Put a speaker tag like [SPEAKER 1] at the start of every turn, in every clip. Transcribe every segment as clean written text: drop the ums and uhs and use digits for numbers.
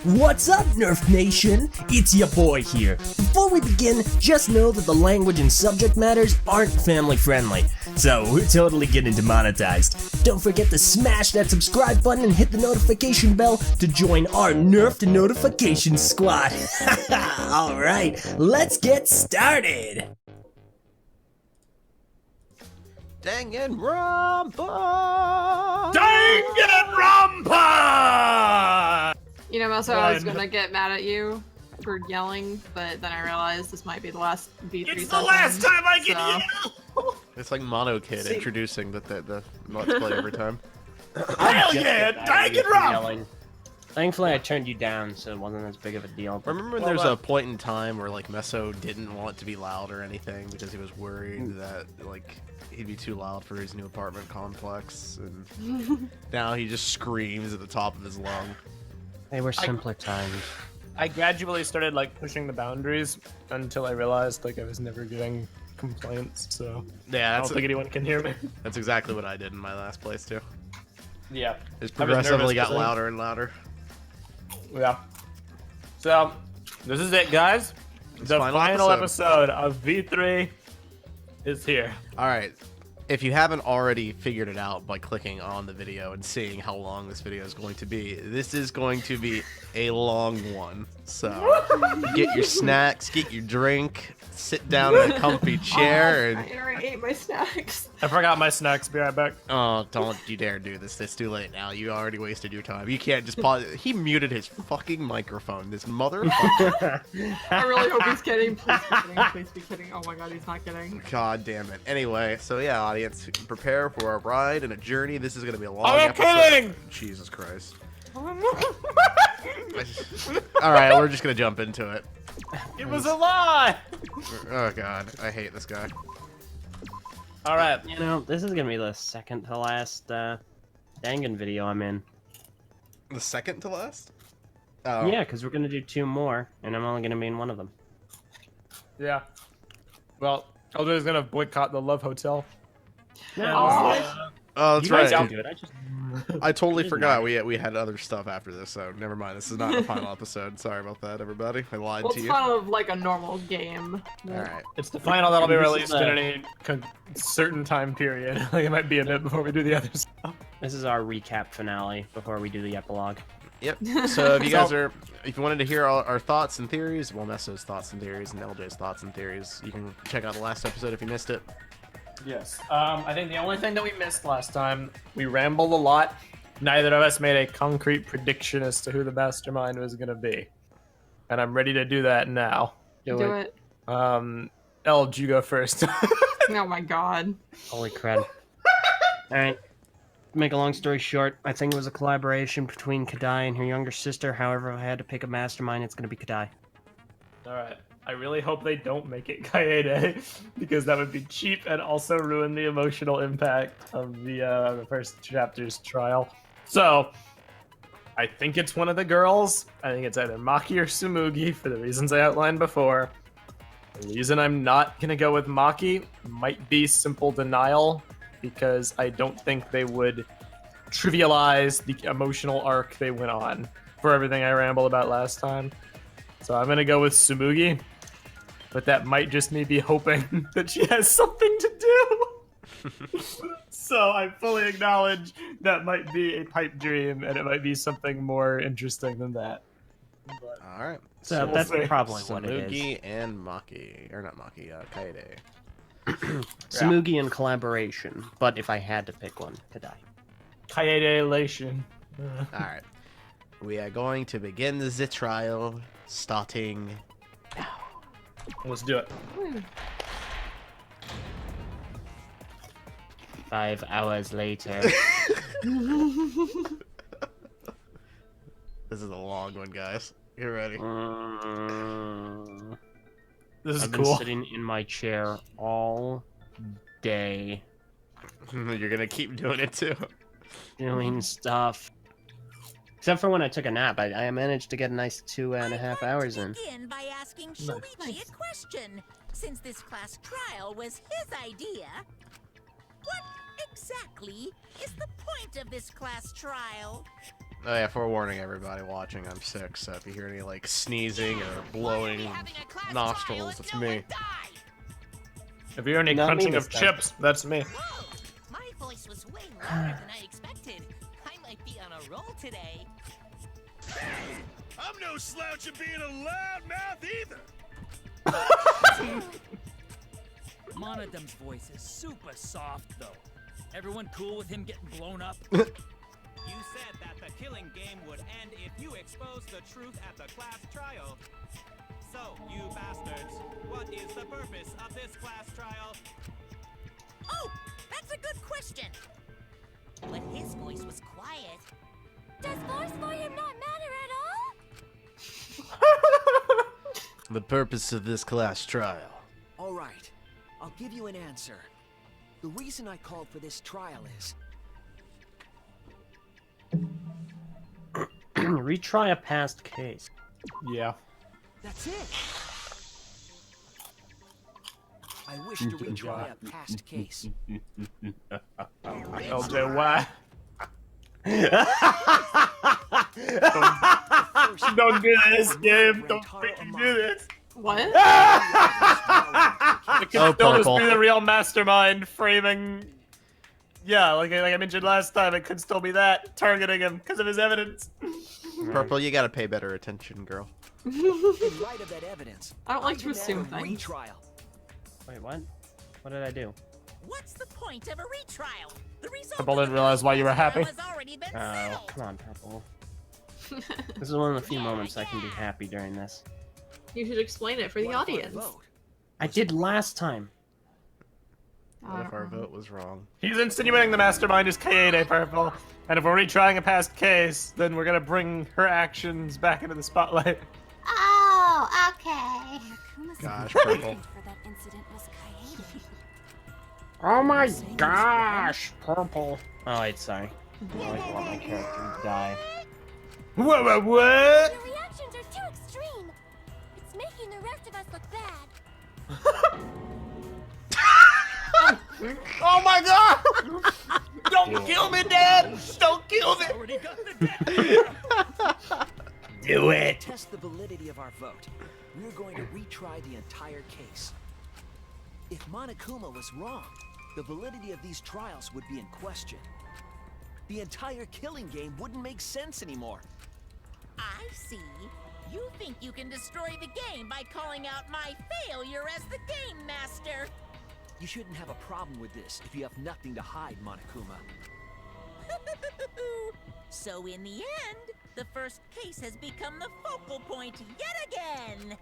[SPEAKER 1] What's up, Nerf Nation? It's your boy here. Before we begin, just know that the language and subject matters aren't family friendly, so we're totally getting demonetized. Don't forget to smash that subscribe button and hit the notification bell to join our Nerfed Notification Squad. Alright, let's get started!
[SPEAKER 2] Danganronpa!
[SPEAKER 3] Danganronpa!
[SPEAKER 4] You know, also I was gonna get mad at you for yelling, but then I realized this might be the last V3
[SPEAKER 3] It's the last time I can yell!
[SPEAKER 2] It's like Mono Kid introducing the Let's Play every time.
[SPEAKER 3] Hell yeah! Danganronpa!
[SPEAKER 5] Thankfully, I turned you down, so it wasn't as big of a deal.
[SPEAKER 2] Remember when there's a point in time where like Meso didn't want it to be loud or anything because he was worried that like he'd be too loud for his new apartment complex, and now he just screams at the top of his lung.
[SPEAKER 5] They were simpler times.
[SPEAKER 6] I gradually started like pushing the boundaries until I realized like I was never getting complaints, so
[SPEAKER 2] Yeah,
[SPEAKER 6] I don't think anyone can hear me.
[SPEAKER 2] That's exactly what I did in my last place too.
[SPEAKER 6] Yeah.
[SPEAKER 2] It progressively got louder and louder.
[SPEAKER 6] Yeah. So, this is it, guys. The final episode of V3 is here.
[SPEAKER 2] Alright, if you haven't already figured it out by clicking on the video and seeing how long this video is going to be, this is going to be a long one. So, get your snacks, get your drink, sit down in a comfy chair, and...
[SPEAKER 4] I already ate my snacks.
[SPEAKER 6] I forgot my snacks. Be right back.
[SPEAKER 2] Oh, don't you dare do this. It's too late now. You already wasted your time. You can't just pause. He muted his fucking microphone, this motherfucker.
[SPEAKER 4] I really hope he's kidding. Please be kidding. Please be kidding. Oh my god, he's not kidding.
[SPEAKER 2] God damn it. Anyway, so yeah, audience, prepare for a ride and a journey. This is going to be a long
[SPEAKER 6] I'm
[SPEAKER 2] episode.
[SPEAKER 6] kidding!
[SPEAKER 2] Jesus Christ. Alright, we're just going to jump into it.
[SPEAKER 6] It was a lie!
[SPEAKER 2] Oh god, I hate this guy.
[SPEAKER 6] Alright.
[SPEAKER 5] You know, this is gonna be the second to last Dangan video I'm in.
[SPEAKER 2] The second to last? Oh.
[SPEAKER 5] Yeah, because we're gonna do 2 more, and I'm only gonna be in one of them.
[SPEAKER 6] Yeah. Well, Eldra's gonna boycott the Love Hotel.
[SPEAKER 5] No,
[SPEAKER 2] Oh, that's
[SPEAKER 5] you guys
[SPEAKER 2] right.
[SPEAKER 5] can do it.
[SPEAKER 2] I totally forgot we had other stuff after this, so never mind. This is not the final episode. Sorry about that, everybody. I lied
[SPEAKER 4] Well,
[SPEAKER 2] to
[SPEAKER 4] it's
[SPEAKER 2] you.
[SPEAKER 4] kind of like a normal game.
[SPEAKER 2] Alright.
[SPEAKER 6] It's the final that'll be
[SPEAKER 5] This is
[SPEAKER 6] released in any certain time period. Like it might be a bit before we do the other stuff.
[SPEAKER 5] This is our recap finale before we do the epilogue.
[SPEAKER 2] Yep. So if you guys if you wanted to hear our thoughts and theories, well, Meso's thoughts and theories and LJ's thoughts and theories, you can check out the last episode if you missed it.
[SPEAKER 6] Yes. I think the only thing that we missed last time, we rambled a lot. Neither of us made a concrete prediction as to who the mastermind was going to be. And I'm ready to do that now.
[SPEAKER 4] Do it.
[SPEAKER 6] Elle, you go first.
[SPEAKER 4] Oh my god.
[SPEAKER 5] Holy crud. Alright. Make a long story short, I think it was a collaboration between Kadai and her younger sister. However, if I had to pick a mastermind, it's gonna be Kadai.
[SPEAKER 6] Alright. I really hope they don't make it Kaede, because that would be cheap and also ruin the emotional impact of the first chapter's trial. So, I think it's one of the girls. I think it's either Maki or Tsumugi for the reasons I outlined before. The reason I'm not going to go with Maki might be simple denial, because I don't think they would trivialize the emotional arc they went on for everything I rambled about last time. So I'm going to go with Tsumugi. But that might just me be hoping that she has something to do. So I fully acknowledge that might be a pipe dream, and it might be something more interesting than that. But
[SPEAKER 2] Alright.
[SPEAKER 5] So that's probably what it
[SPEAKER 2] Tsumugi
[SPEAKER 5] is.
[SPEAKER 2] and Maki. Or not Maki, Kaede.
[SPEAKER 5] Tsumugi in collaboration, but if I had to pick one, Kadai.
[SPEAKER 6] Kaede-lation.
[SPEAKER 2] Alright. We are going to begin the trial, starting now.
[SPEAKER 6] Let's do it.
[SPEAKER 5] 5 hours later.
[SPEAKER 2] This is a long one, guys. Get ready.
[SPEAKER 6] This is
[SPEAKER 5] I've
[SPEAKER 6] cool.
[SPEAKER 5] been sitting in my chair all day
[SPEAKER 2] You're gonna keep doing it too.
[SPEAKER 5] doing stuff. Except for when I took a nap, I managed to get a nice 2.5 hours in.
[SPEAKER 7] Begin by asking Shuichi a question. Since this class trial was his idea, what exactly is the point of this class trial?
[SPEAKER 2] Oh yeah, forewarning everybody watching, I'm sick, so if you hear any like sneezing or blowing nostrils, it's me.
[SPEAKER 6] If you hear any
[SPEAKER 5] Not me
[SPEAKER 6] crunching
[SPEAKER 5] this
[SPEAKER 6] of
[SPEAKER 5] time.
[SPEAKER 6] chips, that's me.
[SPEAKER 7] Whoa! My voice was way louder than I expected. I might be on a roll today.
[SPEAKER 3] I'm no slouch at being a loudmouth either.
[SPEAKER 8] Monodum's voice is super soft, though. Everyone cool with him getting blown up?
[SPEAKER 9] You said that the killing game would end if you exposed the truth at the class trial. So, you bastards, what is the purpose of this class trial?
[SPEAKER 7] Oh, that's a good question. But his voice was quiet. Does voice volume not matter at all?
[SPEAKER 2] The purpose of this class trial.
[SPEAKER 10] All right, I'll give you an answer. The reason I called for this trial is...
[SPEAKER 5] Retry a past case.
[SPEAKER 6] Yeah.
[SPEAKER 10] That's it. I wish to retry a past case.
[SPEAKER 6] LJ, why? Don't do this, game. Don't freaking do this.
[SPEAKER 4] What?
[SPEAKER 6] It could
[SPEAKER 2] Oh,
[SPEAKER 6] still just
[SPEAKER 2] purple.
[SPEAKER 6] be the real mastermind framing. Yeah, like I mentioned last time, it could still be that targeting him because of his evidence.
[SPEAKER 2] Purple, you gotta pay better attention, girl.
[SPEAKER 10] In light of that evidence,
[SPEAKER 4] I don't like to
[SPEAKER 10] demand
[SPEAKER 4] assume
[SPEAKER 10] a
[SPEAKER 4] things.
[SPEAKER 10] retrial.
[SPEAKER 5] Wait, what? What did I do?
[SPEAKER 7] What's the point of a retrial? The result
[SPEAKER 6] Purple
[SPEAKER 7] of
[SPEAKER 6] didn't
[SPEAKER 7] the
[SPEAKER 6] realize why you were
[SPEAKER 7] trial
[SPEAKER 6] happy.
[SPEAKER 7] has already been
[SPEAKER 5] Oh,
[SPEAKER 7] settled.
[SPEAKER 5] come on, Purple. This is one of the few moments I can be happy during this.
[SPEAKER 4] You should explain it for the
[SPEAKER 10] What if our
[SPEAKER 4] audience.
[SPEAKER 10] vote?
[SPEAKER 5] I did last time.
[SPEAKER 2] What if our vote was wrong?
[SPEAKER 6] He's insinuating the mastermind is Kaede, Purple. And if we're retrying a past case, then we're gonna bring her actions back into the spotlight.
[SPEAKER 7] Oh, okay.
[SPEAKER 2] Gosh, Purple.
[SPEAKER 7] For that incident was Kaede.
[SPEAKER 5] Oh my gosh, Purple. Oh, wait, sorry. I want my character to die.
[SPEAKER 6] What?
[SPEAKER 7] Your reactions are too extreme. It's making the rest of us look bad.
[SPEAKER 6] Oh my god! Don't kill me, Dad! Don't kill me!
[SPEAKER 8] Already got the dead.
[SPEAKER 5] Do it!
[SPEAKER 10] To test the validity of our vote, we're going to retry the entire case. If Monokuma was wrong, the validity of these trials would be in question. The entire killing game wouldn't make sense anymore.
[SPEAKER 7] I see. You think you can destroy the game by calling out my failure as the game master.
[SPEAKER 10] You shouldn't have a problem with this if you have nothing to hide, Monokuma.
[SPEAKER 7] So in the end, the first case has become the focal point yet again.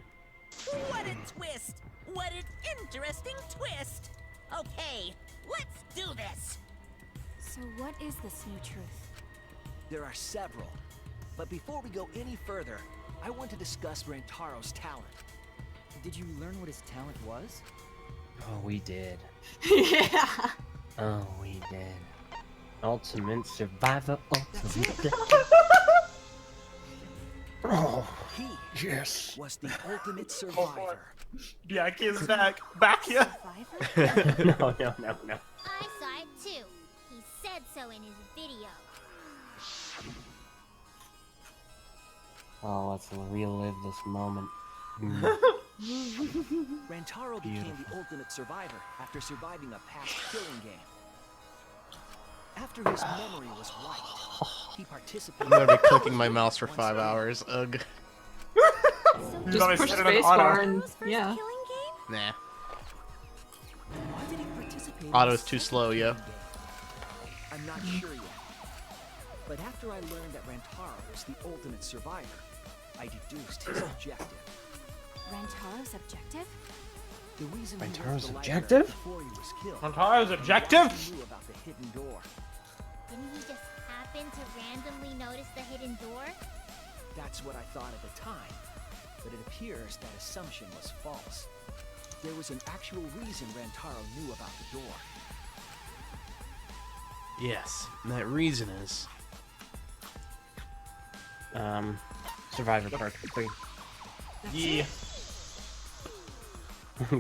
[SPEAKER 7] What a twist! What an interesting twist! Okay, let's do this!
[SPEAKER 11] So what is this new truth?
[SPEAKER 10] There are several. But before we go any further, I want to discuss Rantaro's talent. Did you learn what his talent was?
[SPEAKER 5] Oh, we did.
[SPEAKER 4] Yeah.
[SPEAKER 5] Oh, we did. Ultimate Survivor, Ultimate. Oh,
[SPEAKER 10] He
[SPEAKER 5] yes.
[SPEAKER 10] was the ultimate survivor.
[SPEAKER 6] Byakuya's back. Back ya!
[SPEAKER 11] Survivor?
[SPEAKER 5] No.
[SPEAKER 12] I saw it too. He said so in his video.
[SPEAKER 5] Oh, let's relive this moment.
[SPEAKER 10] Rantaro became the ultimate survivor after surviving a past killing game. After his memory was wiped, he participated.
[SPEAKER 2] I'm gonna be clicking my mouse for 5 hours. Ugh.
[SPEAKER 6] He's always
[SPEAKER 4] Just push
[SPEAKER 6] set it on
[SPEAKER 4] spacebar
[SPEAKER 6] auto.
[SPEAKER 4] and yeah.
[SPEAKER 2] Nah.
[SPEAKER 10] Why did he participate in
[SPEAKER 2] Auto's
[SPEAKER 10] the
[SPEAKER 2] too
[SPEAKER 10] second
[SPEAKER 2] slow, yo.
[SPEAKER 10] killing game? I'm not sure yet. But after I learned that Rantaro was the ultimate survivor, I deduced his objective.
[SPEAKER 11] Rantaro's objective?
[SPEAKER 10] The reason he
[SPEAKER 5] Rantaro's
[SPEAKER 10] left the
[SPEAKER 5] objective?
[SPEAKER 10] library before he was killed.
[SPEAKER 6] Rantaro's objective?
[SPEAKER 10] He knew about the hidden door.
[SPEAKER 12] Didn't he just happen to randomly notice the hidden door?
[SPEAKER 10] That's what I thought at the time. But it appears that assumption was false. There was an actual reason Rantaro knew about the door.
[SPEAKER 2] Yes, and that reason is...
[SPEAKER 5] Survivor Part 3.
[SPEAKER 6] Yeah.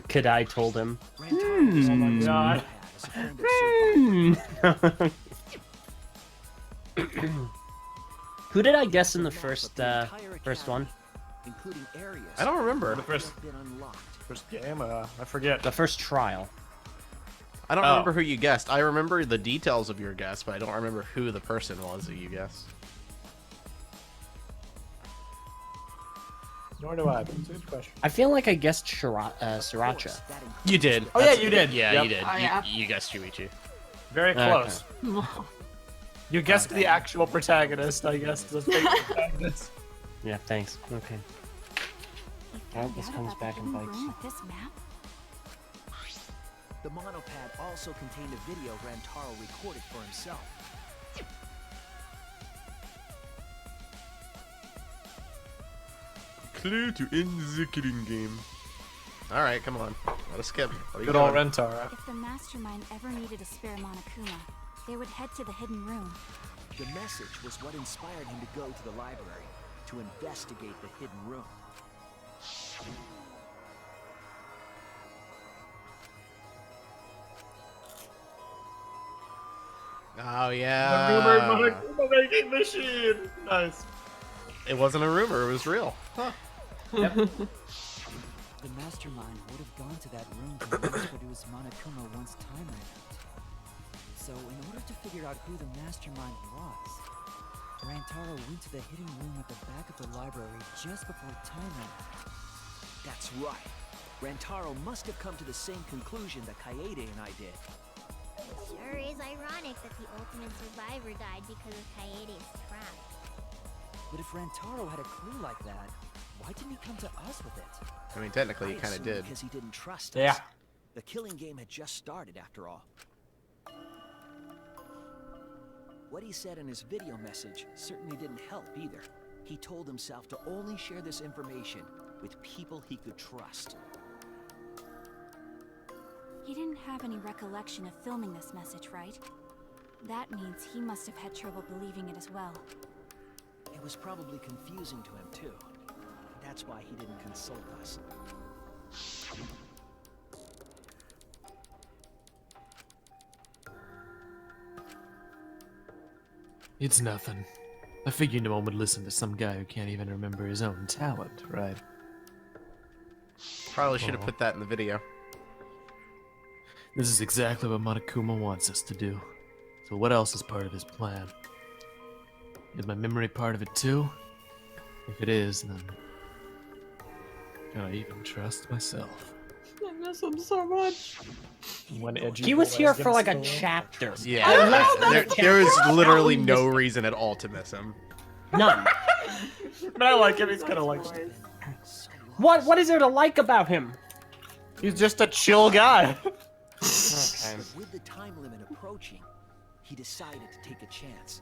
[SPEAKER 5] Kadai told him.
[SPEAKER 10] Rantaro was
[SPEAKER 6] Oh my god.
[SPEAKER 10] as a friend of survivor.
[SPEAKER 5] Who did I guess in the first one?
[SPEAKER 10] Including areas
[SPEAKER 2] I don't remember.
[SPEAKER 6] The first
[SPEAKER 10] that have been unlocked.
[SPEAKER 6] game, I forget.
[SPEAKER 5] The first trial.
[SPEAKER 2] I don't remember who you guessed. I remember the details of your guess, but I don't remember who the person was that you guessed.
[SPEAKER 6] Nor do I. But it's a good question.
[SPEAKER 5] I feel like I guessed Sriracha.
[SPEAKER 2] You did.
[SPEAKER 6] Oh, yeah, you did.
[SPEAKER 2] Yeah,
[SPEAKER 6] Yep.
[SPEAKER 2] you did.
[SPEAKER 4] Oh, yeah.
[SPEAKER 2] You guessed Shuichi.
[SPEAKER 6] Very close.
[SPEAKER 5] Okay.
[SPEAKER 6] You guessed the actual protagonist. I guessed the fake protagonist.
[SPEAKER 5] Yeah, thanks. Okay. Oh, this comes back and bites.
[SPEAKER 11] With this map?
[SPEAKER 10] The monopad also contained a video Rantaro recorded for himself.
[SPEAKER 2] Clue to end the killing game. Alright, come on. Let us skip.
[SPEAKER 6] Good old Rentaro.
[SPEAKER 11] If the Mastermind ever needed a spare Monokuma, they would head to the hidden room.
[SPEAKER 10] The message was what inspired him to go to the library, to investigate the hidden room.
[SPEAKER 2] Oh,
[SPEAKER 6] The
[SPEAKER 2] yeah.
[SPEAKER 6] rumored Monokuma making machine. Nice.
[SPEAKER 2] It wasn't a rumor, it was real. Huh.
[SPEAKER 13] The Mastermind would have gone to that room to mass produce Monokuma once time ran out. So, in order to figure out who the Mastermind was, Rantaro went to the hidden room at the back of the library just before time ran out.
[SPEAKER 10] That's right. Rantaro must have come to the same conclusion that Kaede and I did.
[SPEAKER 12] It sure is ironic that the ultimate survivor died because of Kaede's trap.
[SPEAKER 13] But if Rantaro had a clue like that, why didn't he come to us with it?
[SPEAKER 2] I mean, technically, he
[SPEAKER 10] I
[SPEAKER 2] kind of
[SPEAKER 10] assume
[SPEAKER 2] did.
[SPEAKER 10] because he didn't trust
[SPEAKER 6] Yeah.
[SPEAKER 10] us. The killing game had just started, after all. What he said in his video message certainly didn't help either. He told himself to only share this information with people he could trust.
[SPEAKER 11] He didn't have any recollection of filming this message, right? That means he must have had trouble believing it as well.
[SPEAKER 10] It was probably confusing to him, too. That's why he didn't consult us.
[SPEAKER 14] It's nothing. I figured no one would listen to some guy who can't even remember his own talent, right?
[SPEAKER 2] Probably should have put that in the video.
[SPEAKER 14] This is exactly what Monokuma wants us to do. So what else is part of his plan? Is my memory part of it too? If it is, then... can I even trust myself?
[SPEAKER 4] I miss him so much.
[SPEAKER 6] One edgy
[SPEAKER 5] He was
[SPEAKER 6] boy
[SPEAKER 5] here
[SPEAKER 6] against
[SPEAKER 5] for like
[SPEAKER 6] the
[SPEAKER 5] a
[SPEAKER 6] world.
[SPEAKER 5] chapter.
[SPEAKER 2] Yeah, there is literally no reason at all to miss him.
[SPEAKER 5] None.
[SPEAKER 6] But I like him. He's kind of like.
[SPEAKER 5] What is there to like about him?
[SPEAKER 6] He's just a chill guy.
[SPEAKER 5] Okay.
[SPEAKER 10] With the time limit approaching, he decided to take a chance.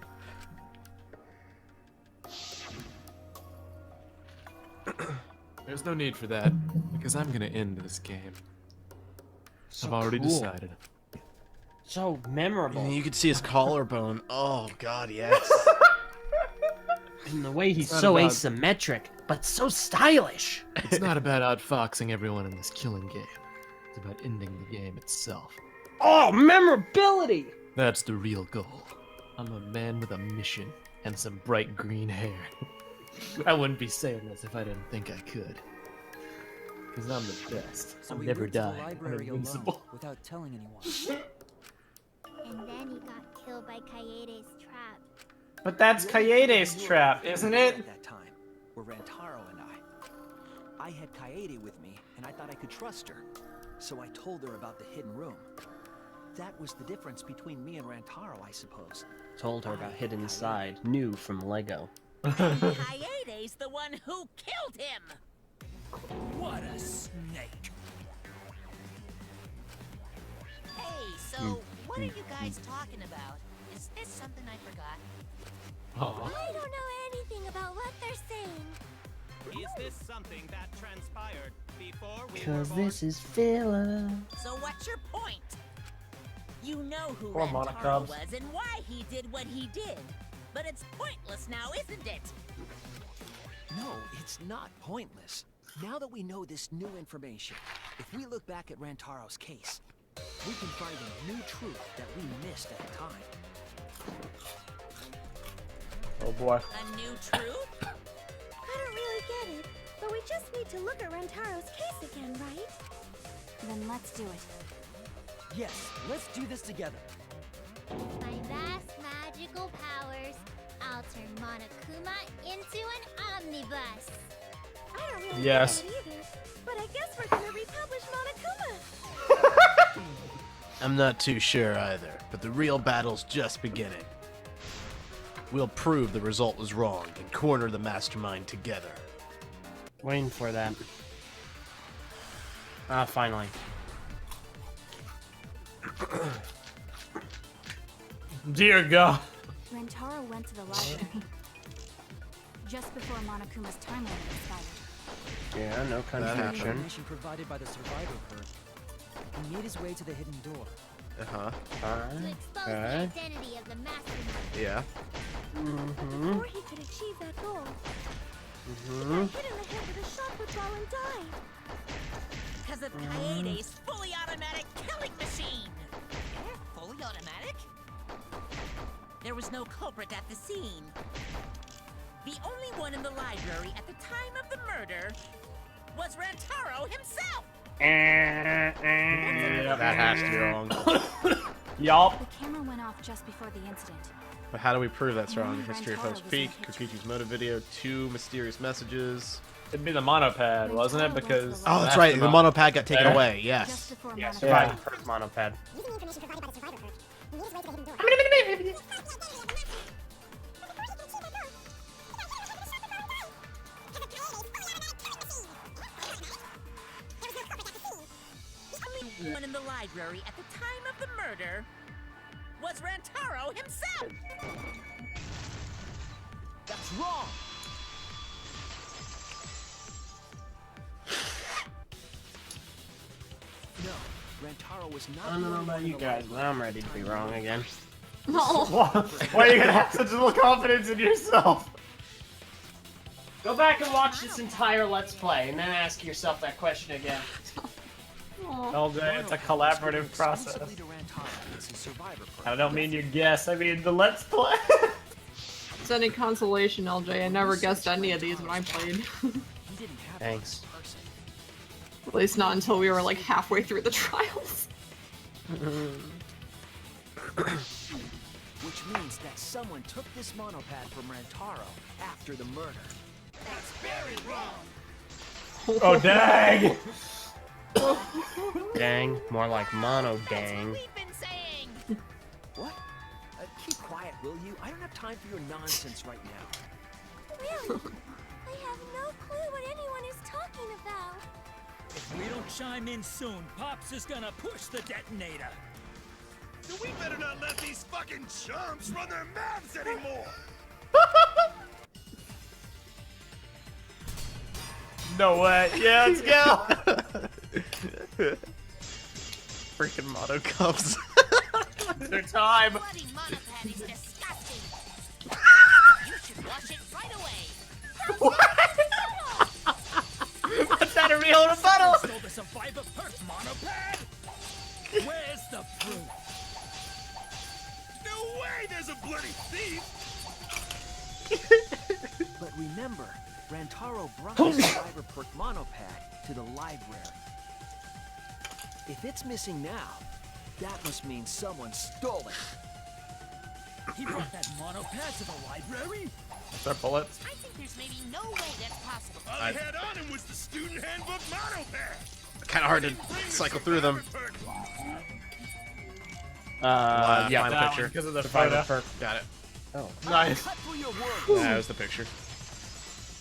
[SPEAKER 14] There's no need for that, because I'm gonna end this game.
[SPEAKER 5] So
[SPEAKER 14] I've already
[SPEAKER 5] cool.
[SPEAKER 14] decided.
[SPEAKER 5] So memorable.
[SPEAKER 2] And you could see his collarbone. Oh, God, yes.
[SPEAKER 5] And the way he's
[SPEAKER 14] It's not
[SPEAKER 5] so
[SPEAKER 14] about-
[SPEAKER 5] asymmetric, but so stylish.
[SPEAKER 14] It's not about outfoxing everyone in this killing game. It's about ending the game itself.
[SPEAKER 5] Oh, memorability!
[SPEAKER 14] That's the real goal. I'm a man with a mission and some bright green hair. I wouldn't be saying this if I didn't think I could. Because I'm the best.
[SPEAKER 13] So
[SPEAKER 14] I'll
[SPEAKER 13] he
[SPEAKER 14] never
[SPEAKER 13] went to the
[SPEAKER 14] die. I'm
[SPEAKER 13] library alone
[SPEAKER 14] invincible.
[SPEAKER 13] without telling anyone.
[SPEAKER 12] And then he got killed by Kaede's trap.
[SPEAKER 6] But that's Kaede's trap, isn't it?
[SPEAKER 10] At that time, were Rantaro and I. I had Kaede with me, and I thought I could trust her. So I told her about the hidden room. That was the difference between me and Rantaro, I suppose.
[SPEAKER 5] Told her about hidden side, new from Lego.
[SPEAKER 7] Kaede's the one who killed him!
[SPEAKER 8] What a snake!
[SPEAKER 7] Hey, so what are you guys talking about? Is this something I forgot?
[SPEAKER 12] I don't know anything about what they're saying.
[SPEAKER 9] Is this something that transpired before we were
[SPEAKER 5] Cause
[SPEAKER 9] born?
[SPEAKER 5] this is filler.
[SPEAKER 7] So what's your point? You know who
[SPEAKER 6] Poor
[SPEAKER 7] Rantaro
[SPEAKER 6] Monocrobs.
[SPEAKER 7] was and why he did what he did. But it's pointless now, isn't it?
[SPEAKER 10] No, it's not pointless. Now that we know this new information, if we look back at Rantaro's case, we can find a new truth that we missed at the time.
[SPEAKER 6] Oh boy.
[SPEAKER 7] A new truth?
[SPEAKER 15] I don't really get it, but we just need to look at Rantaro's case again, right?
[SPEAKER 11] Then let's do it.
[SPEAKER 10] Yes, let's do this together.
[SPEAKER 12] My vast magical powers, I'll turn Monokuma into an omnibus.
[SPEAKER 15] I don't really
[SPEAKER 6] Yes.
[SPEAKER 15] get it either, but I guess we're gonna republish Monokuma.
[SPEAKER 2] I'm not too sure either, but the real battle's just beginning. We'll prove the result was wrong and corner the Mastermind together.
[SPEAKER 5] Waiting for that. Ah, finally.
[SPEAKER 6] Dear God.
[SPEAKER 11] Rentaro went to the library just before Monokuma's time limit expired.
[SPEAKER 5] Yeah, no confusion.
[SPEAKER 10] Information provided by the survivor perk. He made his way to the hidden door.
[SPEAKER 2] Uh-huh.
[SPEAKER 12] To expose the identity of the Mastermind.
[SPEAKER 2] Yeah.
[SPEAKER 15] Before he could achieve that goal, he got hit in the head with a shot football and died.
[SPEAKER 7] Because of Kaede's fully automatic killing machine. Fully automatic? There was no culprit at the scene. The only one in the library at the time of the murder was Rantaro himself.
[SPEAKER 2] That has to be wrong.
[SPEAKER 6] Yup.
[SPEAKER 11] The camera went off just before the incident.
[SPEAKER 2] But how do we prove that's wrong? History of Hope's Peak, Kokichi's motive video, 2 mysterious messages.
[SPEAKER 6] It'd be the monopad, wasn't it? Because
[SPEAKER 2] Oh, that's right. The monopad got taken away. Yes.
[SPEAKER 5] Yeah, survivor first monopad.
[SPEAKER 7] The only one in the library at the time of the murder was Rantaro himself.
[SPEAKER 10] That's wrong. No, Rantaro was not.
[SPEAKER 5] I don't know about you guys, but I'm ready to be wrong again.
[SPEAKER 6] Why are you gonna have such little confidence in yourself?
[SPEAKER 5] Go back and watch this entire Let's Play, and then ask yourself that question again.
[SPEAKER 6] LJ, it's a collaborative process. I don't mean your guess, I mean the Let's Play.
[SPEAKER 4] It's any consolation, LJ. I never guessed any of these when I played.
[SPEAKER 5] Thanks.
[SPEAKER 4] At least not until we were like halfway through the trials.
[SPEAKER 10] Which means that someone took this monopad from Rantaro after the murder.
[SPEAKER 12] That's very wrong.
[SPEAKER 6] Oh, dang!
[SPEAKER 5] Dang, more like mono dang.
[SPEAKER 10] What? Keep quiet, will you? I don't have time for your nonsense right now.
[SPEAKER 15] Really? I have no clue what anyone is talking about.
[SPEAKER 8] If we don't chime in soon, Pops is gonna push the detonator.
[SPEAKER 3] So we better not let these fucking chumps run their mouths anymore.
[SPEAKER 6] No way. Yeah, let's go.
[SPEAKER 2] Freaking Mono Cups.
[SPEAKER 6] Their time.
[SPEAKER 7] Bloody monopad is disgusting. You should wash it right away.
[SPEAKER 6] That's not a real rebuttal.
[SPEAKER 8] Stole the survivor perk monopad? Where's the proof?
[SPEAKER 3] No way there's a bloody thief.
[SPEAKER 10] But remember, Rantaro brought the survivor perk monopad to the library. If it's missing now, that must mean someone stole it.
[SPEAKER 8] He brought that monopad to the library?
[SPEAKER 6] Is there bullets?
[SPEAKER 7] I think there's maybe no way that's possible.
[SPEAKER 3] All I had on him was the student handbook monopad.
[SPEAKER 2] Kind of hard to cycle through them.
[SPEAKER 5] Yeah,
[SPEAKER 2] final picture.
[SPEAKER 6] Because of the
[SPEAKER 5] Survivor
[SPEAKER 6] photo.
[SPEAKER 5] perk.
[SPEAKER 2] Got it.
[SPEAKER 5] Oh,
[SPEAKER 6] Nice.
[SPEAKER 10] Cut through your words.
[SPEAKER 2] That was the picture.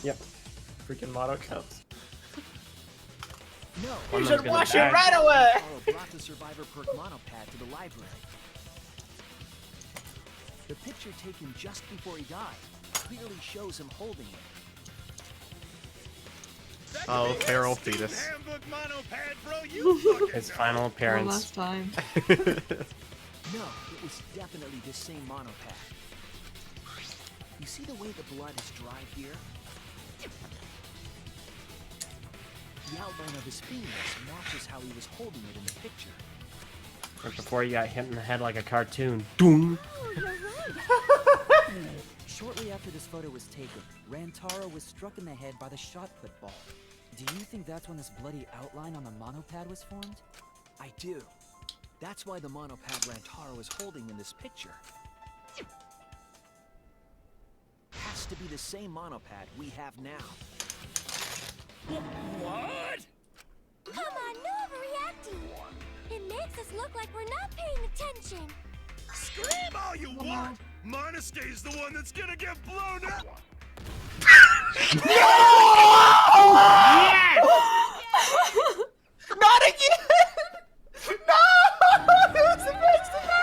[SPEAKER 5] yep.
[SPEAKER 6] Freaking mono cups.
[SPEAKER 10] No.
[SPEAKER 5] One
[SPEAKER 6] You
[SPEAKER 5] of them's
[SPEAKER 6] should
[SPEAKER 5] gonna
[SPEAKER 6] wash it
[SPEAKER 5] die.
[SPEAKER 6] right away.
[SPEAKER 10] Rantaro brought the survivor perk monopad to the library. The picture taken just before he died clearly shows him holding it.
[SPEAKER 2] Oh, feral fetus.
[SPEAKER 3] Handbook monopad, bro. You fucking
[SPEAKER 5] His final
[SPEAKER 4] One
[SPEAKER 5] appearance.
[SPEAKER 4] last time.
[SPEAKER 10] No, it was definitely the same monopad. You see the way the blood is dried here? The outline of his fingers matches how he was holding it in the picture.
[SPEAKER 5] Right before he got hit in the head like a cartoon. Doom.
[SPEAKER 15] Oh, you're right.
[SPEAKER 13] Shortly after this photo was taken, Rantaro was struck in the head by the shot put ball. Do you think that's when this bloody outline on the monopad was formed?
[SPEAKER 10] I do. That's why the monopad Rantaro is holding in this picture has to be the same monopad we have now.
[SPEAKER 3] What?
[SPEAKER 15] Come on, no overreacting. It makes us look like we're not paying attention.
[SPEAKER 3] Scream all you want! Monastery's the one that's gonna get blown up!
[SPEAKER 5] Yes!
[SPEAKER 2] Not again! No! It was supposed to be!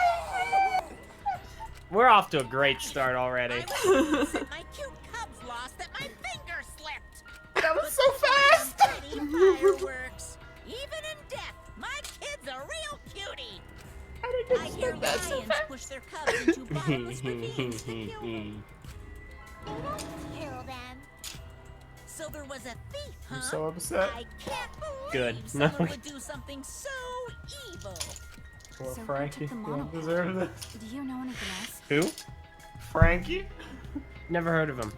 [SPEAKER 5] We're off to a great start already.
[SPEAKER 7] My cute cubs lost that my finger slipped.
[SPEAKER 2] That was so fast!
[SPEAKER 7] Pretty fireworks. Even in death, my kid's a real cutie. I hear lions push their cubs into bottomless ravines to kill them.
[SPEAKER 12] They don't kill them.
[SPEAKER 7] So there was a thief, huh?
[SPEAKER 6] I'm so upset.
[SPEAKER 7] I can't believe
[SPEAKER 5] Good.
[SPEAKER 7] someone would do something so evil.
[SPEAKER 6] Poor
[SPEAKER 11] So who
[SPEAKER 6] Frankie.
[SPEAKER 11] took the
[SPEAKER 6] You don't
[SPEAKER 11] monopod?
[SPEAKER 6] deserve this.
[SPEAKER 11] Do you know anything else?
[SPEAKER 5] Who?
[SPEAKER 6] Frankie?
[SPEAKER 5] Never heard of him.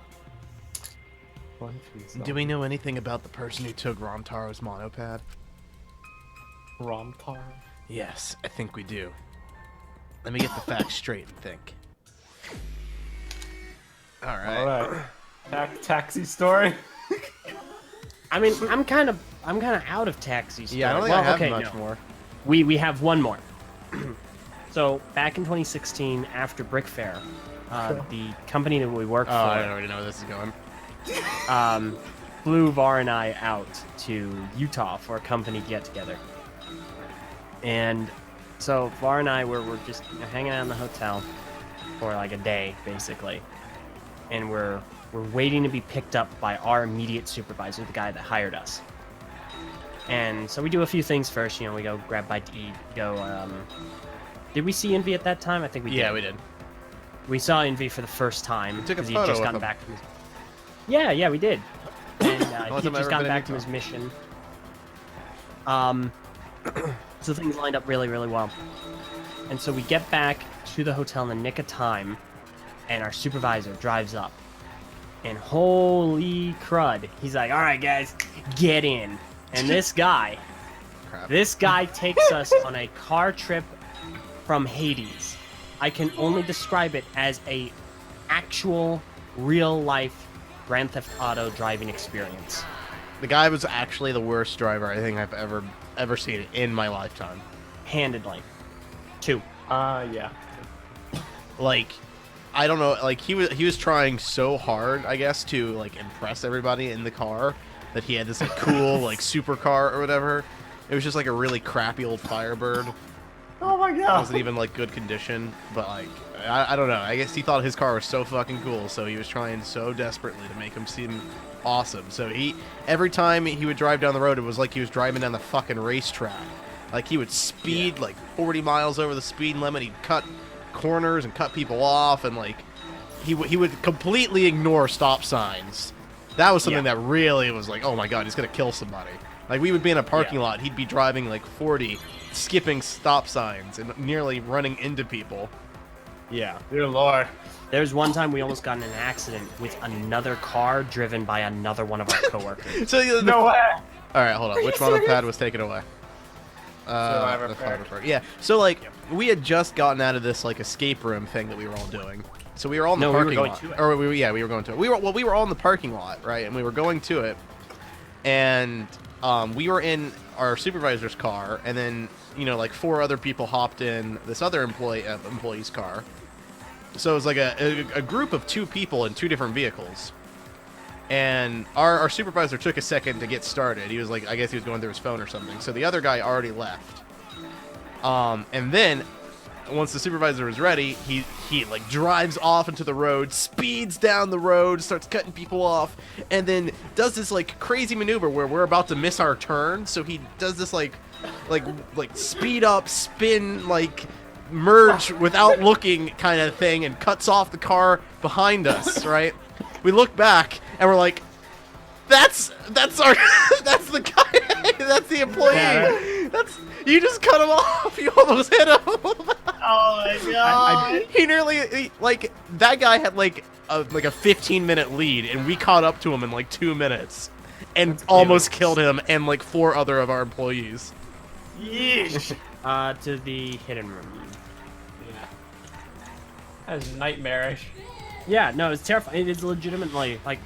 [SPEAKER 2] Do we know anything about the person who took Rantaro's monopad?
[SPEAKER 6] Ramtar?
[SPEAKER 2] Yes, I think we do. Let me get the facts straight and think. Alright.
[SPEAKER 6] Taxi story?
[SPEAKER 5] I mean, I'm kind of out of taxi story.
[SPEAKER 2] Yeah, I don't think I have much more.
[SPEAKER 5] We have one more. So back in 2016, after Brick Fair, the company that we worked for,
[SPEAKER 2] I already know where this is going.
[SPEAKER 5] flew Var and I out to Utah for a company get-together. And so Var and I were just hanging out in the hotel for like a day, basically. And we're waiting to be picked up by our immediate supervisor, the guy that hired us. And so we do a few things first. You know, we go grab bite to eat. Did we see Envy at that time? I think we did.
[SPEAKER 2] Yeah, we did.
[SPEAKER 5] We saw Envy for the first time
[SPEAKER 2] We took a
[SPEAKER 5] because he
[SPEAKER 2] photo
[SPEAKER 5] had just
[SPEAKER 2] with
[SPEAKER 5] gotten
[SPEAKER 2] him.
[SPEAKER 5] back from his... Yeah, we did. And he
[SPEAKER 2] Only
[SPEAKER 5] had
[SPEAKER 2] time I've
[SPEAKER 5] just
[SPEAKER 2] ever
[SPEAKER 5] gotten
[SPEAKER 2] been in
[SPEAKER 5] back from his
[SPEAKER 2] Utah.
[SPEAKER 5] mission. So things lined up really, really well. And so we get back to the hotel in the nick of time, and our supervisor drives up. And holy crud, he's like, all right, guys, get in. And this guy takes us on a car trip from Hades. I can only describe it as a actual, real-life Grand Theft Auto driving experience.
[SPEAKER 2] The guy was actually the worst driver I think I've ever seen in my lifetime.
[SPEAKER 5] Handedly. 2.
[SPEAKER 6] Yeah.
[SPEAKER 2] Like, I don't know, like he was trying so hard, I guess, to like impress everybody in the car that he had this like cool like supercar or whatever. It was just like a really crappy old Firebird.
[SPEAKER 6] Oh my
[SPEAKER 2] It
[SPEAKER 6] god.
[SPEAKER 2] wasn't even like good condition, but like I don't know. I guess he thought his car was so fucking cool, so he was trying so desperately to make him seem awesome. So every time he would drive down the road, it was like he was driving down the fucking racetrack. Like he would speed like 40 miles over the speed limit. He'd cut corners and cut people off, and like he would completely ignore stop signs. That was something that really was like, oh my god, he's gonna kill somebody. Like we would be in a parking lot, he'd be driving like 40, skipping stop signs and nearly running into people.
[SPEAKER 5] Yeah.
[SPEAKER 6] Dear Lord.
[SPEAKER 5] There's one time we almost got in an accident with another car driven by another one of our coworkers.
[SPEAKER 2] So
[SPEAKER 6] No way.
[SPEAKER 2] All right, hold on. Which monopad was taken away? The Firebird. Yeah. So like we had just gotten out of this like escape room thing that we were all doing. So we were all in the parking lot. Or we were going to it. We were all in the parking lot, right? And we were going to it. And we were in our supervisor's car, and then like 4 other people hopped in this other employee's car. So it was like a group of 2 people in 2 different vehicles. And our supervisor took a second to get started. He was like, I guess he was going through his phone or something. So the other guy already left. And then once the supervisor was ready, he like drives off into the road, speeds down the road, starts cutting people off, and then does this like crazy maneuver where we're about to miss our turn. So he does this like speed up, spin, like merge without looking kind of thing, and cuts off the car behind us, right? We look back and we're like, that's our that's the guy, that's the employee. You just cut him off. You almost hit him.
[SPEAKER 6] Oh my god!
[SPEAKER 2] He nearly like that guy had like a 15-minute lead, and we caught up to him in like 2 minutes, and almost killed him and like 4 other of our employees.
[SPEAKER 6] Yeesh.
[SPEAKER 5] To the hidden room.
[SPEAKER 6] Yeah. That is nightmarish.
[SPEAKER 5] Yeah, no, it's terrifying. It is legitimately like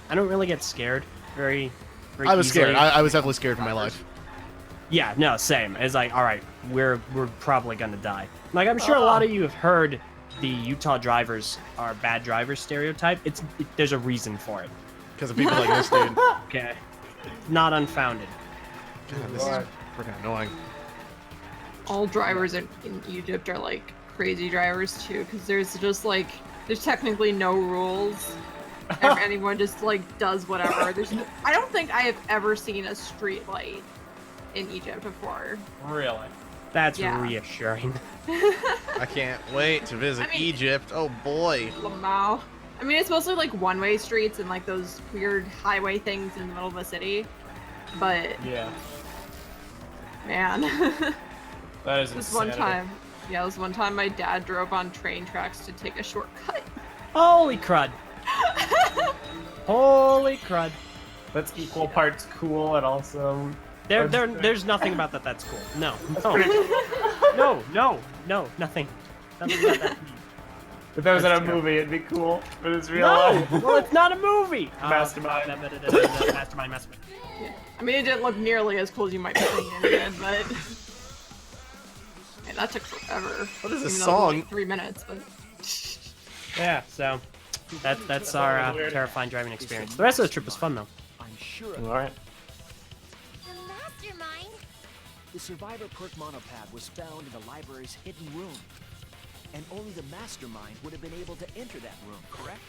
[SPEAKER 5] I don't really get scared very
[SPEAKER 2] I was
[SPEAKER 5] easily.
[SPEAKER 2] scared. I was definitely scared for my life.
[SPEAKER 5] Yeah, no, same. It's like, all right, we're probably gonna die. Like I'm sure a lot of you have heard the Utah drivers are bad drivers stereotype. There's a reason for it.
[SPEAKER 2] Because of people like this dude.
[SPEAKER 5] Okay, not unfounded.
[SPEAKER 2] God, this is freaking annoying.
[SPEAKER 4] All drivers in Egypt are like crazy drivers too, because there's technically no rules. Anyone just like does whatever. I don't think I have ever seen a street light in Egypt before.
[SPEAKER 6] Really?
[SPEAKER 5] That's reassuring.
[SPEAKER 2] I can't wait to visit Egypt. Oh boy.
[SPEAKER 4] Lamau. I mean, it's mostly like one-way streets and like those weird highway things in the middle of the city. But
[SPEAKER 6] yeah,
[SPEAKER 4] man,
[SPEAKER 6] that is
[SPEAKER 4] this
[SPEAKER 6] insanity.
[SPEAKER 4] this one time my dad drove on train tracks to take a shortcut.
[SPEAKER 5] Holy crud! Holy crud!
[SPEAKER 6] That's equal parts cool and also.
[SPEAKER 5] There's nothing about that that's cool. No. No, nothing. Nothing about that.
[SPEAKER 6] If that was in a movie, it'd be cool, but it's real life.
[SPEAKER 5] Well, it's not a movie.
[SPEAKER 6] Mastermind.
[SPEAKER 5] Mastermind.
[SPEAKER 4] Yeah. I mean, it didn't look nearly as cool as you might be thinking it did, but man, that took forever.
[SPEAKER 2] What is this
[SPEAKER 4] Even though it was
[SPEAKER 2] song?
[SPEAKER 4] like 3 minutes, but
[SPEAKER 5] Yeah, so that's our terrifying driving experience. The rest of the trip was fun though.
[SPEAKER 10] I'm sure.
[SPEAKER 6] All right.
[SPEAKER 12] The Mastermind.
[SPEAKER 10] The survivor perk monopad was found in the library's hidden room. And only the Mastermind would have been able to enter that room, correct?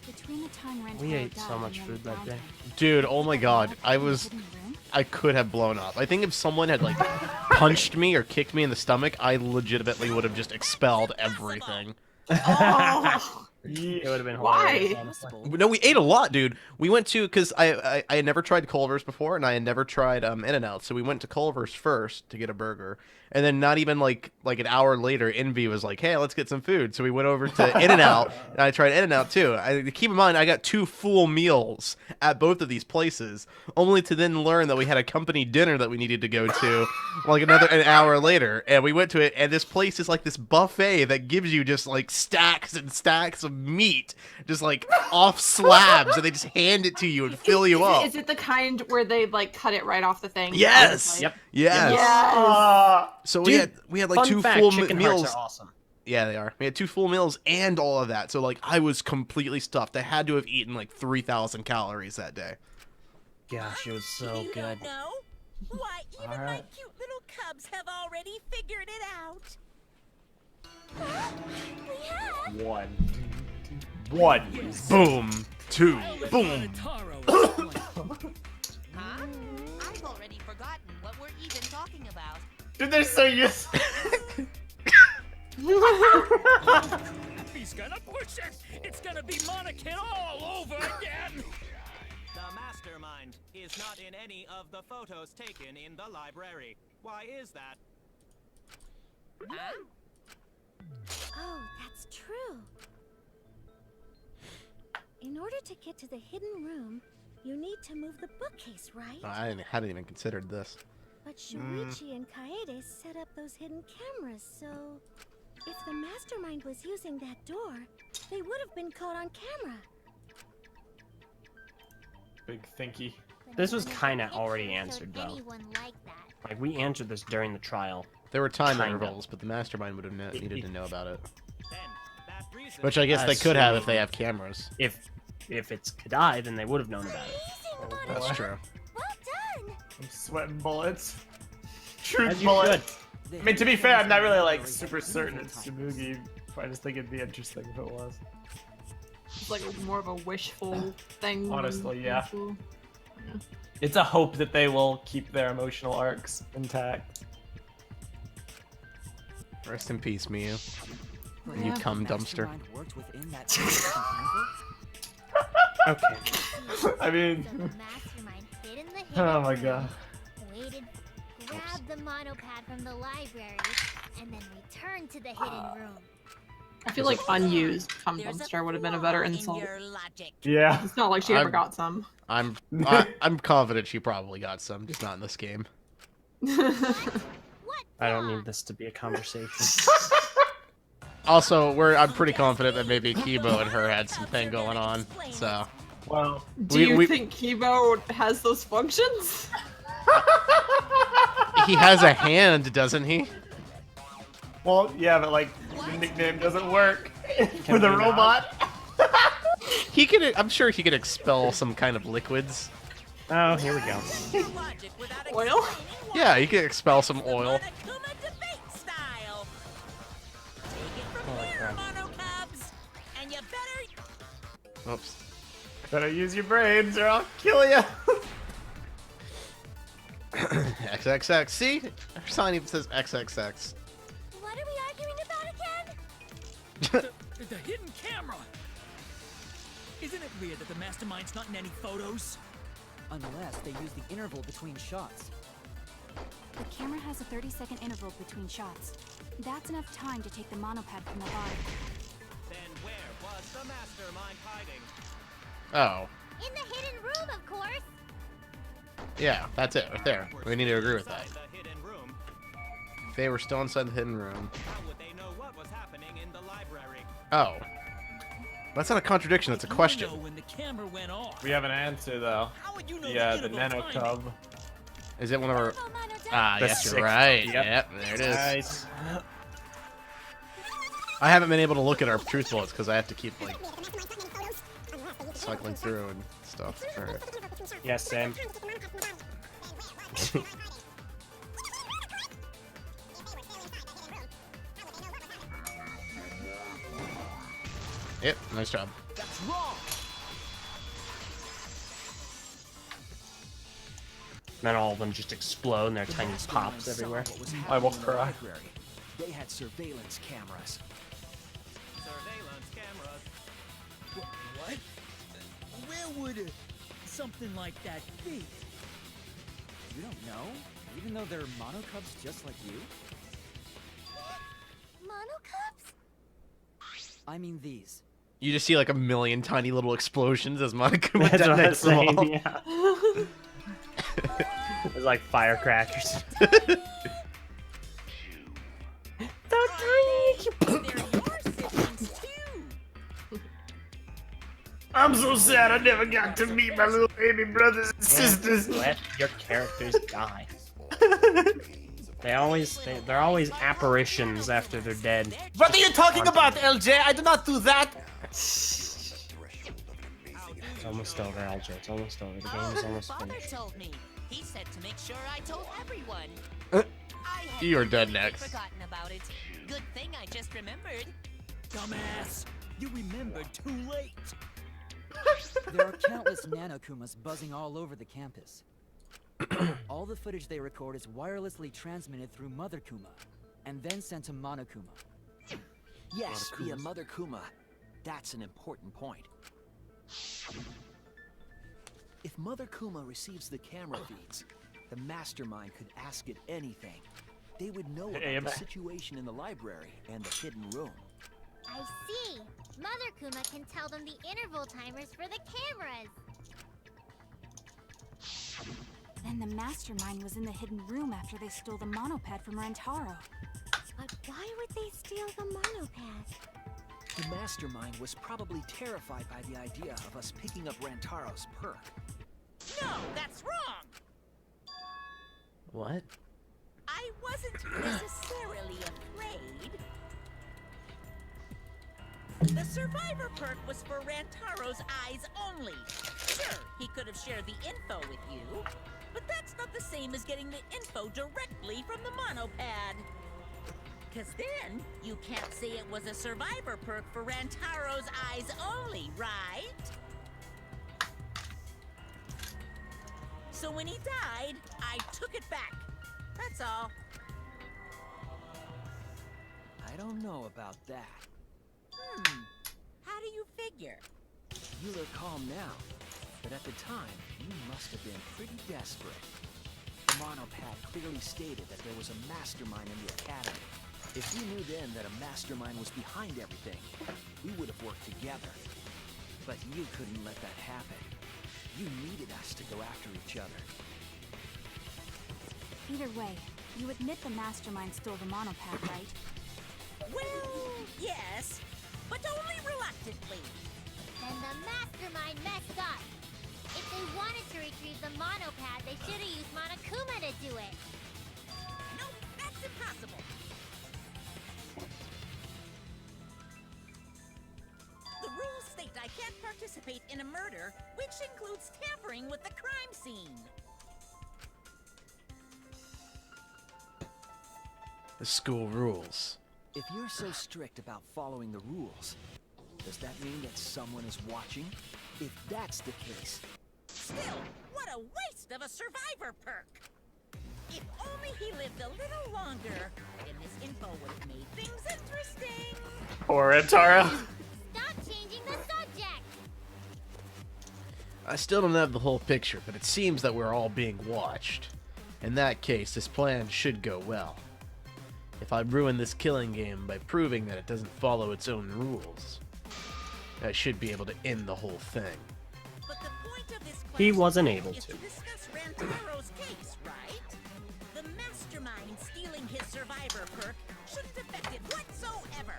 [SPEAKER 11] Between the time Rentaro
[SPEAKER 5] We ate
[SPEAKER 11] died
[SPEAKER 5] so much
[SPEAKER 11] and
[SPEAKER 5] food
[SPEAKER 11] then
[SPEAKER 5] that day.
[SPEAKER 2] Dude, oh my god. I could have blown up. I think if someone had like punched me or kicked me in the stomach, I legitimately would have just expelled everything.
[SPEAKER 5] It would have been
[SPEAKER 4] Why?
[SPEAKER 5] hilarious, honestly.
[SPEAKER 2] No, we ate a lot, dude. We went to, because I had never tried Culver's before, and I had never tried In-N-Out, so we went to Culver's first to get a burger. And then not even like an hour later, Envy was like, hey, let's get some food. So we went over to In-N-Out, and I tried In-N-Out too. Keep in mind, I got 2 full meals at both of these places, only to then learn that we had a company dinner that we needed to go to like an hour later. And we went to it, and this place is like this buffet that gives you just like stacks and stacks of meat, just like off slabs, and they just hand it to you and fill you up.
[SPEAKER 4] Is it the kind where they like cut it right off the thing?
[SPEAKER 2] Yes.
[SPEAKER 5] Yep.
[SPEAKER 2] Yes.
[SPEAKER 4] Yes.
[SPEAKER 2] So
[SPEAKER 5] Dude,
[SPEAKER 2] we had like 2
[SPEAKER 5] fact,
[SPEAKER 2] full
[SPEAKER 5] chicken
[SPEAKER 2] meals.
[SPEAKER 5] hearts are awesome.
[SPEAKER 2] Yeah, they are. We had 2 full meals and all of that. So like I was completely stuffed. I had to have eaten like 3,000 calories that day.
[SPEAKER 5] Gosh, it was so
[SPEAKER 7] You
[SPEAKER 5] good.
[SPEAKER 7] don't know? Why, even my
[SPEAKER 6] Alright.
[SPEAKER 7] cute little cubs have already figured it out.
[SPEAKER 12] We have.
[SPEAKER 6] One.
[SPEAKER 2] Boom. 2. Boom.
[SPEAKER 7] Huh? I've already forgotten what we're even talking about.
[SPEAKER 6] Dude, they're so used.
[SPEAKER 8] He's gonna push it. It's gonna be Monacan all over again.
[SPEAKER 9] The Mastermind is not in any of the photos taken in the library. Why is that?
[SPEAKER 7] Huh?
[SPEAKER 15] Oh, that's true. In order to get to the hidden room, you need to move the bookcase, right?
[SPEAKER 2] I hadn't even considered this.
[SPEAKER 15] But Shuichi and Kaede set up those hidden cameras, so if the Mastermind was using that door, they would have been caught on camera.
[SPEAKER 6] Big thinky.
[SPEAKER 5] This was kind of already answered though.
[SPEAKER 12] Anyone like that.
[SPEAKER 5] Like we answered this during the trial.
[SPEAKER 2] There were time
[SPEAKER 5] Kinda.
[SPEAKER 2] intervals, but the Mastermind would have needed to know about it.
[SPEAKER 9] Then, that reason
[SPEAKER 2] Which I guess they could have if they have cameras.
[SPEAKER 5] If it's Kadai, then they would have known about it.
[SPEAKER 2] That's true.
[SPEAKER 12] Well done.
[SPEAKER 6] I'm sweating bullets. Truth
[SPEAKER 5] As you
[SPEAKER 6] bullets. I mean, to be fair, I'm not really like super certain it's Tsumugi. I just think it'd be interesting if it was.
[SPEAKER 4] It's like more of a wishful thing. than
[SPEAKER 6] Honestly, yeah.
[SPEAKER 4] actual-
[SPEAKER 6] It's a hope that they will keep their emotional arcs intact.
[SPEAKER 2] Rest in peace, Miyu.
[SPEAKER 4] Yeah.
[SPEAKER 2] You cum dumpster.
[SPEAKER 13] Mastermind worked within that temple?
[SPEAKER 5] Okay.
[SPEAKER 6] I mean,
[SPEAKER 12] The Mastermind hid in the hidden
[SPEAKER 6] oh my
[SPEAKER 12] room,
[SPEAKER 6] god.
[SPEAKER 12] waited, grab the monopad from the library and then return to the hidden room.
[SPEAKER 4] I feel like unused cum dumpster would have been a better insult.
[SPEAKER 6] Yeah.
[SPEAKER 4] It's not like she ever got some.
[SPEAKER 2] I'm confident she probably got some, just not in this game.
[SPEAKER 5] I don't need this to be a conversation.
[SPEAKER 2] Also, I'm pretty confident that maybe Kibo and her had some thing going on. So.
[SPEAKER 6] Well,
[SPEAKER 4] do you think Kibo has those functions?
[SPEAKER 2] He has a hand, doesn't he?
[SPEAKER 6] Well, yeah, but like the nickname doesn't work for the robot.
[SPEAKER 2] He could. I'm sure he could expel some kind of liquids.
[SPEAKER 5] Oh, here we go.
[SPEAKER 4] Oil?
[SPEAKER 2] Yeah, he could expel some oil.
[SPEAKER 5] Holy crap.
[SPEAKER 2] Oops.
[SPEAKER 6] Better use your brains or I'll kill you.
[SPEAKER 2] XXX. See? Her sign even says XXX.
[SPEAKER 12] What are we arguing about again?
[SPEAKER 8] The hidden camera! Isn't it weird that the Mastermind's not in any photos?
[SPEAKER 13] Unless they use the interval between shots.
[SPEAKER 11] The camera has a 30-second interval between shots. That's enough time to take the monopad from the body.
[SPEAKER 9] Then where was the Mastermind hiding?
[SPEAKER 2] Oh.
[SPEAKER 12] In the hidden room, of course.
[SPEAKER 2] Yeah, that's it right there. We need to agree with that.
[SPEAKER 9] The hidden room.
[SPEAKER 2] If they were still inside the hidden room.
[SPEAKER 9] How would they know what was happening in the library?
[SPEAKER 2] Oh. That's not a contradiction, that's a question.
[SPEAKER 8] When the camera went off.
[SPEAKER 6] We have an answer though.
[SPEAKER 8] How would you know
[SPEAKER 6] Yeah, the nano cub.
[SPEAKER 2] Is it one of our... Ah,
[SPEAKER 5] The
[SPEAKER 2] yes, you're
[SPEAKER 5] sixth.
[SPEAKER 2] right.
[SPEAKER 5] Yep.
[SPEAKER 2] Yep, there it is.
[SPEAKER 6] Nice.
[SPEAKER 2] I haven't been able to look at our truth bullets because I have to keep, like, cycling through and stuff. Alright.
[SPEAKER 5] Yes, Sam.
[SPEAKER 2] Yep, nice job.
[SPEAKER 8] That's wrong.
[SPEAKER 5] Then all of them just explode and their tiny pops everywhere.
[SPEAKER 6] I will cry.
[SPEAKER 10] They had surveillance cameras.
[SPEAKER 9] Surveillance cameras.
[SPEAKER 8] What? Where would something like that be?
[SPEAKER 13] You don't know? Even though they're monocubs just like you?
[SPEAKER 12] Monocubs?
[SPEAKER 13] I mean these.
[SPEAKER 2] You just see like a million tiny little explosions as Monokuma
[SPEAKER 5] That's what I
[SPEAKER 2] detonates
[SPEAKER 5] was
[SPEAKER 2] them
[SPEAKER 5] saying,
[SPEAKER 2] all.
[SPEAKER 5] yeah. It's like firecrackers.
[SPEAKER 6] I'm so sad I never got to meet my little baby brothers and sisters.
[SPEAKER 5] Let your characters die. They're always apparitions after they're dead.
[SPEAKER 6] What are you talking about, LJ? I do not do that.
[SPEAKER 5] It's almost over, LJ. It's almost over. The game is almost
[SPEAKER 7] Father
[SPEAKER 5] finished.
[SPEAKER 7] told me. He said to make sure I told everyone.
[SPEAKER 2] You are dead next.
[SPEAKER 7] Forgotten about it. Good thing I just remembered.
[SPEAKER 8] Dumbass. You remembered too late.
[SPEAKER 13] There are countless nanokumas buzzing all over the campus. All the footage they record is wirelessly transmitted through Mother Kuma, and then sent to Monokuma.
[SPEAKER 10] Yes, via Mother Kuma. That's an important point. If Mother Kuma receives the camera feeds, the Mastermind could ask it anything. They would know about the situation in the library and the hidden room.
[SPEAKER 12] I see. Mother Kuma can tell them the interval timers for the cameras.
[SPEAKER 11] Then the Mastermind was in the hidden room after they stole the monopad from Rantaro.
[SPEAKER 15] But why would they steal the monopad?
[SPEAKER 10] The Mastermind was probably terrified by the idea of us picking up Rantaro's perk.
[SPEAKER 7] No, that's wrong.
[SPEAKER 5] What?
[SPEAKER 7] I wasn't necessarily afraid. The survivor perk was for Rantaro's eyes only. Sure, he could have shared the info with you, but that's not the same as getting the info directly from the monopad. Cause then, you can't say it was a survivor perk for Rantaro's eyes only, right? So when he died, I took it back. That's all.
[SPEAKER 10] I don't know about that.
[SPEAKER 7] How do you figure?
[SPEAKER 10] You look calm now, but at the time, you must have been pretty desperate. The monopad clearly stated that there was a mastermind in the academy. If we knew then that a mastermind was behind everything, we would have worked together. But you couldn't let that happen. You needed us to go after each other.
[SPEAKER 11] Either way, you admit the mastermind stole the monopad, right?
[SPEAKER 7] Well, yes, but only reluctantly.
[SPEAKER 12] Then the mastermind messed up. If they wanted to retrieve the monopad, they should have used Monokuma to do it.
[SPEAKER 7] Nope, that's impossible. The rules state I can't participate in a murder, which includes tampering with the crime scene.
[SPEAKER 2] The school rules.
[SPEAKER 10] If you're so strict about following the rules, does that mean that someone is watching? If that's the case...
[SPEAKER 7] Still, what a waste of a survivor perk! If only he lived a little longer, then this info would have made things interesting.
[SPEAKER 6] Poor Rantaro.
[SPEAKER 12] Stop changing the subject!
[SPEAKER 2] I still don't have the whole picture, but it seems that we're all being watched. In that case, this plan should go well. If I ruin this killing game by proving that it doesn't follow its own rules, I should be able to end the whole thing.
[SPEAKER 7] But the point of this class
[SPEAKER 5] He wasn't able
[SPEAKER 7] is
[SPEAKER 5] to.
[SPEAKER 7] discuss Rantaro's case, right? The mastermind stealing his survivor perk shouldn't affect it whatsoever.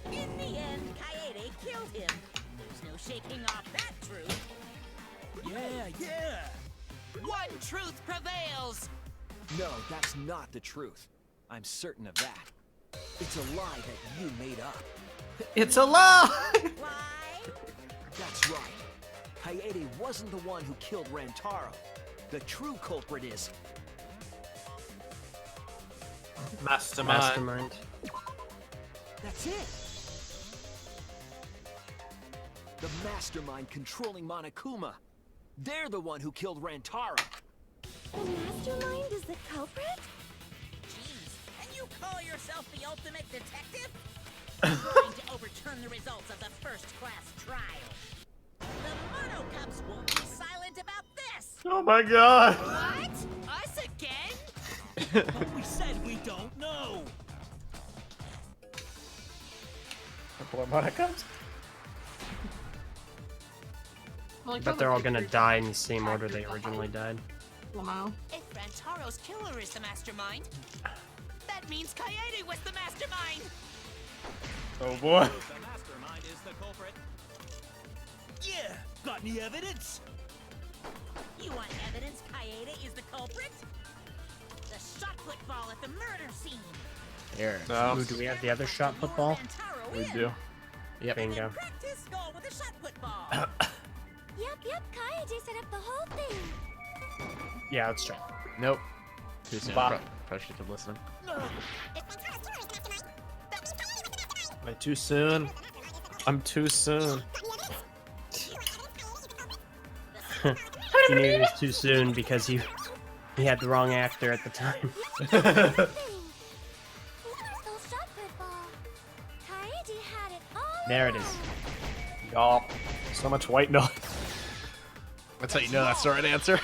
[SPEAKER 7] In the end, Kaede killed him. There's no shaking off that truth.
[SPEAKER 8] Yeah. One truth prevails.
[SPEAKER 10] No, that's not the truth. I'm certain of that. It's a lie that you made up.
[SPEAKER 14] It's a lie!
[SPEAKER 10] That's right. Kaede wasn't the one who killed Rantaro. The true culprit is...
[SPEAKER 6] Mastermind.
[SPEAKER 10] That's it! The mastermind controlling Monokuma. They're the one who killed Rantaro.
[SPEAKER 15] The mastermind is the culprit?
[SPEAKER 7] Jeez, and you call yourself the ultimate detective? Trying to overturn the results of the first-class trial. The Monocubs won't be silent about this!
[SPEAKER 6] Oh my god!
[SPEAKER 8] What? Us again? But we said we don't know.
[SPEAKER 6] Poor Monocubs.
[SPEAKER 5] I bet they're all gonna die in the same order they originally died.
[SPEAKER 4] Wow.
[SPEAKER 8] If Rantaro's killer is the mastermind, that means Kaede was the mastermind.
[SPEAKER 6] Oh boy.
[SPEAKER 9] The mastermind is the culprit.
[SPEAKER 8] Yeah. Got any evidence?
[SPEAKER 7] You want evidence Kaede is the culprit? The shot football at the murder scene!
[SPEAKER 2] Here.
[SPEAKER 6] No.
[SPEAKER 5] Ooh, do we have the other shot football?
[SPEAKER 6] We do.
[SPEAKER 2] Yep.
[SPEAKER 5] Bingo.
[SPEAKER 7] Practice goal with a shot football!
[SPEAKER 15] Yep, Kaede set up the whole thing.
[SPEAKER 5] Yeah, let's try.
[SPEAKER 2] Nope. Too soon.
[SPEAKER 6] Bop.
[SPEAKER 2] Probably should have listened.
[SPEAKER 6] Am I too soon? I'm too soon.
[SPEAKER 5] He knew it was too soon because he had the wrong actor at the time. There it is.
[SPEAKER 6] Y'all, so much white noise.
[SPEAKER 2] That's how you know that's the right answer.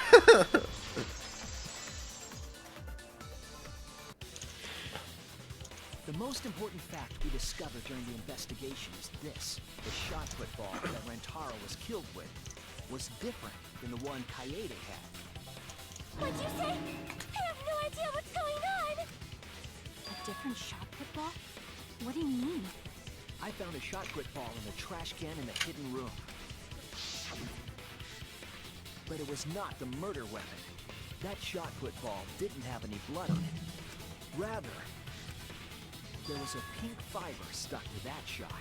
[SPEAKER 10] The most important fact we discovered during the investigation is this. The shot football that Rantaro was killed with was different than the one Kaede had.
[SPEAKER 15] What'd you say? I have no idea what's going on!
[SPEAKER 11] A different shot football? What do you mean?
[SPEAKER 10] I found a shot football in the trash can in the hidden room. But it was not the murder weapon. That shot football didn't have any blood on it. Rather, there was a pink fiber stuck to that shot.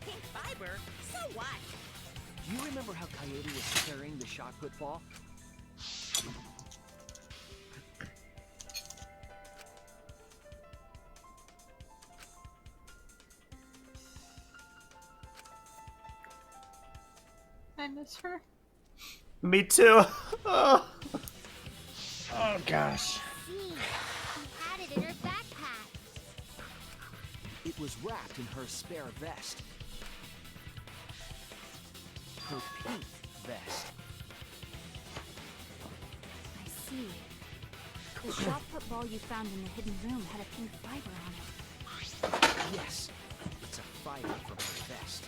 [SPEAKER 7] Pink fiber? So what?
[SPEAKER 10] Do you remember how Kaede was carrying the shot football?
[SPEAKER 4] I miss her.
[SPEAKER 6] Me too. Oh gosh.
[SPEAKER 12] See, she had it in her backpack.
[SPEAKER 10] It was wrapped in her spare vest. Her pink vest.
[SPEAKER 11] see. The shot put ball you found in the hidden room had a pink fiber on it.
[SPEAKER 10] Yes, it's a fiber from her vest.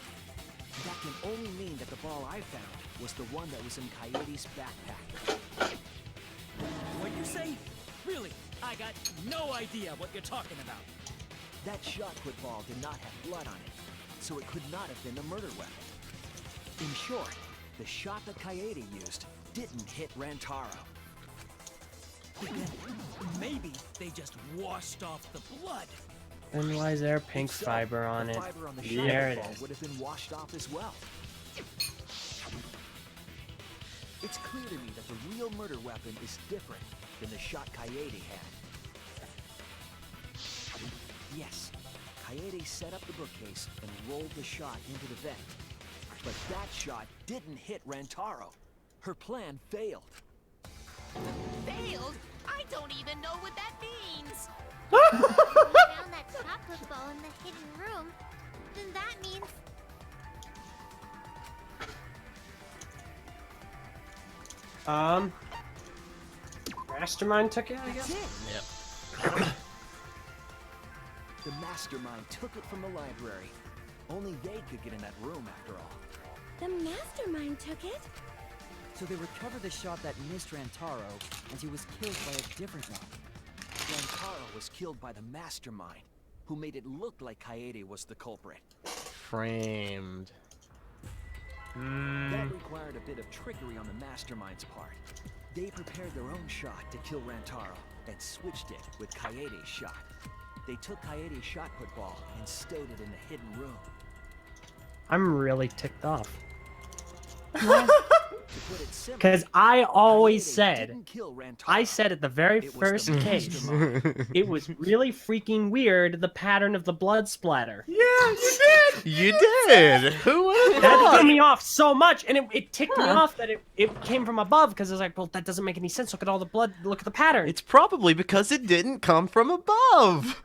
[SPEAKER 10] That can only mean that the ball I found was the one that was in Coyote's backpack.
[SPEAKER 8] What'd you say? Really? I got no idea what you're talking about.
[SPEAKER 10] That shot put ball did not have blood on it, so it could not have been a murder weapon. In short, the shot that Coyote used didn't hit Rantaro.
[SPEAKER 8] Maybe they just washed off the blood.
[SPEAKER 5] And why is there pink
[SPEAKER 10] If so,
[SPEAKER 5] fiber on
[SPEAKER 10] the
[SPEAKER 5] it?
[SPEAKER 10] fiber on the shot
[SPEAKER 5] There it
[SPEAKER 10] ball
[SPEAKER 5] is.
[SPEAKER 10] would have been washed off as well. It's clear to me that the real murder weapon is different than the shot Coyote had. Yes, Coyote set up the bookcase and rolled the shot into the vent. But that shot didn't hit Rantaro. Her plan failed.
[SPEAKER 12] Failed? I don't even know what that means. If we found that chocolate ball in the hidden room, then that means...
[SPEAKER 5] Mastermind took it, I
[SPEAKER 10] That's
[SPEAKER 5] guess?
[SPEAKER 10] it. Yep. The Mastermind took it from the library. Only they could get in that room after all.
[SPEAKER 15] The Mastermind took it?
[SPEAKER 13] So they recovered the shot that missed Rantaro, and he was killed by a different one.
[SPEAKER 10] Rantaro was killed by the Mastermind, who made it look like Coyote was the culprit.
[SPEAKER 2] Framed.
[SPEAKER 10] That required a bit of trickery on the Mastermind's part. They prepared their own shot to kill Rantaro and switched it with Coyote's shot. They took Coyote's shot put ball and stowed it in the hidden room.
[SPEAKER 5] I'm really ticked off.
[SPEAKER 10] To put it simply,
[SPEAKER 5] Because I always
[SPEAKER 10] Coyote
[SPEAKER 5] said,
[SPEAKER 10] didn't kill Rantaro.
[SPEAKER 5] I said at the very
[SPEAKER 10] It was the
[SPEAKER 5] first case,
[SPEAKER 10] Mastermind.
[SPEAKER 5] it was really freaking weird, the pattern of the blood splatter.
[SPEAKER 2] Yeah, you did. You did. Who would have
[SPEAKER 5] That threw
[SPEAKER 2] thought?
[SPEAKER 5] me off so much, and it ticked me off that it came from above, because I was like, well, that doesn't make any sense. Look at all the blood, look at the pattern.
[SPEAKER 2] It's probably because it didn't come from above.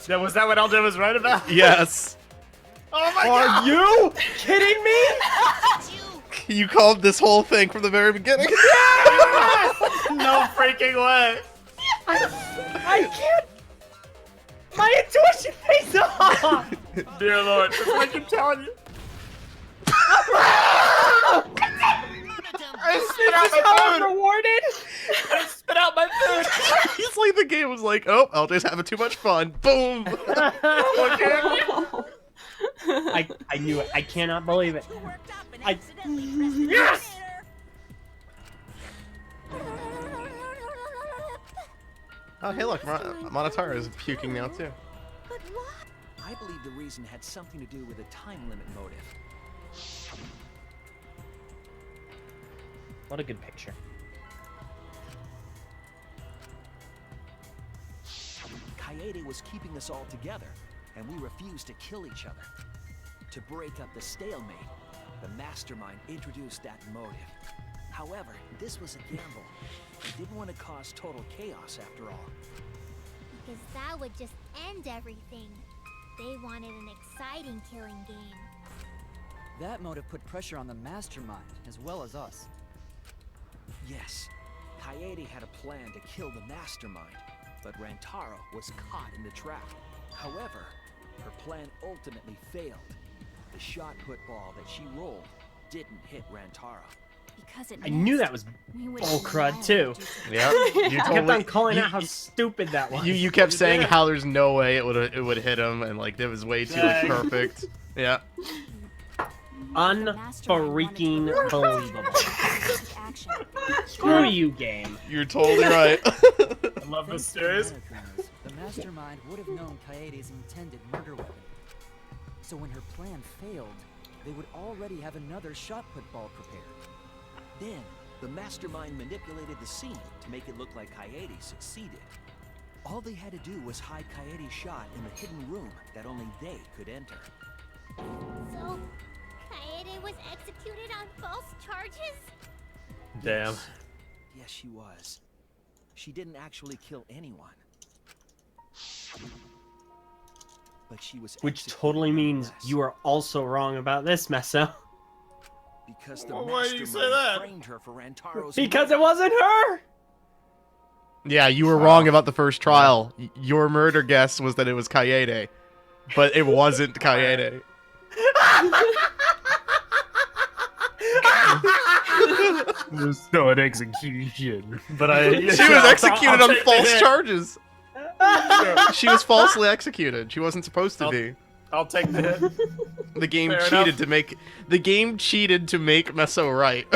[SPEAKER 6] Was that what Aldo was right about?
[SPEAKER 2] Yes.
[SPEAKER 6] Oh my
[SPEAKER 5] Are
[SPEAKER 6] god!
[SPEAKER 5] you kidding me?
[SPEAKER 2] You called this whole thing from the very beginning.
[SPEAKER 6] No freaking way!
[SPEAKER 5] I can't. My intuition pays off.
[SPEAKER 6] Dear Lord, that's what I keep telling you. I spit out
[SPEAKER 5] This is how
[SPEAKER 6] my
[SPEAKER 5] I'm
[SPEAKER 6] food!
[SPEAKER 5] rewarded.
[SPEAKER 6] I spit out my food!
[SPEAKER 2] It's like the game was like, oh, LJ's having too much fun. Boom.
[SPEAKER 5] I knew it. I cannot believe it.
[SPEAKER 7] Yes!
[SPEAKER 2] Oh, hey, look, Monotaro is puking now too.
[SPEAKER 15] But why?
[SPEAKER 10] I believe the reason had something to do with a time limit motive.
[SPEAKER 5] What a good picture.
[SPEAKER 10] Coyote was keeping us all together, and we refused to kill each other. To break up the stalemate, the Mastermind introduced that motive. However, this was a gamble. We didn't want to cause total chaos after all.
[SPEAKER 12] Because that would just end everything. They wanted an exciting killing game.
[SPEAKER 13] That motive put pressure on the Mastermind, as well as us.
[SPEAKER 10] Yes, Coyote had a plan to kill the Mastermind, but Rantaro was caught in the trap. However, her plan ultimately failed. The shot put ball that she rolled didn't hit Rantaro.
[SPEAKER 11] Because it
[SPEAKER 5] I knew that was
[SPEAKER 11] we would
[SPEAKER 5] bull
[SPEAKER 11] have
[SPEAKER 5] crud
[SPEAKER 11] been
[SPEAKER 5] too.
[SPEAKER 2] Yeah, you
[SPEAKER 5] I kept on calling out how stupid that was.
[SPEAKER 2] You kept saying how there's no way it would hit him, and like it was way too like, perfect. Yeah.
[SPEAKER 5] Unfreaking believable. Screw you, game.
[SPEAKER 2] You're totally right.
[SPEAKER 6] I love this series.
[SPEAKER 13] The Mastermind would have known Coyote's intended murder weapon. So when her plan failed, they would already have another shot put ball prepared.
[SPEAKER 10] Then, the Mastermind manipulated the scene to make it look like Coyote succeeded. All they had to do was hide Coyote's shot in the hidden room that only they could enter.
[SPEAKER 12] So, Coyote was executed on false charges?
[SPEAKER 2] Damn.
[SPEAKER 10] Yes, she was. She didn't actually kill anyone. But she was
[SPEAKER 5] Which
[SPEAKER 10] executed
[SPEAKER 5] totally means
[SPEAKER 10] nonetheless.
[SPEAKER 5] you are also wrong about this, Meso.
[SPEAKER 10] Because the
[SPEAKER 6] Why do you say
[SPEAKER 10] mastermind
[SPEAKER 6] that?
[SPEAKER 10] framed her for Rantaro's
[SPEAKER 5] Because it wasn't her.
[SPEAKER 2] Yeah, you were wrong about the first trial. Your murder guess was that it was Kaede, but it wasn't Kaede.
[SPEAKER 6] There's still an execution, but
[SPEAKER 2] She was executed on false charges. She was falsely executed. She wasn't supposed to be.
[SPEAKER 6] I'll take the hit.
[SPEAKER 2] The game
[SPEAKER 6] Fair
[SPEAKER 2] cheated
[SPEAKER 6] enough.
[SPEAKER 2] to make Meso right.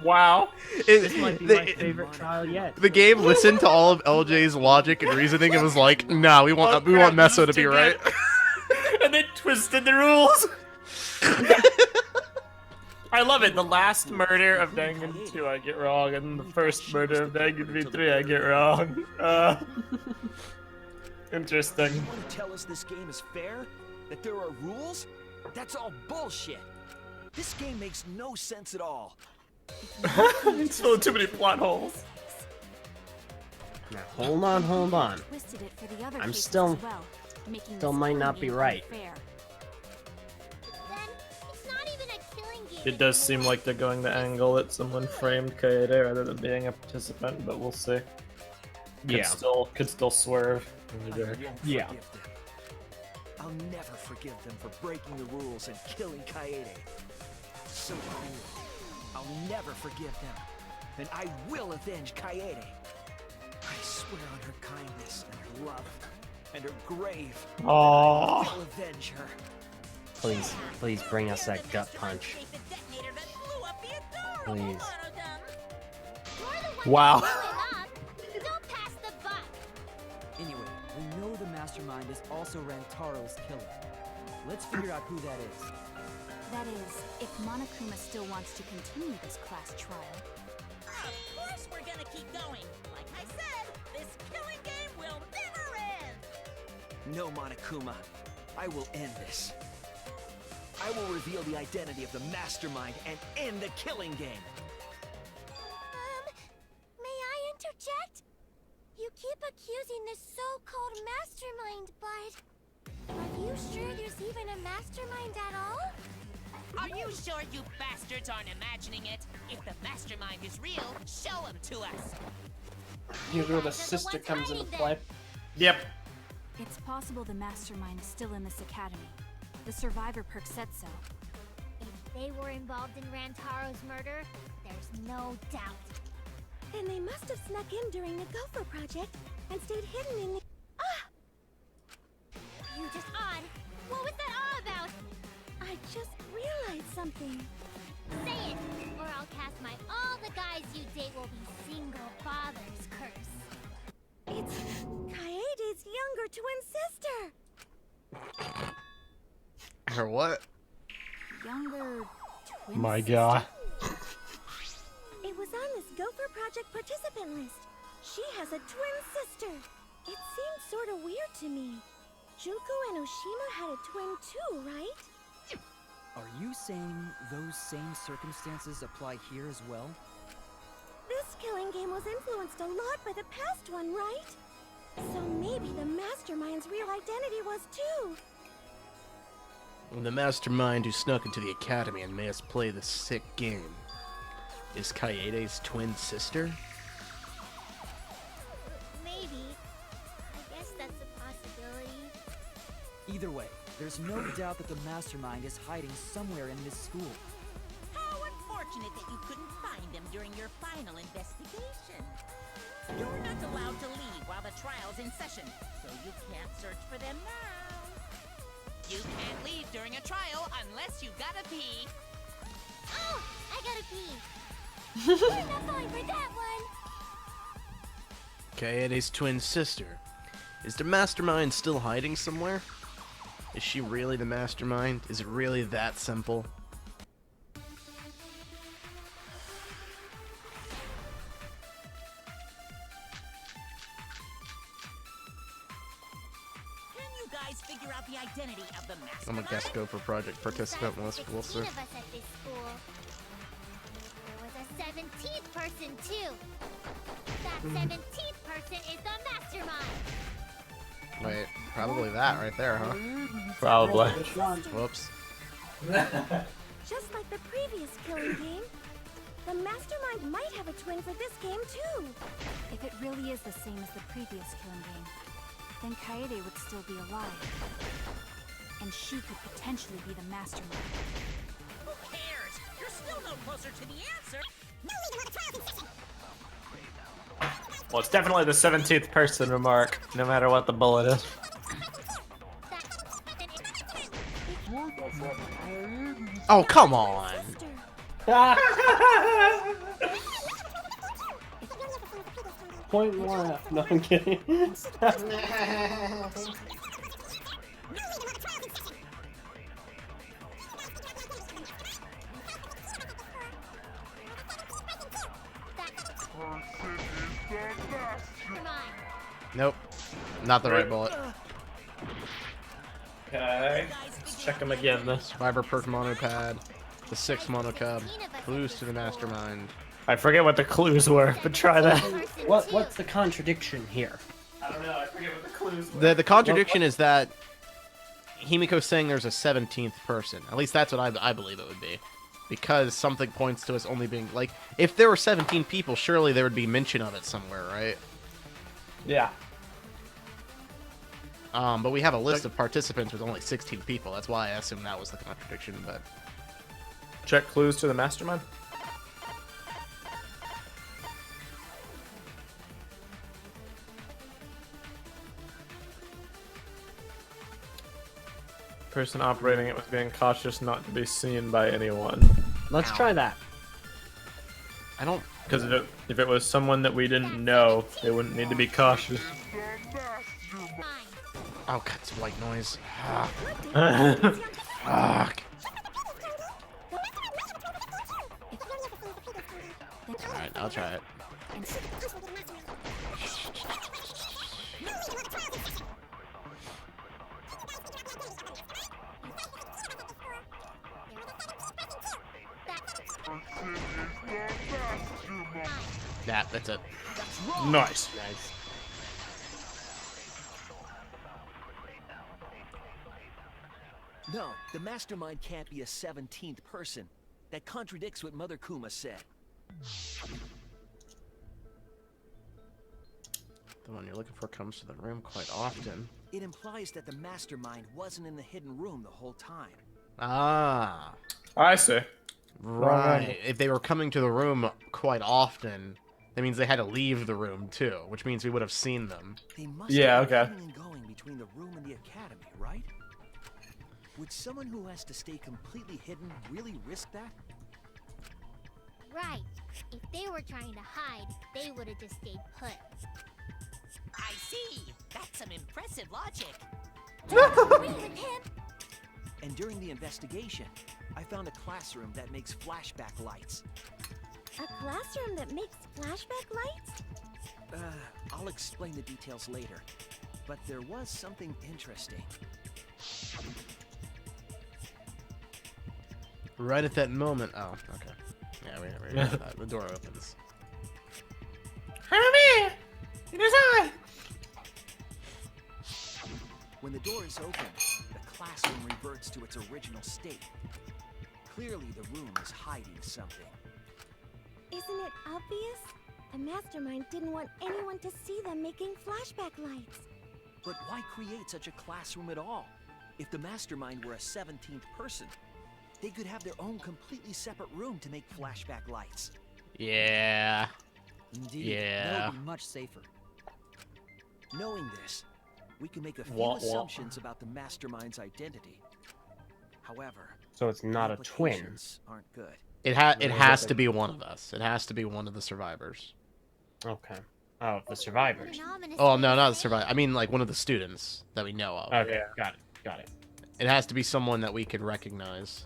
[SPEAKER 6] Wow.
[SPEAKER 5] This might be my favorite trial yet.
[SPEAKER 2] The game listened to all of LJ's logic and reasoning and was like, "Nah, we want Meso to be right."
[SPEAKER 6] And then twisted the rules. I love it. The last murder of Dangan 2 I get wrong, and the first murder of Dangan V3 I get wrong. Interesting.
[SPEAKER 10] You want to tell us this game is fair? That there are rules? That's all bullshit. This game makes no sense at all.
[SPEAKER 6] It's full of too many plot holes.
[SPEAKER 5] Now, hold on.
[SPEAKER 11] Twisted it for the other
[SPEAKER 5] I'm
[SPEAKER 11] cases
[SPEAKER 5] still,
[SPEAKER 11] as well, making
[SPEAKER 5] still
[SPEAKER 11] this
[SPEAKER 5] might
[SPEAKER 11] killing
[SPEAKER 5] not be
[SPEAKER 11] game
[SPEAKER 5] right.
[SPEAKER 11] unfair.
[SPEAKER 12] Then it's not even a killing game.
[SPEAKER 6] It does seem like they're going the angle that someone framed Kaede rather than being a participant, but we'll see. Could still swerve.
[SPEAKER 5] Yeah.
[SPEAKER 10] I'll never forgive them for breaking the rules and killing Kaede. So cruel. I'll never forgive them. And I will avenge Kaede. I swear on her kindness and her love and her grave.
[SPEAKER 6] Aww.
[SPEAKER 10] I'll avenge her.
[SPEAKER 5] Please bring us that gut punch. Please.
[SPEAKER 6] Wow.
[SPEAKER 12] Don't pass the buck.
[SPEAKER 13] Anyway, we know the Mastermind is also Rantaro's killer. Let's figure out who that is.
[SPEAKER 11] That is, if Monokuma still wants to continue this class trial.
[SPEAKER 7] Of course we're gonna keep going. Like I said, this killing game will never end.
[SPEAKER 10] No, Monokuma. I will end this. I will reveal the identity of the Mastermind and end the killing game.
[SPEAKER 15] May I interject? You keep accusing this so-called mastermind, but are you sure there's even a mastermind at all?
[SPEAKER 7] Are you sure you bastards aren't imagining it? If the mastermind is real, show him to us.
[SPEAKER 5] Here's where the sister comes into play.
[SPEAKER 6] Yep.
[SPEAKER 11] It's possible the Mastermind is still in this academy. The survivor perk said so.
[SPEAKER 12] If they were involved in Rantaro's murder, there's no doubt.
[SPEAKER 15] Then they must have snuck in during the Gopher project and stayed hidden in the...
[SPEAKER 12] You just odd. What was that all about?
[SPEAKER 15] I just realized something.
[SPEAKER 12] Say it, or I'll cast my all the guys you date will be single fathers curse.
[SPEAKER 15] It's Kaede's younger twin sister.
[SPEAKER 2] Her what?
[SPEAKER 11] Younger twin
[SPEAKER 6] My
[SPEAKER 11] sister?
[SPEAKER 6] god.
[SPEAKER 15] It was on this Gopher project participant list. She has a twin sister. It seemed sort of weird to me. Junko and Oshima had a twin too, right?
[SPEAKER 13] Are you saying those same circumstances apply here as well?
[SPEAKER 15] This killing game was influenced a lot by the past one, right? So maybe the Mastermind's real identity was too.
[SPEAKER 2] The mastermind who snuck into the academy and made us play this sick game is Kaede's twin sister?
[SPEAKER 12] Maybe. I guess that's a possibility.
[SPEAKER 13] Either way, there's no doubt that the Mastermind is hiding somewhere in this school.
[SPEAKER 7] How unfortunate that you couldn't find them during your final investigation. You're not allowed to leave while the trial's in session, so you can't search for them now. You can't leave during a trial unless you gotta pee.
[SPEAKER 12] Oh, I gotta pee. We're not falling for that one.
[SPEAKER 2] Kaede's twin sister. Is the mastermind still hiding somewhere? Is she really the mastermind? Is it really that simple?
[SPEAKER 7] Can you guys figure out the identity of the mastermind?
[SPEAKER 2] I'm a guest Gopher project participant. We'll see.
[SPEAKER 12] 16 of us at this school. There was a 17th person too. That 17th person is the mastermind.
[SPEAKER 2] Wait, probably that right there, huh?
[SPEAKER 6] Probably.
[SPEAKER 2] Whoops.
[SPEAKER 15] Just like the previous killing game, the Mastermind might have a twin for this game too.
[SPEAKER 11] If it really is the same as the previous killing game, then Kaede would still be alive. And she could potentially be the Mastermind.
[SPEAKER 7] Who cares? You're still no closer to the answer.
[SPEAKER 6] Well, it's definitely the 17th person remark, no matter what the bullet is.
[SPEAKER 2] Oh, come on.
[SPEAKER 5] Point and laugh. No, I'm kidding.
[SPEAKER 2] Nope. Not the right bullet.
[SPEAKER 6] Okay. Let's check them again then.
[SPEAKER 2] Survivor perk monopad. The 6 monocub. Clues to the Mastermind.
[SPEAKER 6] I forget what the clues were, but try that.
[SPEAKER 5] What's the contradiction here?
[SPEAKER 6] I don't know, I forget what the clues were.
[SPEAKER 2] The contradiction is that Himiko's saying there's a 17th person. At least that's what I believe it would be. Because something points to us only being... Like, if there were 17 people, surely there would be mention of it somewhere, right?
[SPEAKER 6] Yeah.
[SPEAKER 2] But we have a list of participants with only 16 people. That's why I assumed that was the contradiction, but...
[SPEAKER 6] Check clues to the Mastermind. Person operating it was being cautious not to be seen by anyone.
[SPEAKER 5] Let's try that.
[SPEAKER 2] I don't...
[SPEAKER 6] Because if it was someone that we didn't know, they wouldn't need to be cautious.
[SPEAKER 2] Oh, God, it's white noise.
[SPEAKER 6] Fuck.
[SPEAKER 2] Alright, I'll try it. Yeah, that's it.
[SPEAKER 6] Nice.
[SPEAKER 2] Nice.
[SPEAKER 10] No, the Mastermind can't be a 17th person. That contradicts what Mother Kuma said.
[SPEAKER 2] The one you're looking for comes to the room quite often.
[SPEAKER 10] It implies that the Mastermind wasn't in the hidden room the whole time.
[SPEAKER 2] Ah.
[SPEAKER 6] I see.
[SPEAKER 2] Right. If they were coming to the room quite often, that means they had to leave the room too, which means we would have seen them.
[SPEAKER 10] They must
[SPEAKER 6] Yeah,
[SPEAKER 10] have been
[SPEAKER 6] okay.
[SPEAKER 10] coming and going between the room and the academy, right? Would someone who has to stay completely hidden really risk that?
[SPEAKER 12] Right. If they were trying to hide, they would have just stayed put.
[SPEAKER 7] I see. That's some impressive logic.
[SPEAKER 10] And during the investigation, I found a classroom that makes flashback lights.
[SPEAKER 15] A classroom that makes flashback lights?
[SPEAKER 10] I'll explain the details later. But there was something interesting.
[SPEAKER 2] Right at that moment. Oh, okay. Yeah, we got that. The door opens.
[SPEAKER 6] Hermie! It is I!
[SPEAKER 10] When the door is open, the classroom reverts to its original state. Clearly, the room is hiding something.
[SPEAKER 15] Isn't it obvious? The Mastermind didn't want anyone to see them making flashback lights.
[SPEAKER 10] But why create such a classroom at all? If the Mastermind were a 17th person, they could have their own completely separate room to make flashback lights.
[SPEAKER 2] Yeah.
[SPEAKER 13] Indeed.
[SPEAKER 2] Yeah.
[SPEAKER 13] That would be much safer.
[SPEAKER 10] Knowing this, we can make a few
[SPEAKER 5] Wah, wah.
[SPEAKER 10] assumptions about the Mastermind's identity. However,
[SPEAKER 5] So it's not a twin.
[SPEAKER 10] implications aren't good.
[SPEAKER 2] It has to be one of us. It has to be one of the survivors.
[SPEAKER 5] Okay. Oh, the survivors.
[SPEAKER 2] Oh, no, not the survivor. I mean, like, one of the students that we know of.
[SPEAKER 5] Okay, got it. Got it.
[SPEAKER 2] It has to be someone that we could recognize.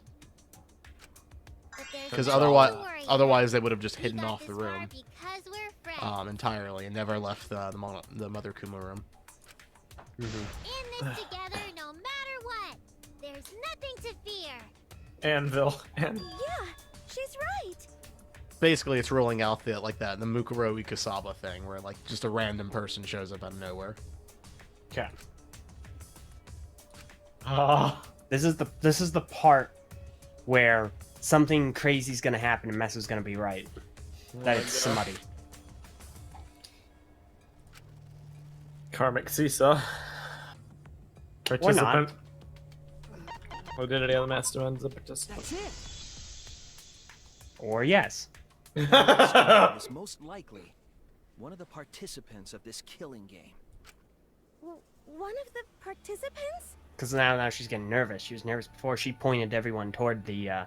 [SPEAKER 2] Because
[SPEAKER 12] nothing to worry
[SPEAKER 2] otherwise they would have just hidden
[SPEAKER 12] got
[SPEAKER 2] off the
[SPEAKER 12] this far
[SPEAKER 2] room
[SPEAKER 12] because we're friends.
[SPEAKER 2] entirely and never left the Mother Kuma room.
[SPEAKER 12] In this together, no matter what. There's nothing to fear.
[SPEAKER 6] Anvil. And
[SPEAKER 15] Yeah, she's right.
[SPEAKER 2] Basically, it's rolling out the Mukuro Ikasaba thing, where like just a random person shows up out of nowhere.
[SPEAKER 6] okay.
[SPEAKER 5] This is the part where something crazy's gonna happen and Mess is gonna be right. That it's somebody.
[SPEAKER 6] Karmic seesaw. Participant. Identity of the Mastermind is a participant.
[SPEAKER 5] Or yes.
[SPEAKER 10] Was most likely one of the participants of this killing game.
[SPEAKER 15] One of the participants?
[SPEAKER 5] Because now she's getting nervous. She was nervous before. She pointed everyone toward the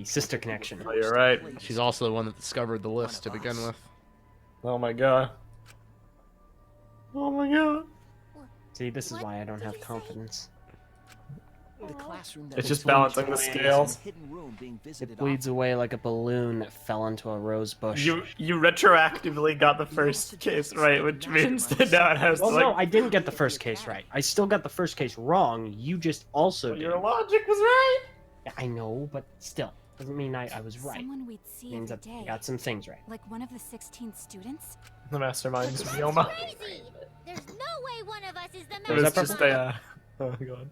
[SPEAKER 5] sister connection.
[SPEAKER 6] Oh, you're right.
[SPEAKER 2] She's also the one that discovered the list to begin with.
[SPEAKER 6] Oh my god. Oh my god.
[SPEAKER 5] See, this is why I don't have confidence.
[SPEAKER 10] The classroom
[SPEAKER 6] It's just balancing the scales.
[SPEAKER 5] It bleeds away like a balloon that fell into a rose bush.
[SPEAKER 6] You retroactively got the first case right, which means that now it has
[SPEAKER 5] Well,
[SPEAKER 6] to like...
[SPEAKER 5] no, I didn't get the first case right. I still got the first case wrong. You just also did.
[SPEAKER 6] Your logic was right.
[SPEAKER 5] Yeah, I know, but still. Doesn't mean I was right.
[SPEAKER 11] Someone we'd see
[SPEAKER 5] Means
[SPEAKER 11] every
[SPEAKER 5] I
[SPEAKER 11] day.
[SPEAKER 5] got some things right.
[SPEAKER 11] Like one of the 16 students?
[SPEAKER 6] The Mastermind's Ryoma.
[SPEAKER 12] Crazy! There's no way one of us is the
[SPEAKER 6] It was
[SPEAKER 12] mastermind.
[SPEAKER 6] just a... Oh god.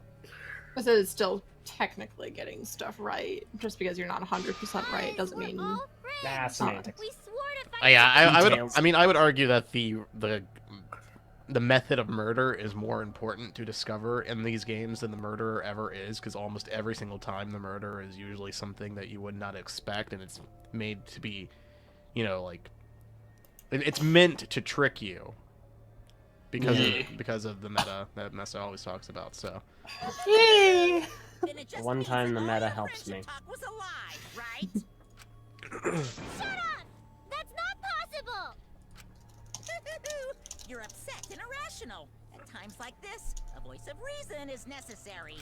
[SPEAKER 4] But it's still technically getting stuff right. Just because you're not 100% right doesn't mean.
[SPEAKER 5] Nah, semantics.
[SPEAKER 12] We swore to fight.
[SPEAKER 2] Yeah, I would.
[SPEAKER 5] Details.
[SPEAKER 2] I mean, I would argue that the method of murder is more important to discover in these games than the murderer ever is, because almost every single time the murderer is usually something that you would not expect, and it's made to be, you know, like it's meant to trick you because of the meta that Mesa always talks about. So.
[SPEAKER 5] One time the meta helps me.
[SPEAKER 7] Was a lie, right?
[SPEAKER 12] Shut up! That's not possible!
[SPEAKER 7] You're upset and irrational. At times like this, a voice of reason is necessary.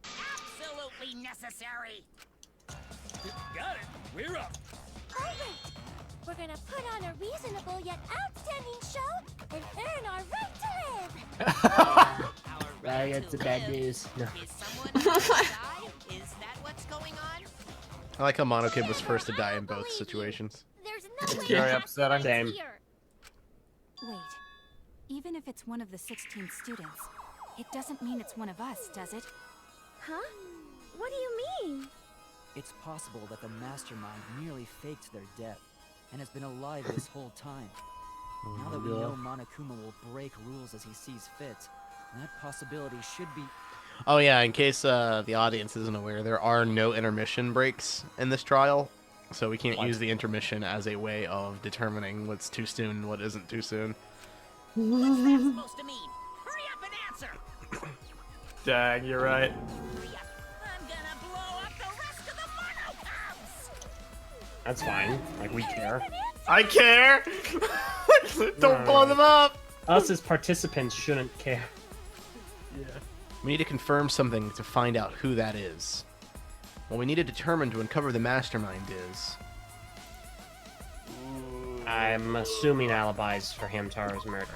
[SPEAKER 7] Absolutely necessary.
[SPEAKER 8] Got it. We're up.
[SPEAKER 12] Alright! We're gonna put on a reasonable yet outstanding show and earn our right to live!
[SPEAKER 5] That's the bad news. No.
[SPEAKER 7] Is someone about to die? Is that what's going on?
[SPEAKER 2] I like how Monokid was first to die in both situations.
[SPEAKER 12] There's no way
[SPEAKER 6] very
[SPEAKER 12] the
[SPEAKER 6] upsetting.
[SPEAKER 12] mastermind's here.
[SPEAKER 11] Wait. Even if it's one of the 16 students, it doesn't mean it's one of us, does it?
[SPEAKER 15] Huh? What do you mean?
[SPEAKER 13] It's possible that the Mastermind merely faked their death and has been alive this whole time. Now that we know Monokuma will break rules as he sees fit, that possibility should be...
[SPEAKER 2] Oh yeah, in case the audience isn't aware, there are no intermission breaks in this trial, so we can't use the intermission as a way of determining what's too soon and what isn't too soon.
[SPEAKER 7] What's that supposed to mean? Hurry up and answer!
[SPEAKER 6] Dang, you're right.
[SPEAKER 7] Hurry up. I'm gonna blow up the rest of the monocubs!
[SPEAKER 5] That's fine. Like, we care.
[SPEAKER 6] I care! Don't blow them up!
[SPEAKER 5] Us as participants shouldn't care.
[SPEAKER 6] Yeah.
[SPEAKER 2] We need to confirm something to find out who that is. What we need to determine to uncover the mastermind is...
[SPEAKER 5] I'm assuming alibis for Hamtaro's murder.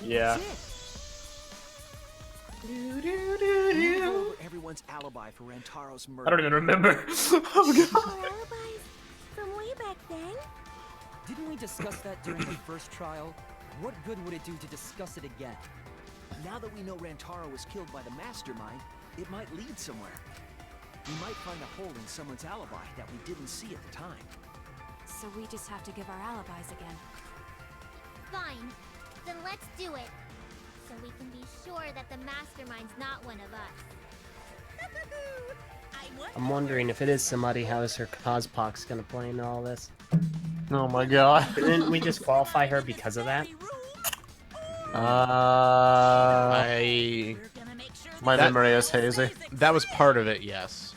[SPEAKER 6] Yeah.
[SPEAKER 10] Everyone's alibi for Rantaro's murder.
[SPEAKER 6] I don't even remember. Oh god.
[SPEAKER 15] Our alibis from way back then?
[SPEAKER 13] Didn't we discuss that during the first trial? What good would it do to discuss it again?
[SPEAKER 10] Now that we know Rantaro was killed by the Mastermind, it might lead somewhere. We might find a hole in someone's alibi that we didn't see at the time.
[SPEAKER 11] So we just have to give our alibis again.
[SPEAKER 12] Fine. Then let's do it. So we can be sure that the mastermind's not one of us.
[SPEAKER 5] I'm wondering if it is somebody, how is her Cospox gonna play into all this?
[SPEAKER 6] Oh my god.
[SPEAKER 5] Didn't we disqualify her because of that?
[SPEAKER 6] My memory is hazy.
[SPEAKER 2] That was part of it, yes.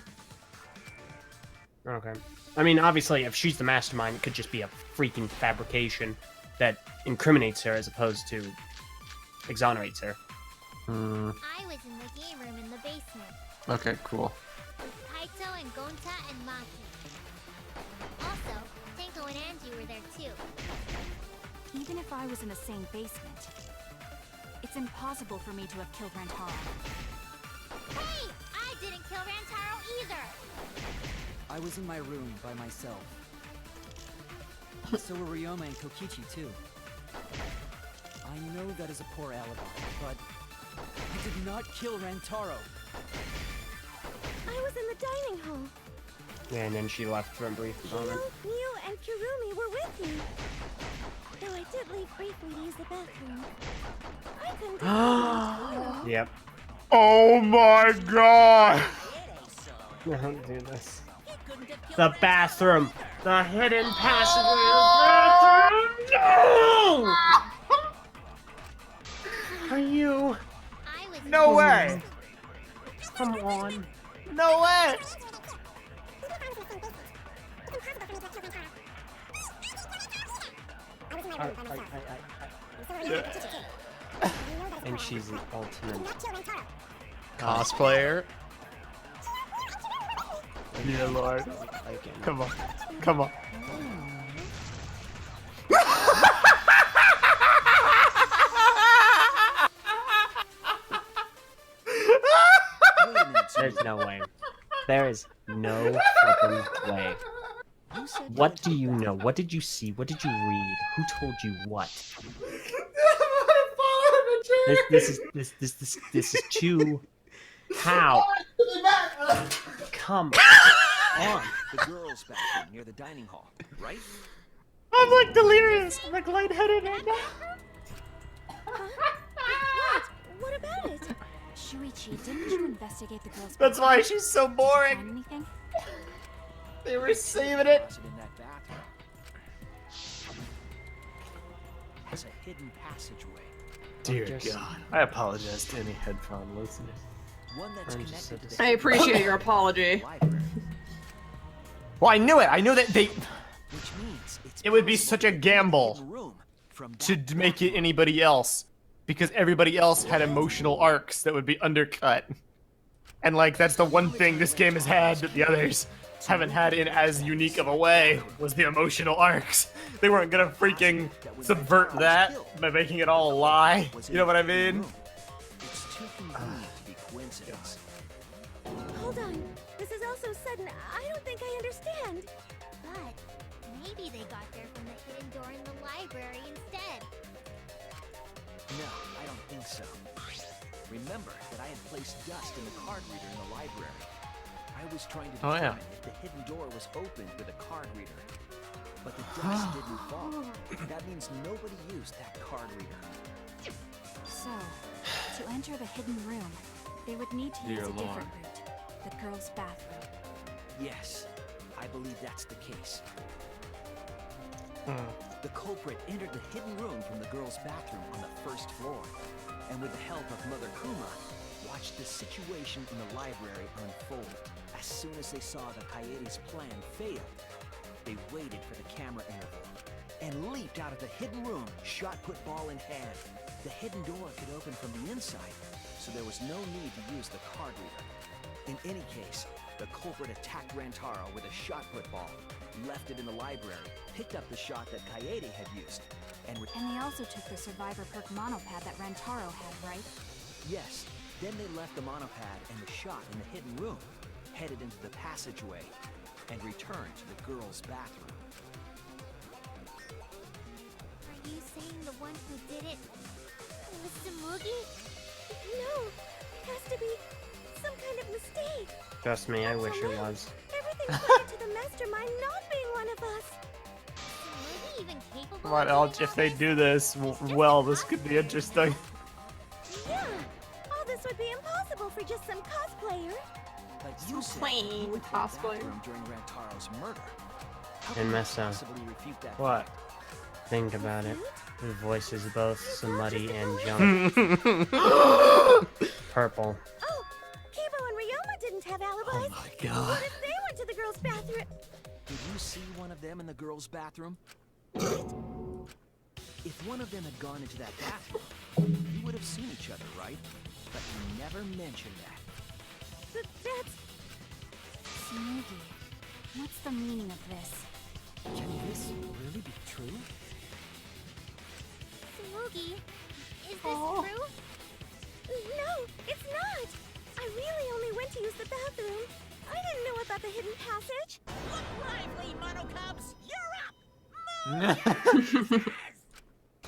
[SPEAKER 5] Okay. I mean, obviously, if she's the mastermind, it could just be a freaking fabrication that incriminates her as opposed to exonerates her.
[SPEAKER 12] I was in the game room in the basement.
[SPEAKER 6] Okay, cool.
[SPEAKER 12] With Kaito and Gonta and Maki. Also, Tenko and Angie were there too.
[SPEAKER 11] Even if I was in the same basement, it's impossible for me to have killed Rantaro.
[SPEAKER 12] Hey! I didn't kill Rantaro either!
[SPEAKER 13] I was in my room by myself. So were Ryoma and Kokichi too. I know that is a poor alibi, but I did not kill Rantaro.
[SPEAKER 15] I was in the dining hall.
[SPEAKER 5] And then she left for a brief moment.
[SPEAKER 15] Neo and Kirumi were with me. Though I did leave briefly to use the bathroom. I couldn't get out.
[SPEAKER 5] Yep.
[SPEAKER 6] Oh my god!
[SPEAKER 5] Don't do this. The bathroom! The hidden passage in the bathroom! No! Are you?
[SPEAKER 6] No way!
[SPEAKER 5] Come on.
[SPEAKER 6] No way!
[SPEAKER 5] And she's the ultimate
[SPEAKER 2] cosplayer.
[SPEAKER 6] Dear Lord. Come on. Come on.
[SPEAKER 5] There's no way. There is no fucking way. What do you know? What did you see? What did you read? Who told you what? This is too. How? Come on.
[SPEAKER 10] The girls' bathroom near the dining hall, right?
[SPEAKER 6] I'm like delirious. I'm like lightheaded right now.
[SPEAKER 15] What about it?
[SPEAKER 11] Shuichi, didn't you investigate the girl's
[SPEAKER 6] That's why she's so boring.
[SPEAKER 11] Find anything?
[SPEAKER 6] They were saving it.
[SPEAKER 10] In that bathroom. Has a hidden passageway.
[SPEAKER 6] Dear God. I apologize to any headphone listeners.
[SPEAKER 10] One that's connected to the
[SPEAKER 4] I appreciate your apology.
[SPEAKER 6] Well, I knew it. I knew that they.
[SPEAKER 10] Which means
[SPEAKER 6] it would be such a gamble to make it anybody else, because everybody else had emotional arcs that would be undercut. And like that's the one thing this game has had that the others haven't had in as unique of a way, was the emotional arcs. They weren't gonna freaking subvert that by making it all a lie. You know what I mean?
[SPEAKER 10] It's too convenient to be coincidence.
[SPEAKER 15] Hold on. This is all so sudden. I don't think I understand.
[SPEAKER 12] But maybe they got there from the hidden door in the library instead.
[SPEAKER 10] No, I don't think so. Remember that I had placed dust in the card reader in the library. I was trying to determine if the hidden door was opened with a card reader. But the dust didn't fall. That means nobody used that card reader.
[SPEAKER 11] So, to enter the hidden room, they would need to use a different route. The girl's bathroom.
[SPEAKER 10] Yes, I believe that's the case. The culprit entered the hidden room from the girl's bathroom on the first floor, and with the help of Mother Kuma, watched the situation in the library unfold. As soon as they saw that Kaede's plan failed, they waited for the camera interval and leaped out of the hidden room, shot put ball in hand. The hidden door could open from the inside, so there was no need to use the card reader. In any case, the culprit attacked Rantaro with a shot put ball, left it in the library, picked up the shot that Kaede had used, and
[SPEAKER 11] they also took the survivor perk monopad that Rantaro had, right?
[SPEAKER 10] Yes. Then they left the monopad and the shot in the hidden room, headed into the passageway, and returned to the girl's bathroom.
[SPEAKER 12] Are you saying the one who did it was Tsumugi?
[SPEAKER 15] No, it has to be some kind of mistake.
[SPEAKER 5] Trust me, I wish it was.
[SPEAKER 15] Everything pointed to the Mastermind not being one of us.
[SPEAKER 12] Tsumugi even capable
[SPEAKER 6] Come on, Elch, if they do this well, this could be interesting.
[SPEAKER 15] Yeah, all this would be impossible for just some cosplayer.
[SPEAKER 10] But you said
[SPEAKER 4] plain
[SPEAKER 10] you went to the
[SPEAKER 4] cosplay.
[SPEAKER 10] bathroom during Rantaro's murder. How
[SPEAKER 5] And
[SPEAKER 10] can you
[SPEAKER 5] Messa.
[SPEAKER 10] possibly refute that?
[SPEAKER 5] What? Think about it. His voice is both smutty and junk. Purple.
[SPEAKER 15] Oh, Kibo and Ryoma didn't have alibis.
[SPEAKER 10] Oh my God.
[SPEAKER 15] What if they went to the girls' bathroom?
[SPEAKER 10] Did you see one of them in the girl's bathroom? If one of them had gone into that bathroom, you would have seen each other, right? But you never mentioned that.
[SPEAKER 15] That's...
[SPEAKER 11] Tsumugi, what's the meaning of this?
[SPEAKER 10] Can this really be true?
[SPEAKER 12] Tsumugi, is this
[SPEAKER 15] Oh.
[SPEAKER 12] true?
[SPEAKER 15] No, it's not. I really only went to use the bathroom. I didn't know about the hidden passage.
[SPEAKER 7] Look lively, Monocubs! You're up!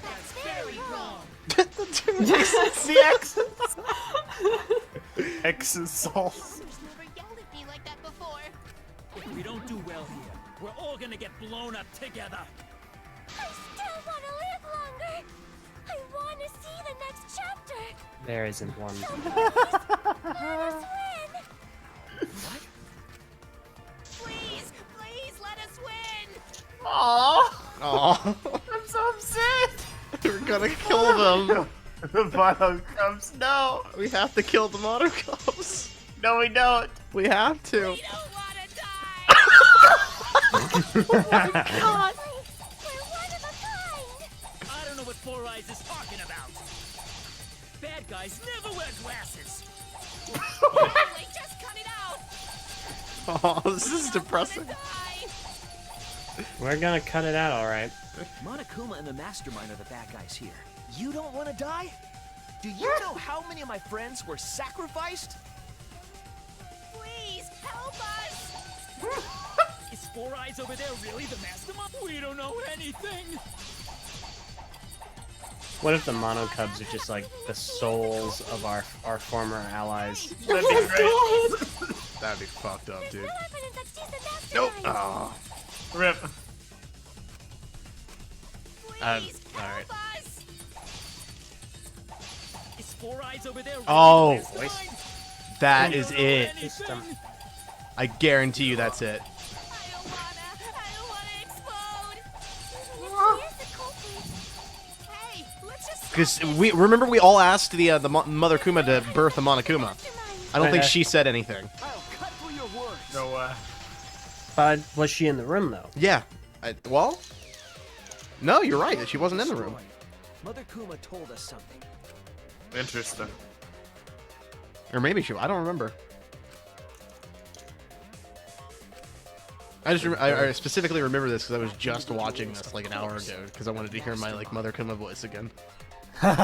[SPEAKER 12] That's very wrong.
[SPEAKER 6] The X's. X's sauce.
[SPEAKER 7] Never yelled at me
[SPEAKER 8] won't do well here. We're all gonna get blown up together.
[SPEAKER 15] I still want to live longer. I want to see the next chapter.
[SPEAKER 5] There isn't one.
[SPEAKER 15] So please, let us win.
[SPEAKER 10] What?
[SPEAKER 7] Please, please let us win!
[SPEAKER 6] Aww.
[SPEAKER 2] Oh,
[SPEAKER 6] I'm so upset.
[SPEAKER 2] we're gonna kill them.
[SPEAKER 6] The Mono Cubs, no.
[SPEAKER 2] We have to kill the Mono Cubs.
[SPEAKER 6] No, we don't.
[SPEAKER 2] We have to.
[SPEAKER 7] We don't want to die!
[SPEAKER 6] Oh my god.
[SPEAKER 15] We're one of a kind.
[SPEAKER 8] I don't know what Four Eyes is talking about. Bad guys never wear glasses.
[SPEAKER 7] Wait, just cut it out!
[SPEAKER 2] Oh, this is depressing.
[SPEAKER 5] We're gonna cut it out, alright.
[SPEAKER 10] Monokuma and the Mastermind are the bad guys here. You don't want to die? Do you know how many of my friends were sacrificed?
[SPEAKER 7] Please, help us!
[SPEAKER 8] Is Four Eyes over there really the mastermind? We don't know anything.
[SPEAKER 5] What if the Mono Cubs are just like the souls of our former allies?
[SPEAKER 6] That'd be great.
[SPEAKER 2] That'd be fucked up, dude.
[SPEAKER 15] No evidence that she's the
[SPEAKER 2] Nope.
[SPEAKER 15] Mastermind.
[SPEAKER 2] Oh.
[SPEAKER 6] Rip.
[SPEAKER 7] Please,
[SPEAKER 2] alright.
[SPEAKER 7] help us!
[SPEAKER 8] Is Four Eyes over there really
[SPEAKER 2] Oh,
[SPEAKER 8] the mastermind?
[SPEAKER 2] That
[SPEAKER 8] We
[SPEAKER 2] is
[SPEAKER 8] don't know
[SPEAKER 2] it.
[SPEAKER 8] anything.
[SPEAKER 2] I guarantee you that's it.
[SPEAKER 7] I don't wanna explode!
[SPEAKER 15] Here's the culprit.
[SPEAKER 7] Hey, let's just
[SPEAKER 2] Because we remember we all asked the Mother Kuma to birth a Monokuma. I don't think she said anything.
[SPEAKER 10] I'll cut through your words.
[SPEAKER 6] No way.
[SPEAKER 5] But was she in the room though?
[SPEAKER 2] Yeah. Well, no, you're right. She wasn't in the room.
[SPEAKER 10] Mother Kuma told us something.
[SPEAKER 6] Interesting.
[SPEAKER 2] Or maybe she. I don't remember. I specifically remember this because I was just watching this like an hour ago because I wanted to hear my like Mother Kuma voice again.
[SPEAKER 11] When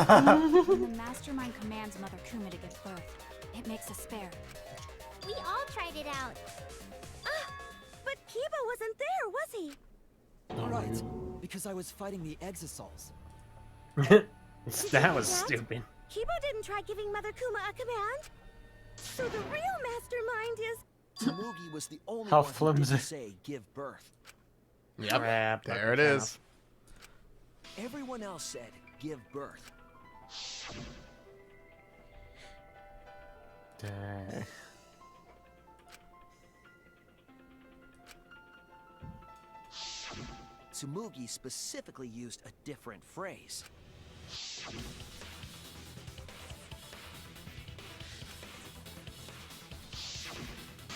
[SPEAKER 11] the Mastermind commands Mother Kuma to give birth, it makes a spare.
[SPEAKER 12] We all tried it out.
[SPEAKER 15] But Kiba wasn't there, was he?
[SPEAKER 13] Right, because I was fighting the Exosols.
[SPEAKER 5] That was stupid.
[SPEAKER 15] Kiba didn't try giving Mother Kuma a command. So the real Mastermind is...
[SPEAKER 10] Tsumugi was the only
[SPEAKER 5] How
[SPEAKER 10] one who
[SPEAKER 5] flimsy.
[SPEAKER 10] didn't say give birth.
[SPEAKER 2] Yep.
[SPEAKER 5] Crap,
[SPEAKER 2] There it is.
[SPEAKER 10] Everyone else said give birth.
[SPEAKER 5] Dang.
[SPEAKER 10] Tsumugi specifically used a different phrase.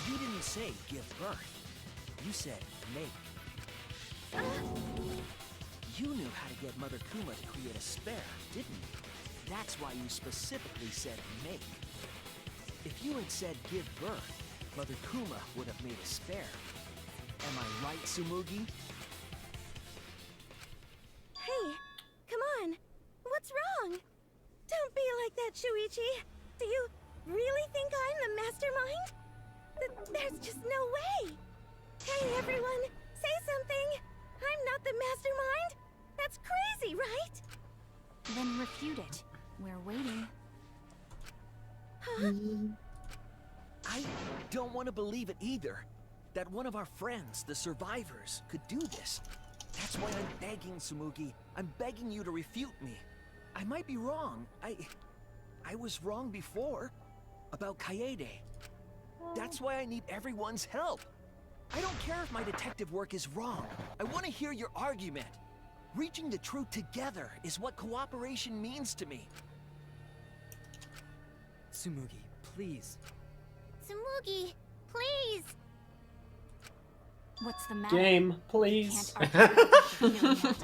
[SPEAKER 10] You didn't say give birth. You said make. You knew how to get Mother Kuma to create a spare, didn't you? That's why you specifically said make. If you had said give birth, Mother Kuma would have made a spare. Am I right, Tsumugi?
[SPEAKER 15] Hey, come on. What's wrong? Don't be like that, Shuichi. Do you really think I'm the Mastermind? There's just no way. Hey, everyone, say something. I'm not the Mastermind. That's crazy, right?
[SPEAKER 11] Then refute it. We're waiting.
[SPEAKER 15] Huh?
[SPEAKER 10] I don't want to believe it either. That one of our friends, the survivors, could do this. That's why I'm begging, Tsumugi. I'm begging you to refute me. I might be wrong. I was wrong before. About Kaede. That's why I need everyone's help. I don't care if my detective work is wrong. I want to hear your argument. Reaching the truth together is what cooperation means to me.
[SPEAKER 13] Tsumugi, please.
[SPEAKER 12] Tsumugi, please.
[SPEAKER 11] What's the matter?
[SPEAKER 5] Game, please.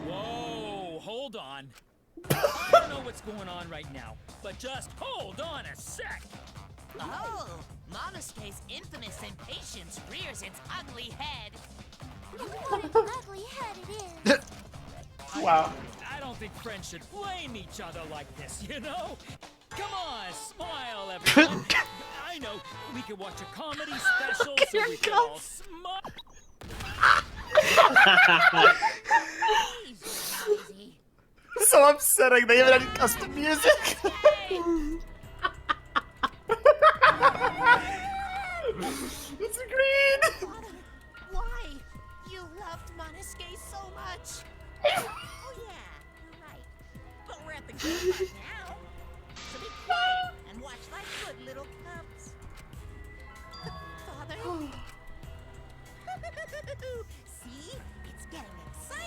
[SPEAKER 8] Whoa, hold on. I don't know what's going on right now, but just hold on a sec.
[SPEAKER 7] Oh, Monosuke's infamous impatience rears its ugly head.
[SPEAKER 12] What an ugly head it is.
[SPEAKER 6] Wow.
[SPEAKER 8] I don't think friends should blame each other like this, you know? Come on, smile, everyone. I know, we could watch a comedy special so we can all smile.
[SPEAKER 6] So upsetting. They even had custom music. It's green.
[SPEAKER 15] Why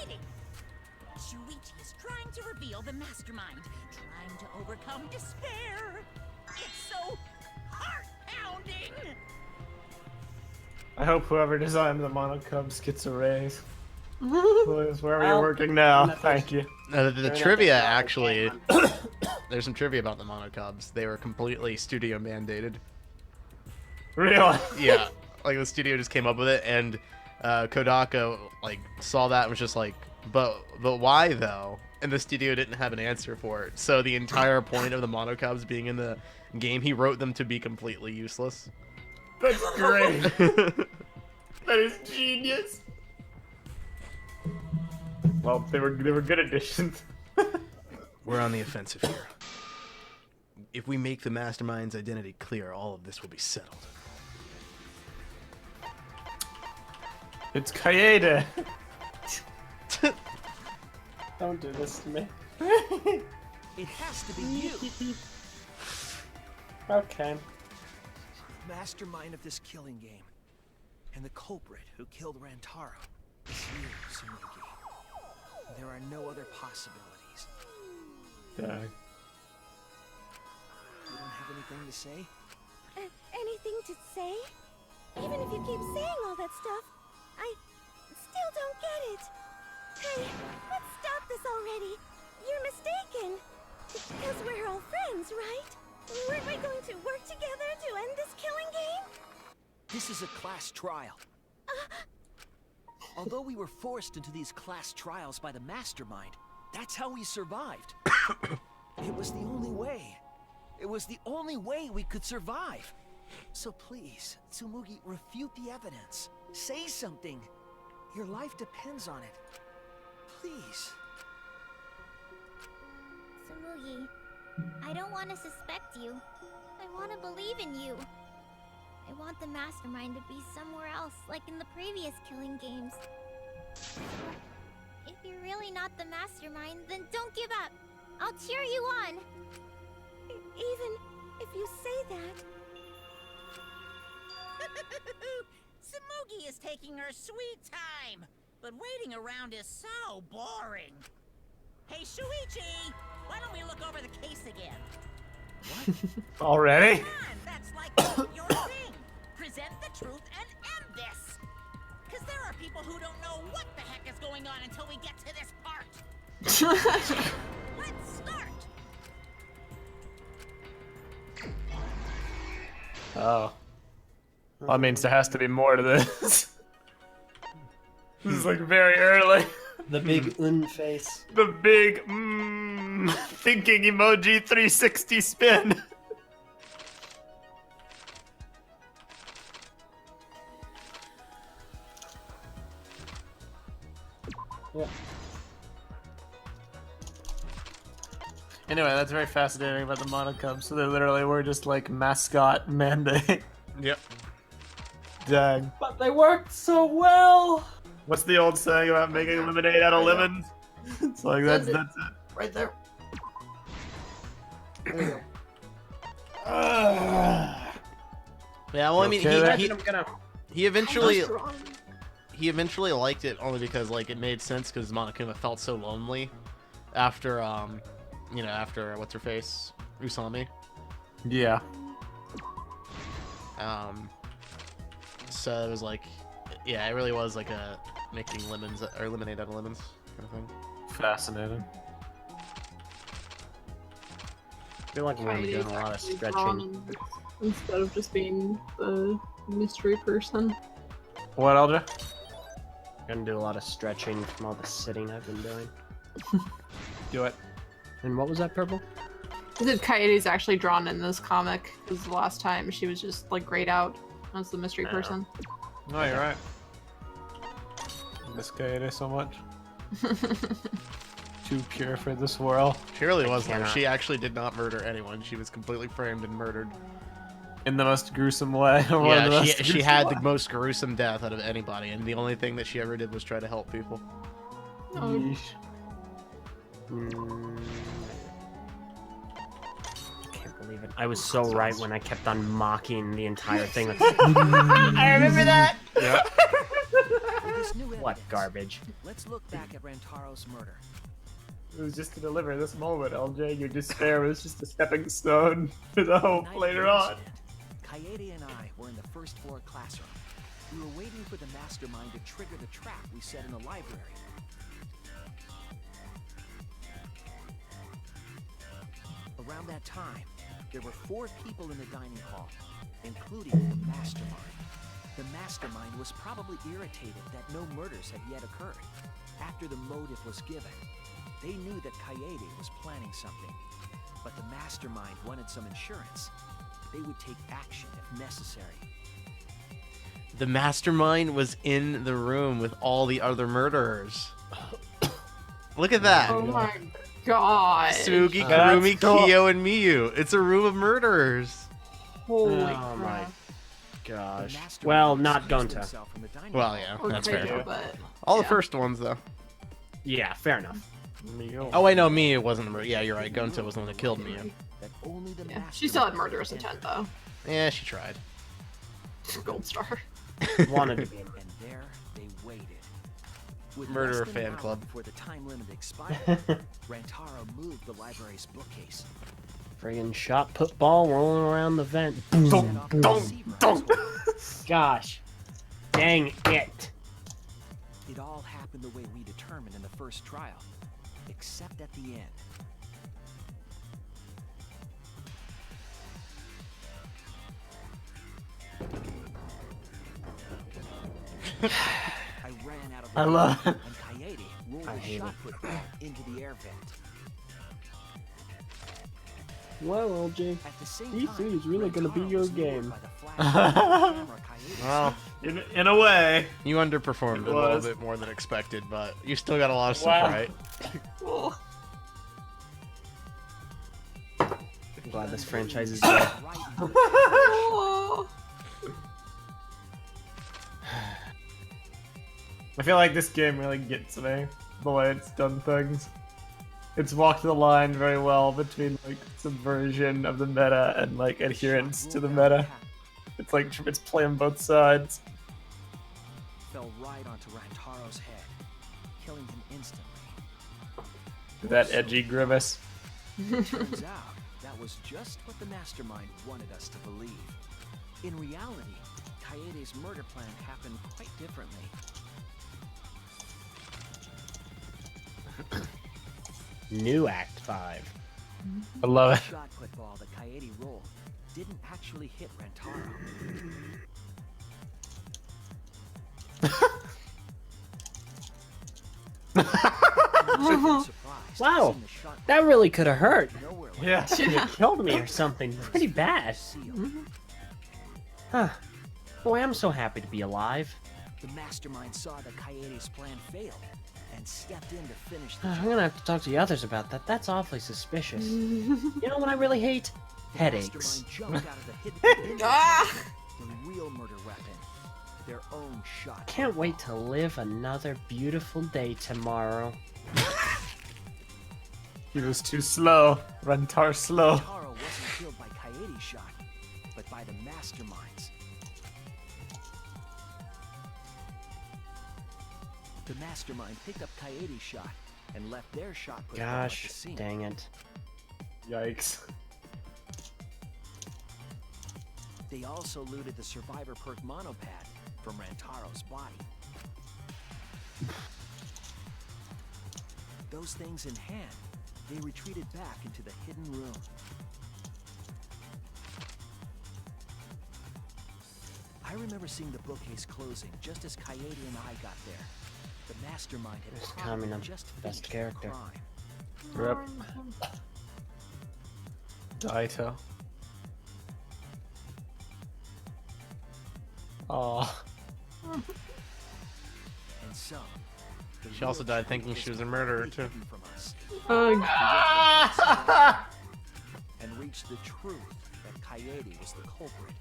[SPEAKER 7] waiting. Shuichi is trying to reveal the mastermind, trying to overcome despair. It's so heart-pounding.
[SPEAKER 6] I hope whoever designed the Monocubs gets a raise. Wherever you're working now, thank you.
[SPEAKER 2] The trivia actually, there's some trivia about the Monocubs. They were completely studio mandated.
[SPEAKER 6] Really?
[SPEAKER 2] Yeah, like the studio just came up with it, and Kodaka like saw that and was just like, but why though? And the studio didn't have an answer for it. So the entire point of the Monocubs being in the game, he wrote them to be completely useless.
[SPEAKER 6] That's great. That is genius. Well, they were good additions.
[SPEAKER 2] We're on the offensive here. If we make the Mastermind's identity clear, all of this will be settled.
[SPEAKER 6] It's Kaede. Don't do this to me.
[SPEAKER 10] It has to be you.
[SPEAKER 6] Okay.
[SPEAKER 10] Mastermind of this killing game. And the culprit who killed Rantaro is you, Tsumugi. There are no other possibilities.
[SPEAKER 6] Dang.
[SPEAKER 10] You don't have anything to say?
[SPEAKER 15] Anything to say? Even if you keep saying all that stuff, I still don't get it. Hey, let's stop this already. You're mistaken. Because we're all friends, right? Weren't we going to work together to end this killing game?
[SPEAKER 10] This is a class trial. Although we were forced into these class trials by the Mastermind, that's how we survived. It was the only way. It was the only way we could survive. So please, Tsumugi, refute the evidence. Say something. Your life depends on it. Please.
[SPEAKER 12] Tsumugi, I don't want to suspect you. I want to believe in you. I want the Mastermind to be somewhere else, like in the previous killing games. If you're really not the Mastermind, then don't give up. I'll cheer you on.
[SPEAKER 15] Even if you say that.
[SPEAKER 7] Tsumugi is taking her sweet time, but waiting around is so boring. Hey, Shuichi, why don't we look over the case again?
[SPEAKER 6] What? Already?
[SPEAKER 7] Come on, that's like your thing. Present the truth and end this. Because there are people who don't know what the heck is going on until we get to this part. Let's start.
[SPEAKER 6] Oh. Well, that means there has to be more to this. This is like very early.
[SPEAKER 5] The big face.
[SPEAKER 6] The big thinking emoji 360 spin.
[SPEAKER 5] Yeah.
[SPEAKER 6] Anyway, that's very fascinating about the Monocubs. So they literally were just like mascot mandate.
[SPEAKER 2] Yep.
[SPEAKER 6] Dang.
[SPEAKER 5] But they worked so well.
[SPEAKER 6] What's the old saying about making lemonade out of lemons? It's like that's it.
[SPEAKER 5] Right there. There you go.
[SPEAKER 2] Yeah, well, I mean,
[SPEAKER 5] Okay,
[SPEAKER 2] he eventually liked it only because like it made sense because Monokuma felt so lonely after after what's her face Usami.
[SPEAKER 6] Yeah.
[SPEAKER 2] So it was like, yeah, it really was like a making lemons or lemonade out of lemons kind of thing.
[SPEAKER 6] Fascinating.
[SPEAKER 5] I feel like we're gonna be doing a lot of stretching.
[SPEAKER 4] Instead of just being the mystery person.
[SPEAKER 6] What, Eldra?
[SPEAKER 5] I'm gonna do a lot of stretching from all the sitting I've been doing.
[SPEAKER 6] Do it.
[SPEAKER 5] And what was that, Purple?
[SPEAKER 4] I said Kaede's actually drawn in this comic. This is the last time she was just like grayed out as the mystery person.
[SPEAKER 6] No, you're right. I miss Kaede so much. Too pure for this world.
[SPEAKER 2] She really was though. She actually did not murder anyone. She was completely framed and murdered.
[SPEAKER 6] In the most gruesome way.
[SPEAKER 2] Yeah, she had the most gruesome death out of anybody, and the only thing that she ever did was try to help people.
[SPEAKER 6] Yeesh.
[SPEAKER 5] I can't believe it. I was so right when I kept on mocking the entire thing. I remember that!
[SPEAKER 2] Yeah.
[SPEAKER 10] this new
[SPEAKER 5] What
[SPEAKER 10] evidence,
[SPEAKER 5] garbage.
[SPEAKER 10] let's look back at Rantaro's murder.
[SPEAKER 6] It was just to deliver this moment, LJ. Your despair was just a stepping stone to the hope
[SPEAKER 10] The night of
[SPEAKER 6] later
[SPEAKER 10] the
[SPEAKER 6] on.
[SPEAKER 10] incident, Kaede and I were in the first floor classroom. We were waiting for the mastermind to trigger the trap we set in the library. Around that time, there were 4 people in the dining hall, including the mastermind. The mastermind was probably irritated that no murders had yet occurred. After the motive was given, they knew that Kaede was planning something. But the mastermind wanted some insurance. They would take action if necessary.
[SPEAKER 2] The mastermind was in the room with all the other murderers. Look at that.
[SPEAKER 4] Oh my god.
[SPEAKER 2] Sugi,
[SPEAKER 6] That's
[SPEAKER 2] Kurumi,
[SPEAKER 6] cool.
[SPEAKER 2] Kyo, and Miyu. It's a room of murderers.
[SPEAKER 4] Holy
[SPEAKER 5] Oh my
[SPEAKER 4] crap.
[SPEAKER 5] gosh.
[SPEAKER 10] The mastermind
[SPEAKER 5] Well, not
[SPEAKER 10] excused
[SPEAKER 5] Gonta.
[SPEAKER 10] himself from the dining
[SPEAKER 2] Well,
[SPEAKER 10] hall.
[SPEAKER 2] yeah, that's
[SPEAKER 4] Okay,
[SPEAKER 2] fair.
[SPEAKER 4] but
[SPEAKER 2] All the
[SPEAKER 4] yeah.
[SPEAKER 2] first ones, though.
[SPEAKER 5] Yeah, fair enough.
[SPEAKER 2] Oh, wait, no, Miyu wasn't the murderer. Yeah, you're right. Gonta was the one that killed Miyu.
[SPEAKER 10] That only the
[SPEAKER 4] Yeah, she still had
[SPEAKER 10] mastermind
[SPEAKER 4] murderous
[SPEAKER 10] could
[SPEAKER 4] intent
[SPEAKER 10] enter.
[SPEAKER 4] though.
[SPEAKER 2] Yeah, she tried.
[SPEAKER 4] Gold star.
[SPEAKER 5] Wanted to be.
[SPEAKER 10] And there they waited. With
[SPEAKER 2] Murderer
[SPEAKER 10] less than an
[SPEAKER 2] fan
[SPEAKER 10] hour
[SPEAKER 2] club.
[SPEAKER 10] before the time limit expired, Rantaro moved the library's bookcase.
[SPEAKER 5] Friggin' shot put ball rolling around the vent.
[SPEAKER 10] Set
[SPEAKER 5] Boom,
[SPEAKER 10] off the
[SPEAKER 5] boom,
[SPEAKER 10] receiver
[SPEAKER 5] boom.
[SPEAKER 10] as well.
[SPEAKER 5] Gosh. Dang it.
[SPEAKER 10] It all happened the way we determined in the first trial, except at the end. I ran out of the
[SPEAKER 5] I
[SPEAKER 10] room,
[SPEAKER 5] love-
[SPEAKER 10] and Kaede rolled
[SPEAKER 5] I
[SPEAKER 10] a
[SPEAKER 5] hate
[SPEAKER 10] shot
[SPEAKER 5] it.
[SPEAKER 10] put ball into the air vent.
[SPEAKER 5] Well, LJ,
[SPEAKER 10] At the same
[SPEAKER 5] D3
[SPEAKER 10] time,
[SPEAKER 5] is really gonna be
[SPEAKER 10] Rantaro
[SPEAKER 5] your
[SPEAKER 10] was lured
[SPEAKER 5] game.
[SPEAKER 10] by the flash of the camera Kaede
[SPEAKER 2] Well,
[SPEAKER 6] In a way.
[SPEAKER 2] you underperformed
[SPEAKER 6] It
[SPEAKER 2] a little
[SPEAKER 6] was.
[SPEAKER 2] bit more than expected, but you still got a lot of stuff
[SPEAKER 6] Wow.
[SPEAKER 2] right.
[SPEAKER 4] Oh.
[SPEAKER 5] I'm glad this franchise is dead.
[SPEAKER 10] right into the
[SPEAKER 4] Oh.
[SPEAKER 6] I feel like this game really gets me, the way it's done things. It's walked the line very well between like subversion of the meta and like adherence to the meta. It's like it's playing both sides.
[SPEAKER 10] fell right onto Rantaro's head, killing him instantly.
[SPEAKER 6] That edgy grimace.
[SPEAKER 10] Turns out, that was just what the Mastermind wanted us to believe. In reality, Kaede's murder plan happened quite differently.
[SPEAKER 5] New Act 5.
[SPEAKER 6] I love
[SPEAKER 10] The
[SPEAKER 6] it.
[SPEAKER 10] shot put ball that Kaede rolled didn't actually hit Rantaro. Surprised
[SPEAKER 5] Wow,
[SPEAKER 10] seeing the shot
[SPEAKER 5] that really could have hurt.
[SPEAKER 10] nowhere like
[SPEAKER 6] Yeah.
[SPEAKER 5] Could have killed me or something pretty bad.
[SPEAKER 10] sealed.
[SPEAKER 5] Huh. Boy, I'm so happy to be alive.
[SPEAKER 10] The Mastermind saw that Kaede's plan failed and stepped in to finish the
[SPEAKER 5] I'm
[SPEAKER 10] job.
[SPEAKER 5] gonna have to talk to the others about that. That's awfully suspicious. You know what I really hate? Headaches.
[SPEAKER 10] Mastermind jumped out of the hidden
[SPEAKER 4] Ah!
[SPEAKER 10] the real murder weapon, their own shot.
[SPEAKER 5] Can't wait to live another beautiful day tomorrow.
[SPEAKER 6] He was too slow. Rentar slow.
[SPEAKER 10] Taro wasn't killed by Kaede's shot, but by the Masterminds. The Mastermind picked up Kaede's shot and left their shot put ball at
[SPEAKER 5] Gosh,
[SPEAKER 10] the scene.
[SPEAKER 5] dang it.
[SPEAKER 6] Yikes.
[SPEAKER 10] They also looted the Survivor Perk monopad from Rantaro's body. Those things in hand, they retreated back into the hidden room. I remember seeing the bookcase closing just as Kaede and I got there. The Mastermind had
[SPEAKER 5] This
[SPEAKER 10] probably
[SPEAKER 5] Kamina,
[SPEAKER 10] just
[SPEAKER 5] best
[SPEAKER 10] finished the
[SPEAKER 5] character.
[SPEAKER 10] crime.
[SPEAKER 6] Rip. Daito. Oh.
[SPEAKER 10] And so, the
[SPEAKER 2] She also
[SPEAKER 10] real
[SPEAKER 2] died
[SPEAKER 10] truth
[SPEAKER 2] thinking
[SPEAKER 10] was
[SPEAKER 2] she was a murderer,
[SPEAKER 10] completely
[SPEAKER 2] too.
[SPEAKER 10] hidden from us.
[SPEAKER 4] Oh,
[SPEAKER 10] And reached the truth that Kaede was the culprit.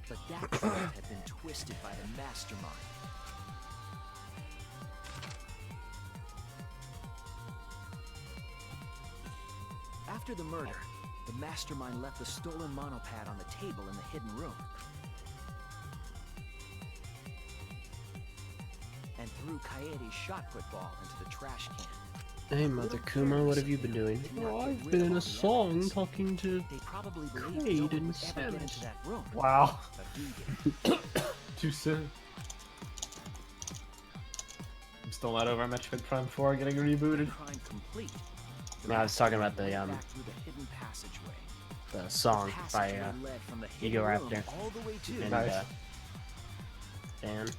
[SPEAKER 10] But that truth had been twisted by the Mastermind. After the murder, the Mastermind left the stolen monopad on the table in the hidden room. threw Kaede's shot put ball into the trash can.
[SPEAKER 5] Hey, Mother Kuma, what have you been doing? Oh, I've been in a song talking to Kraid and Samus.
[SPEAKER 6] Wow. Too soon. I'm still not over Metroid Prime 4 getting rebooted.
[SPEAKER 5] No, I was talking about the song by Ego Raptor and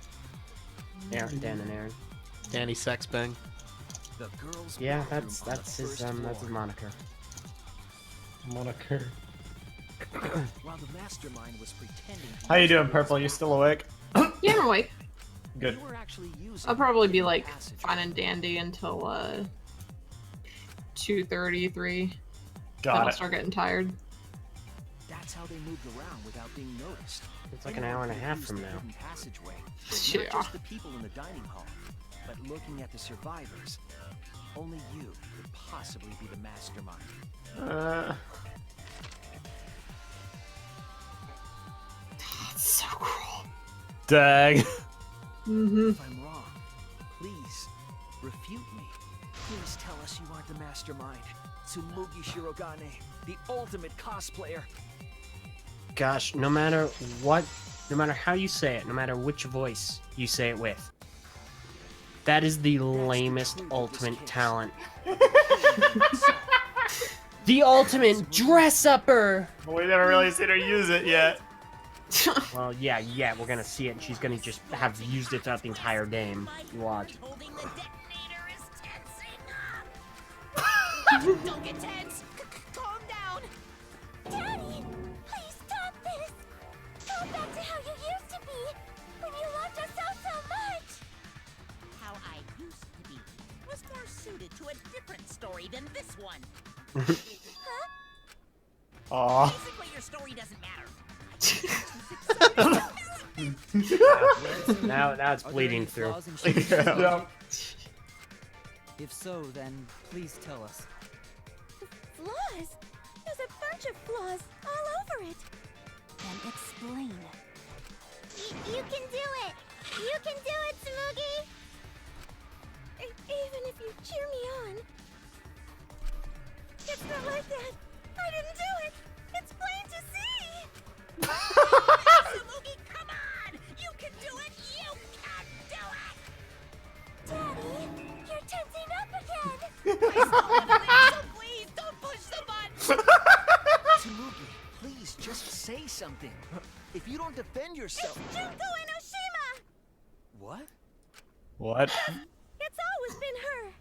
[SPEAKER 5] Dan and Aaron.
[SPEAKER 2] Danny Sexbang.
[SPEAKER 5] Yeah, that's his moniker.
[SPEAKER 6] Moniker.
[SPEAKER 10] While the mastermind was pretending.
[SPEAKER 6] How you doing, Purple? You still awake?
[SPEAKER 4] Yeah, I'm awake.
[SPEAKER 6] Good.
[SPEAKER 4] I'll probably be like fine and dandy until 2:33.
[SPEAKER 6] Got
[SPEAKER 4] then
[SPEAKER 6] it.
[SPEAKER 4] I'll start getting tired.
[SPEAKER 10] That's how they moved around without being noticed.
[SPEAKER 5] It's like an hour and a half from now.
[SPEAKER 10] Passageway.
[SPEAKER 4] Yeah.
[SPEAKER 10] Not just the people in the dining hall, but looking at the survivors. Only you could possibly be the mastermind.
[SPEAKER 4] That's so cruel.
[SPEAKER 6] Dang.
[SPEAKER 10] If I'm wrong, please refute me. Please tell us you aren't the mastermind. Tsumugi Shirogane, the ultimate cosplayer.
[SPEAKER 5] Gosh, no matter what, no matter how you say it, no matter which voice you say it with, that is the lamest ultimate talent. The ultimate dress-upper!
[SPEAKER 6] We never really seen her use it yet.
[SPEAKER 5] Well, yeah, we're gonna see it, and she's gonna just have used it throughout the entire game. You watch.
[SPEAKER 7] Don't get tense. Calm down.
[SPEAKER 15] Daddy, please stop this. Go back to how you used to be when you loved us so much.
[SPEAKER 7] How I used to be was more suited to a different story than this one.
[SPEAKER 6] Aw.
[SPEAKER 7] Basically, your story doesn't matter.
[SPEAKER 5] now it's bleeding through.
[SPEAKER 6] Yeah.
[SPEAKER 13] If so, then please tell us.
[SPEAKER 15] Flaws? There's a bunch of flaws all over it.
[SPEAKER 11] Then explain.
[SPEAKER 12] You can do it! You can do it, Tsumugi!
[SPEAKER 15] Even if you cheer me on. It's not like that. I didn't do it. It's plain to see.
[SPEAKER 7] Tsumugi, come on! You can do it! You can do it!
[SPEAKER 15] Daddy, you're tensing up again.
[SPEAKER 7] So please don't push the button!
[SPEAKER 10] Tsumugi, please just say something. If you don't defend yourself.
[SPEAKER 15] It's Junko Enoshima!
[SPEAKER 10] What?
[SPEAKER 6] What?
[SPEAKER 15] It's always been her.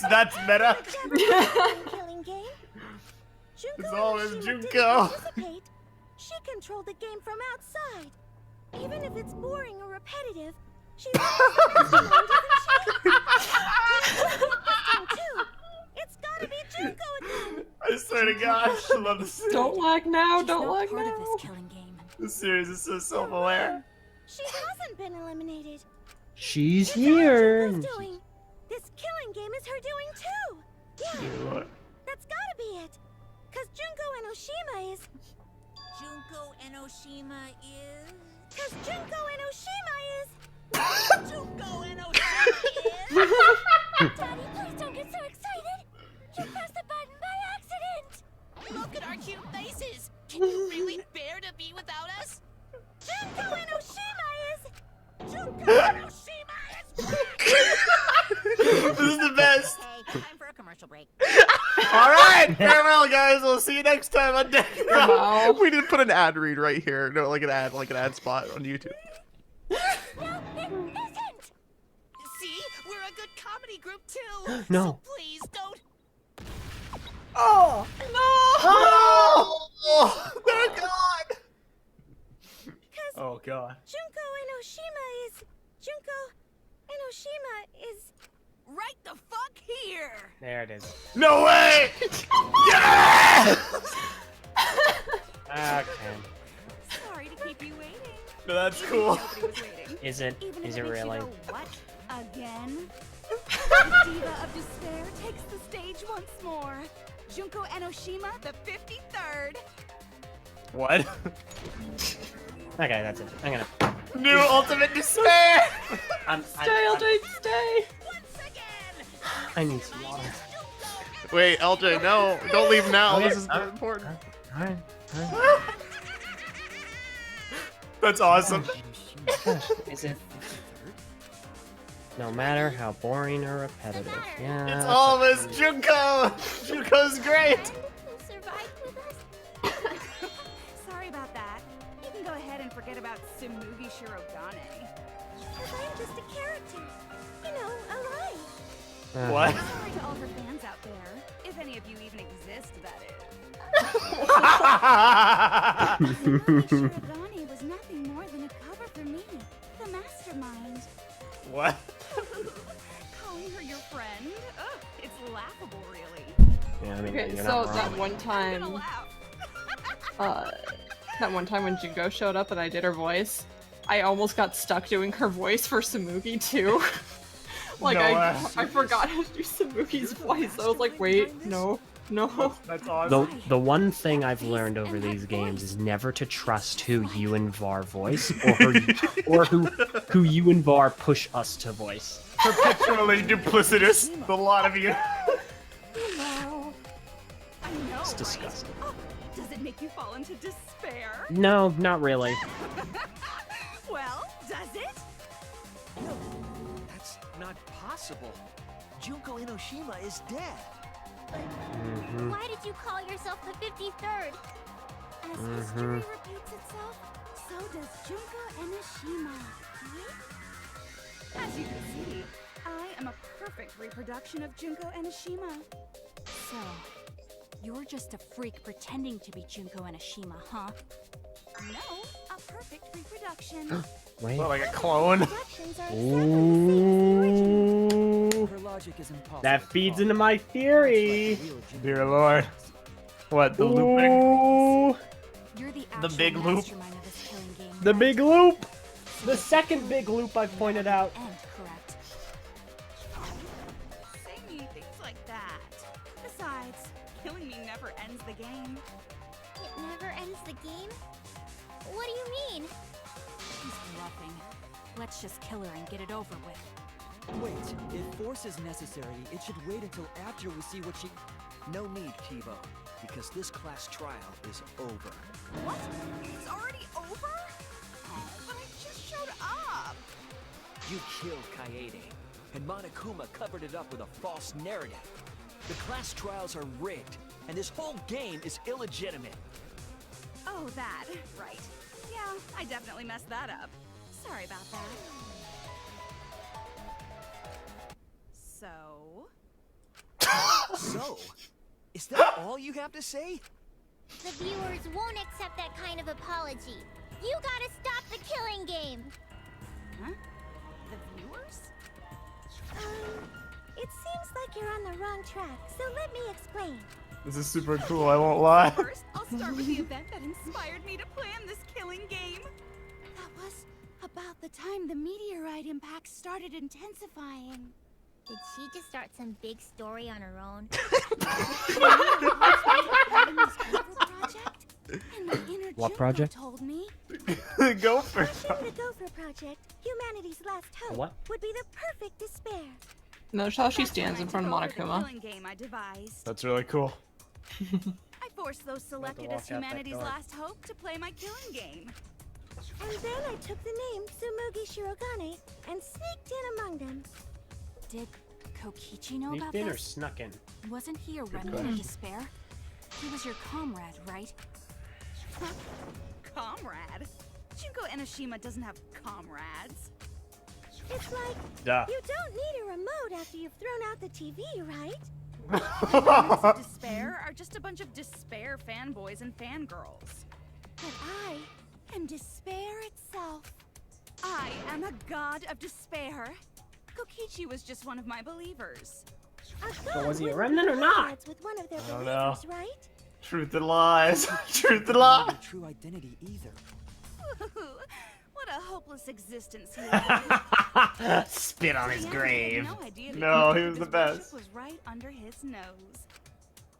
[SPEAKER 6] That's meta.
[SPEAKER 15] Killing game. Junko
[SPEAKER 6] It's always
[SPEAKER 15] Enoshima
[SPEAKER 6] Junko.
[SPEAKER 15] didn't participate. She controlled the game from outside. Even if it's boring or repetitive, she's always the mastermind, isn't she? Too. It's gotta be Junko again.
[SPEAKER 6] I swear to gosh, I love this.
[SPEAKER 4] Don't lag now.
[SPEAKER 11] She's
[SPEAKER 4] Don't
[SPEAKER 11] not
[SPEAKER 4] lag
[SPEAKER 11] part
[SPEAKER 4] now.
[SPEAKER 11] of this killing game.
[SPEAKER 6] This series is so self-aware.
[SPEAKER 15] She hasn't been eliminated.
[SPEAKER 5] She's
[SPEAKER 15] It's
[SPEAKER 5] here.
[SPEAKER 15] all Junko's doing. This killing game is her doing too. Yeah, that's gotta be it. Cause Junko Enoshima is.
[SPEAKER 7] Junko Enoshima is...
[SPEAKER 15] Cause Junko Enoshima is.
[SPEAKER 7] Junko Enoshima is...
[SPEAKER 15] Daddy, please don't get so excited. You pressed the button by accident.
[SPEAKER 7] Look at our cute faces! Can you really bear to be without us?
[SPEAKER 15] Junko Enoshima is.
[SPEAKER 7] Junko Enoshima is back!
[SPEAKER 6] This is the best.
[SPEAKER 7] Okay, time for a commercial break.
[SPEAKER 2] Alright, farewell guys, we'll see you next time on
[SPEAKER 4] Wow.
[SPEAKER 2] We didn't put an ad read right here. No, like an ad spot on YouTube.
[SPEAKER 15] No, it isn't.
[SPEAKER 7] See? We're a good comedy group too!
[SPEAKER 5] No.
[SPEAKER 7] So please, don't...
[SPEAKER 6] Oh they're gone.
[SPEAKER 15] Cause
[SPEAKER 6] Oh god.
[SPEAKER 15] Junko Enoshima is. Junko Enoshima is.
[SPEAKER 7] Right the fuck here!
[SPEAKER 5] There it is.
[SPEAKER 6] No way! Yeah!
[SPEAKER 5] Okay.
[SPEAKER 15] Sorry to keep you waiting.
[SPEAKER 6] No, that's cool.
[SPEAKER 5] Is it?
[SPEAKER 15] Even
[SPEAKER 5] Is
[SPEAKER 15] if
[SPEAKER 5] it
[SPEAKER 15] makes you
[SPEAKER 5] really?
[SPEAKER 15] go, what? Again?
[SPEAKER 16] The Diva of Despair takes the stage once more. Junko Enoshima, the 53rd.
[SPEAKER 6] What?
[SPEAKER 5] Okay, that's it. I'm gonna.
[SPEAKER 6] New ultimate despair!
[SPEAKER 5] Stay, LJ, stay! I need some water.
[SPEAKER 2] Wait, LJ, no. Don't leave now.
[SPEAKER 5] Okay,
[SPEAKER 2] This is very important.
[SPEAKER 5] Alright.
[SPEAKER 6] That's awesome.
[SPEAKER 5] Is it? No matter how boring or repetitive. Yeah.
[SPEAKER 2] It's almost Junko! Junko's great!
[SPEAKER 16] Sorry about that. You can go ahead and forget about Tsumugi Shirogane. Because I'm just a character. You know, alive.
[SPEAKER 6] What?
[SPEAKER 16] Sorry to all her fans out there. If any of you even exist, that is. Shirogane was nothing more than a cover for me, the Mastermind.
[SPEAKER 6] What?
[SPEAKER 16] Calling her your friend? Ugh, it's laughable, really.
[SPEAKER 5] Yeah, I mean,
[SPEAKER 4] Okay,
[SPEAKER 5] you're
[SPEAKER 4] so
[SPEAKER 5] not
[SPEAKER 4] that
[SPEAKER 5] wrong.
[SPEAKER 4] one time, when Junko showed up and I did her voice, I almost got stuck doing her voice for Tsumugi too. Like
[SPEAKER 6] No,
[SPEAKER 4] I forgot how to do Samuki's voice. I was like, wait, no.
[SPEAKER 6] That's awesome.
[SPEAKER 5] The one thing I've learned over these games is never to trust who you and Var voice, or who you and Var push us to voice.
[SPEAKER 6] Perpetually duplicitous, the lot of you.
[SPEAKER 16] Hello. I know,
[SPEAKER 5] It's
[SPEAKER 16] right?
[SPEAKER 5] disgusting.
[SPEAKER 16] Oh, does it make you fall into despair?
[SPEAKER 5] No, not really.
[SPEAKER 16] Well, does it?
[SPEAKER 10] No, that's not possible. Junko Enoshima is dead.
[SPEAKER 12] Why did you call yourself the 53rd?
[SPEAKER 16] As history repeats itself, so does Junko Enoshima, right? As you can see, I am a perfect reproduction of Junko Enoshima.
[SPEAKER 11] So, you're just a freak pretending to be Junko Enoshima, huh?
[SPEAKER 16] No, a perfect reproduction.
[SPEAKER 5] Wait.
[SPEAKER 6] What, like a clone?
[SPEAKER 5] Ooh.
[SPEAKER 10] Her logic is impossible.
[SPEAKER 5] That feeds into my theory.
[SPEAKER 6] Dear Lord. What, the looping?
[SPEAKER 5] Ooh.
[SPEAKER 11] You're the
[SPEAKER 6] The big loop.
[SPEAKER 11] mastermind of this killing game.
[SPEAKER 5] The big loop. The second big loop I've pointed out.
[SPEAKER 11] And correct.
[SPEAKER 16] Say mean things like that. Besides, killing me never ends the game.
[SPEAKER 12] It never ends the game? What do you mean?
[SPEAKER 11] He's bluffing. Let's just kill her and get it over with.
[SPEAKER 10] Wait, if force is necessary, it should wait until after we see what she... No need, Kibo, because this class trial is over.
[SPEAKER 16] What? It's already over? Oh, but I just showed up.
[SPEAKER 10] You killed Kaede, and Monokuma covered it up with a false narrative. The class trials are rigged, and this whole game is illegitimate.
[SPEAKER 16] Oh, that. Right. Yeah, I definitely messed that up. Sorry about that. So?
[SPEAKER 10] So, is that all you have to say?
[SPEAKER 12] The viewers won't accept that kind of apology. You gotta stop the killing game.
[SPEAKER 16] Huh? The viewers?
[SPEAKER 15] It seems like you're on the wrong track, so let me explain.
[SPEAKER 6] This is super cool, I won't lie.
[SPEAKER 16] First, I'll start with the event that inspired me to plan this killing game. That was about the time the meteorite impact started intensifying.
[SPEAKER 12] Did she just start some big story on her own?
[SPEAKER 5] What project?
[SPEAKER 16] Told me
[SPEAKER 6] Gopher.
[SPEAKER 15] The Gopher Project, humanity's last hope,
[SPEAKER 5] What?
[SPEAKER 15] would be the perfect despair.
[SPEAKER 4] Notice how she stands in front of
[SPEAKER 16] The
[SPEAKER 4] Monokuma.
[SPEAKER 16] killing game I devised.
[SPEAKER 6] That's really cool.
[SPEAKER 16] I forced those selected
[SPEAKER 5] walk
[SPEAKER 16] as
[SPEAKER 5] out that
[SPEAKER 16] humanity's
[SPEAKER 5] door.
[SPEAKER 16] last hope to play my killing game.
[SPEAKER 15] And then I took the name Tsumugi Shirogane and sneaked in among them.
[SPEAKER 11] Did Kokichi know
[SPEAKER 5] Sneaked
[SPEAKER 11] about
[SPEAKER 5] in or
[SPEAKER 11] this?
[SPEAKER 5] snuck in?
[SPEAKER 11] Wasn't he a remnant of despair? He was your comrade, right?
[SPEAKER 16] Comrade? Junko Enoshima doesn't have comrades.
[SPEAKER 15] It's like,
[SPEAKER 5] Duh.
[SPEAKER 15] you don't need a remote after you've thrown out the TV, right?
[SPEAKER 16] Remnants of despair are just a bunch of despair fanboys and fangirls.
[SPEAKER 15] But I am despair itself.
[SPEAKER 16] I am a god of despair. Kokichi was just one of my believers.
[SPEAKER 5] But was he a remnant or not?
[SPEAKER 15] With one of their
[SPEAKER 6] I don't
[SPEAKER 15] believers,
[SPEAKER 6] know.
[SPEAKER 15] right?
[SPEAKER 6] Truth and lies. Truth and lies.
[SPEAKER 10] Not your true identity either.
[SPEAKER 16] What a hopeless existence he had.
[SPEAKER 5] Spit on his
[SPEAKER 16] Yeah,
[SPEAKER 5] grave.
[SPEAKER 16] I had no idea that
[SPEAKER 6] No, he was
[SPEAKER 16] this
[SPEAKER 6] the best.
[SPEAKER 16] worship was right under his nose.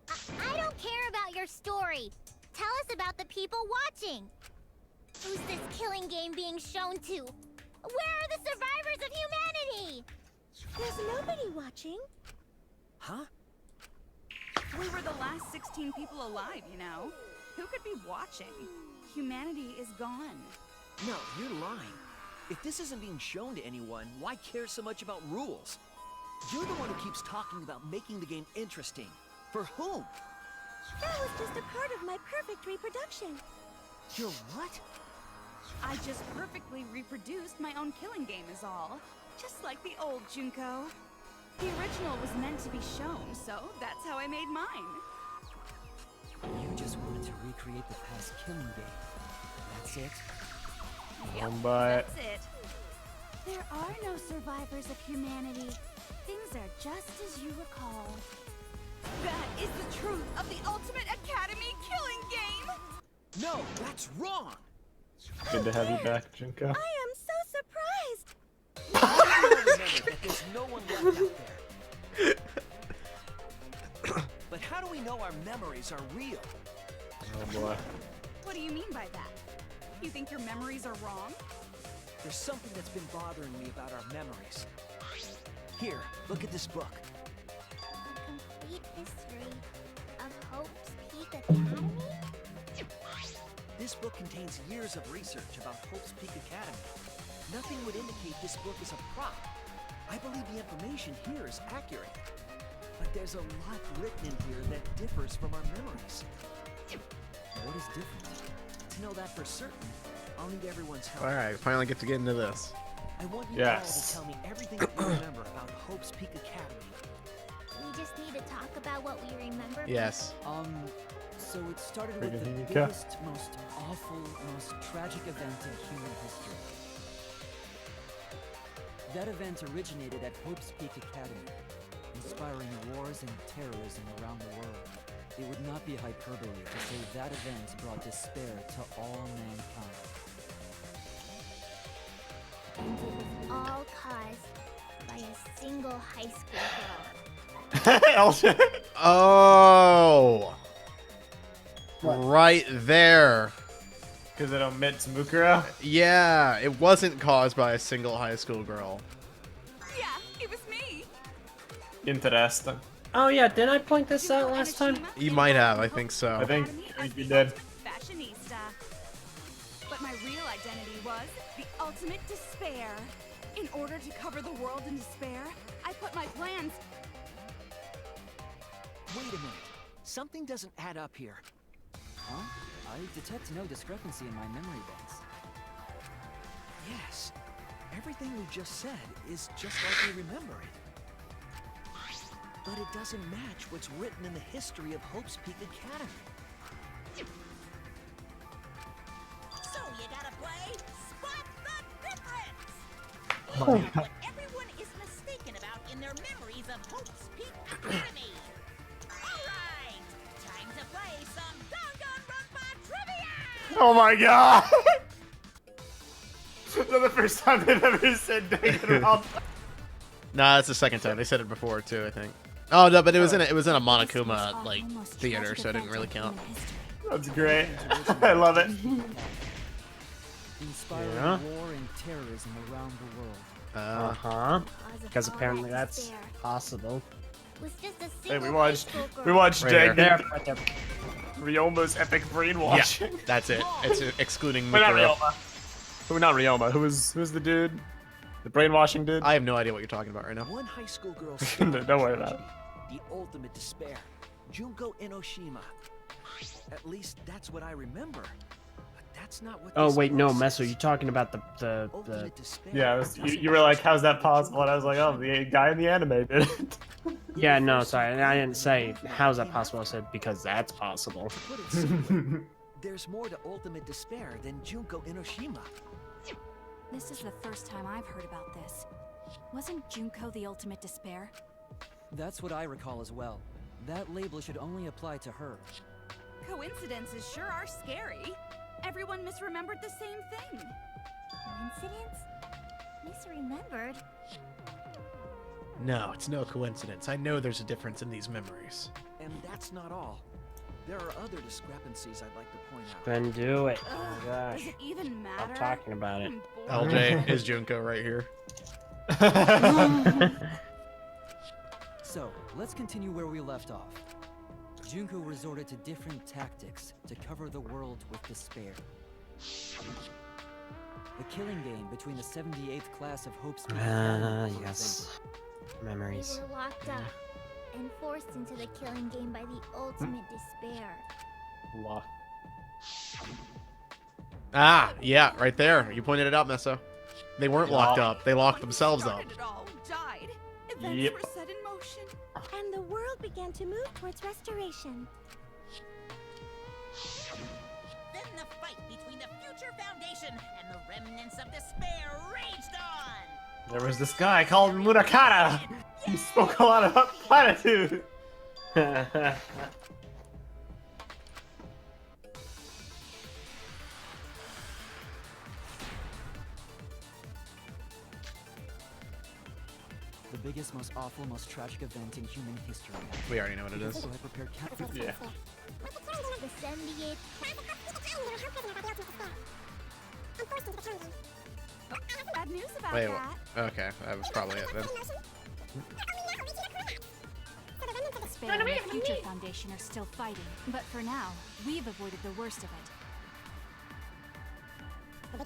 [SPEAKER 12] I don't care about your story. Tell us about the people watching. Who's this killing game being shown to? Where are the survivors of humanity?
[SPEAKER 15] There's nobody watching.
[SPEAKER 10] Huh?
[SPEAKER 16] We were the last 16 people alive, you know. Who could be watching? Humanity is gone.
[SPEAKER 10] No, you're lying. If this isn't being shown to anyone, why care so much about rules? You're the one who keeps talking about making the game interesting. For whom?
[SPEAKER 15] That was just a part of my perfect reproduction.
[SPEAKER 10] Your what?
[SPEAKER 16] I just perfectly reproduced my own killing game is all. Just like the old Junko. The original was meant to be shown, so that's how I made mine.
[SPEAKER 13] You just wanted to recreate the past killing game. That's it?
[SPEAKER 16] Yep,
[SPEAKER 6] But
[SPEAKER 16] that's it.
[SPEAKER 15] There are no survivors of humanity. Things are just as you recall.
[SPEAKER 16] That is the truth of the Ultimate Academy killing game!
[SPEAKER 10] No, that's wrong!
[SPEAKER 6] good to have you back, Junko.
[SPEAKER 15] I am so surprised!
[SPEAKER 10] Remember that there's no one left out there. But how do we know our memories are real?
[SPEAKER 6] Oh boy.
[SPEAKER 16] What do you mean by that? You think your memories are wrong?
[SPEAKER 10] There's something that's been bothering me about our memories. Here, look at this book.
[SPEAKER 12] A complete history of Hope's Peak Academy?
[SPEAKER 10] This book contains years of research about Hope's Peak Academy. Nothing would indicate this book is a prop. I believe the information here is accurate. But there's a lot written in here that differs from our memories.
[SPEAKER 13] What is different?
[SPEAKER 10] To know that for certain, I'll need everyone's help.
[SPEAKER 2] Alright, finally get to get into this.
[SPEAKER 10] I want you
[SPEAKER 6] Yes.
[SPEAKER 10] all to tell me everything that you remember about Hope's Peak Academy.
[SPEAKER 12] We just need to talk about what we remember.
[SPEAKER 2] Yes.
[SPEAKER 13] So it started with
[SPEAKER 6] Pretty
[SPEAKER 13] the
[SPEAKER 6] Hika.
[SPEAKER 13] biggest, most awful, most tragic event in human history. That event originated at Hope's Peak Academy, inspiring wars and terrorism around the world. It would not be hyperbole to say that event brought despair to all mankind.
[SPEAKER 12] And it was all caused by a single high school girl.
[SPEAKER 2] Oh! Right there.
[SPEAKER 6] Because it omits Mukuro?
[SPEAKER 2] Yeah, it wasn't caused by a single high school girl.
[SPEAKER 16] Yeah, it was me.
[SPEAKER 6] Interesting.
[SPEAKER 5] Oh yeah, didn't I point this out last time?
[SPEAKER 2] You might have, I think so.
[SPEAKER 6] I think you did.
[SPEAKER 16] Fashionista. But my real identity was the ultimate despair. In order to cover the world in despair, I put my plans.
[SPEAKER 10] Wait a minute. Something doesn't add up here.
[SPEAKER 13] Huh? I detect no discrepancy in my memory banks.
[SPEAKER 10] Yes. Everything we just said is just like we remember it. But it doesn't match what's written in the history of Hope's Peak Academy.
[SPEAKER 7] So you gotta play Spot the Difference!
[SPEAKER 6] Oh.
[SPEAKER 7] What everyone is mistaken about in their memories of Hope's Peak Academy. Alright, time to play some Danganronpa trivia!
[SPEAKER 6] Oh my god! That's the first time they've ever said Danganronpa.
[SPEAKER 2] Nah, that's the second time. They said it before too, I think. Oh no, but it was in a Monokuma like theater, so it didn't really count.
[SPEAKER 6] That's great. I love it.
[SPEAKER 13] Inspiring
[SPEAKER 5] Yeah.
[SPEAKER 13] war and terrorism around the world.
[SPEAKER 5] Uh-huh. Because apparently that's possible.
[SPEAKER 12] Was just a
[SPEAKER 6] Hey,
[SPEAKER 12] single
[SPEAKER 6] we
[SPEAKER 12] high
[SPEAKER 6] watched
[SPEAKER 12] school girl.
[SPEAKER 6] Right
[SPEAKER 2] here.
[SPEAKER 5] There, right there.
[SPEAKER 6] Ryoma's epic brainwashing.
[SPEAKER 2] Yeah, that's it. It's excluding
[SPEAKER 6] But not
[SPEAKER 2] Mukuro.
[SPEAKER 6] Ryoma. Who not Ryoma? Who's the dude? The brainwashing dude?
[SPEAKER 2] I have no idea what you're talking about right now.
[SPEAKER 10] One high school girl.
[SPEAKER 6] Don't worry about it.
[SPEAKER 10] The ultimate despair. Junko Enoshima. At least that's what I remember. But that's not what.
[SPEAKER 5] Oh
[SPEAKER 10] this
[SPEAKER 5] wait, no,
[SPEAKER 10] book
[SPEAKER 5] Meso,
[SPEAKER 10] says.
[SPEAKER 5] you're talking about the
[SPEAKER 10] Ultimate despair.
[SPEAKER 6] Yeah, you were like, how's that possible? And I was like, oh, the guy in the anime did it.
[SPEAKER 5] Yeah, no, sorry, I didn't say how's that possible. I said because that's possible.
[SPEAKER 10] To put it simply, there's more to ultimate despair than Junko Enoshima.
[SPEAKER 11] This is the first time I've heard about this. Wasn't Junko the ultimate despair?
[SPEAKER 13] That's what I recall as well. That label should only apply to her.
[SPEAKER 16] Coincidences sure are scary. Everyone misremembered the same thing.
[SPEAKER 12] Coincidence? Misremembered?
[SPEAKER 2] No, it's no coincidence. I know there's a difference in these memories.
[SPEAKER 10] And that's not all. There are other discrepancies I'd like to point out.
[SPEAKER 5] Then do it. Oh my gosh.
[SPEAKER 16] Does it even matter?
[SPEAKER 5] Stop talking about it.
[SPEAKER 2] LJ is Junko right here.
[SPEAKER 13] So, let's continue where we left off. Junko resorted to different tactics to cover the world with despair. The killing game between the 78th class of Hope's Peak Academy, for
[SPEAKER 5] yes. Memories.
[SPEAKER 12] They were locked up and forced into the killing game by the ultimate despair.
[SPEAKER 2] Ah, yeah, right there. You pointed it out, Meso. They weren't locked up. They locked themselves up.
[SPEAKER 16] It all died. Events
[SPEAKER 2] Yep.
[SPEAKER 16] were set in motion.
[SPEAKER 15] And the world began to move towards restoration.
[SPEAKER 7] Then the fight between the Future Foundation and the remnants of despair raged on.
[SPEAKER 6] There was this guy called Murakata. He spoke a lot about platitude.
[SPEAKER 13] The biggest, most awful, most tragic event in human history.
[SPEAKER 2] We already know what it is.
[SPEAKER 13] So I prepared
[SPEAKER 6] Yeah.
[SPEAKER 12] The 78th.
[SPEAKER 16] Bad news about
[SPEAKER 2] Wait,
[SPEAKER 16] that.
[SPEAKER 2] okay, that was probably it then.
[SPEAKER 11] Despair and the Future Foundation are still fighting, but for now, we've avoided the worst of it.
[SPEAKER 13] I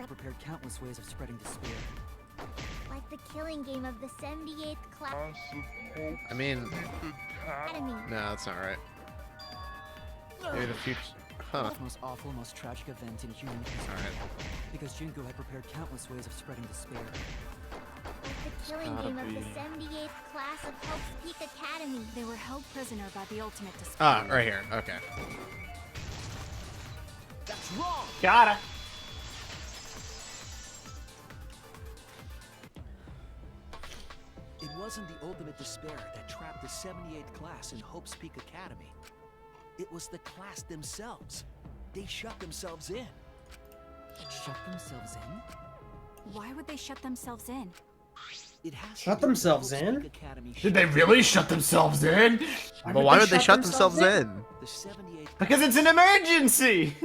[SPEAKER 13] prepared countless ways of spreading despair.
[SPEAKER 12] Like the killing game of the 78th class.
[SPEAKER 2] I mean,
[SPEAKER 12] Academy.
[SPEAKER 2] no, that's not right. Maybe the future. Huh.
[SPEAKER 13] The most awful, most tragic event in human history.
[SPEAKER 2] Alright.
[SPEAKER 13] Because Junko had prepared countless ways of spreading despair.
[SPEAKER 12] Like the killing
[SPEAKER 6] Gotta
[SPEAKER 12] game of the
[SPEAKER 6] be.
[SPEAKER 12] 78th class of Hope's Peak Academy.
[SPEAKER 11] They were held prisoner by the ultimate despair.
[SPEAKER 2] Ah, right here. Okay.
[SPEAKER 10] That's wrong!
[SPEAKER 6] Gotta.
[SPEAKER 10] It wasn't the ultimate despair that trapped the 78th class in Hope's Peak Academy. It was the class themselves. They shut themselves in.
[SPEAKER 13] Shut themselves in?
[SPEAKER 11] Why would they shut themselves in?
[SPEAKER 10] It has
[SPEAKER 5] Shut
[SPEAKER 10] to do with
[SPEAKER 5] themselves
[SPEAKER 10] Hope's
[SPEAKER 5] in?
[SPEAKER 10] Peak Academy
[SPEAKER 6] Did they really shut themselves in?
[SPEAKER 2] But why would they shut themselves in?
[SPEAKER 10] The 78th
[SPEAKER 6] Because it's an emergency.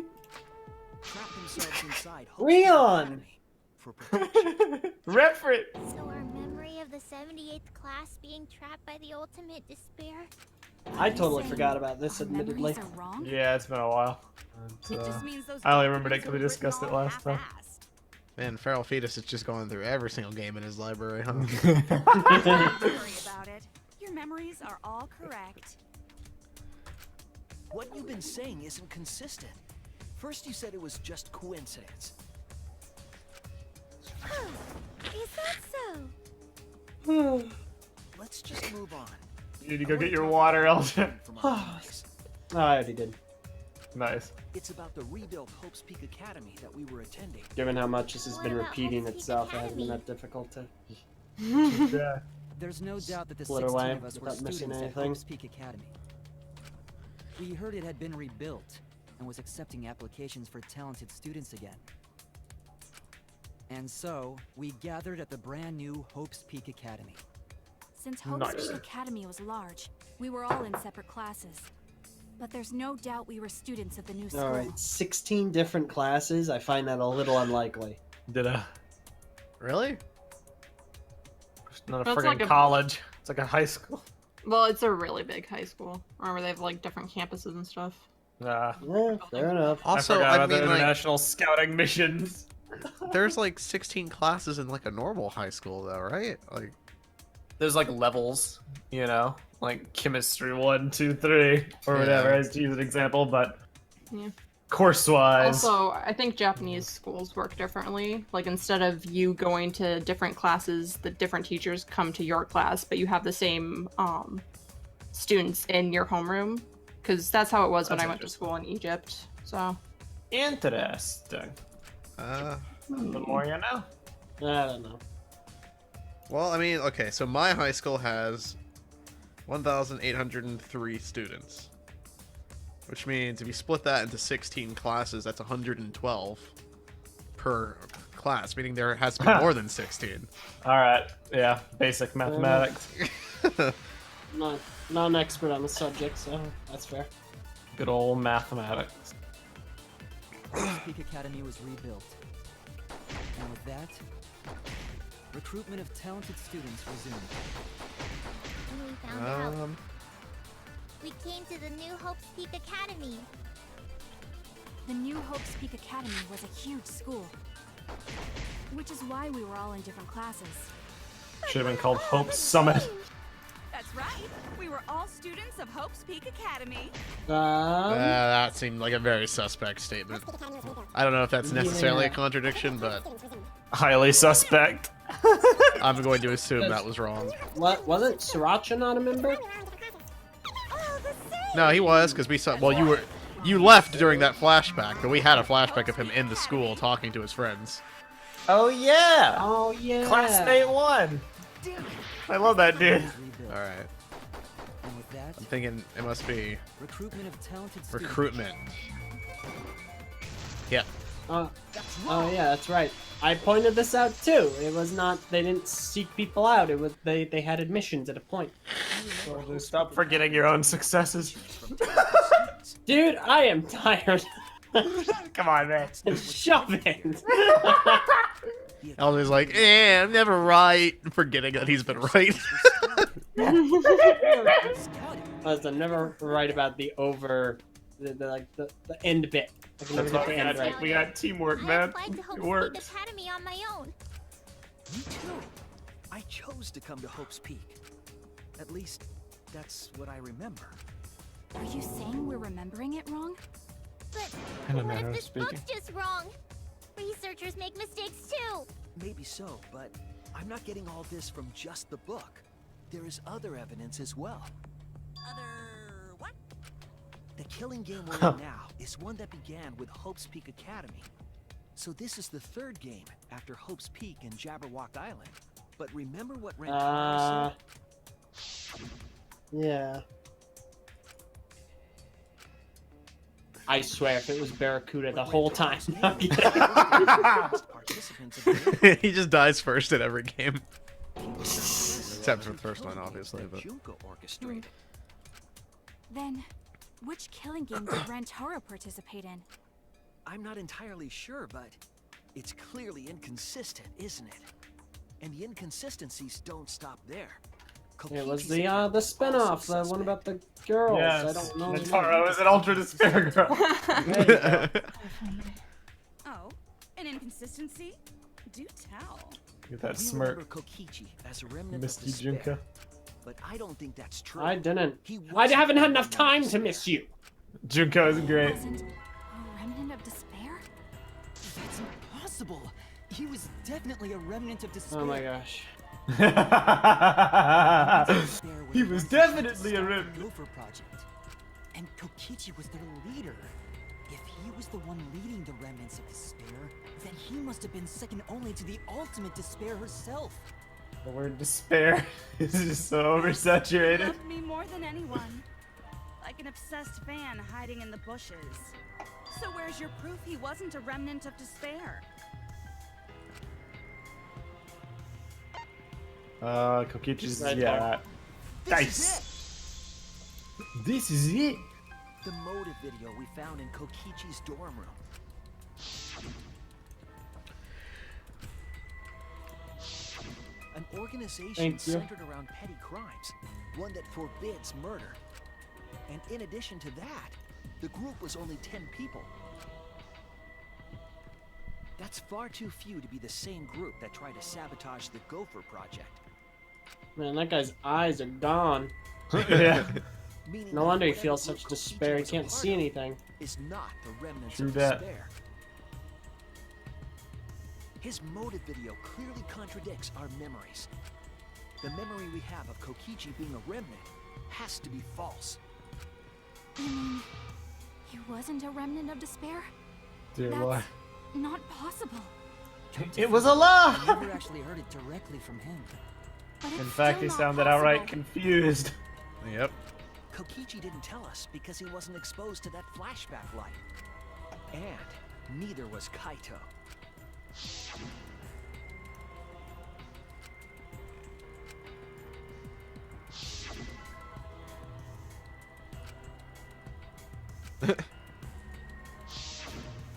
[SPEAKER 10] trapped themselves inside Hope's
[SPEAKER 5] Leon!
[SPEAKER 10] Academy for protection.
[SPEAKER 6] Reference.
[SPEAKER 12] So our memory of the 78th class being trapped by the ultimate despair.
[SPEAKER 5] I totally forgot about this, admittedly.
[SPEAKER 11] Memories are wrong?
[SPEAKER 6] Yeah, it's been a while.
[SPEAKER 16] It just means those
[SPEAKER 6] I only remembered it
[SPEAKER 16] documents
[SPEAKER 6] because we
[SPEAKER 16] were
[SPEAKER 6] discussed
[SPEAKER 16] written
[SPEAKER 6] it
[SPEAKER 16] all
[SPEAKER 6] last time.
[SPEAKER 16] half-assed.
[SPEAKER 2] Man, Feral Fetus is just going through every single game in his library, huh?
[SPEAKER 16] Don't worry about it. Your memories are all correct.
[SPEAKER 10] What you've been saying isn't consistent. First you said it was just coincidence.
[SPEAKER 15] Is that so?
[SPEAKER 10] Let's just move on.
[SPEAKER 6] You need to go get your water, Elton.
[SPEAKER 10] From our memories.
[SPEAKER 5] Oh, I already did.
[SPEAKER 6] Nice.
[SPEAKER 10] It's about the rebuilt Hope's Peak Academy that we were attending.
[SPEAKER 5] Given how much this has
[SPEAKER 12] What
[SPEAKER 5] been
[SPEAKER 12] about
[SPEAKER 5] repeating
[SPEAKER 12] Hope's Peak
[SPEAKER 5] itself, it hasn't been
[SPEAKER 12] Academy?
[SPEAKER 5] that difficult to...
[SPEAKER 6] Yeah.
[SPEAKER 13] There's no doubt that the
[SPEAKER 5] Split
[SPEAKER 13] 16
[SPEAKER 5] away
[SPEAKER 13] of us were
[SPEAKER 5] without missing
[SPEAKER 13] students at
[SPEAKER 5] anything.
[SPEAKER 13] Hope's Peak Academy. We heard it had been rebuilt and was accepting applications for talented students again. And so, we gathered at the brand new Hope's Peak Academy.
[SPEAKER 11] Since Hope's
[SPEAKER 6] Nice.
[SPEAKER 11] Peak Academy was large, we were all in separate classes. But there's no doubt we were students of the new school.
[SPEAKER 5] Alright, 16 different classes? I find that a little unlikely.
[SPEAKER 6] Did a
[SPEAKER 2] Really?
[SPEAKER 6] It's not a
[SPEAKER 4] That's
[SPEAKER 6] friggin'
[SPEAKER 4] like a-
[SPEAKER 6] college. It's like a high school.
[SPEAKER 4] Well, it's a really big high school. Remember, they have like different campuses and stuff.
[SPEAKER 6] Nah.
[SPEAKER 5] Yeah, fair enough.
[SPEAKER 2] Also,
[SPEAKER 6] I forgot
[SPEAKER 2] I
[SPEAKER 6] about
[SPEAKER 2] mean,
[SPEAKER 6] the
[SPEAKER 2] like,
[SPEAKER 6] international scouting missions.
[SPEAKER 2] there's like 16 classes in like a normal high school, though, right? Like,
[SPEAKER 6] There's like levels, you know, like chemistry 1, 2, 3, or whatever,
[SPEAKER 2] Yeah.
[SPEAKER 6] as to use an example, but
[SPEAKER 4] Yeah.
[SPEAKER 6] course-wise.
[SPEAKER 4] Also, I think Japanese schools work differently. Like, instead of you going to different classes, the different teachers come to your class, but you have the same students in your homeroom. Because that's how it was when
[SPEAKER 6] That's
[SPEAKER 4] I went to school in Egypt. So,
[SPEAKER 6] Interesting. The more you know.
[SPEAKER 5] I don't know.
[SPEAKER 2] well, I mean, okay, so my high school has 1,803 students. Which means if you split that into 16 classes, that's 112 per class, meaning there has to be more than 16.
[SPEAKER 6] Alright, yeah, basic mathematics.
[SPEAKER 5] Not not an expert on the subject, so that's fair.
[SPEAKER 6] Good old mathematics.
[SPEAKER 13] Peak Academy was rebuilt. And with that, recruitment of talented students resumed.
[SPEAKER 12] And we found out. We came to the New Hope's Peak Academy.
[SPEAKER 11] The New Hope's Peak Academy was a huge school, which is why we were all in different classes.
[SPEAKER 6] Should have been called Hope Summit.
[SPEAKER 16] That's right. We were all students of Hope's Peak Academy.
[SPEAKER 2] That seemed like a very suspect statement. I don't know if that's necessarily a contradiction, but
[SPEAKER 6] highly suspect.
[SPEAKER 2] I'm going to assume that was wrong.
[SPEAKER 5] What wasn't Sriracha not a member?
[SPEAKER 2] No, he was, because we saw. Well, you left during that flashback, but we had a flashback of him in the school talking to his friends.
[SPEAKER 6] Oh yeah.
[SPEAKER 5] Oh yeah.
[SPEAKER 6] Classmate 1. I love that dude.
[SPEAKER 2] All right.
[SPEAKER 13] And with that,
[SPEAKER 2] I'm thinking it must be
[SPEAKER 13] recruitment of talented
[SPEAKER 2] recruitment. Yeah.
[SPEAKER 5] Oh yeah, that's right. I pointed this out too. It was not. They didn't seek people out. It was they had admissions at a point.
[SPEAKER 6] So stop forgetting your own successes.
[SPEAKER 5] Dude, I am tired.
[SPEAKER 6] Come on, man.
[SPEAKER 5] Shove it.
[SPEAKER 2] Elder's like, I'm never right, forgetting that he's been right.
[SPEAKER 5] I'm never right about the end bit. I can never get the end right.
[SPEAKER 6] We got teamwork, man.
[SPEAKER 12] I applied to Hope's
[SPEAKER 6] It works.
[SPEAKER 12] Peak Academy on my own.
[SPEAKER 10] Me too. I chose to come to Hope's Peak. At least, that's what I remember.
[SPEAKER 11] Are you saying we're remembering it wrong?
[SPEAKER 12] But
[SPEAKER 6] In a
[SPEAKER 12] what
[SPEAKER 6] manner
[SPEAKER 12] if
[SPEAKER 6] of
[SPEAKER 12] this
[SPEAKER 6] speaking.
[SPEAKER 12] book's just wrong? Researchers make mistakes too.
[SPEAKER 10] Maybe so, but I'm not getting all this from just the book. There is other evidence as well.
[SPEAKER 7] Other what?
[SPEAKER 10] The killing game we're in now is one that began with Hope's Peak Academy. So this is the third game after Hope's Peak and Jabberwock Island. But remember what Rentaro said?
[SPEAKER 5] Yeah. I swear, if it was Barracuda the whole time.
[SPEAKER 2] He just dies first at every game. Except for the first one, obviously. But
[SPEAKER 11] Then, which killing game did Rantaro participate in?
[SPEAKER 10] I'm not entirely sure, but it's clearly inconsistent, isn't it? And the inconsistencies don't stop there.
[SPEAKER 5] It was the spin-off, the one about the girls.
[SPEAKER 6] Yes.
[SPEAKER 5] I don't know.
[SPEAKER 6] Rentaro is an Ultra Despair girl.
[SPEAKER 16] Oh, an inconsistency? Do tell.
[SPEAKER 6] Get that
[SPEAKER 10] We
[SPEAKER 6] smirk.
[SPEAKER 10] remember Kokichi as a remnant
[SPEAKER 6] Missed
[SPEAKER 10] of
[SPEAKER 6] you,
[SPEAKER 10] despair,
[SPEAKER 6] Junka.
[SPEAKER 10] but I don't think that's true.
[SPEAKER 5] I didn't.
[SPEAKER 10] He
[SPEAKER 5] I
[SPEAKER 10] wasn't
[SPEAKER 5] haven't had
[SPEAKER 10] a
[SPEAKER 5] enough
[SPEAKER 10] remnant of
[SPEAKER 5] time to
[SPEAKER 10] despair.
[SPEAKER 5] miss you.
[SPEAKER 6] Junko is great.
[SPEAKER 11] Wasn't a remnant of despair?
[SPEAKER 13] That's impossible. He was definitely a remnant of despair.
[SPEAKER 5] Oh my gosh.
[SPEAKER 6] He was definitely a remnant.
[SPEAKER 13] Gopher project. And Kokichi was their leader. If he was the one leading the remnants of despair, then he must have been second only to the ultimate despair herself.
[SPEAKER 6] The word despair is just so oversaturated.
[SPEAKER 16] Loved me more than anyone. Like an obsessed fan hiding in the bushes. So where's your proof he wasn't a remnant of despair?
[SPEAKER 6] Kokichi's,
[SPEAKER 5] Right
[SPEAKER 6] yeah.
[SPEAKER 10] This
[SPEAKER 6] Nice. This is it.
[SPEAKER 10] The motive video we found in Kokichi's dorm room. An organization
[SPEAKER 5] Thank you.
[SPEAKER 10] centered around petty crimes, one that forbids murder. And in addition to that, the group was only 10 people. That's far too few to be the same group that tried to sabotage the Gopher Project.
[SPEAKER 5] Man, that guy's eyes are gone.
[SPEAKER 6] Yeah.
[SPEAKER 10] Meaning
[SPEAKER 5] No
[SPEAKER 10] that
[SPEAKER 5] wonder he
[SPEAKER 10] whatever
[SPEAKER 5] feels
[SPEAKER 10] group
[SPEAKER 5] such
[SPEAKER 10] Kokichi
[SPEAKER 5] despair. He
[SPEAKER 10] was a
[SPEAKER 5] can't
[SPEAKER 10] part
[SPEAKER 5] see
[SPEAKER 10] of
[SPEAKER 5] anything.
[SPEAKER 10] Is not the remnants
[SPEAKER 6] True
[SPEAKER 10] of
[SPEAKER 6] that.
[SPEAKER 10] despair. His motive video clearly contradicts our memories. The memory we have of Kokichi being a remnant has to be false.
[SPEAKER 11] You mean he wasn't a remnant of despair?
[SPEAKER 6] Dear
[SPEAKER 11] That's
[SPEAKER 6] Lord.
[SPEAKER 11] not possible.
[SPEAKER 6] It was a lie!
[SPEAKER 13] I never actually heard it directly from him.
[SPEAKER 11] But it's
[SPEAKER 6] In fact, he
[SPEAKER 11] still not
[SPEAKER 6] sounded outright
[SPEAKER 11] possible.
[SPEAKER 6] confused.
[SPEAKER 2] Yep.
[SPEAKER 10] Kokichi didn't tell us because he wasn't exposed to that flashback light. And neither was Kaito.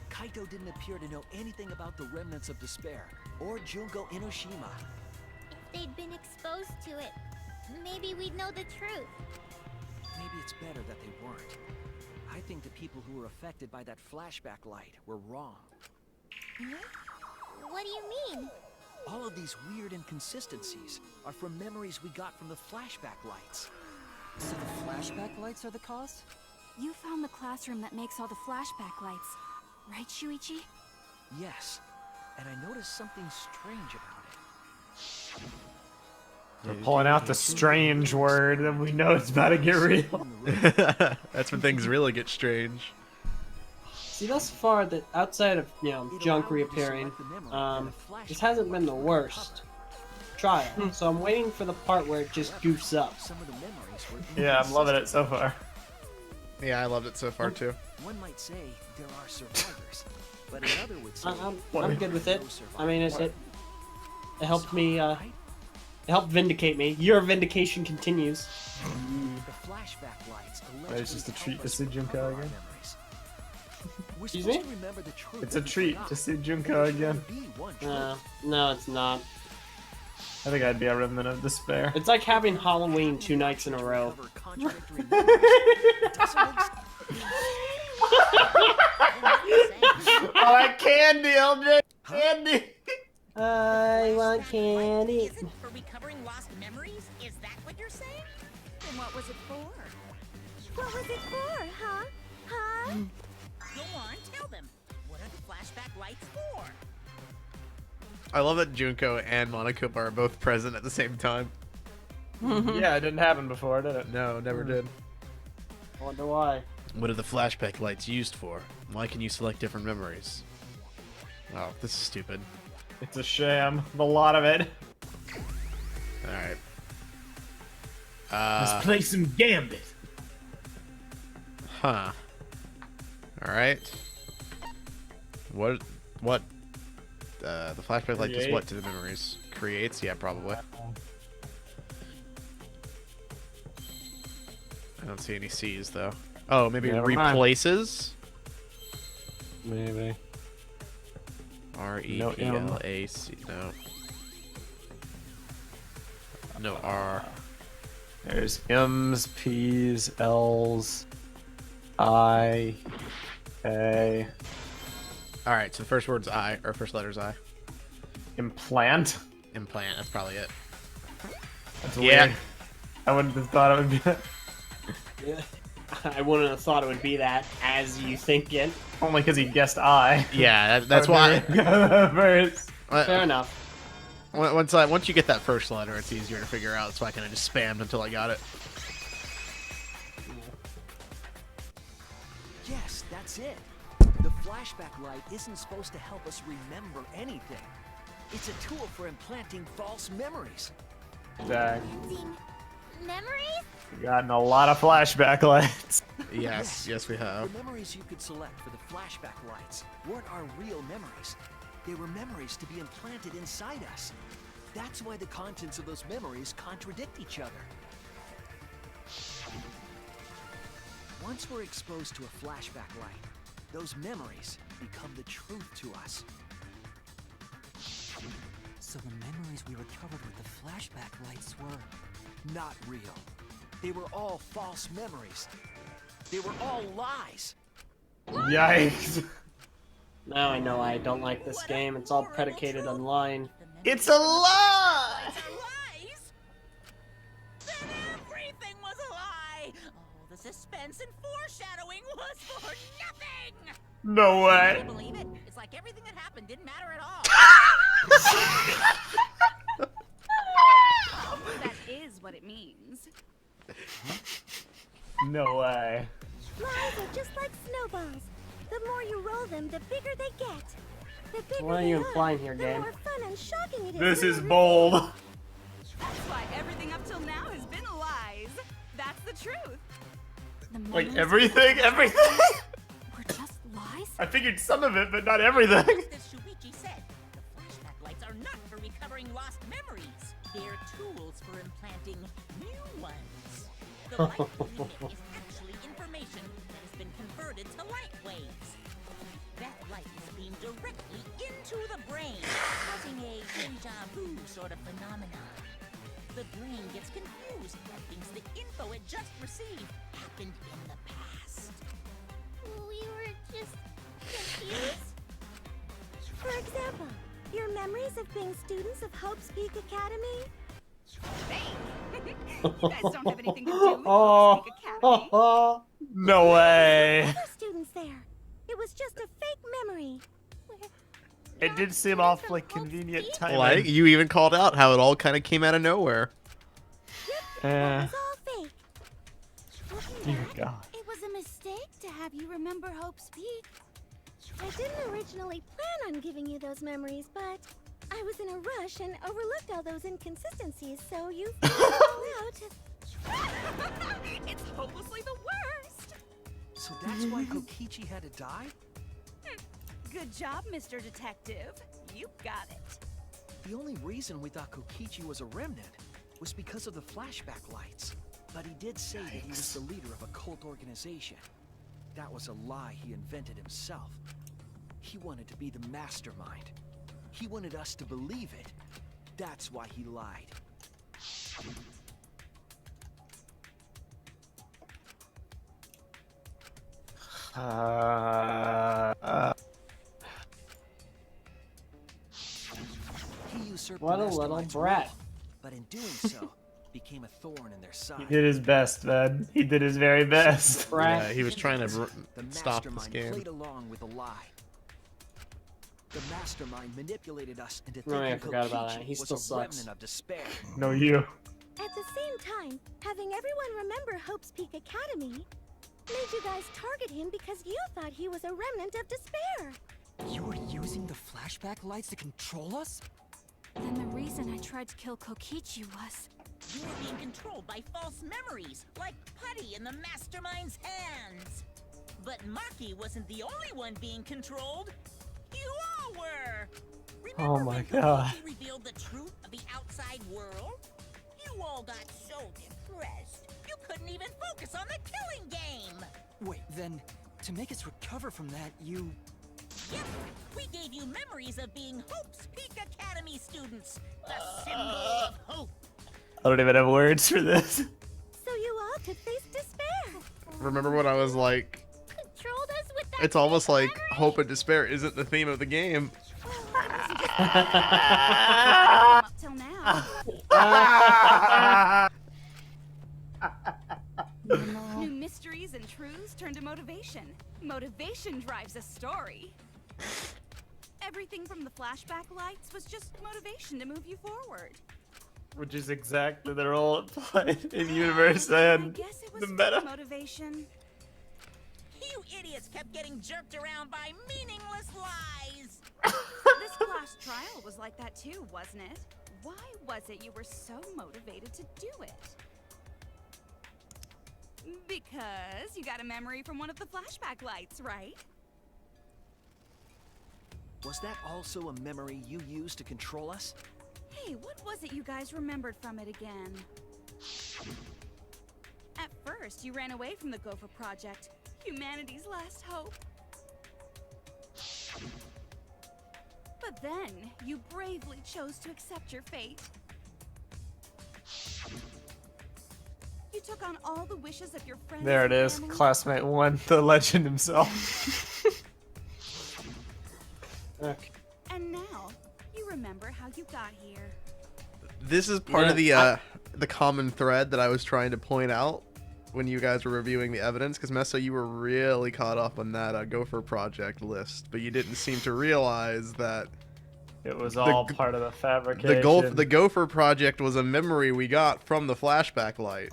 [SPEAKER 10] Kaito didn't appear to know anything about the remnants of despair or Junko Enoshima.
[SPEAKER 12] If they'd been exposed to it, maybe we'd know the truth.
[SPEAKER 10] Maybe it's better that they weren't. I think the people who were affected by that flashback light were wrong.
[SPEAKER 12] What do you mean?
[SPEAKER 10] All of these weird inconsistencies are from memories we got from the flashback lights.
[SPEAKER 13] So the flashback lights are the cause?
[SPEAKER 11] You found the classroom that makes all the flashback lights, right, Shuichi?
[SPEAKER 10] Yes, and I noticed something strange about it.
[SPEAKER 6] We're pulling out the strange word, and we know it's about to get real.
[SPEAKER 2] That's when things really get strange.
[SPEAKER 5] See, thus far, that outside of junk reappearing, this hasn't been the worst trial. So I'm waiting for the part where it just goofs up.
[SPEAKER 6] Yeah, I'm loving it so far.
[SPEAKER 2] Yeah, I loved it so far too.
[SPEAKER 10] One might say there are survivors, but another would say
[SPEAKER 5] I'm good with it. I mean, it helped me. It helped vindicate me. Your vindication continues.
[SPEAKER 10] The flashback lights
[SPEAKER 6] It's just a treat to see Junko again.
[SPEAKER 5] Excuse me?
[SPEAKER 6] It's a treat to see Junko again.
[SPEAKER 5] No, it's not.
[SPEAKER 6] I think I'd be a remnant of despair.
[SPEAKER 5] It's like having Halloween 2 nights in a row.
[SPEAKER 6] Oh, that candy, LJ! Candy!
[SPEAKER 5] I want candy.
[SPEAKER 7] For recovering lost memories? Is that what you're saying?
[SPEAKER 15] Then what was it for? What was it for, huh? Huh?
[SPEAKER 7] Go on, tell them. What are the flashback lights for?
[SPEAKER 2] I love that Junko and Monokuma are both present at the same time.
[SPEAKER 6] Yeah, it didn't happen before, did it?
[SPEAKER 2] No, never did.
[SPEAKER 5] I wonder why.
[SPEAKER 2] What are the flashback lights used for? Why can you select different memories? Oh, this is stupid.
[SPEAKER 6] It's a sham. A lot of it.
[SPEAKER 2] Alright.
[SPEAKER 14] Let's play some Gambit.
[SPEAKER 2] Huh. Alright. What? The flashback light does what to the memories? Creates? Yeah, probably. I don't see any C's though. Oh, maybe replaces?
[SPEAKER 6] Maybe.
[SPEAKER 2] R-E-P-L-A-C. No. No R.
[SPEAKER 6] There's M's, P's, L's, I, A.
[SPEAKER 2] Alright, so the first word's I, or first letter's I.
[SPEAKER 6] Implant?
[SPEAKER 2] Implant, that's probably it.
[SPEAKER 6] That's weird. I wouldn't have thought it would be that.
[SPEAKER 5] Yeah. I wouldn't have thought it would be that as you think it.
[SPEAKER 6] Only because he guessed I.
[SPEAKER 2] Yeah, that's why.
[SPEAKER 5] Fair enough.
[SPEAKER 2] Once you get that first letter, it's easier to figure out. So I kind of just spammed until I got it.
[SPEAKER 10] Yes, that's it. The flashback light isn't supposed to help us remember anything. It's a tool for implanting false memories.
[SPEAKER 6] Dang.
[SPEAKER 12] Memories?
[SPEAKER 6] We've gotten a lot of flashback lights.
[SPEAKER 2] Yes, yes we have.
[SPEAKER 10] The memories you could select for the flashback lights weren't our real memories. They were memories to be implanted inside us. That's why the contents of those memories contradict each other. Once we're exposed to a flashback light, those memories become the truth to us.
[SPEAKER 13] So the memories we recovered with the flashback lights were
[SPEAKER 10] not real. They were all false memories. They were all lies.
[SPEAKER 6] Yikes.
[SPEAKER 5] Now I know I don't like this game. It's all predicated on lying.
[SPEAKER 6] It's a lie!
[SPEAKER 7] Then everything was a lie! Oh, the suspense and foreshadowing was for nothing!
[SPEAKER 6] No way.
[SPEAKER 7] Can you believe it? It's like everything that happened didn't matter at all.
[SPEAKER 16] That is what it means.
[SPEAKER 6] No way.
[SPEAKER 15] Lies are just like snowballs. The more you roll them, the bigger they get. The bigger
[SPEAKER 5] What are you implying here,
[SPEAKER 15] the
[SPEAKER 5] game?
[SPEAKER 15] more fun and shocking it is.
[SPEAKER 6] This is bold.
[SPEAKER 16] That's why everything up till now has been lies. That's the truth.
[SPEAKER 6] Like everything? Everything?
[SPEAKER 11] Were just lies?
[SPEAKER 6] I figured some of it, but not everything.
[SPEAKER 7] As Shuichi said, the flashback lights are not for recovering lost memories. They're tools for implanting new ones. The light we emit is actually information that has been converted to light waves. That light is beamed directly into the brain, causing a deja vu sort of phenomenon. The brain gets confused and thinks the info it just received happened in the past.
[SPEAKER 15] We were just confused. For example, your memories of being students of Hope's Peak Academy?
[SPEAKER 16] You guys don't have anything to do with Hope's Peak Academy.
[SPEAKER 6] No way.
[SPEAKER 15] Other students there. It was just a fake memory.
[SPEAKER 6] It did seem awfully convenient timing.
[SPEAKER 2] Like, you even called out how it all kind of came out of nowhere.
[SPEAKER 15] It was all fake.
[SPEAKER 6] Dear God.
[SPEAKER 15] It was a mistake to have you remember Hope's Peak. I didn't originally plan on giving you those memories, but I was in a rush and overlooked all those inconsistencies, so you figured it all out.
[SPEAKER 16] It's hopelessly the worst.
[SPEAKER 10] So that's why Kokichi had to die?
[SPEAKER 16] Good job, Mr. Detective. You got it.
[SPEAKER 10] The only reason we thought Kokichi was a remnant was because of the flashback lights. But he did say that he was the leader of a cult organization. That was a lie he invented himself. He wanted to be the mastermind. He wanted us to believe it. That's why he lied. He usurped
[SPEAKER 5] What
[SPEAKER 10] the
[SPEAKER 5] a little
[SPEAKER 10] Mastermind's
[SPEAKER 5] brat.
[SPEAKER 10] role, but in doing so, became a thorn in their side.
[SPEAKER 6] He did his best, man. He did his very best.
[SPEAKER 2] Yeah, he was trying to
[SPEAKER 10] The
[SPEAKER 2] stop this
[SPEAKER 10] Mastermind
[SPEAKER 2] game.
[SPEAKER 10] played along with a lie. The Mastermind manipulated us into
[SPEAKER 5] Oh, yeah, I
[SPEAKER 10] thinking
[SPEAKER 5] forgot about
[SPEAKER 10] Kokichi
[SPEAKER 5] that. He
[SPEAKER 10] was
[SPEAKER 5] still
[SPEAKER 10] a
[SPEAKER 5] sucks.
[SPEAKER 10] remnant of despair.
[SPEAKER 6] No, you.
[SPEAKER 15] At the same time, having everyone remember Hope's Peak Academy made you guys target him because you thought he was a remnant of despair.
[SPEAKER 13] You were using the flashback lights to control us?
[SPEAKER 11] Then the reason I tried to kill Kokichi was...
[SPEAKER 7] You were being controlled by false memories, like putty in the Mastermind's hands. But Maki wasn't the only one being controlled. You all were.
[SPEAKER 6] Oh my God.
[SPEAKER 7] He revealed the truth of the outside world. You all got so depressed, you couldn't even focus on the killing game.
[SPEAKER 13] Wait, then, to make us recover from that, you...
[SPEAKER 7] Yep, we gave you memories of being Hope's Peak Academy students, the symbol of hope.
[SPEAKER 6] I don't even have words for this.
[SPEAKER 15] So you all could face despair.
[SPEAKER 2] Remember when I was like,
[SPEAKER 15] Controlled us with that
[SPEAKER 2] it's almost like hope and despair isn't the theme of the game.
[SPEAKER 16] Up till now. New mysteries and truths turn to motivation. Motivation drives a story. Everything from the flashback lights was just motivation to move you forward.
[SPEAKER 6] Which is exactly the role it played in universe and
[SPEAKER 16] Guess it was
[SPEAKER 6] the
[SPEAKER 16] fake
[SPEAKER 6] meta.
[SPEAKER 16] motivation.
[SPEAKER 7] You idiots kept getting jerked around by meaningless lies.
[SPEAKER 16] This class trial was like that too, wasn't it? Why was it you were so motivated to do it? Because you got a memory from one of the flashback lights, right?
[SPEAKER 10] Was that also a memory you used to control us?
[SPEAKER 16] Hey, what was it you guys remembered from it again? At first, you ran away from the Gopher Project, humanity's last hope. But then, you bravely chose to accept your fate. You took on all the wishes of your friends.
[SPEAKER 6] There it
[SPEAKER 16] and
[SPEAKER 6] is,
[SPEAKER 16] family.
[SPEAKER 6] classmate 1, the legend himself. Okay.
[SPEAKER 16] And now, you remember how you got here.
[SPEAKER 2] This is part of the common thread that I was trying to point out when you guys were reviewing the evidence, because Meso, you were really caught up on that Gopher Project list, but you didn't seem to realize that
[SPEAKER 6] it was all part of the fabrication.
[SPEAKER 2] The Gopher Project was a memory we got from the flashback light,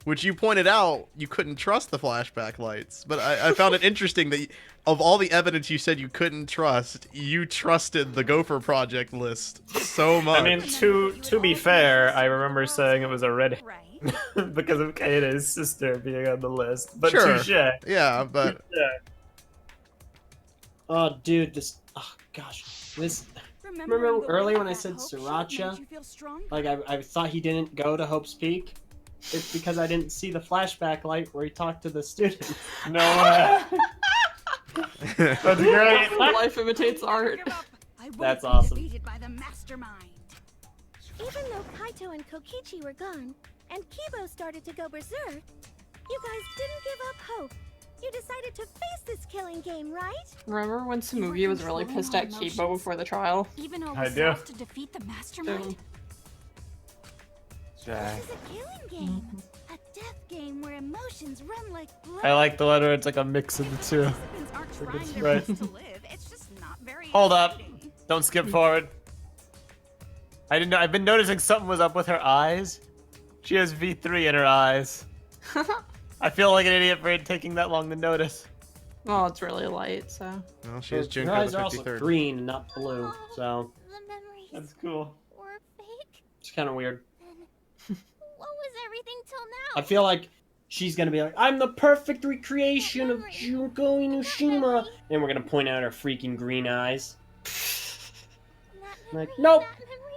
[SPEAKER 2] which you pointed out you couldn't trust the flashback lights. But I found it interesting that of all the evidence you said you couldn't trust, you trusted the Gopher Project list so much.
[SPEAKER 6] I mean, to be fair, I remember saying it was a red because of Kaeda's sister being on the list. But
[SPEAKER 2] Sure.
[SPEAKER 6] touche.
[SPEAKER 2] Yeah, but
[SPEAKER 5] Oh, dude, this... Oh, gosh. This... Remember earlier when I said Sriracha? Like, I thought he didn't go to Hope's Peak? it's because I didn't see the flashback light where he talked to the student.
[SPEAKER 6] No way. That's great.
[SPEAKER 4] Life imitates art.
[SPEAKER 5] That's awesome.
[SPEAKER 15] Defeated by the Mastermind. Even though Kaito and Kokichi were gone, and Kibo started to go berserk, you guys didn't give up hope. You decided to face this killing game, right?
[SPEAKER 4] Remember when Tsumugi was really pissed at Kibo before the trial?
[SPEAKER 11] Even all
[SPEAKER 6] I
[SPEAKER 11] the
[SPEAKER 6] do.
[SPEAKER 11] cells to defeat the Mastermind.
[SPEAKER 6] Dang.
[SPEAKER 15] This is a killing game. A death game where emotions run like blood.
[SPEAKER 6] I like the letter. It's like a mix of the two.
[SPEAKER 16] Participants aren't trying their
[SPEAKER 6] Right.
[SPEAKER 16] best to live. It's just not very
[SPEAKER 6] Hold up.
[SPEAKER 16] exciting.
[SPEAKER 6] Don't skip forward. I didn't know. I've been noticing something was up with her eyes. She has V3 in her eyes. I feel like an idiot for it taking that long to notice.
[SPEAKER 4] Well, it's really light, so.
[SPEAKER 2] Well, she is
[SPEAKER 5] Her
[SPEAKER 2] Junko
[SPEAKER 5] eyes
[SPEAKER 2] the
[SPEAKER 5] are also
[SPEAKER 2] 53rd.
[SPEAKER 5] green, not blue, so
[SPEAKER 12] The memories
[SPEAKER 6] That's cool.
[SPEAKER 12] were fake.
[SPEAKER 5] it's kind of weird.
[SPEAKER 12] What was everything till now?
[SPEAKER 5] I feel like she's gonna be like, I'm the perfect recreation of Junko Enoshima, and we're gonna point out her freaking green eyes. Like, nope.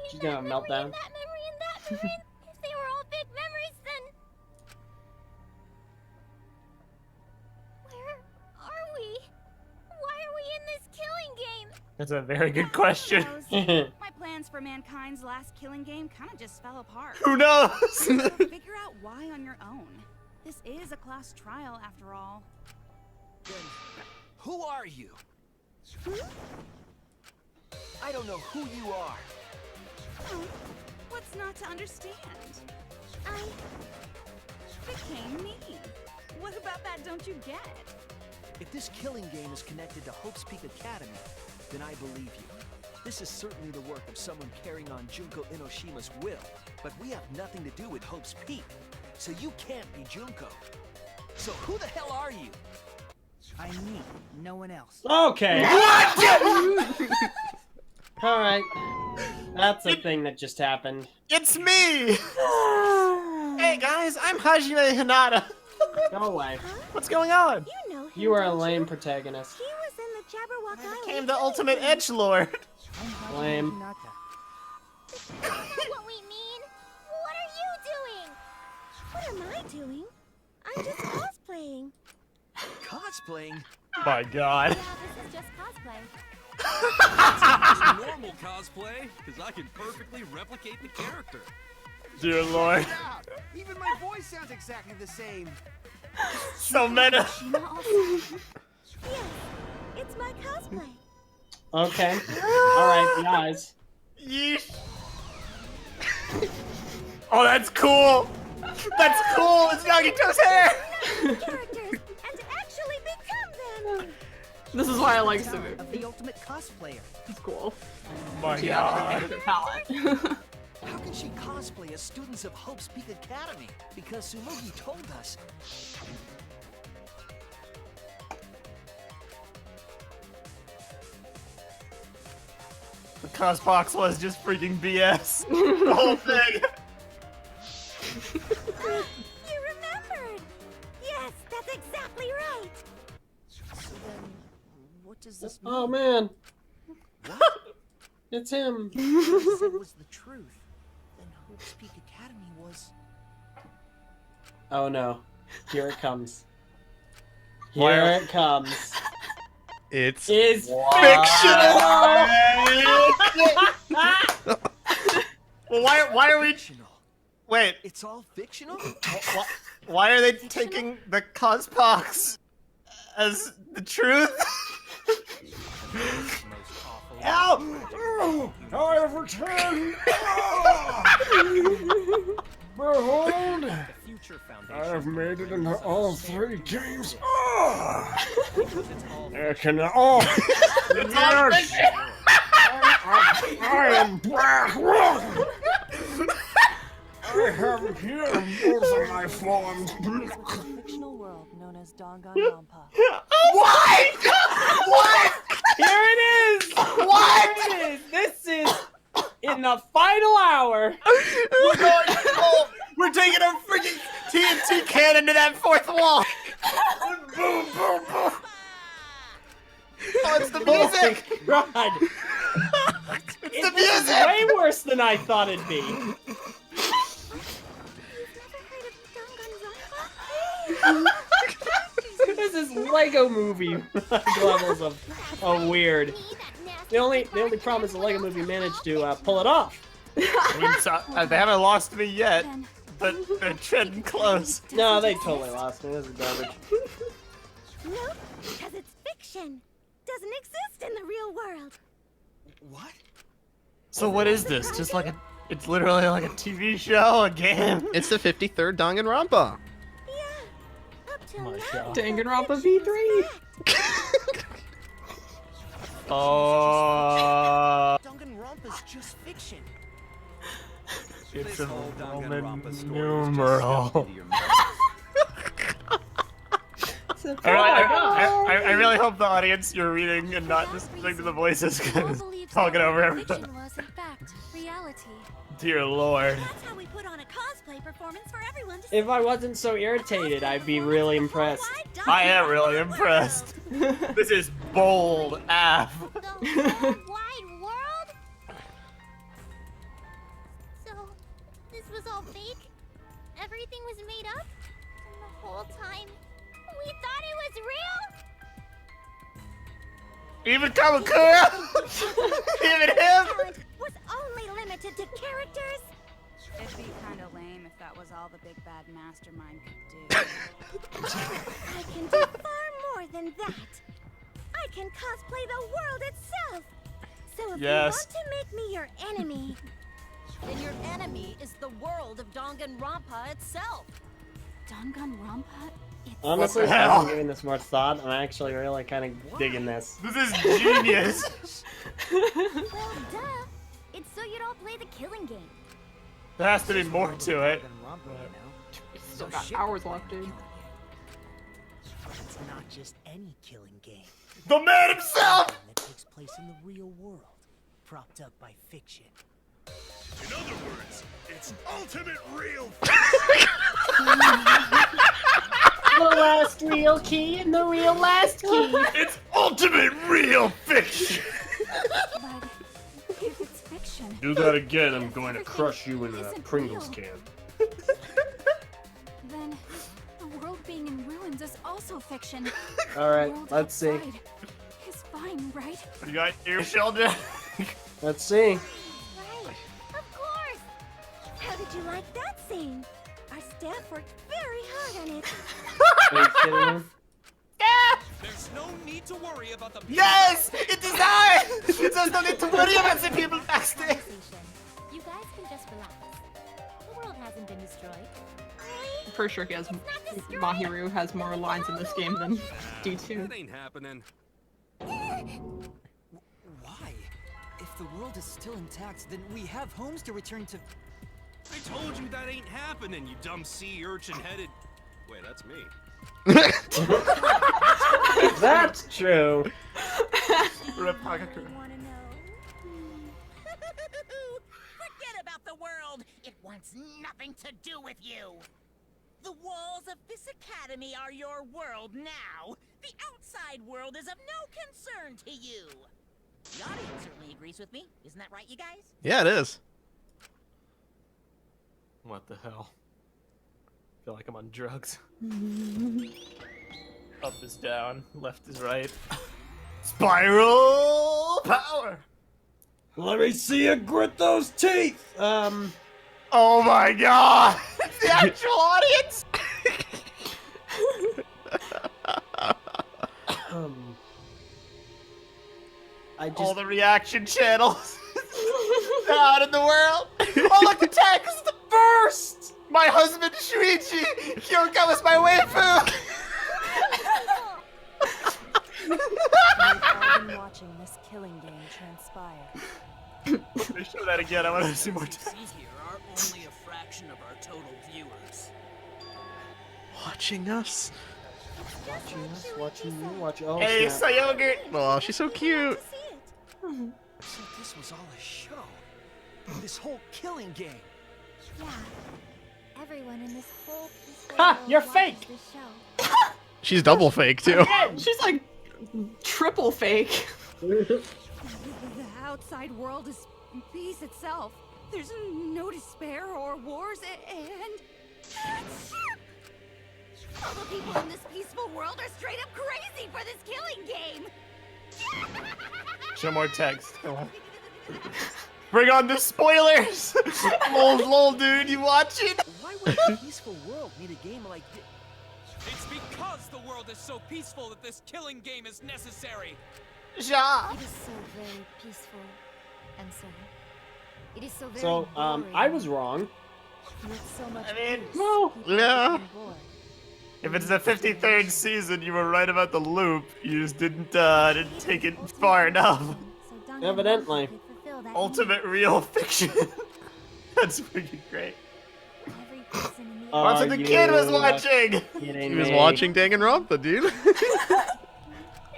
[SPEAKER 5] She's gonna melt down.
[SPEAKER 12] That memory and that memory. If they were all fake memories, then where are we? Why are we in this killing game?
[SPEAKER 6] That's a very good question.
[SPEAKER 16] My plans for mankind's last killing game kind of just fell apart.
[SPEAKER 6] Who knows?
[SPEAKER 16] So figure out why on your own. This is a class trial after all.
[SPEAKER 10] Then, who are you? I don't know who you are.
[SPEAKER 16] Oh, what's not to understand?
[SPEAKER 15] I
[SPEAKER 16] became me. What about that don't you get?
[SPEAKER 10] If this killing game is connected to Hope's Peak Academy, then I believe you. This is certainly the work of someone carrying on Junko Enoshima's will, but we have nothing to do with Hope's Peak, so you can't be Junko. So who the hell are you?
[SPEAKER 13] I'm me, no one else.
[SPEAKER 5] Okay. Alright. That's a thing that just happened.
[SPEAKER 6] It's me! Hey guys, I'm Hajime Hinata.
[SPEAKER 5] Go away.
[SPEAKER 6] What's going on?
[SPEAKER 15] You know him.
[SPEAKER 5] You are a lame protagonist.
[SPEAKER 15] He was in the Jabberwock Island.
[SPEAKER 6] Became the ultimate edgelord.
[SPEAKER 5] Lame.
[SPEAKER 12] What we mean? What are you doing?
[SPEAKER 15] What am I doing? I'm just cosplaying.
[SPEAKER 10] Cosplaying?
[SPEAKER 6] My god.
[SPEAKER 12] Yeah, this is just cosplay.
[SPEAKER 3] Normal cosplay, because I can perfectly replicate the character.
[SPEAKER 6] Dear lord.
[SPEAKER 13] Even my voice sounds exactly the same.
[SPEAKER 6] So meta.
[SPEAKER 15] Yes, it's my cosplay.
[SPEAKER 5] Okay. Alright, the eyes.
[SPEAKER 6] Yeesh. Oh, that's cool. That's cool. It's Yagito's hair.
[SPEAKER 15] Characters and actually become them.
[SPEAKER 4] This is why I like Tsumugi.
[SPEAKER 13] Of the ultimate cosplayer.
[SPEAKER 4] It's cool.
[SPEAKER 6] Oh my
[SPEAKER 4] She
[SPEAKER 6] god.
[SPEAKER 4] actually made a palette.
[SPEAKER 10] How can she cosplay as students of Hope's Peak Academy? Because Tsumugi told us.
[SPEAKER 6] The cos box was just freaking BS. The whole thing.
[SPEAKER 15] You remembered. Yes, that's exactly right.
[SPEAKER 13] So then, what does this mean?
[SPEAKER 5] Oh man. It's him.
[SPEAKER 13] If what I said was the truth, then Hope's Peak Academy was...
[SPEAKER 5] Oh no. Here it comes.
[SPEAKER 6] Why
[SPEAKER 5] Here
[SPEAKER 6] are-
[SPEAKER 5] it comes.
[SPEAKER 2] It's
[SPEAKER 5] Is
[SPEAKER 6] Fictional. Well, why are we?
[SPEAKER 10] Fictional.
[SPEAKER 6] Wait.
[SPEAKER 10] It's all fictional?
[SPEAKER 6] Why are they taking the cos box as the truth? Help!
[SPEAKER 3] I have returned! Behold! I have made it into all 3 games. I can all. Yes! I am back! I have here both of my forms.
[SPEAKER 17] Fictional world known as Danganronpa.
[SPEAKER 6] What? What?
[SPEAKER 5] Here it is!
[SPEAKER 6] What?
[SPEAKER 5] Here it is! This is in the final hour.
[SPEAKER 6] We're going full. We're taking a freaking TNT cannon to that 4th wall. Boom, boom, boom. Oh, it's the music.
[SPEAKER 5] Oh my God.
[SPEAKER 6] It's the
[SPEAKER 5] This is
[SPEAKER 6] music.
[SPEAKER 5] way worse than I thought it'd be.
[SPEAKER 15] You've never heard of
[SPEAKER 5] This is Lego Movie levels of weird. The only problem is the Lego Movie managed to pull it off.
[SPEAKER 6] I mean, so, they haven't lost me yet, but they're treading close.
[SPEAKER 5] No, they totally lost me. This is garbage.
[SPEAKER 15] Nope, because it's fiction. Doesn't exist in the real world.
[SPEAKER 10] What?
[SPEAKER 6] So what is this? Just like it's literally like a TV show, a game?
[SPEAKER 2] It's the 53rd Danganronpa.
[SPEAKER 6] Oh my god.
[SPEAKER 4] Danganronpa V3.
[SPEAKER 6] Oh.
[SPEAKER 10] Danganronpa's just fiction.
[SPEAKER 6] It's a Roman numeral. I really hope the audience you're reading and not just listening to the voices because talking over everything.
[SPEAKER 11] Was in fact reality.
[SPEAKER 6] Dear Lord.
[SPEAKER 15] That's how we put on a cosplay performance for everyone to see.
[SPEAKER 5] If I wasn't so irritated, I'd be really impressed.
[SPEAKER 6] I am really impressed. This is bold AF.
[SPEAKER 12] The whole wide world? So, this was all fake? Everything was made up? And the whole time, we thought it was real?
[SPEAKER 6] Even Kamakura? Even him?
[SPEAKER 15] Talent was only limited to characters.
[SPEAKER 16] It'd be kind of lame if that was all the big bad Mastermind could do.
[SPEAKER 15] I can do far more than that. I can cosplay the world itself. So if
[SPEAKER 6] Yes.
[SPEAKER 15] you want to make me your enemy,
[SPEAKER 7] Then your enemy is the world of Danganronpa itself.
[SPEAKER 11] Danganronpa?
[SPEAKER 5] Honestly,
[SPEAKER 6] What the
[SPEAKER 5] I
[SPEAKER 6] hell?
[SPEAKER 5] haven't given this much thought. I'm actually really kind of digging this.
[SPEAKER 6] This is genius.
[SPEAKER 12] Well, duh. It's so you don't play the killing game.
[SPEAKER 6] There has to be more to it.
[SPEAKER 4] Still got hours left, dude.
[SPEAKER 10] It's not just any killing game.
[SPEAKER 6] The man himself!
[SPEAKER 10] That takes place in the real world, propped up by fiction.
[SPEAKER 3] In other words, it's ultimate real.
[SPEAKER 5] The last real key and the real last key.
[SPEAKER 6] It's ultimate real fiction.
[SPEAKER 11] But if it's fiction,
[SPEAKER 1] Do that again, I'm going to crush you in a Pringles can.
[SPEAKER 11] then the world being in ruins is also fiction.
[SPEAKER 5] All right,
[SPEAKER 11] The world
[SPEAKER 5] let's see.
[SPEAKER 11] outside is fine, right?
[SPEAKER 6] You got your shoulder.
[SPEAKER 5] Let's see.
[SPEAKER 15] right? Of course. How did you like that scene? Our staff worked very hard on it.
[SPEAKER 5] Are you kidding me?
[SPEAKER 9] There's no need to worry about the
[SPEAKER 6] Yes! It is I! There's no need to worry about the people backstage.
[SPEAKER 12] You guys can just relax. The world hasn't been destroyed.
[SPEAKER 4] I'm pretty sure Mahiru has more lines in this game than D2.
[SPEAKER 9] That ain't happening.
[SPEAKER 13] Why? If the world is still intact, then we have homes to return to.
[SPEAKER 9] I told you that ain't happening, you dumb sea urchin-headed. Wait, that's me.
[SPEAKER 5] That's true.
[SPEAKER 6] Rip Hakakura.
[SPEAKER 15] Want to know?
[SPEAKER 7] Forget about the world. It wants nothing to do with you. The walls of this academy are your world now. The outside world is of no concern to you. The audience certainly agrees with me. Isn't that right, you guys?
[SPEAKER 2] Yeah, it is.
[SPEAKER 6] What the hell? I feel like I'm on drugs. Up is down, left is right. Spiral power!
[SPEAKER 5] Let me see you grit those teeth.
[SPEAKER 6] Oh my god! It's the actual audience! All the reaction channels out in the world. Oh look, the text! The first! My husband Shuichi! Kyoko was my waifu!
[SPEAKER 17] I've been watching this killing game transpire.
[SPEAKER 6] Let me show that again, I want to see more text.
[SPEAKER 10] Here are only a fraction of our total viewers.
[SPEAKER 2] Watching us.
[SPEAKER 5] Watching you, watching. Oh,
[SPEAKER 6] Hey,
[SPEAKER 5] snap.
[SPEAKER 6] Sayogurt!
[SPEAKER 2] Oh, she's so cute.
[SPEAKER 10] So this was all a show. This whole killing game.
[SPEAKER 12] Yeah. Everyone in this whole peaceful
[SPEAKER 5] Ha!
[SPEAKER 12] world
[SPEAKER 5] You're
[SPEAKER 12] watches
[SPEAKER 5] fake!
[SPEAKER 12] this show.
[SPEAKER 2] She's double fake too.
[SPEAKER 4] She's like triple fake.
[SPEAKER 16] The outside world is peace itself. There's no despair or wars, and...
[SPEAKER 15] All the people in this peaceful world are straight up crazy for this killing game.
[SPEAKER 6] Show more text. Come on. Bring on the spoilers! lol, dude, you watching?
[SPEAKER 10] Why would a peaceful world need a game like this?
[SPEAKER 8] It's because the world is so peaceful that this killing game is necessary.
[SPEAKER 6] Ja.
[SPEAKER 11] It is so very peaceful, and so it is so very.
[SPEAKER 5] So, I was wrong.
[SPEAKER 11] With so much
[SPEAKER 5] No.
[SPEAKER 6] Yeah. If it's the 53rd season, you were right about the loop. You just didn't take it far enough.
[SPEAKER 5] Evidently.
[SPEAKER 6] Ultimate real fiction. That's freaking great.
[SPEAKER 5] Oh,
[SPEAKER 6] That's what the kid was watching.
[SPEAKER 2] He was watching Danganronpa, dude.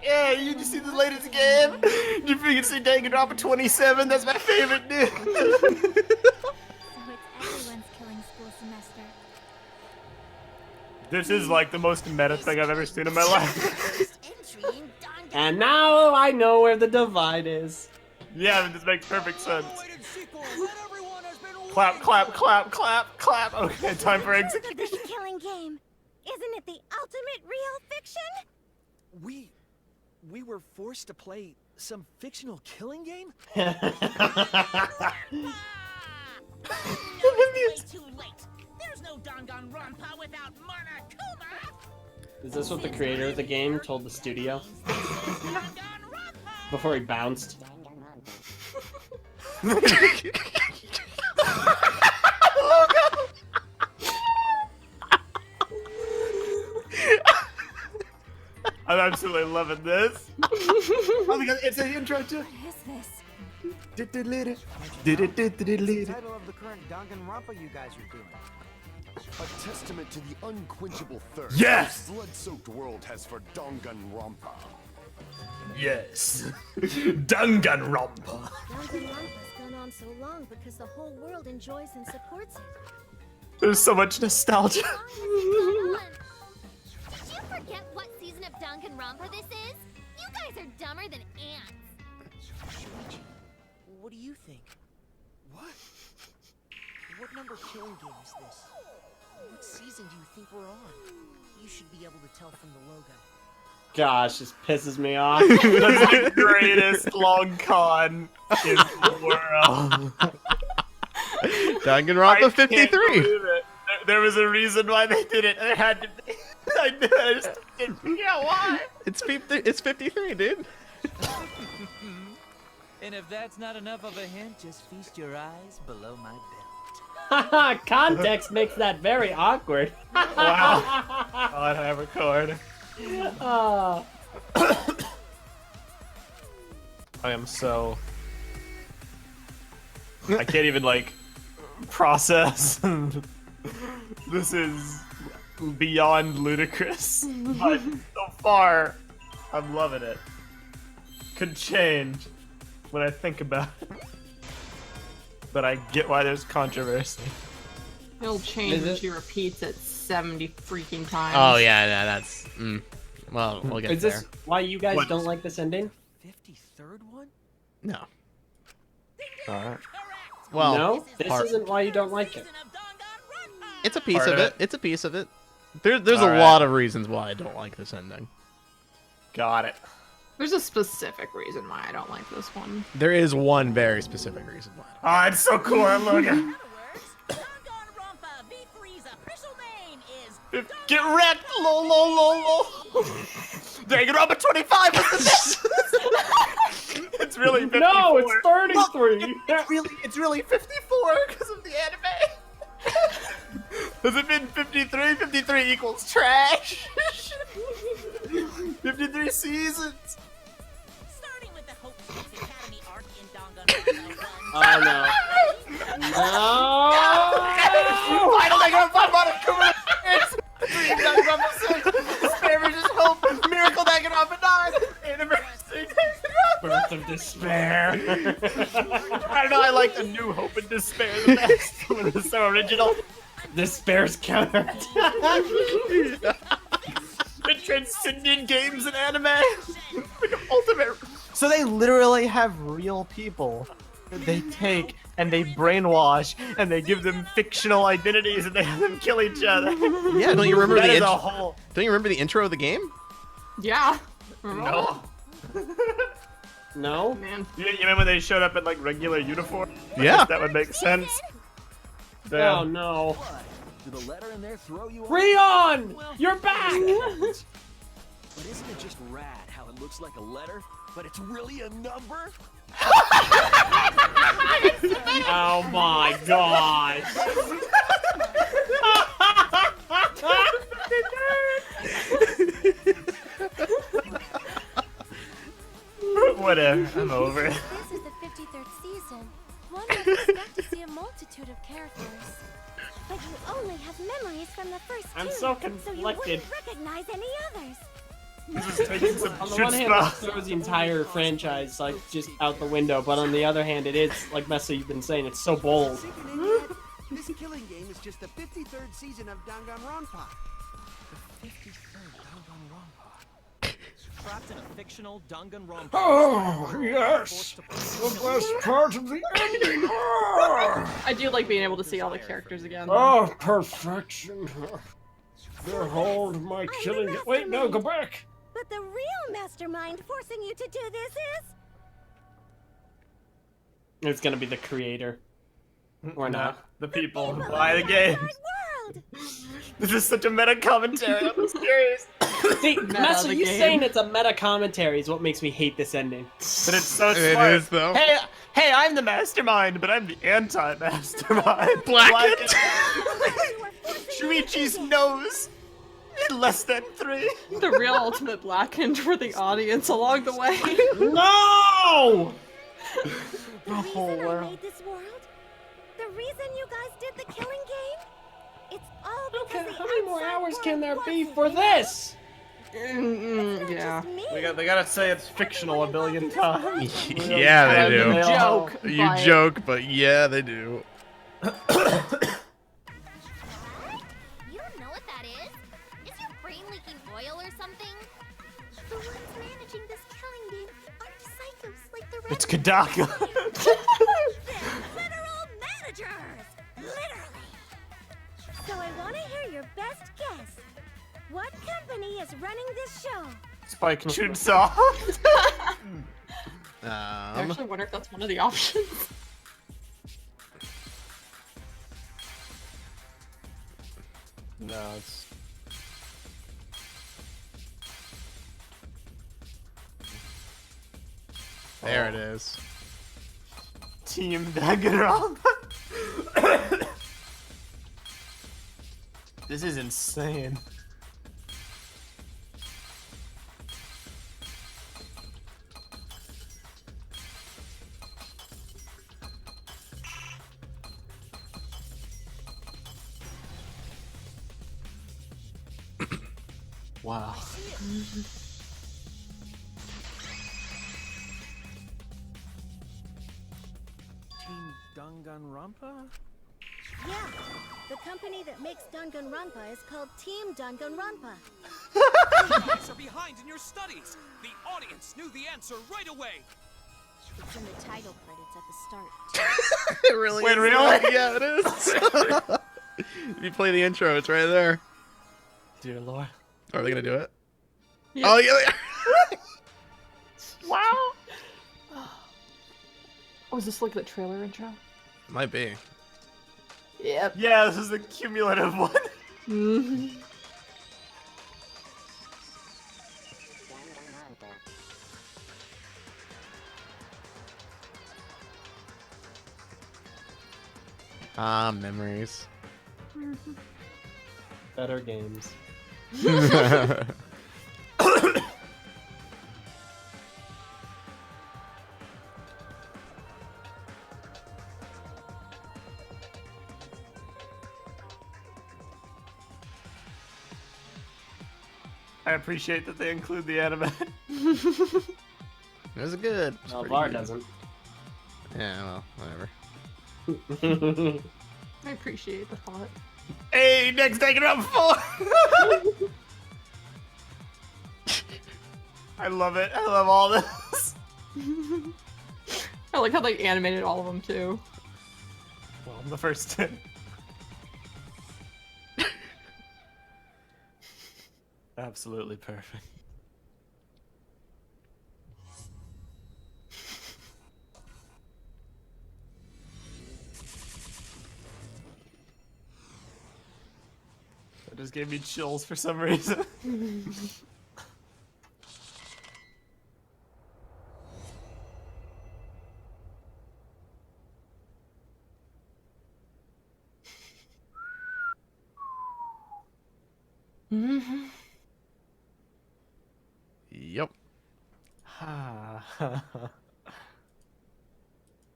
[SPEAKER 6] Yeah, you just see the latest game? You freaking see Danganronpa 27? That's my favorite, dude.
[SPEAKER 11] So it's everyone's killing school semester.
[SPEAKER 6] This is like the most meta thing I've ever seen in my life.
[SPEAKER 5] And now I know where the divide is.
[SPEAKER 6] Yeah, this makes perfect sense. Clap, clap, clap, clap, clap. Okay, time for execution.
[SPEAKER 15] This killing game. Isn't it the ultimate real fiction?
[SPEAKER 10] We were forced to play some fictional killing game?
[SPEAKER 7] Way too late. There's no Danganronpa without Monokuma.
[SPEAKER 5] Is this what the creator of the game told the studio? Before he bounced?
[SPEAKER 6] I'm absolutely loving this. Oh my god, it's an intro too.
[SPEAKER 15] What is this?
[SPEAKER 10] The title of the current Danganronpa you guys are doing.
[SPEAKER 18] A testament to the unquenchable thirst
[SPEAKER 6] Yes!
[SPEAKER 18] this blood-soaked world has for Danganronpa.
[SPEAKER 6] Yes. Danganronpa.
[SPEAKER 15] Danganronpa's gone on so long because the whole world enjoys and supports it.
[SPEAKER 6] There's so much nostalgia.
[SPEAKER 12] Did you forget what season of Danganronpa this is? You guys are dumber than ants.
[SPEAKER 10] What do you think? What? What number killing game is this? What season do you think we're on? You should be able to tell from the logo.
[SPEAKER 5] Gosh, this pisses me off.
[SPEAKER 6] That's the greatest long con in the world.
[SPEAKER 2] Danganronpa 53.
[SPEAKER 6] There was a reason why they did it. There had to be. I knew it. I just didn't figure out why.
[SPEAKER 2] It's 53, dude.
[SPEAKER 13] And if that's not enough of a hint, just feast your eyes below my belt.
[SPEAKER 5] Context makes that very awkward.
[SPEAKER 6] Wow. God, I record.
[SPEAKER 5] Oh.
[SPEAKER 6] I am so. I can't even like process. This is beyond ludicrous, but so far, I'm loving it. Could change when I think about it, but I get why there's controversy.
[SPEAKER 4] It'll change when she repeats it 70 freaking times.
[SPEAKER 2] Oh yeah, that's. Well, we'll get
[SPEAKER 5] Is
[SPEAKER 2] there.
[SPEAKER 5] this why you guys don't like this ending?
[SPEAKER 10] 53rd one?
[SPEAKER 2] No.
[SPEAKER 6] Alright.
[SPEAKER 2] Well,
[SPEAKER 5] no, this isn't why you don't like it.
[SPEAKER 2] It's a piece
[SPEAKER 6] Part
[SPEAKER 2] of
[SPEAKER 6] of
[SPEAKER 2] it.
[SPEAKER 6] it.
[SPEAKER 2] It's a piece of it. There's a
[SPEAKER 6] Alright.
[SPEAKER 2] lot of reasons why I don't like this ending.
[SPEAKER 6] Got it.
[SPEAKER 4] There's a specific reason why I don't like this one.
[SPEAKER 2] There is one very specific reason why.
[SPEAKER 6] Oh, it's so cool. I love it. Get wrecked! Lol, lol, lol, lol. Danganronpa 25 was the best. It's really 54.
[SPEAKER 5] No, it's 33.
[SPEAKER 6] It's really 54 because of the anime. Has it been 53? 53 equals trash. 53 seasons.
[SPEAKER 7] Starting with the Hope Street Academy arc in Danganronpa 1.
[SPEAKER 5] Oh no. No!
[SPEAKER 6] Final Danganronpa Monokuma! Danganronpa 6! Despair vs. Hope! Miracle Danganronpa 9! Anniversary Danganronpa! Birth of Despair! I don't know, I like the New Hope and Despair the best. It was so original.
[SPEAKER 5] Despair's counter.
[SPEAKER 6] The transcendent games in anime! Like ultimate. So they literally have real people they take and they brainwash and they give them fictional identities and they have them kill each other.
[SPEAKER 2] Yeah, don't you remember
[SPEAKER 6] That
[SPEAKER 2] the
[SPEAKER 6] is a whole...
[SPEAKER 2] Don't you remember the intro of the game?
[SPEAKER 4] Yeah.
[SPEAKER 6] No.
[SPEAKER 5] No?
[SPEAKER 4] Man.
[SPEAKER 6] You remember when they showed up in like regular uniform? I
[SPEAKER 2] Yeah.
[SPEAKER 6] guess that would make sense.
[SPEAKER 5] Oh
[SPEAKER 6] Damn.
[SPEAKER 5] no.
[SPEAKER 10] Did the letter in there throw you off?
[SPEAKER 5] Rion! You're back!
[SPEAKER 10] But isn't it just rad how it looks like a letter, but it's really a number?
[SPEAKER 5] Oh my gosh.
[SPEAKER 6] Whatever, I'm over it.
[SPEAKER 15] This is the 53rd season. One would expect to see a multitude of characters. But you only have memories from the first
[SPEAKER 5] I'm
[SPEAKER 15] two,
[SPEAKER 5] so
[SPEAKER 15] so you
[SPEAKER 5] conflicted.
[SPEAKER 15] wouldn't recognize any others.
[SPEAKER 6] This is taking some
[SPEAKER 5] On the
[SPEAKER 6] shit
[SPEAKER 5] one hand, it
[SPEAKER 6] stuff.
[SPEAKER 5] throws the entire franchise like just out the window, but on the other hand, it is like Messa, you've been saying, it's so bold.
[SPEAKER 19] This killing game is just the 53rd season of Danganronpa.
[SPEAKER 9] The 53rd Danganronpa. Trapped in a fictional Danganronpa.
[SPEAKER 3] Oh, yes! The best part of the ending! Oh,
[SPEAKER 4] I do like being able to see all the characters again.
[SPEAKER 3] oh perfection. Behold my killing. Wait, no, go back!
[SPEAKER 15] But the real mastermind forcing you to do this is...
[SPEAKER 5] It's gonna be the creator. Or not.
[SPEAKER 6] The people who buy the games. This is such a meta commentary on the series.
[SPEAKER 5] See,
[SPEAKER 4] Meta
[SPEAKER 5] Messa,
[SPEAKER 4] the
[SPEAKER 5] you
[SPEAKER 4] game.
[SPEAKER 5] saying it's a meta commentary is what makes me hate this ending.
[SPEAKER 6] But it's so
[SPEAKER 2] It
[SPEAKER 6] smart.
[SPEAKER 2] is, though.
[SPEAKER 6] Hey, I'm the mastermind, but I'm the anti-mastermind.
[SPEAKER 2] Blackened.
[SPEAKER 6] Shuichi's nose in less than 3.
[SPEAKER 4] The real ultimate blackened for the audience along the way.
[SPEAKER 5] No!
[SPEAKER 15] The reason I made this world? The reason you guys did the killing game? It's all because the
[SPEAKER 5] How many more
[SPEAKER 15] outside
[SPEAKER 5] hours
[SPEAKER 15] world
[SPEAKER 5] can there
[SPEAKER 15] wants
[SPEAKER 5] be
[SPEAKER 15] it,
[SPEAKER 5] for
[SPEAKER 15] you know?
[SPEAKER 5] this?
[SPEAKER 4] Yeah.
[SPEAKER 6] They gotta say it's fictional a billion times.
[SPEAKER 2] Yeah, they do.
[SPEAKER 4] Joke.
[SPEAKER 2] You
[SPEAKER 4] but-
[SPEAKER 2] joke, but yeah, they do.
[SPEAKER 12] You don't know what that is? Is your brain leaking oil or something?
[SPEAKER 15] The ones managing this killing game aren't psychos like the
[SPEAKER 6] It's
[SPEAKER 15] rest.
[SPEAKER 6] Kadaka.
[SPEAKER 15] Literal managers! Literally! So I want to hear your best guess. What company is running this show?
[SPEAKER 6] Spike Chunsaw.
[SPEAKER 4] I actually wonder if that's one of the options.
[SPEAKER 6] No, it's...
[SPEAKER 2] There it is.
[SPEAKER 6] Team Danganronpa. This is insane. Wow.
[SPEAKER 19] Team Danganronpa?
[SPEAKER 15] Yeah, the company that makes Danganronpa is called Team Danganronpa.
[SPEAKER 9] You guys are behind in your studies. The audience knew the answer right away.
[SPEAKER 11] It's in the title credits at the start.
[SPEAKER 2] It really
[SPEAKER 6] Wait,
[SPEAKER 2] is.
[SPEAKER 6] really?
[SPEAKER 2] Yeah, it is. If you play the intro, it's right there.
[SPEAKER 6] Dear Lord.
[SPEAKER 2] Are they gonna do it?
[SPEAKER 4] Yeah.
[SPEAKER 2] Oh yeah. They are.
[SPEAKER 4] Wow. Oh, is this like the trailer intro?
[SPEAKER 2] Might be.
[SPEAKER 4] Yep.
[SPEAKER 6] Yeah, this is the cumulative one.
[SPEAKER 4] Mm-hmm.
[SPEAKER 2] Ah, memories.
[SPEAKER 5] Better games.
[SPEAKER 6] I appreciate that they include the anime.
[SPEAKER 2] It was good. It was
[SPEAKER 5] No,
[SPEAKER 2] pretty
[SPEAKER 5] Var
[SPEAKER 2] good.
[SPEAKER 5] doesn't.
[SPEAKER 2] Yeah, well, whatever.
[SPEAKER 4] I appreciate the thought.
[SPEAKER 6] Hey, next Danganronpa 4! I love it. I love all this.
[SPEAKER 4] I like how they animated all of them too.
[SPEAKER 6] Well, the first 10. Absolutely perfect. That just gave me chills for some reason.
[SPEAKER 2] Mm-hmm. Yep.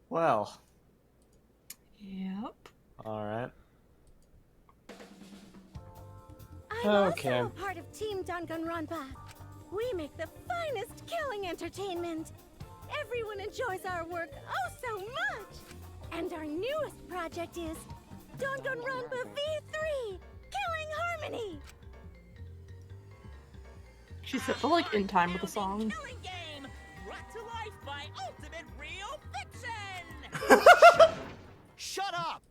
[SPEAKER 6] Well.
[SPEAKER 4] Yep.
[SPEAKER 6] All right.
[SPEAKER 15] I'm
[SPEAKER 6] Okay.
[SPEAKER 15] also a part of Team Danganronpa. We make the finest killing entertainment. Everyone enjoys our work oh so much. And our newest project is Danganronpa V3, Killing Harmony.
[SPEAKER 4] She's so like in time with the song.
[SPEAKER 7] Killing game brought to life by Ultimate Real Fiction.
[SPEAKER 10] Shut up!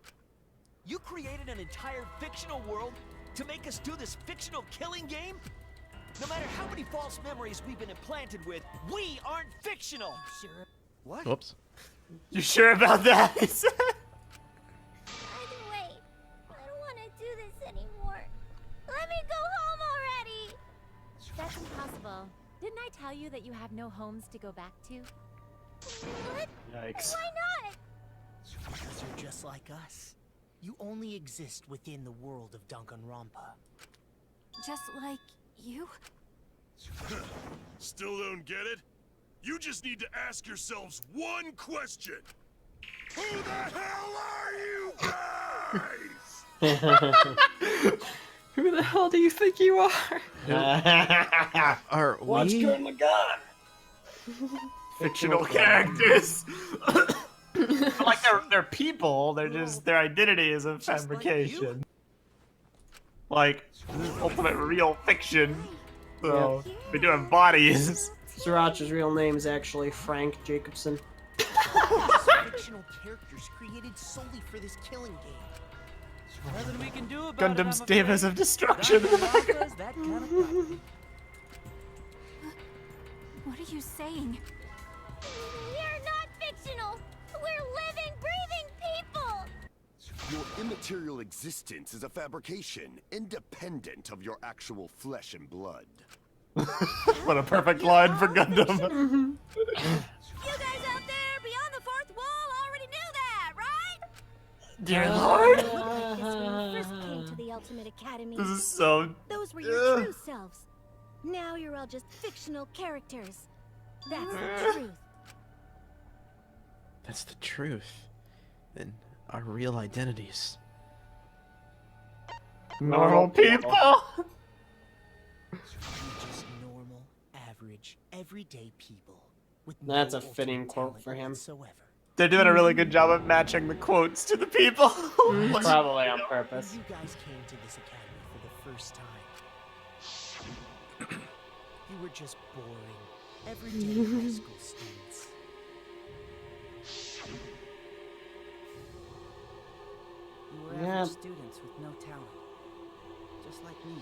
[SPEAKER 10] You created an entire fictional world to make us do this fictional killing game? No matter how many false memories we've been implanted with, we aren't fictional! Sure. What?
[SPEAKER 2] Whoops.
[SPEAKER 6] You sure about that?
[SPEAKER 12] Wait, I don't want to do this anymore. Let me go home already.
[SPEAKER 20] That's impossible. Didn't I tell you that you have no homes to go back to?
[SPEAKER 12] What?
[SPEAKER 6] Yikes.
[SPEAKER 12] Why not?
[SPEAKER 21] Because you're just like us. You only exist within the world of Danganronpa.
[SPEAKER 11] Just like you?
[SPEAKER 22] Still don't get it? You just need to ask yourselves one question. Who the hell are you guys?
[SPEAKER 4] Who the hell do you think you are?
[SPEAKER 2] Are
[SPEAKER 6] What's
[SPEAKER 2] we?
[SPEAKER 6] good in the gun? Fictional characters. Like they're people. They're just their identity is a fabrication. Like ultimate real fiction. So we do have bodies.
[SPEAKER 5] Sriracha's real name is actually Frank Jacobson.
[SPEAKER 21] Fictional characters created solely for this killing game.
[SPEAKER 13] Nothing we can do about
[SPEAKER 6] Gundam's
[SPEAKER 13] it,
[SPEAKER 6] Davis of Destruction.
[SPEAKER 13] Danganronpa's that kind of property.
[SPEAKER 11] What are you saying?
[SPEAKER 12] We're not fictional. We're living, breathing people.
[SPEAKER 18] Your immaterial existence is a fabrication, independent of your actual flesh and blood.
[SPEAKER 6] What a perfect line for Gundam.
[SPEAKER 15] You guys out there beyond the fourth wall already knew that, right?
[SPEAKER 6] Dear Lord.
[SPEAKER 15] Looked like this when you first came to the Ultimate Academy.
[SPEAKER 6] This is so.
[SPEAKER 15] Those were your true selves. Now you're all just fictional characters. That's the truth.
[SPEAKER 2] That's the truth. Then our real identities.
[SPEAKER 6] Normal people.
[SPEAKER 21] We're just normal, average, everyday people with
[SPEAKER 5] That's
[SPEAKER 21] no
[SPEAKER 5] a fitting
[SPEAKER 21] ultimate
[SPEAKER 5] quote
[SPEAKER 21] talent
[SPEAKER 5] for him.
[SPEAKER 21] whatsoever.
[SPEAKER 6] They're doing a really good job of matching the quotes to the people.
[SPEAKER 5] Probably on purpose.
[SPEAKER 21] You guys came to this academy for the first time. You were just boring, everyday high school students. You were average students with no talent. Just like me.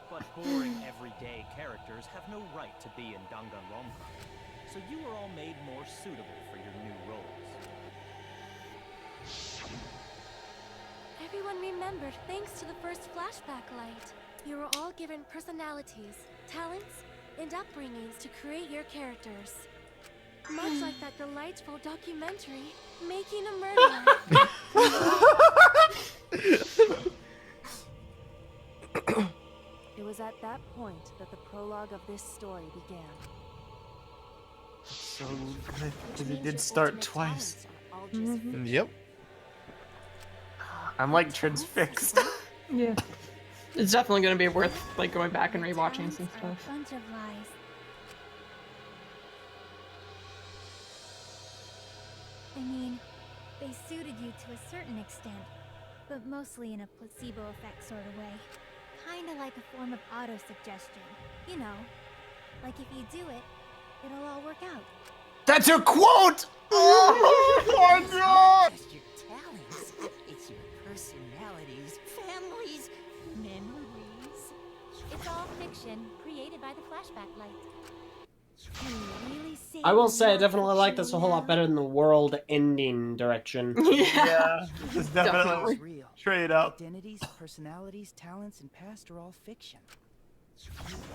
[SPEAKER 9] But boring everyday characters have no right to be in Danganronpa. So you are all made more suitable for your new roles.
[SPEAKER 11] Everyone remembered thanks to the first flashback light. You were all given personalities, talents, and upbringings to create your characters. Much like that delightful documentary, Making a Murderer.
[SPEAKER 17] It was at that point that the prologue of this story began.
[SPEAKER 6] So good. Because it did start twice.
[SPEAKER 2] Yep.
[SPEAKER 6] I'm like transfixed.
[SPEAKER 4] Yeah. It's definitely gonna be worth like going back and rewatching some stuff.
[SPEAKER 12] Bunch of lies. I mean, they suited you to a certain extent, but mostly in a placebo effect sort of way. kinda like a form of auto-suggestion. You know, like if you do it, it'll all work out.
[SPEAKER 3] That's a quote! Oh my god!
[SPEAKER 7] Just your talents. It's your personalities, families, memories.
[SPEAKER 20] It's all fiction created by the flashback light.
[SPEAKER 5] I will say I definitely like this a whole lot better than the world-ending direction.
[SPEAKER 6] Yeah, it's definitely
[SPEAKER 13] real.
[SPEAKER 6] straight up.
[SPEAKER 13] Identities, personalities, talents, and past are all fiction.
[SPEAKER 7] You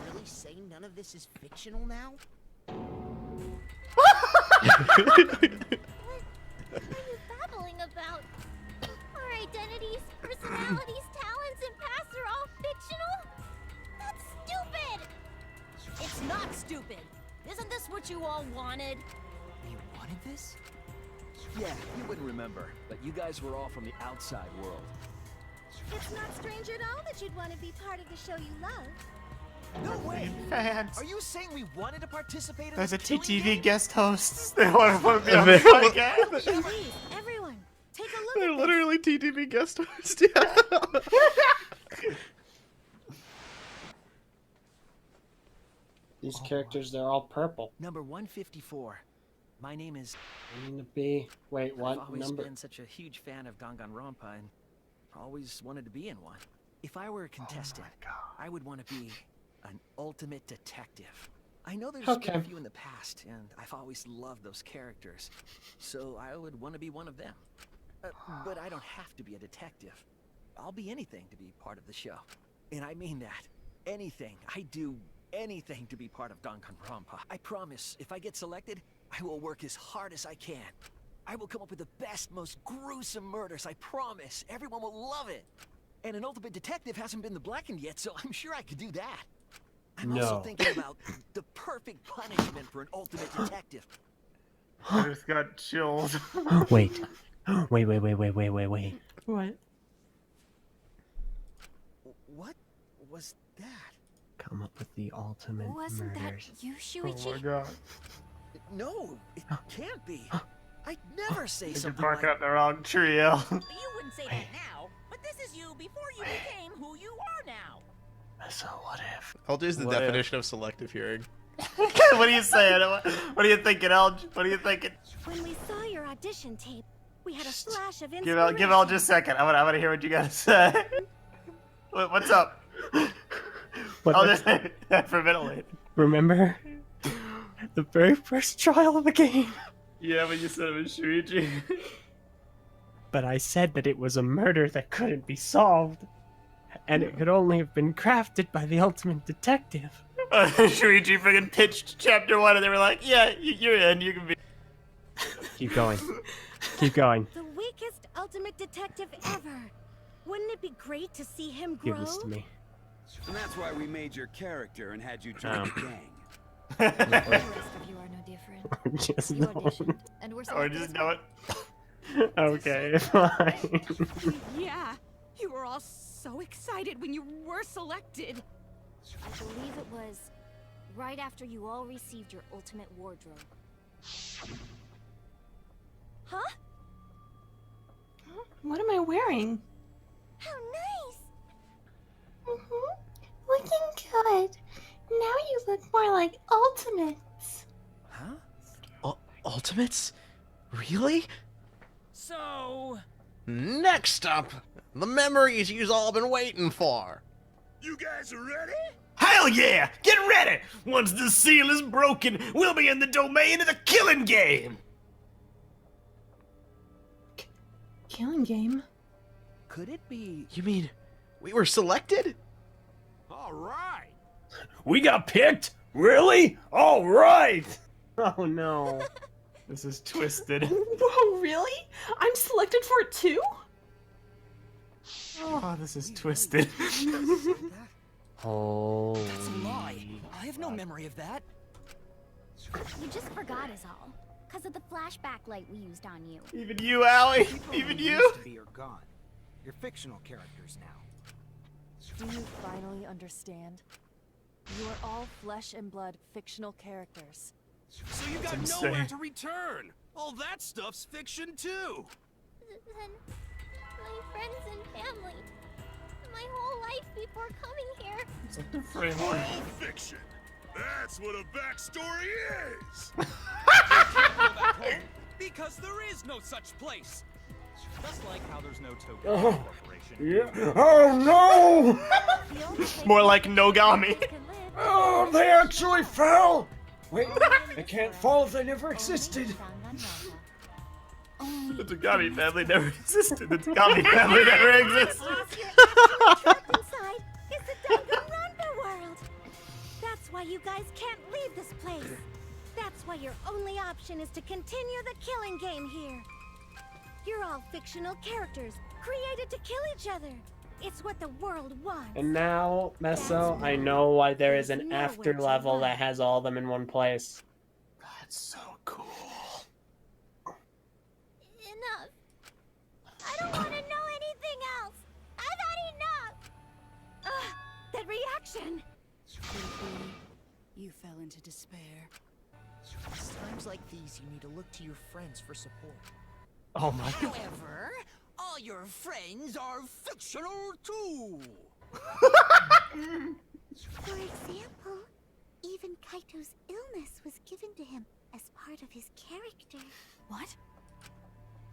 [SPEAKER 7] really say none of this is fictional now?
[SPEAKER 12] What are you babbling about? Our identities, personalities, talents, and pasts are all fictional? That's stupid!
[SPEAKER 7] It's not stupid. Isn't this what you all wanted?
[SPEAKER 10] You wanted this? Yeah, you wouldn't remember, but you guys were all from the outside world.
[SPEAKER 15] It's not strange at all that you'd want to be part of the show you love.
[SPEAKER 10] No way!
[SPEAKER 6] Fans.
[SPEAKER 10] Are you saying we wanted to participate in
[SPEAKER 6] There's a
[SPEAKER 10] this killing
[SPEAKER 6] TTV
[SPEAKER 10] game?
[SPEAKER 6] guest hosts. They want to put me on the podcast.
[SPEAKER 15] Please, everyone, take a look
[SPEAKER 2] They're
[SPEAKER 15] at
[SPEAKER 2] literally TTV guest hosts. Yeah.
[SPEAKER 5] These characters, they're all purple.
[SPEAKER 10] Number 154. My name is...
[SPEAKER 5] I need to be... Wait, what?
[SPEAKER 10] I've always
[SPEAKER 5] Number...
[SPEAKER 10] been such a huge fan of Danganronpa and always wanted to be in one. If I were a contestant, I would want to be an ultimate detective. I know there's been a few in the past, and I've always loved those characters, so I would want to be one of them. But I don't have to be a detective. I'll be anything to be part of the show. And I mean that. Anything. I do anything to be part of Danganronpa. I promise, if I get selected, I will work as hard as I can. I will come up with the best, most gruesome murders, I promise. Everyone will love it. And an ultimate detective hasn't been the blackened yet, so I'm sure I could do that. I'm also thinking about the perfect punishment for an ultimate detective.
[SPEAKER 6] I just got chills.
[SPEAKER 5] Wait. Wait.
[SPEAKER 4] What?
[SPEAKER 10] What was that?
[SPEAKER 5] Come up with the ultimate
[SPEAKER 12] Wasn't
[SPEAKER 5] murders.
[SPEAKER 12] that you, Shuichi?
[SPEAKER 6] Oh my god.
[SPEAKER 10] No, it can't be. I'd never say
[SPEAKER 6] You're
[SPEAKER 10] something
[SPEAKER 6] barking
[SPEAKER 10] like...
[SPEAKER 6] up the wrong trio.
[SPEAKER 7] You wouldn't say that now, but this is you before you became who you are now.
[SPEAKER 5] So what if?
[SPEAKER 2] Elge is the
[SPEAKER 6] What if?
[SPEAKER 2] definition of selective hearing.
[SPEAKER 6] What are you saying? What are you thinking, Elge? What are you thinking?
[SPEAKER 15] When we saw your audition tape, we had a flash of inspiration.
[SPEAKER 6] Give Elge a second. I want to hear what you gotta say. What's up? I'll just hyperventilate.
[SPEAKER 5] Remember? The very first trial of the game.
[SPEAKER 6] Yeah, but you said it was Shuichi.
[SPEAKER 5] But I said that it was a murder that couldn't be solved. And it could only have been crafted by the ultimate detective.
[SPEAKER 6] Shuichi friggin' pitched chapter 1 and they were like, yeah, you're in, you can be...
[SPEAKER 5] Keep going. Keep going.
[SPEAKER 15] The weakest ultimate detective ever. Wouldn't it be great to see him grow?
[SPEAKER 5] Give this to me.
[SPEAKER 1] And that's why we made your character and had you join the gang.
[SPEAKER 20] The rest of you are no different.
[SPEAKER 5] Just
[SPEAKER 20] You
[SPEAKER 5] know.
[SPEAKER 20] auditioned, and we're
[SPEAKER 6] Or just know it.
[SPEAKER 5] Okay, fine.
[SPEAKER 16] Yeah, you were all so excited when you were selected.
[SPEAKER 11] I believe it was right after you all received your ultimate wardrobe.
[SPEAKER 15] Huh?
[SPEAKER 4] What am I wearing?
[SPEAKER 15] How nice!
[SPEAKER 14] Looking good. Now you look more like Ultimates.
[SPEAKER 10] Huh?
[SPEAKER 2] Ultimates? Really?
[SPEAKER 8] So...
[SPEAKER 2] Next up, the memories you've all been waiting for.
[SPEAKER 22] You guys are ready?
[SPEAKER 6] Hell yeah! Get ready! Once the seal is broken, we'll be in the domain of the killing game!
[SPEAKER 4] Killing game?
[SPEAKER 10] Could it be...
[SPEAKER 2] You mean we were selected?
[SPEAKER 22] All right.
[SPEAKER 6] We got picked? Really? All right!
[SPEAKER 5] Oh no.
[SPEAKER 6] This is twisted.
[SPEAKER 4] Whoa, really? I'm selected for it too?
[SPEAKER 6] Oh, this is twisted.
[SPEAKER 5] Oh.
[SPEAKER 10] That's a lie. I have no memory of that.
[SPEAKER 12] You just forgot is all. Because of the flashback light we used on you.
[SPEAKER 6] Even you, Allie. Even
[SPEAKER 19] who
[SPEAKER 6] you.
[SPEAKER 19] used to be are gone. You're fictional characters now.
[SPEAKER 17] Do you finally understand? You are all flesh and blood fictional characters.
[SPEAKER 22] So you got
[SPEAKER 6] That's
[SPEAKER 22] nowhere
[SPEAKER 6] insane.
[SPEAKER 22] to return. All that stuff's fiction too.
[SPEAKER 12] Then my friends and family, my whole life before coming here.
[SPEAKER 6] It's like the framework.
[SPEAKER 22] All fiction. That's what a backstory is.
[SPEAKER 9] Because there is no such place. Just like how there's no Tokyo
[SPEAKER 3] Oh,
[SPEAKER 9] Corporation.
[SPEAKER 3] yeah. Oh no!
[SPEAKER 5] More like Nogami.
[SPEAKER 3] Oh, they actually fell! Wait, they can't fall if they never existed.
[SPEAKER 5] The Tagami family never existed. The Tagami family never existed.
[SPEAKER 15] Trapped inside is the Danganronpa world. That's why you guys can't leave this place. That's why your only option is to continue the killing game here. You're all fictional characters, created to kill each other. It's what the world wants.
[SPEAKER 5] And now, Meso, I know why there is an after level that has all of them in one place.
[SPEAKER 6] That's so cool.
[SPEAKER 12] Enough. I don't want to know anything else. I've had enough.
[SPEAKER 15] Ugh, that reaction.
[SPEAKER 13] You fell into despair. It's times like these you need to look to your friends for support.
[SPEAKER 6] Oh my.
[SPEAKER 10] However, all your friends are fictional too.
[SPEAKER 12] For example, even Kaito's illness was given to him as part of his character.
[SPEAKER 15] What?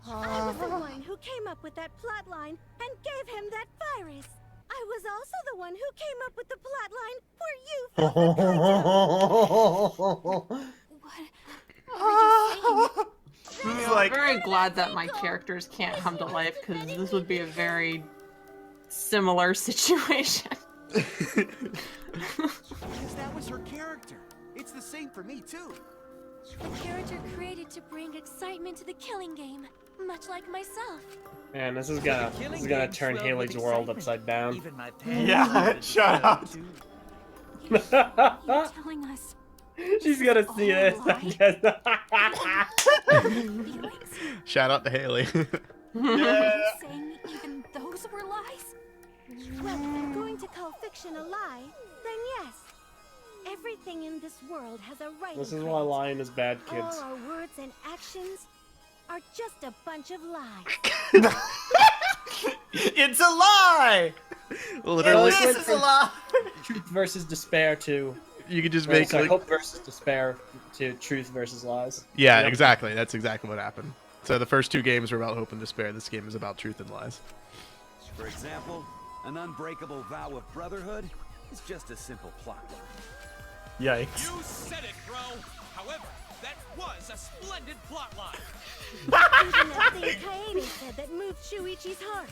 [SPEAKER 15] I was the one who came up with that plot line and gave him that virus. I was also the one who came up with the plot line for you,
[SPEAKER 4] What are you saying? I'm very glad that my characters can't come to life, because this would be a very similar situation.
[SPEAKER 19] Because that was her character. It's the same for me, too.
[SPEAKER 11] A character created to bring excitement to the killing game, much like myself.
[SPEAKER 5] Man, this is gonna turn Haley's world upside down.
[SPEAKER 13] Yeah,
[SPEAKER 5] shut up.
[SPEAKER 11] You're telling us.
[SPEAKER 5] She's gonna see this.
[SPEAKER 2] Shout out to Haley.
[SPEAKER 11] You're saying even those were lies?
[SPEAKER 15] Well, if you're going to call fiction a lie, then yes. Everything in this world has a writing
[SPEAKER 5] This is
[SPEAKER 15] credit.
[SPEAKER 5] why lying is bad, kids.
[SPEAKER 15] All our words and actions are just a bunch of lies.
[SPEAKER 5] It's a lie!
[SPEAKER 2] Literally.
[SPEAKER 5] This is a lie! Truth versus despair to...
[SPEAKER 2] You could just make like...
[SPEAKER 5] hope versus despair to truth versus lies.
[SPEAKER 2] Yeah,
[SPEAKER 5] Yep.
[SPEAKER 2] exactly. That's exactly what happened. So the first two games were about hope and despair. This game is about truth and lies.
[SPEAKER 1] For example, an unbreakable vow of brotherhood is just a simple plot.
[SPEAKER 6] Yikes.
[SPEAKER 9] You said it, bro. However, that was a splendid plotline.
[SPEAKER 15] Even that thing Kaede said that moved Shuichi's heart.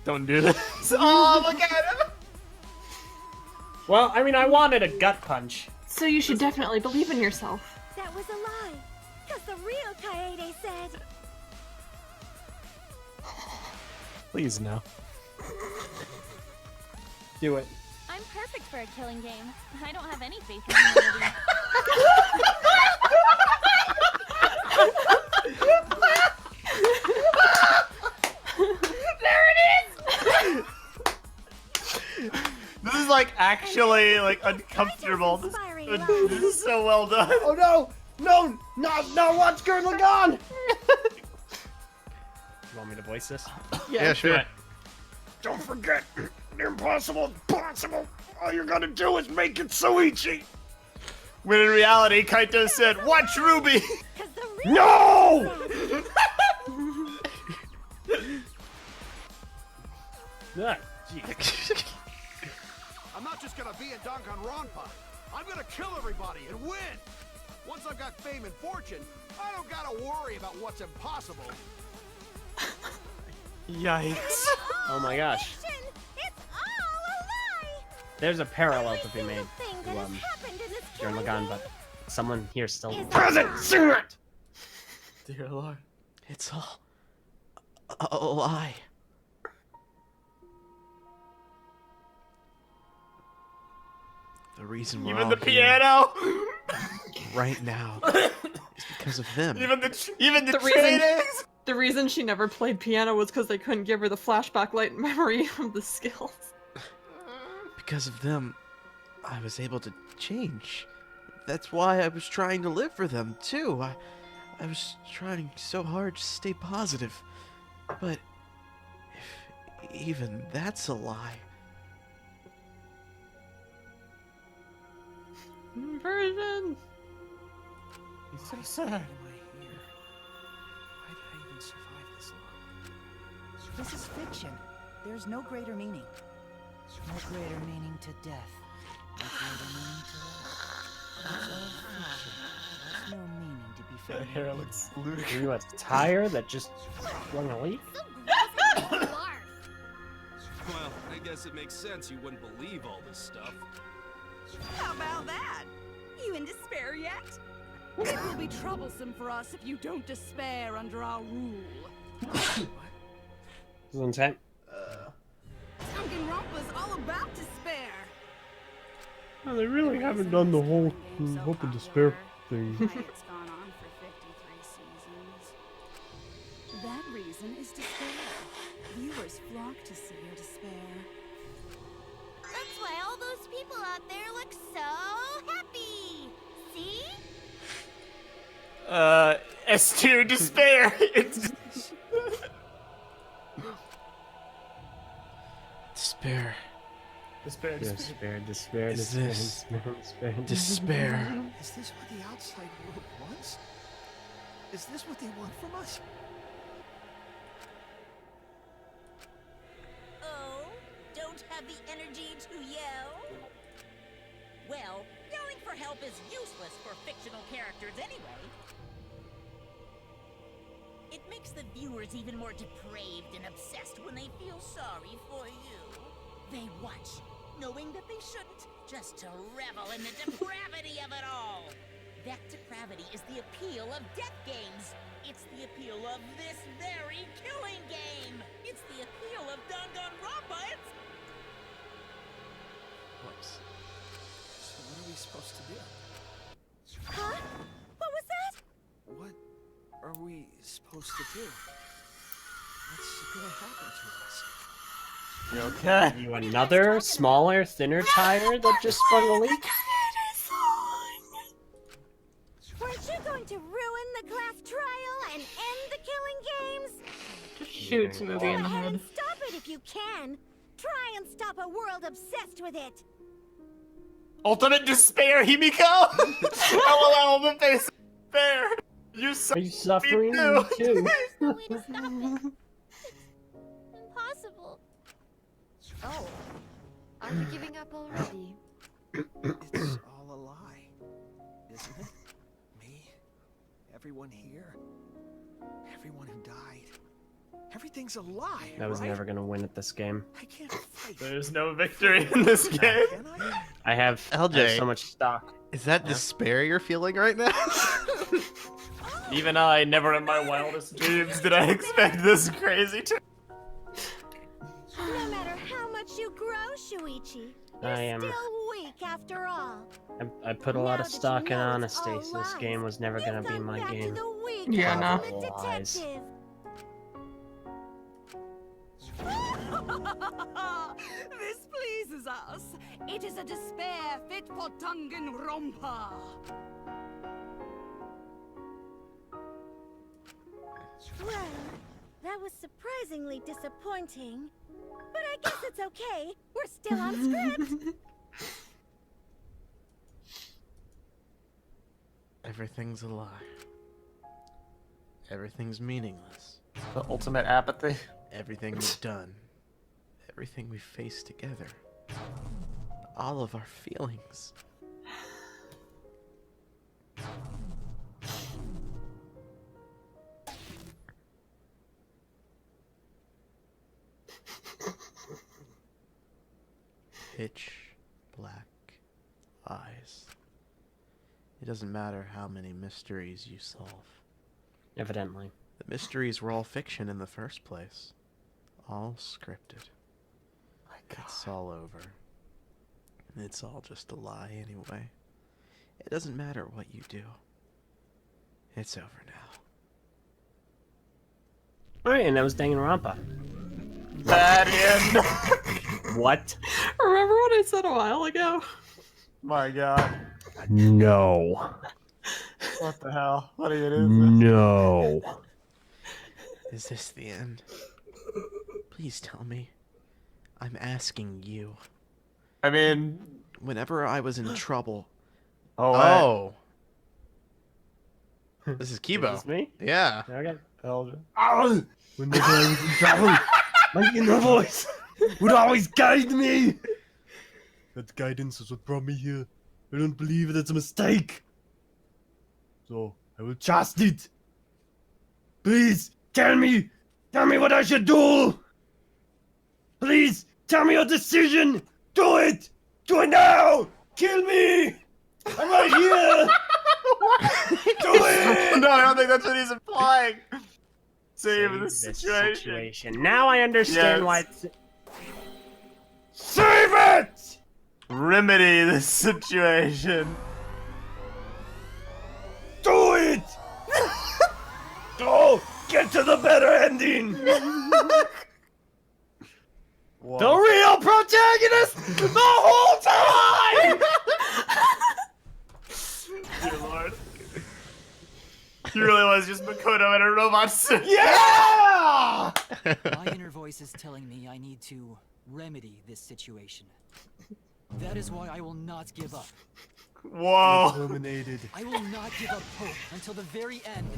[SPEAKER 6] Don't do this.
[SPEAKER 5] Oh, look at him! Well, I mean, I wanted a gut punch.
[SPEAKER 4] So you should definitely believe in yourself.
[SPEAKER 15] That was a lie. Because the real Kaede said...
[SPEAKER 6] Please no.
[SPEAKER 5] Do it.
[SPEAKER 20] I'm perfect for a killing game. I don't have any faith in humanity.
[SPEAKER 5] There it is! This is like actually like uncomfortable. This is so well done.
[SPEAKER 3] Oh no! No! Not once Gurgle gone!
[SPEAKER 5] You want me to voice this?
[SPEAKER 2] Yeah, sure.
[SPEAKER 3] Don't forget, the impossible is possible. All you gotta do is make it Soichi.
[SPEAKER 5] When in reality, Kaito said, "Watch Ruby."
[SPEAKER 3] No!
[SPEAKER 5] Ah, jeez.
[SPEAKER 19] I'm not just gonna be in Danganronpa. I'm gonna kill everybody and win. Once I've got fame and fortune, I don't gotta worry about what's impossible.
[SPEAKER 6] Yikes.
[SPEAKER 5] Oh my gosh.
[SPEAKER 15] It's all a lie!
[SPEAKER 5] There's a parallel to be made
[SPEAKER 15] Thing
[SPEAKER 5] to
[SPEAKER 15] that has happened in this
[SPEAKER 5] Gurren
[SPEAKER 15] killing
[SPEAKER 5] Lagann,
[SPEAKER 15] game
[SPEAKER 5] but someone here still.
[SPEAKER 3] Present secret!
[SPEAKER 6] Dear Lord.
[SPEAKER 2] It's all a lie. The reason we're
[SPEAKER 5] Even
[SPEAKER 2] all
[SPEAKER 5] the
[SPEAKER 2] here
[SPEAKER 5] piano.
[SPEAKER 2] right now is because of them.
[SPEAKER 5] Even the
[SPEAKER 4] reason,
[SPEAKER 5] trainings.
[SPEAKER 4] the reason she never played piano was because they couldn't give her the flashback light memory of the skills.
[SPEAKER 2] Because of them, I was able to change. That's why I was trying to live for them, too. I was trying so hard to stay positive. But Even that's a lie.
[SPEAKER 4] Version.
[SPEAKER 6] He's so sad.
[SPEAKER 10] Why am I here? Why did I even survive this long?
[SPEAKER 13] This is fiction. There's no greater meaning. No greater meaning to death. No greater meaning to life. It's all fiction. There's no meaning to be
[SPEAKER 6] That
[SPEAKER 13] found.
[SPEAKER 6] hair looks
[SPEAKER 5] Are
[SPEAKER 6] ludicrous.
[SPEAKER 5] you a tire that just flung a leaf?
[SPEAKER 22] Well, I guess it makes sense you wouldn't believe all this stuff.
[SPEAKER 16] How about that? You in despair yet? It will be troublesome for us if you don't despair under our rule.
[SPEAKER 5] One time.
[SPEAKER 16] Danganronpa's all about despair.
[SPEAKER 5] Oh, they really haven't done the whole hope and despair thing.
[SPEAKER 16] It's gone on for 53 seasons. That reason is despair. Viewers flock to see your despair.
[SPEAKER 12] That's why all those people out there look so happy. See?
[SPEAKER 6] S tier despair. It's
[SPEAKER 2] Despair.
[SPEAKER 6] despair.
[SPEAKER 5] Despair, despair,
[SPEAKER 2] Is
[SPEAKER 5] despair,
[SPEAKER 2] this
[SPEAKER 5] despair, despair.
[SPEAKER 2] despair?
[SPEAKER 10] Is this what the outside world wants? Is this what they want from us?
[SPEAKER 7] Oh, don't have the energy to yell? Well, yelling for help is useless for fictional characters anyway. It makes the viewers even more depraved and obsessed when they feel sorry for you. They watch, knowing that they shouldn't, just to revel in the depravity of it all. That depravity is the appeal of death games. It's the appeal of this very killing game. It's the appeal of Danganronpa. It's...
[SPEAKER 2] Whoops.
[SPEAKER 10] So what are we supposed to do?
[SPEAKER 15] Huh? What was that?
[SPEAKER 10] What are we supposed to do? What's gonna happen to us?
[SPEAKER 6] You okay?
[SPEAKER 5] You another smaller, thinner tire that just spun a leak?
[SPEAKER 15] Weren't you going to ruin the class trial and end the killing games?
[SPEAKER 4] Just shoot Smoothie in the
[SPEAKER 15] Go ahead
[SPEAKER 4] head.
[SPEAKER 15] and stop it if you can. Try and stop a world obsessed with it.
[SPEAKER 6] Ultimate despair, Himiko. LOL, the face of despair. You
[SPEAKER 5] Are you suffering
[SPEAKER 6] too.
[SPEAKER 5] too?
[SPEAKER 12] No way to stop it. It's impossible.
[SPEAKER 17] Oh, are you giving up already?
[SPEAKER 10] It's all a lie, isn't it? Me, everyone here, everyone who died. Everything's a lie.
[SPEAKER 5] I was
[SPEAKER 10] right?
[SPEAKER 5] never gonna win at this game.
[SPEAKER 10] I can't fight.
[SPEAKER 6] There's no victory in this game.
[SPEAKER 10] Can I?
[SPEAKER 5] I have so much stock.
[SPEAKER 2] Is that despair you're feeling right now?
[SPEAKER 6] Even I, never in my wildest dreams did I expect this crazy to.
[SPEAKER 15] No matter how much you grow, Shuichi, you're
[SPEAKER 5] I am.
[SPEAKER 15] still weak after all.
[SPEAKER 5] I put a lot of stock in honesty, so this game was never gonna be my game.
[SPEAKER 4] Yeah, no.
[SPEAKER 5] Lies.
[SPEAKER 16] This pleases us. It is a despair fit for Danganronpa.
[SPEAKER 15] Well, that was surprisingly disappointing. But I guess it's okay. We're still on script.
[SPEAKER 2] Everything's a lie. Everything's meaningless.
[SPEAKER 6] The ultimate apathy.
[SPEAKER 2] Everything we've done. Everything we face together. All of our feelings. Pitch black eyes. It doesn't matter how many mysteries you solve.
[SPEAKER 5] Evidently.
[SPEAKER 2] The mysteries were all fiction in the first place. All scripted.
[SPEAKER 6] My God.
[SPEAKER 2] It's all over. And it's all just a lie anyway. It doesn't matter what you do. It's over now.
[SPEAKER 5] Alright, and that was Danganronpa.
[SPEAKER 6] Bad end.
[SPEAKER 5] What?
[SPEAKER 4] Remember what I said a while ago?
[SPEAKER 6] My God.
[SPEAKER 5] No.
[SPEAKER 6] What the hell? What are you doing?
[SPEAKER 5] No.
[SPEAKER 2] Is this the end? Please tell me. I'm asking you.
[SPEAKER 6] I mean,
[SPEAKER 2] whenever I was in trouble.
[SPEAKER 6] Oh.
[SPEAKER 2] This is Kibo.
[SPEAKER 5] Is this me?
[SPEAKER 2] Yeah.
[SPEAKER 5] Okay.
[SPEAKER 6] Oh! Whenever I was in trouble, my inner voice would always guide me. That guidance is what brought me here. I don't believe it's a mistake. So, I will trust it. Please, tell me what I should do. Please, tell me your decision. Do it now. Kill me. I'm right here. Do it.
[SPEAKER 2] No, I don't think that's what he's implying.
[SPEAKER 5] Save this situation. Now I understand why it's...
[SPEAKER 6] Save it! Remedy this situation. Do it! Go! Get to the better ending! The real protagonist the whole time! Dear Lord. He really was just Makoto in a robot suit. Yeah!
[SPEAKER 13] My inner voice is telling me I need to remedy this situation. That is why I will not give up.
[SPEAKER 6] Whoa. Illuminated.
[SPEAKER 13] I will not give up hope until the very end.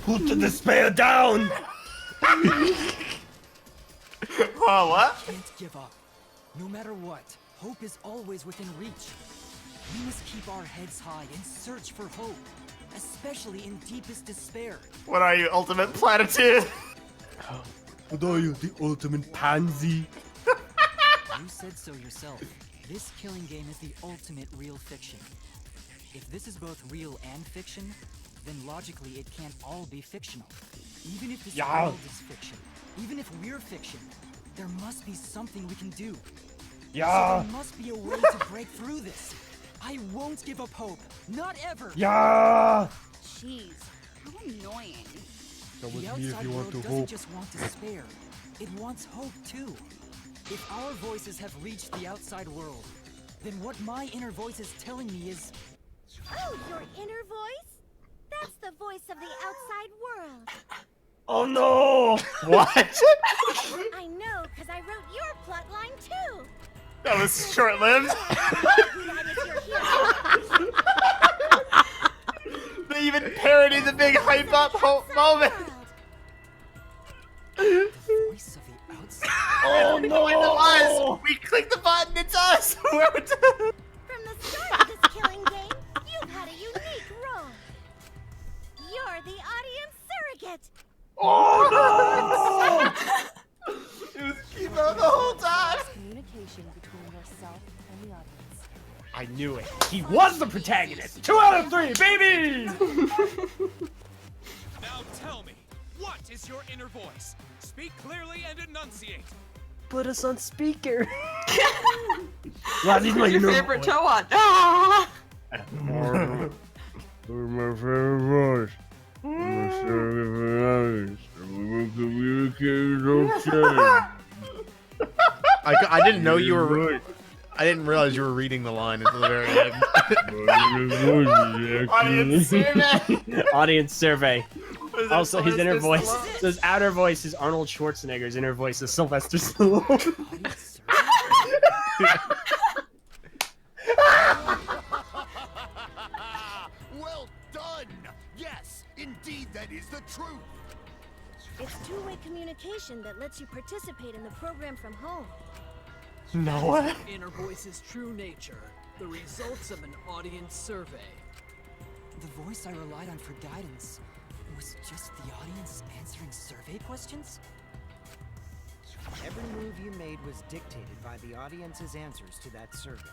[SPEAKER 6] Put the despair down! Oh, what?
[SPEAKER 13] We can't give up. No matter what, hope is always within reach. We must keep our heads high and search for hope, especially in deepest despair.
[SPEAKER 6] What are you, ultimate platitude? What are you, the ultimate pansy?
[SPEAKER 13] You said so yourself. This killing game is the ultimate real fiction. If this is both real and fiction, then logically it can't all be fictional. Even if this world is fiction, even if we're fiction, there must be something we can do. So there must be a way to break through this. I won't give up hope. Not ever.
[SPEAKER 16] Jeez, how annoying.
[SPEAKER 6] Come
[SPEAKER 13] The
[SPEAKER 6] with me if
[SPEAKER 13] outside
[SPEAKER 6] you want
[SPEAKER 13] world
[SPEAKER 6] to
[SPEAKER 13] doesn't
[SPEAKER 6] hope.
[SPEAKER 13] just want despair. It wants hope too. If our voices have reached the outside world, then what my inner voice is telling me is...
[SPEAKER 15] Oh, your inner voice? That's the voice of the outside world.
[SPEAKER 6] Oh no! What?
[SPEAKER 15] I know, because I wrote your plotline too.
[SPEAKER 6] That was short-lived. They even parodied the big hype up moment.
[SPEAKER 13] Voice of the outside.
[SPEAKER 6] Oh no! It was. We clicked the button. It's us.
[SPEAKER 15] From the start of this killing game, you've had a unique role. You're the audience surrogate.
[SPEAKER 6] Oh no! It was Kibo the whole time.
[SPEAKER 17] Communication between yourself and the audience.
[SPEAKER 5] I knew it. He was the protagonist. 2 out of 3, baby!
[SPEAKER 9] Now tell me, what is your inner voice? Speak clearly and enunciate.
[SPEAKER 5] Put us on speaker. Well, he's my
[SPEAKER 4] Your
[SPEAKER 5] inner
[SPEAKER 4] favorite
[SPEAKER 5] voice.
[SPEAKER 4] toe on. Ah!
[SPEAKER 6] My favorite voice.
[SPEAKER 2] I didn't know you were. I didn't realize you were reading the line until the very end.
[SPEAKER 6] Audience survey.
[SPEAKER 5] Audience survey.
[SPEAKER 6] Was it
[SPEAKER 5] Also, his inner
[SPEAKER 6] Sylvester
[SPEAKER 5] voice.
[SPEAKER 6] Stallone?
[SPEAKER 5] So his outer voice is Arnold Schwarzenegger's inner voice is Sylvester Stallone.
[SPEAKER 19] Well done! Yes, indeed that is the truth!
[SPEAKER 15] It's two-way communication that lets you participate in the program from home.
[SPEAKER 6] No.
[SPEAKER 18] Inner voice's true nature. The results of an audience survey.
[SPEAKER 13] The voice I relied on for guidance was just the audience answering survey questions?
[SPEAKER 21] Every move you made was dictated by the audience's answers to that survey.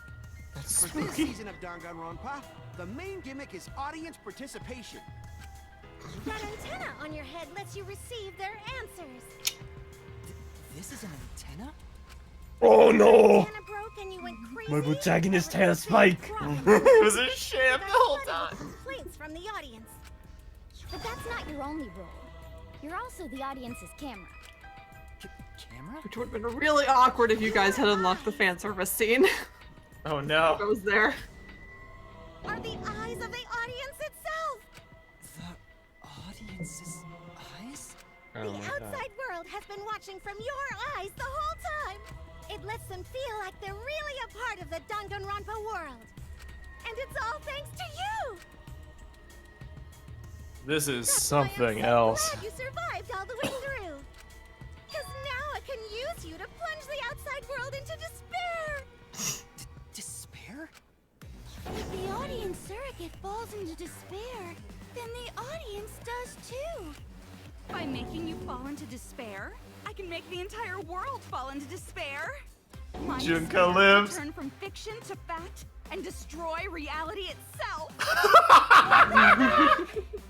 [SPEAKER 19] For this season of Danganronpa, the main gimmick is audience participation.
[SPEAKER 15] That antenna on your head lets you receive their answers.
[SPEAKER 13] This is an antenna?
[SPEAKER 6] Oh no!
[SPEAKER 15] Antenna broke and you went crazy.
[SPEAKER 6] My protagonist had a spike. It was a sham the whole time.
[SPEAKER 15] Complaints from the audience. But that's not your only role. You're also the audience's camera.
[SPEAKER 13] Camera?
[SPEAKER 4] Which would have been really awkward if you guys had unlocked the fan service scene.
[SPEAKER 6] Oh no.
[SPEAKER 4] I was there.
[SPEAKER 15] Are the eyes of the audience itself.
[SPEAKER 13] The audience's eyes?
[SPEAKER 15] The outside world has been watching from your eyes the whole time. It lets them feel like they're really a part of the Danganronpa world. And it's all thanks to you!
[SPEAKER 6] This is
[SPEAKER 15] That's
[SPEAKER 6] something
[SPEAKER 15] why I'm so
[SPEAKER 6] else.
[SPEAKER 15] glad you survived all the way through. Because now I can use you to plunge the outside world into despair!
[SPEAKER 13] Despair?
[SPEAKER 15] If the audience surrogate falls into despair, then the audience does too.
[SPEAKER 16] By making you fall into despair, I can make the entire world fall into despair. My
[SPEAKER 6] Junko
[SPEAKER 16] despair will
[SPEAKER 6] lives.
[SPEAKER 16] turn from fiction to fact and destroy reality itself.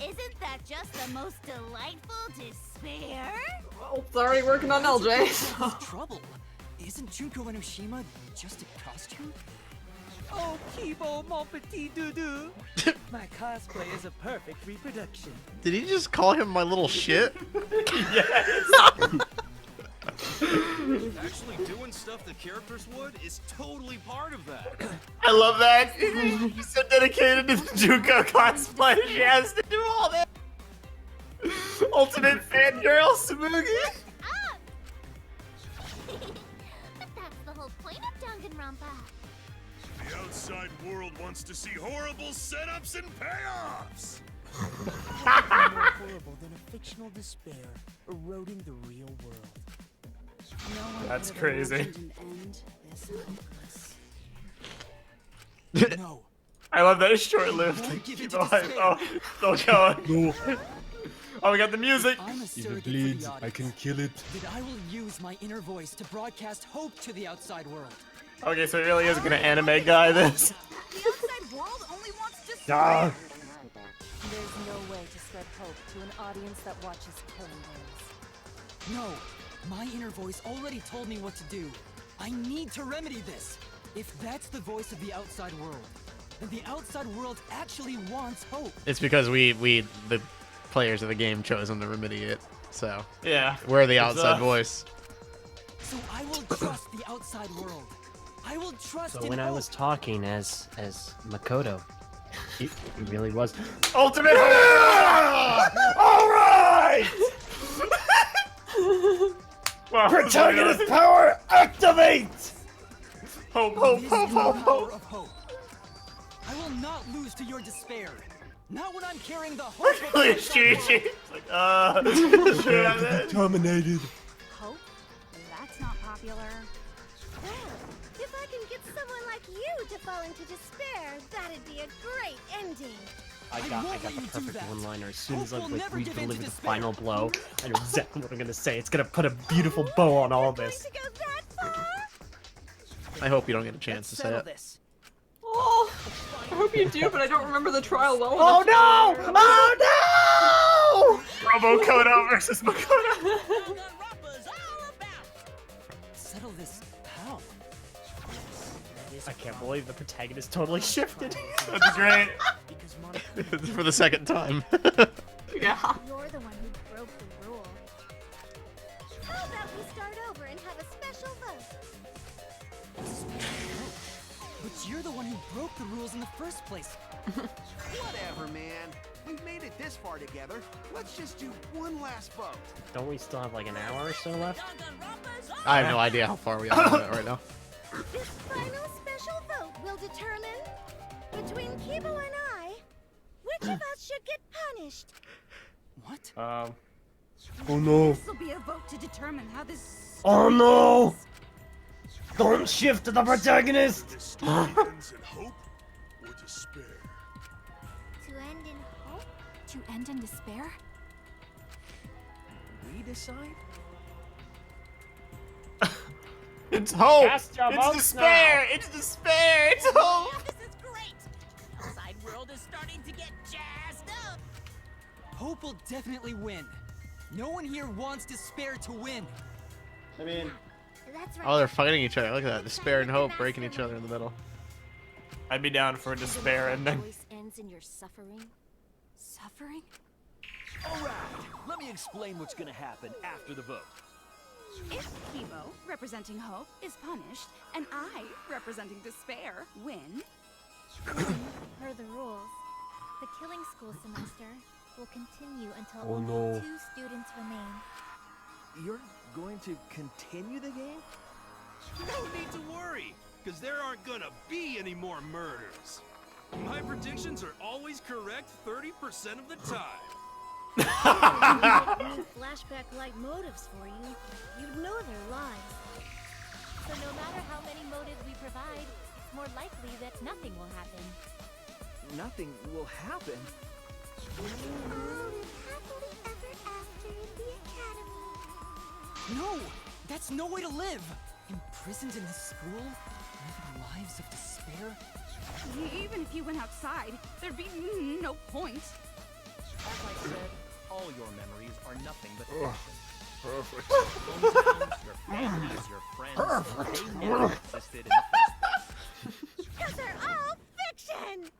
[SPEAKER 12] Isn't that just the most delightful despair?
[SPEAKER 4] Well, it's already working on LJ. So.
[SPEAKER 13] Trouble. Isn't Junko Enoshima just a costume?
[SPEAKER 8] Oh, Kibo, mon petit doudou. My cosplay is a perfect reproduction.
[SPEAKER 2] Did he just call him my little shit?
[SPEAKER 14] Actually doing stuff the characters would is totally part of that.
[SPEAKER 6] I love that. He's so dedicated to the Junko cosplay. She has to do all that. Ultimate fangirl, Samugi.
[SPEAKER 12] But that's the whole point of Danganronpa.
[SPEAKER 22] The outside world wants to see horrible setups and payoffs.
[SPEAKER 8] Nothing more horrible than a fictional despair eroding the real world. No one
[SPEAKER 6] That's
[SPEAKER 8] could have
[SPEAKER 6] crazy.
[SPEAKER 8] imagined an end this hopeless.
[SPEAKER 13] No.
[SPEAKER 6] I love that it's short-lived. Keep alive. Oh, still going. Oh, we got the music.
[SPEAKER 13] I'm a
[SPEAKER 23] If
[SPEAKER 13] surrogate
[SPEAKER 23] it
[SPEAKER 13] for
[SPEAKER 23] bleeds,
[SPEAKER 13] the
[SPEAKER 23] I
[SPEAKER 13] audience.
[SPEAKER 23] can kill it.
[SPEAKER 13] That I will use my inner voice to broadcast hope to the outside world.
[SPEAKER 6] Okay, so he really is gonna anime guy this.
[SPEAKER 16] The outside world only wants despair.
[SPEAKER 6] Ah.
[SPEAKER 17] There's no way to spread hope to an audience that watches killing games.
[SPEAKER 13] No, my inner voice already told me what to do. I need to remedy this. If that's the voice of the outside world, then the outside world actually wants hope.
[SPEAKER 2] It's because we the players of the game chose him to remedy it. So
[SPEAKER 6] Yeah.
[SPEAKER 2] we're the
[SPEAKER 6] It's,
[SPEAKER 2] outside voice.
[SPEAKER 13] So I will trust the outside world. I will trust
[SPEAKER 5] So
[SPEAKER 13] in
[SPEAKER 5] when I
[SPEAKER 13] hope.
[SPEAKER 5] was talking as Makoto, he really was.
[SPEAKER 6] Ultimate. All right. Wow,
[SPEAKER 3] Protagonist power activate!
[SPEAKER 6] Hope,
[SPEAKER 13] This is the power of hope. I will not lose to your despair. Not when I'm carrying the hope of the
[SPEAKER 6] Look at
[SPEAKER 13] outside
[SPEAKER 6] Chi-Chi.
[SPEAKER 13] world.
[SPEAKER 6] It's like, shoot, I'm dead.
[SPEAKER 23] Dominated.
[SPEAKER 16] Hope? That's not popular.
[SPEAKER 15] Well, if I can get someone like you to fall into despair, that'd be a great ending.
[SPEAKER 5] I got the perfect one-liner. As soon as I
[SPEAKER 13] Hope will never give in to
[SPEAKER 5] deliver the
[SPEAKER 13] despair.
[SPEAKER 5] final blow, I know exactly what I'm gonna say. It's gonna put a beautiful bow on all this.
[SPEAKER 2] I hope you don't get a chance to say
[SPEAKER 13] Settle
[SPEAKER 2] it.
[SPEAKER 13] this.
[SPEAKER 4] Oh, I hope you do, but I don't remember the trial well
[SPEAKER 6] Oh
[SPEAKER 4] enough.
[SPEAKER 6] no! Oh no! Robo-Kodo versus Makoto.
[SPEAKER 13] Settle this how?
[SPEAKER 5] I can't believe the protagonist totally shifted.
[SPEAKER 6] That's great.
[SPEAKER 2] For the second time.
[SPEAKER 4] Yeah.
[SPEAKER 12] You're the one who broke the rule.
[SPEAKER 15] How about we start over and have a special vote?
[SPEAKER 13] But you're the one who broke the rules in the first place.
[SPEAKER 19] Whatever, man. We've made it this far together. Let's just do one last vote.
[SPEAKER 5] Don't we still have like an hour or so left?
[SPEAKER 2] I have no idea how far we are on it right now.
[SPEAKER 15] This final special vote will determine, between Kibo and I, which of us should get punished.
[SPEAKER 13] What?
[SPEAKER 6] Oh no.
[SPEAKER 16] This will be a vote to determine how this.
[SPEAKER 6] Oh no! Don't shift to the protagonist!
[SPEAKER 22] The story ends in hope or despair.
[SPEAKER 12] To end in hope?
[SPEAKER 16] To end in despair?
[SPEAKER 10] We decide?
[SPEAKER 6] It's hope!
[SPEAKER 5] Cast your
[SPEAKER 6] It's
[SPEAKER 5] votes
[SPEAKER 6] despair!
[SPEAKER 5] now.
[SPEAKER 6] It's despair! It's hope!
[SPEAKER 7] This is great. The outside world is starting to get jazzed up.
[SPEAKER 13] Hope will definitely win. No one here wants despair to win.
[SPEAKER 6] I mean,
[SPEAKER 12] That's right.
[SPEAKER 2] Oh, they're fighting each other. Look at that. Despair and hope breaking each other in the middle.
[SPEAKER 6] I'd be down for a despair ending.
[SPEAKER 17] Voice ends in your suffering.
[SPEAKER 16] Suffering?
[SPEAKER 10] Alright, let me explain what's gonna happen after the vote.
[SPEAKER 16] If Kibo, representing hope, is punished, and I, representing despair, win,
[SPEAKER 12] Per the rules, the killing school semester will continue until
[SPEAKER 5] Oh,
[SPEAKER 12] only
[SPEAKER 5] no.
[SPEAKER 12] 2 students remain.
[SPEAKER 10] You're going to continue the game?
[SPEAKER 14] No need to worry, because there aren't gonna be any more murders. My predictions are always correct 30% of the time.
[SPEAKER 15] New flashback-like motives for you. You'd know they're lies.
[SPEAKER 20] So no matter how many motives we provide, it's more likely that nothing will happen.
[SPEAKER 10] Nothing will happen.
[SPEAKER 15] All live happily ever after in the academy.
[SPEAKER 13] No! That's no way to live! Imprisoned in this school? Living lives of despair?
[SPEAKER 16] Even if you went outside, there'd be no point.
[SPEAKER 1] As I said, all your memories are nothing but fiction.
[SPEAKER 3] Perfect.
[SPEAKER 1] Your families, your friends, they never existed in the first place.
[SPEAKER 15] Because they're all fiction!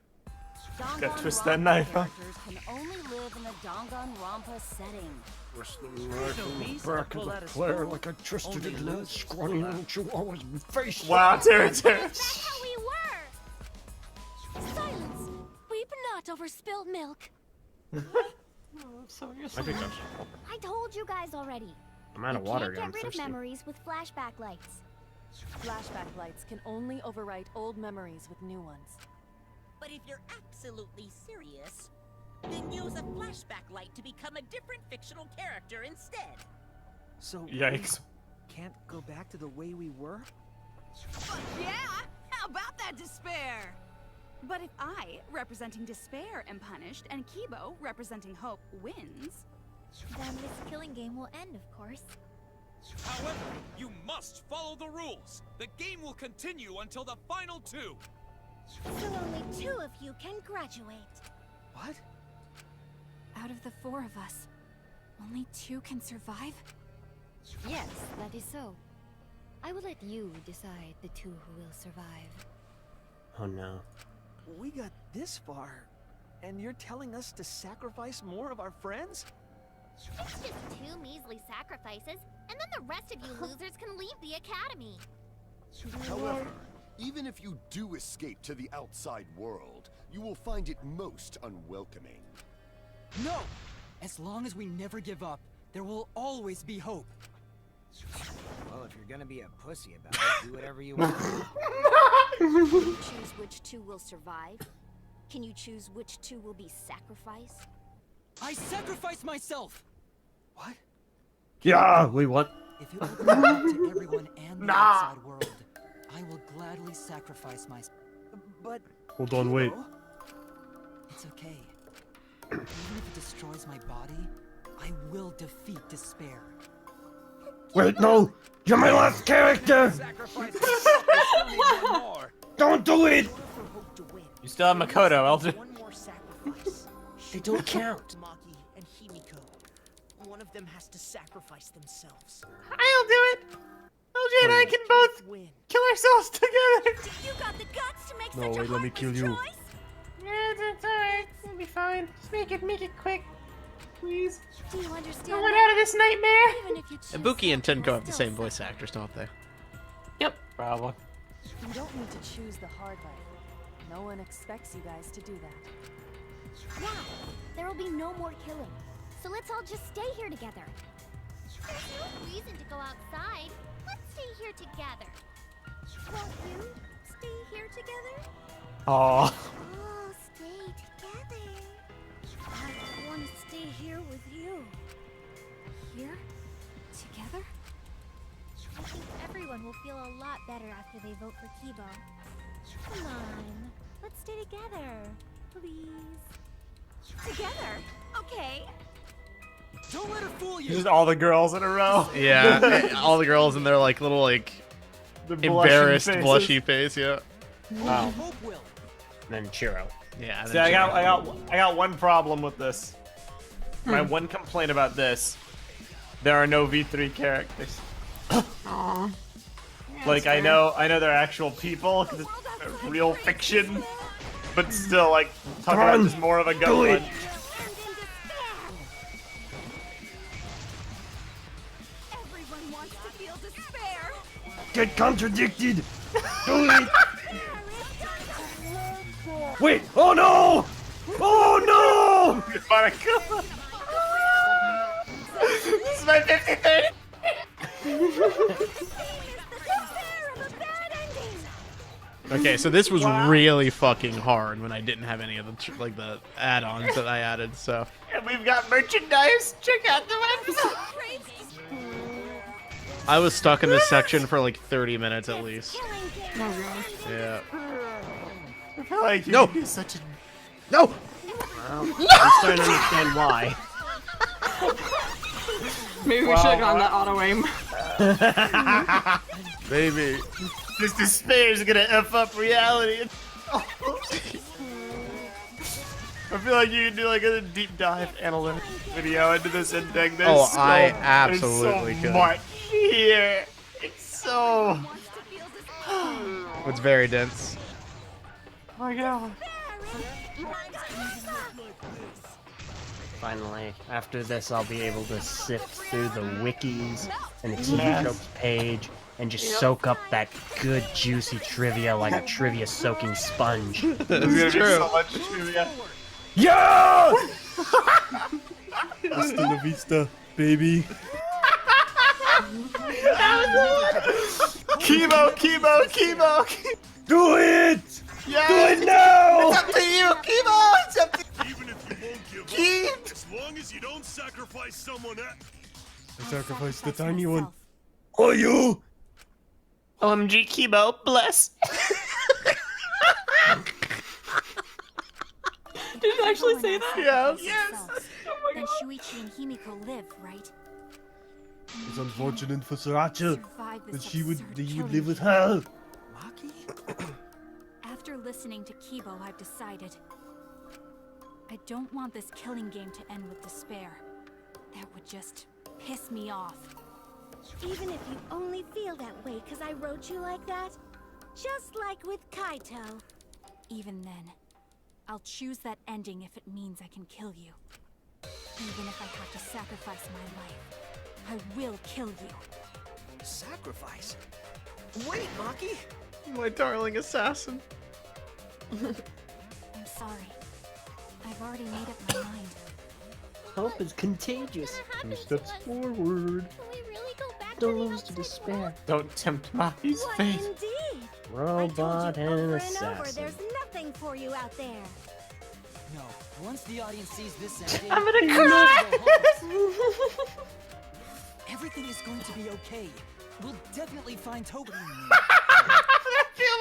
[SPEAKER 6] Gotta twist that knife, huh?
[SPEAKER 20] Characters can only live in the Danganronpa setting.
[SPEAKER 3] Twist the knife in the back of the player like I twisted it in that scrawny little chihuahua's face.
[SPEAKER 6] Wow, Terry.
[SPEAKER 15] That's how we were! Silence! Weep not over spilled milk.
[SPEAKER 5] I think that's.
[SPEAKER 12] I told you guys already.
[SPEAKER 5] I'm out of
[SPEAKER 12] You
[SPEAKER 5] water
[SPEAKER 12] can't
[SPEAKER 5] again. I'm
[SPEAKER 12] get rid of
[SPEAKER 5] thirsty.
[SPEAKER 12] memories with flashback lights.
[SPEAKER 17] Flashback lights can only overwrite old memories with new ones.
[SPEAKER 7] But if you're absolutely serious, then use a flashback light to become a different fictional character instead.
[SPEAKER 10] So
[SPEAKER 6] Yikes.
[SPEAKER 10] we can't go back to the way we were?
[SPEAKER 16] But yeah! How about that despair? But if I, representing despair, am punished, and Kibo, representing hope, wins...
[SPEAKER 12] Then this killing game will end, of course.
[SPEAKER 14] However, you must follow the rules. The game will continue until the final two.
[SPEAKER 15] So only 2 of you can graduate.
[SPEAKER 10] What?
[SPEAKER 16] Out of the 4 of us, only 2 can survive?
[SPEAKER 12] Yes, that is so. I will let you decide the 2 who will survive.
[SPEAKER 5] Oh no.
[SPEAKER 10] We got this far, and you're telling us to sacrifice more of our friends?
[SPEAKER 12] It's just 2 measly sacrifices, and then the rest of you losers can leave the academy.
[SPEAKER 22] However, even if you do escape to the outside world, you will find it most unwelcoming.
[SPEAKER 13] No! As long as we never give up, there will always be hope.
[SPEAKER 21] Well, if you're gonna be a pussy about it, do whatever you want.
[SPEAKER 12] Can you choose which 2 will survive? Can you choose which 2 will be sacrificed?
[SPEAKER 13] I sacrifice myself!
[SPEAKER 10] What?
[SPEAKER 6] Yeah, wait, what?
[SPEAKER 13] If it opens up to everyone and the outside world, I will gladly sacrifice myself.
[SPEAKER 10] But...
[SPEAKER 6] Hold on, wait.
[SPEAKER 13] It's okay. Even if it destroys my body, I will defeat despair.
[SPEAKER 3] Wait, no! You're my last character! Don't do it!
[SPEAKER 6] You still have Makoto, Elder.
[SPEAKER 10] One more sacrifice.
[SPEAKER 5] They don't count.
[SPEAKER 10] Maki and Himiko. One of them has to sacrifice themselves.
[SPEAKER 6] I'll do it! LJ and I can both
[SPEAKER 10] Win.
[SPEAKER 6] kill ourselves together!
[SPEAKER 15] You got the guts to make
[SPEAKER 6] No,
[SPEAKER 15] such
[SPEAKER 6] wait,
[SPEAKER 15] a
[SPEAKER 6] let me
[SPEAKER 15] heartless
[SPEAKER 6] kill you.
[SPEAKER 15] choice?
[SPEAKER 6] Yeah, that's alright. We'll be fine. Just make it quick. Please.
[SPEAKER 12] Do you understand?
[SPEAKER 6] I want out of this nightmare!
[SPEAKER 12] Even if you choose
[SPEAKER 2] Ibuki and Tenko have the
[SPEAKER 12] still
[SPEAKER 2] same voice actors, don't they?
[SPEAKER 6] Yep. Probably.
[SPEAKER 17] You don't need to choose the hard life. No one expects you guys to do that.
[SPEAKER 12] Yeah, there will be no more killing. So let's all just stay here together. There's no reason to go outside. Let's stay here together.
[SPEAKER 15] Won't you stay here together?
[SPEAKER 6] Aww.
[SPEAKER 15] Oh, stay together. I want to stay here with you.
[SPEAKER 12] Here? Together? I think everyone will feel a lot better after they vote for Kibo. Come on, let's stay together, please.
[SPEAKER 16] Together? Okay.
[SPEAKER 13] Don't let her fool you!
[SPEAKER 6] Just all the girls in a row.
[SPEAKER 2] Yeah, all the girls in their like little like
[SPEAKER 6] The
[SPEAKER 2] embarrassed,
[SPEAKER 6] faces.
[SPEAKER 2] blushy face. Yeah.
[SPEAKER 6] Wow.
[SPEAKER 13] Hope will.
[SPEAKER 5] And then Chiro.
[SPEAKER 2] Yeah.
[SPEAKER 6] See, I got one problem with this. My one complaint about this: there are no V3 characters.
[SPEAKER 4] Aww.
[SPEAKER 6] Like I know they're actual people, 'cause it's real fiction, but still, like talk about just more of a gut punch.
[SPEAKER 16] Everyone wants to feel despair.
[SPEAKER 3] Get contradicted! Do it! Wait! Oh no! Oh no!
[SPEAKER 6] This is my 53rd
[SPEAKER 2] Okay, so this was really fucking hard when I didn't have any of the add-ons that I added. So
[SPEAKER 6] And we've got merchandise. Check out the website.
[SPEAKER 2] I was stuck in this section for like 30 minutes at least.
[SPEAKER 4] Oh gosh.
[SPEAKER 2] Yeah.
[SPEAKER 6] I feel like you
[SPEAKER 2] No.
[SPEAKER 6] could be such a...
[SPEAKER 2] No.
[SPEAKER 5] Well, I'm starting to understand why.
[SPEAKER 4] Maybe we should have gone that auto aim.
[SPEAKER 2] Baby.
[SPEAKER 6] This despair is gonna F up reality. I feel like you could do like a deep dive analytic video into this ending.
[SPEAKER 2] Oh, I absolutely
[SPEAKER 6] there's
[SPEAKER 2] could.
[SPEAKER 6] so much here. It's so...
[SPEAKER 2] It's very dense.
[SPEAKER 6] Oh my god.
[SPEAKER 5] Finally, after this, I'll be able to sift through the wikis and the TV
[SPEAKER 6] Yes.
[SPEAKER 5] tropes page and just soak up that good, juicy trivia like a trivia soaking sponge.
[SPEAKER 6] There's gonna be so much trivia.
[SPEAKER 5] Yeah!
[SPEAKER 9] Hasta la vista, baby.
[SPEAKER 6] Chemo.
[SPEAKER 9] Do it!
[SPEAKER 6] Yes.
[SPEAKER 9] Do it now!
[SPEAKER 6] It's up to you, Chemo. It's up to
[SPEAKER 22] Even if you won't give up, as long as you don't sacrifice someone else.
[SPEAKER 9] I sacrificed the tiny one. Oh, you!
[SPEAKER 6] OMG, Chemo, bless.
[SPEAKER 4] Did it actually say that?
[SPEAKER 6] Yes.
[SPEAKER 4] Yes.
[SPEAKER 12] Then Shuichi and Himiko live, right?
[SPEAKER 9] It's unfortunate for Sriracha
[SPEAKER 12] Survive
[SPEAKER 9] that
[SPEAKER 12] this
[SPEAKER 9] she would
[SPEAKER 12] absurd
[SPEAKER 9] that you
[SPEAKER 12] killing
[SPEAKER 9] live with
[SPEAKER 12] game.
[SPEAKER 9] her.
[SPEAKER 12] After listening to Kibo, I've decided I don't want this killing game to end with despair. That would just piss me off.
[SPEAKER 15] Even if you only feel that way because I wrote you like that? Just like with Kaito.
[SPEAKER 12] Even then, I'll choose that ending if it means I can kill you. Even if I have to sacrifice my life, I will kill you.
[SPEAKER 10] Sacrifice? Wait, Maki!
[SPEAKER 2] My darling assassin.
[SPEAKER 12] I'm sorry. I've already made up my mind.
[SPEAKER 5] Hope is contagious.
[SPEAKER 9] 2 steps forward.
[SPEAKER 5] Don't lose to despair.
[SPEAKER 6] Don't tempt Maki's
[SPEAKER 15] What
[SPEAKER 6] fate.
[SPEAKER 15] indeed?
[SPEAKER 5] Robot and
[SPEAKER 15] Over and over,
[SPEAKER 5] assassin.
[SPEAKER 15] there's nothing for you out there.
[SPEAKER 13] No, once the audience sees this ending,
[SPEAKER 6] I'm gonna
[SPEAKER 13] they
[SPEAKER 6] cry.
[SPEAKER 13] will go home. Everything is going to be okay. We'll definitely find hope.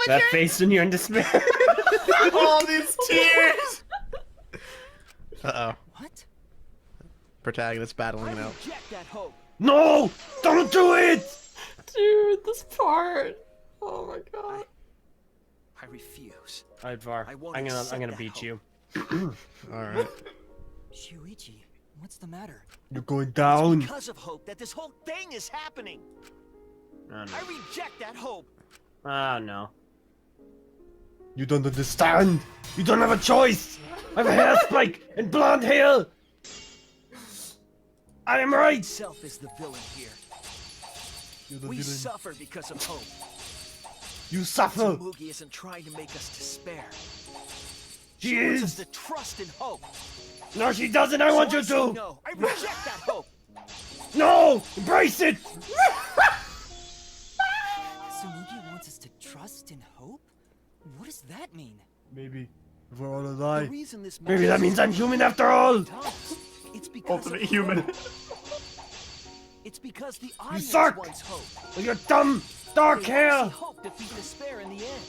[SPEAKER 5] That face when you're in despair.
[SPEAKER 6] All these tears.
[SPEAKER 2] Uh-oh.
[SPEAKER 13] What?
[SPEAKER 2] Protagonist battling out.
[SPEAKER 10] Reject that hope.
[SPEAKER 9] No! Don't do it!
[SPEAKER 4] Dude, this part. Oh my god.
[SPEAKER 10] I refuse.
[SPEAKER 5] Ivar,
[SPEAKER 10] I won't
[SPEAKER 5] I'm
[SPEAKER 10] accept
[SPEAKER 5] gonna
[SPEAKER 10] that
[SPEAKER 5] beat
[SPEAKER 10] hope.
[SPEAKER 5] you.
[SPEAKER 2] Alright.
[SPEAKER 13] Shuichi, what's the matter?
[SPEAKER 9] You're going down.
[SPEAKER 10] Because of hope that this whole thing is happening.
[SPEAKER 5] Oh no.
[SPEAKER 10] I reject that hope.
[SPEAKER 5] Oh no.
[SPEAKER 9] You don't understand. You don't have a choice. I have a hair spike and blonde hair. I am right.
[SPEAKER 10] Self is the villain here.
[SPEAKER 9] You're the
[SPEAKER 10] We
[SPEAKER 9] villain.
[SPEAKER 10] suffer because of hope.
[SPEAKER 9] You suffer.
[SPEAKER 10] Tsumugi isn't trying to make us despair.
[SPEAKER 9] She
[SPEAKER 10] wants
[SPEAKER 9] is.
[SPEAKER 10] us to trust and hope.
[SPEAKER 9] No, she doesn't. I want you
[SPEAKER 10] say
[SPEAKER 9] to.
[SPEAKER 10] No, I reject that hope.
[SPEAKER 9] No, embrace it.
[SPEAKER 13] Tsumugi wants us to trust and hope? What does that mean?
[SPEAKER 9] Maybe if we're all alive.
[SPEAKER 10] The reason this
[SPEAKER 9] Maybe that means I'm human after all.
[SPEAKER 10] It's because
[SPEAKER 6] Ultimate
[SPEAKER 10] of
[SPEAKER 6] human.
[SPEAKER 10] hope. It's because the
[SPEAKER 9] You
[SPEAKER 10] audience
[SPEAKER 9] suck.
[SPEAKER 10] wants hope.
[SPEAKER 9] With your dumb dark
[SPEAKER 10] They
[SPEAKER 9] hair.
[SPEAKER 10] want to see hope defeat despair in the end.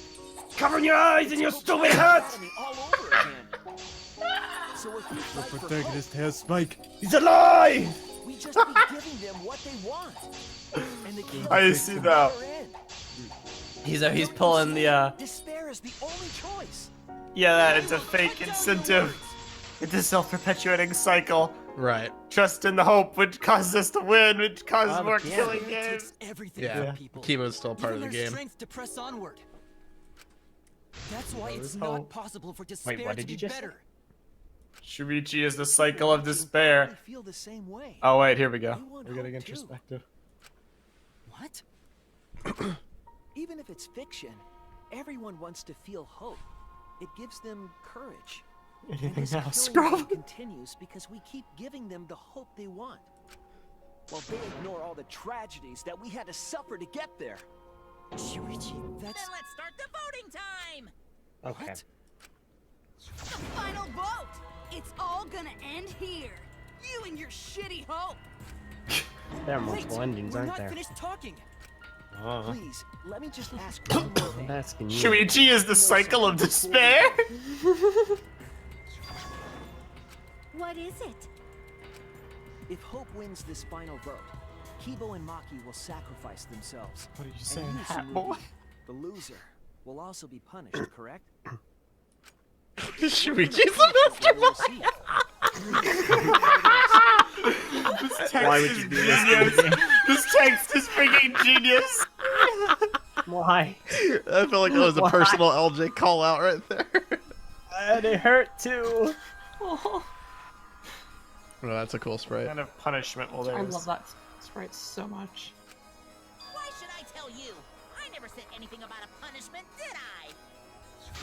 [SPEAKER 9] Covering your eyes in your
[SPEAKER 10] Hope's
[SPEAKER 9] stupid hat.
[SPEAKER 10] happening all over again. So if we
[SPEAKER 9] The
[SPEAKER 10] fight for hope,
[SPEAKER 9] protagonist hair spike. He's alive.
[SPEAKER 10] we just be giving them what they want. And they keep
[SPEAKER 6] I see that. He's pulling the
[SPEAKER 10] Despair is the only choice.
[SPEAKER 6] yeah, it's a fake incentive. It's a self-perpetuating cycle.
[SPEAKER 2] Right.
[SPEAKER 6] Trust in the hope, which causes us to win, which causes
[SPEAKER 13] Ah,
[SPEAKER 6] more
[SPEAKER 13] but
[SPEAKER 6] killing
[SPEAKER 13] despair
[SPEAKER 6] games.
[SPEAKER 13] takes everything
[SPEAKER 2] Yeah.
[SPEAKER 13] from people.
[SPEAKER 2] Chemo's still part
[SPEAKER 13] Even
[SPEAKER 2] of the
[SPEAKER 13] their
[SPEAKER 2] game.
[SPEAKER 13] strength to press onward. That's why
[SPEAKER 6] There
[SPEAKER 13] it's
[SPEAKER 6] is
[SPEAKER 13] not
[SPEAKER 6] hope.
[SPEAKER 13] possible for despair
[SPEAKER 5] what
[SPEAKER 13] to
[SPEAKER 5] did
[SPEAKER 13] be
[SPEAKER 5] you just say?
[SPEAKER 13] better.
[SPEAKER 6] Shuichi is the cycle of despair.
[SPEAKER 10] They feel the same way.
[SPEAKER 6] Oh wait, here we go.
[SPEAKER 10] They want
[SPEAKER 6] We're getting
[SPEAKER 10] hope, too.
[SPEAKER 6] introspective.
[SPEAKER 10] What? Even if it's fiction, everyone wants to feel hope. It gives them courage. And
[SPEAKER 6] Anything
[SPEAKER 10] this
[SPEAKER 6] else,
[SPEAKER 10] killing
[SPEAKER 6] Scrub?
[SPEAKER 10] game continues because we keep giving them the hope they want. while they ignore all the tragedies that we had to suffer to get there.
[SPEAKER 13] Shuichi,
[SPEAKER 7] Then let's start the voting time!
[SPEAKER 5] Okay.
[SPEAKER 16] The final vote! It's all gonna end here. You and your shitty hope.
[SPEAKER 5] There are multiple endings,
[SPEAKER 10] we're
[SPEAKER 5] aren't
[SPEAKER 10] not
[SPEAKER 5] there?
[SPEAKER 10] finished talking.
[SPEAKER 5] Uh-huh.
[SPEAKER 10] Please, let me just ask one more thing.
[SPEAKER 5] I'm asking you.
[SPEAKER 6] Shuichi is the cycle of despair.
[SPEAKER 15] What is it?
[SPEAKER 10] If Hope wins this final vote, Kibo and Maki will sacrifice themselves.
[SPEAKER 6] What are you
[SPEAKER 10] And
[SPEAKER 6] saying,
[SPEAKER 10] you,
[SPEAKER 6] Hat
[SPEAKER 10] Tsurugi,
[SPEAKER 6] Boy?
[SPEAKER 10] the loser, will also be punished, correct?
[SPEAKER 2] Shuichi's the
[SPEAKER 5] Why would you do this?
[SPEAKER 6] This text is freaking genius.
[SPEAKER 5] Why?
[SPEAKER 2] I feel like that was a
[SPEAKER 5] Why?
[SPEAKER 2] personal LJ call out right there.
[SPEAKER 5] And it hurt too.
[SPEAKER 2] Oh, that's a cool sprite.
[SPEAKER 6] What kind of punishment will there
[SPEAKER 4] I
[SPEAKER 6] is?
[SPEAKER 4] love that sprite so much.
[SPEAKER 7] Why should I tell you? I never said anything about a punishment, did I?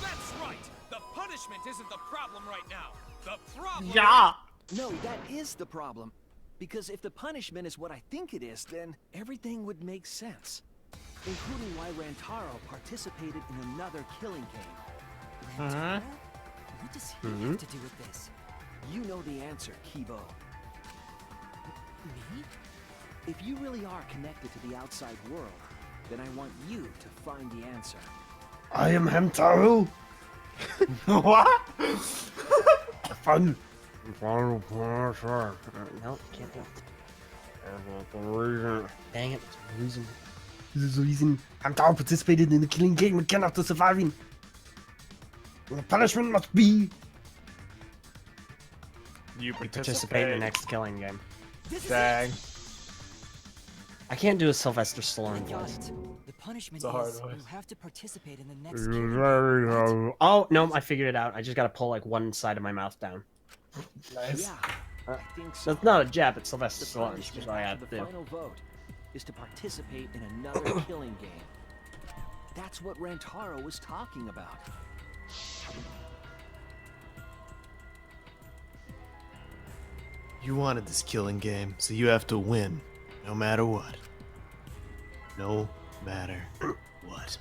[SPEAKER 14] That's right. The punishment isn't the problem right now. The problem.
[SPEAKER 10] No, that is the problem. Because if the punishment is what I think it is, then everything would make sense. Including why Rantaro participated in another killing game.
[SPEAKER 13] Rantaro? What does he have to do with this?
[SPEAKER 10] You know the answer, Kibo.
[SPEAKER 13] Me?
[SPEAKER 10] If you really are connected to the outside world, then I want you to find the answer.
[SPEAKER 9] I am Hamtaro.
[SPEAKER 6] What?
[SPEAKER 9] Fun.
[SPEAKER 5] No, can't do it. Dang it, it's losing.
[SPEAKER 9] This is the reason Hamtaro participated in the killing game and cannot surviving. The punishment must be.
[SPEAKER 6] You
[SPEAKER 5] Participate in the next killing game.
[SPEAKER 6] Dang.
[SPEAKER 5] I can't do a Sylvester Stallone
[SPEAKER 13] Got
[SPEAKER 5] voice.
[SPEAKER 13] it. The punishment
[SPEAKER 6] It's a hard
[SPEAKER 13] is
[SPEAKER 6] voice.
[SPEAKER 13] you have to participate in the next killing game.
[SPEAKER 5] Oh no, I figured it out. I just gotta pull like one side of my mouth down.
[SPEAKER 6] Nice.
[SPEAKER 10] Yeah, I think so.
[SPEAKER 5] That's not a jab, it's Sylvester
[SPEAKER 10] The
[SPEAKER 5] Stallone. That's
[SPEAKER 10] punishment
[SPEAKER 5] what I
[SPEAKER 10] after
[SPEAKER 5] have
[SPEAKER 10] the
[SPEAKER 5] to do.
[SPEAKER 10] final vote is to participate in another killing game. That's what Rantaro was talking about.
[SPEAKER 11] You wanted this killing game, so you have to win, no matter what. No matter what.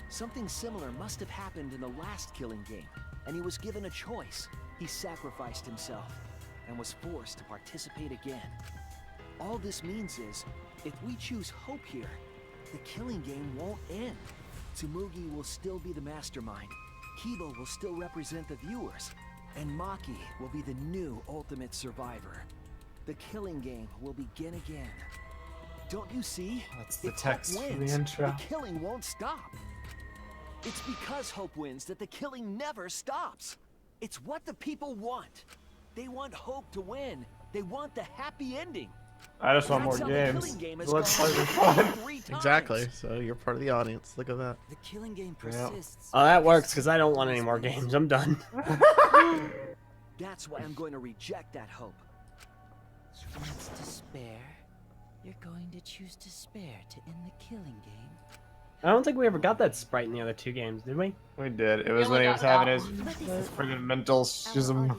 [SPEAKER 10] Something similar must have happened in the last killing game, and he was given a choice. He sacrificed himself and was forced to participate again. All this means is, if we choose Hope here, the killing game won't end. Tsumugi will still be the mastermind, Kibo will still represent the viewers, and Maki will be the new ultimate survivor. The killing game will begin again. Don't you see?
[SPEAKER 6] That's the
[SPEAKER 10] If
[SPEAKER 6] text
[SPEAKER 10] Hope
[SPEAKER 6] from the
[SPEAKER 10] wins,
[SPEAKER 6] intro.
[SPEAKER 10] the killing won't stop. It's because Hope wins that the killing never stops. It's what the people want. They want Hope to win. They want the happy ending.
[SPEAKER 6] I just want more
[SPEAKER 10] That's how the
[SPEAKER 6] games.
[SPEAKER 10] killing game has
[SPEAKER 6] So let's
[SPEAKER 10] gone
[SPEAKER 6] play this fun.
[SPEAKER 10] 3 times.
[SPEAKER 2] Exactly. So you're part of the audience. Look at that.
[SPEAKER 13] The killing game
[SPEAKER 6] Yeah.
[SPEAKER 13] persists.
[SPEAKER 5] Oh, that works because I don't want any more games. I'm done.
[SPEAKER 10] That's why I'm going to reject that hope.
[SPEAKER 13] It's despair. You're going to choose despair to end the killing game.
[SPEAKER 5] I don't think we ever got that sprite in the other two games, did we?
[SPEAKER 6] We did. It was
[SPEAKER 4] only
[SPEAKER 6] when he was
[SPEAKER 4] got
[SPEAKER 6] having
[SPEAKER 4] that
[SPEAKER 6] his
[SPEAKER 4] one.
[SPEAKER 6] friggin' mental schism.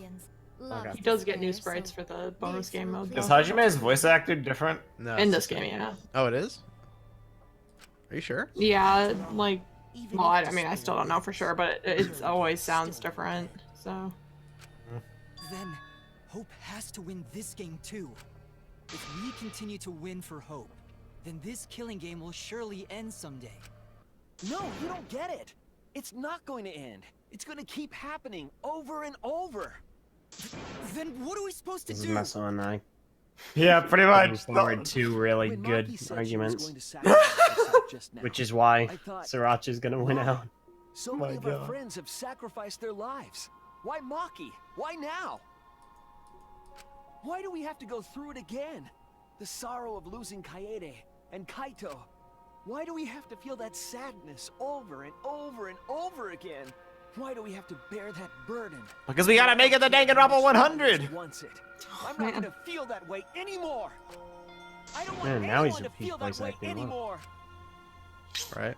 [SPEAKER 5] Okay.
[SPEAKER 4] He does get new sprites for the bonus game mode.
[SPEAKER 6] Is
[SPEAKER 4] though.
[SPEAKER 6] Hajime's voice actor different?
[SPEAKER 2] No.
[SPEAKER 4] In this game, yeah.
[SPEAKER 2] Oh, it is? Are you sure?
[SPEAKER 4] Yeah, like, well, I mean, I still don't know for sure, but it always sounds different, so.
[SPEAKER 13] Then, Hope has to win this game too. If we continue to win for Hope, then this killing game will surely end someday.
[SPEAKER 10] No, you don't get it. It's not going to end. It's going to keep happening over and over.
[SPEAKER 13] Then what are we supposed to
[SPEAKER 5] This is
[SPEAKER 13] do?
[SPEAKER 5] messing with me.
[SPEAKER 6] Yeah, pretty much.
[SPEAKER 5] Forward two really
[SPEAKER 10] When
[SPEAKER 5] good
[SPEAKER 10] Maki said she was
[SPEAKER 5] arguments,
[SPEAKER 10] going to sacrifice herself just now,
[SPEAKER 5] which is why
[SPEAKER 10] I thought,
[SPEAKER 5] Sriracha's gonna win out.
[SPEAKER 10] so many of our friends have sacrificed their lives. Why Maki? Why now? Why do we have to go through it again? The sorrow of losing Kaede and Kaito. Why do we have to feel that sadness over and over and over again? Why do we have to bear that burden?
[SPEAKER 6] Because we gotta make it the Danganronpa 100!
[SPEAKER 10] Wants it. I'm not gonna feel that way anymore. I don't want
[SPEAKER 5] Man, now he's
[SPEAKER 10] anyone to
[SPEAKER 5] a
[SPEAKER 10] feel that
[SPEAKER 5] voice
[SPEAKER 10] way
[SPEAKER 5] acting well.
[SPEAKER 10] anymore.
[SPEAKER 2] Right.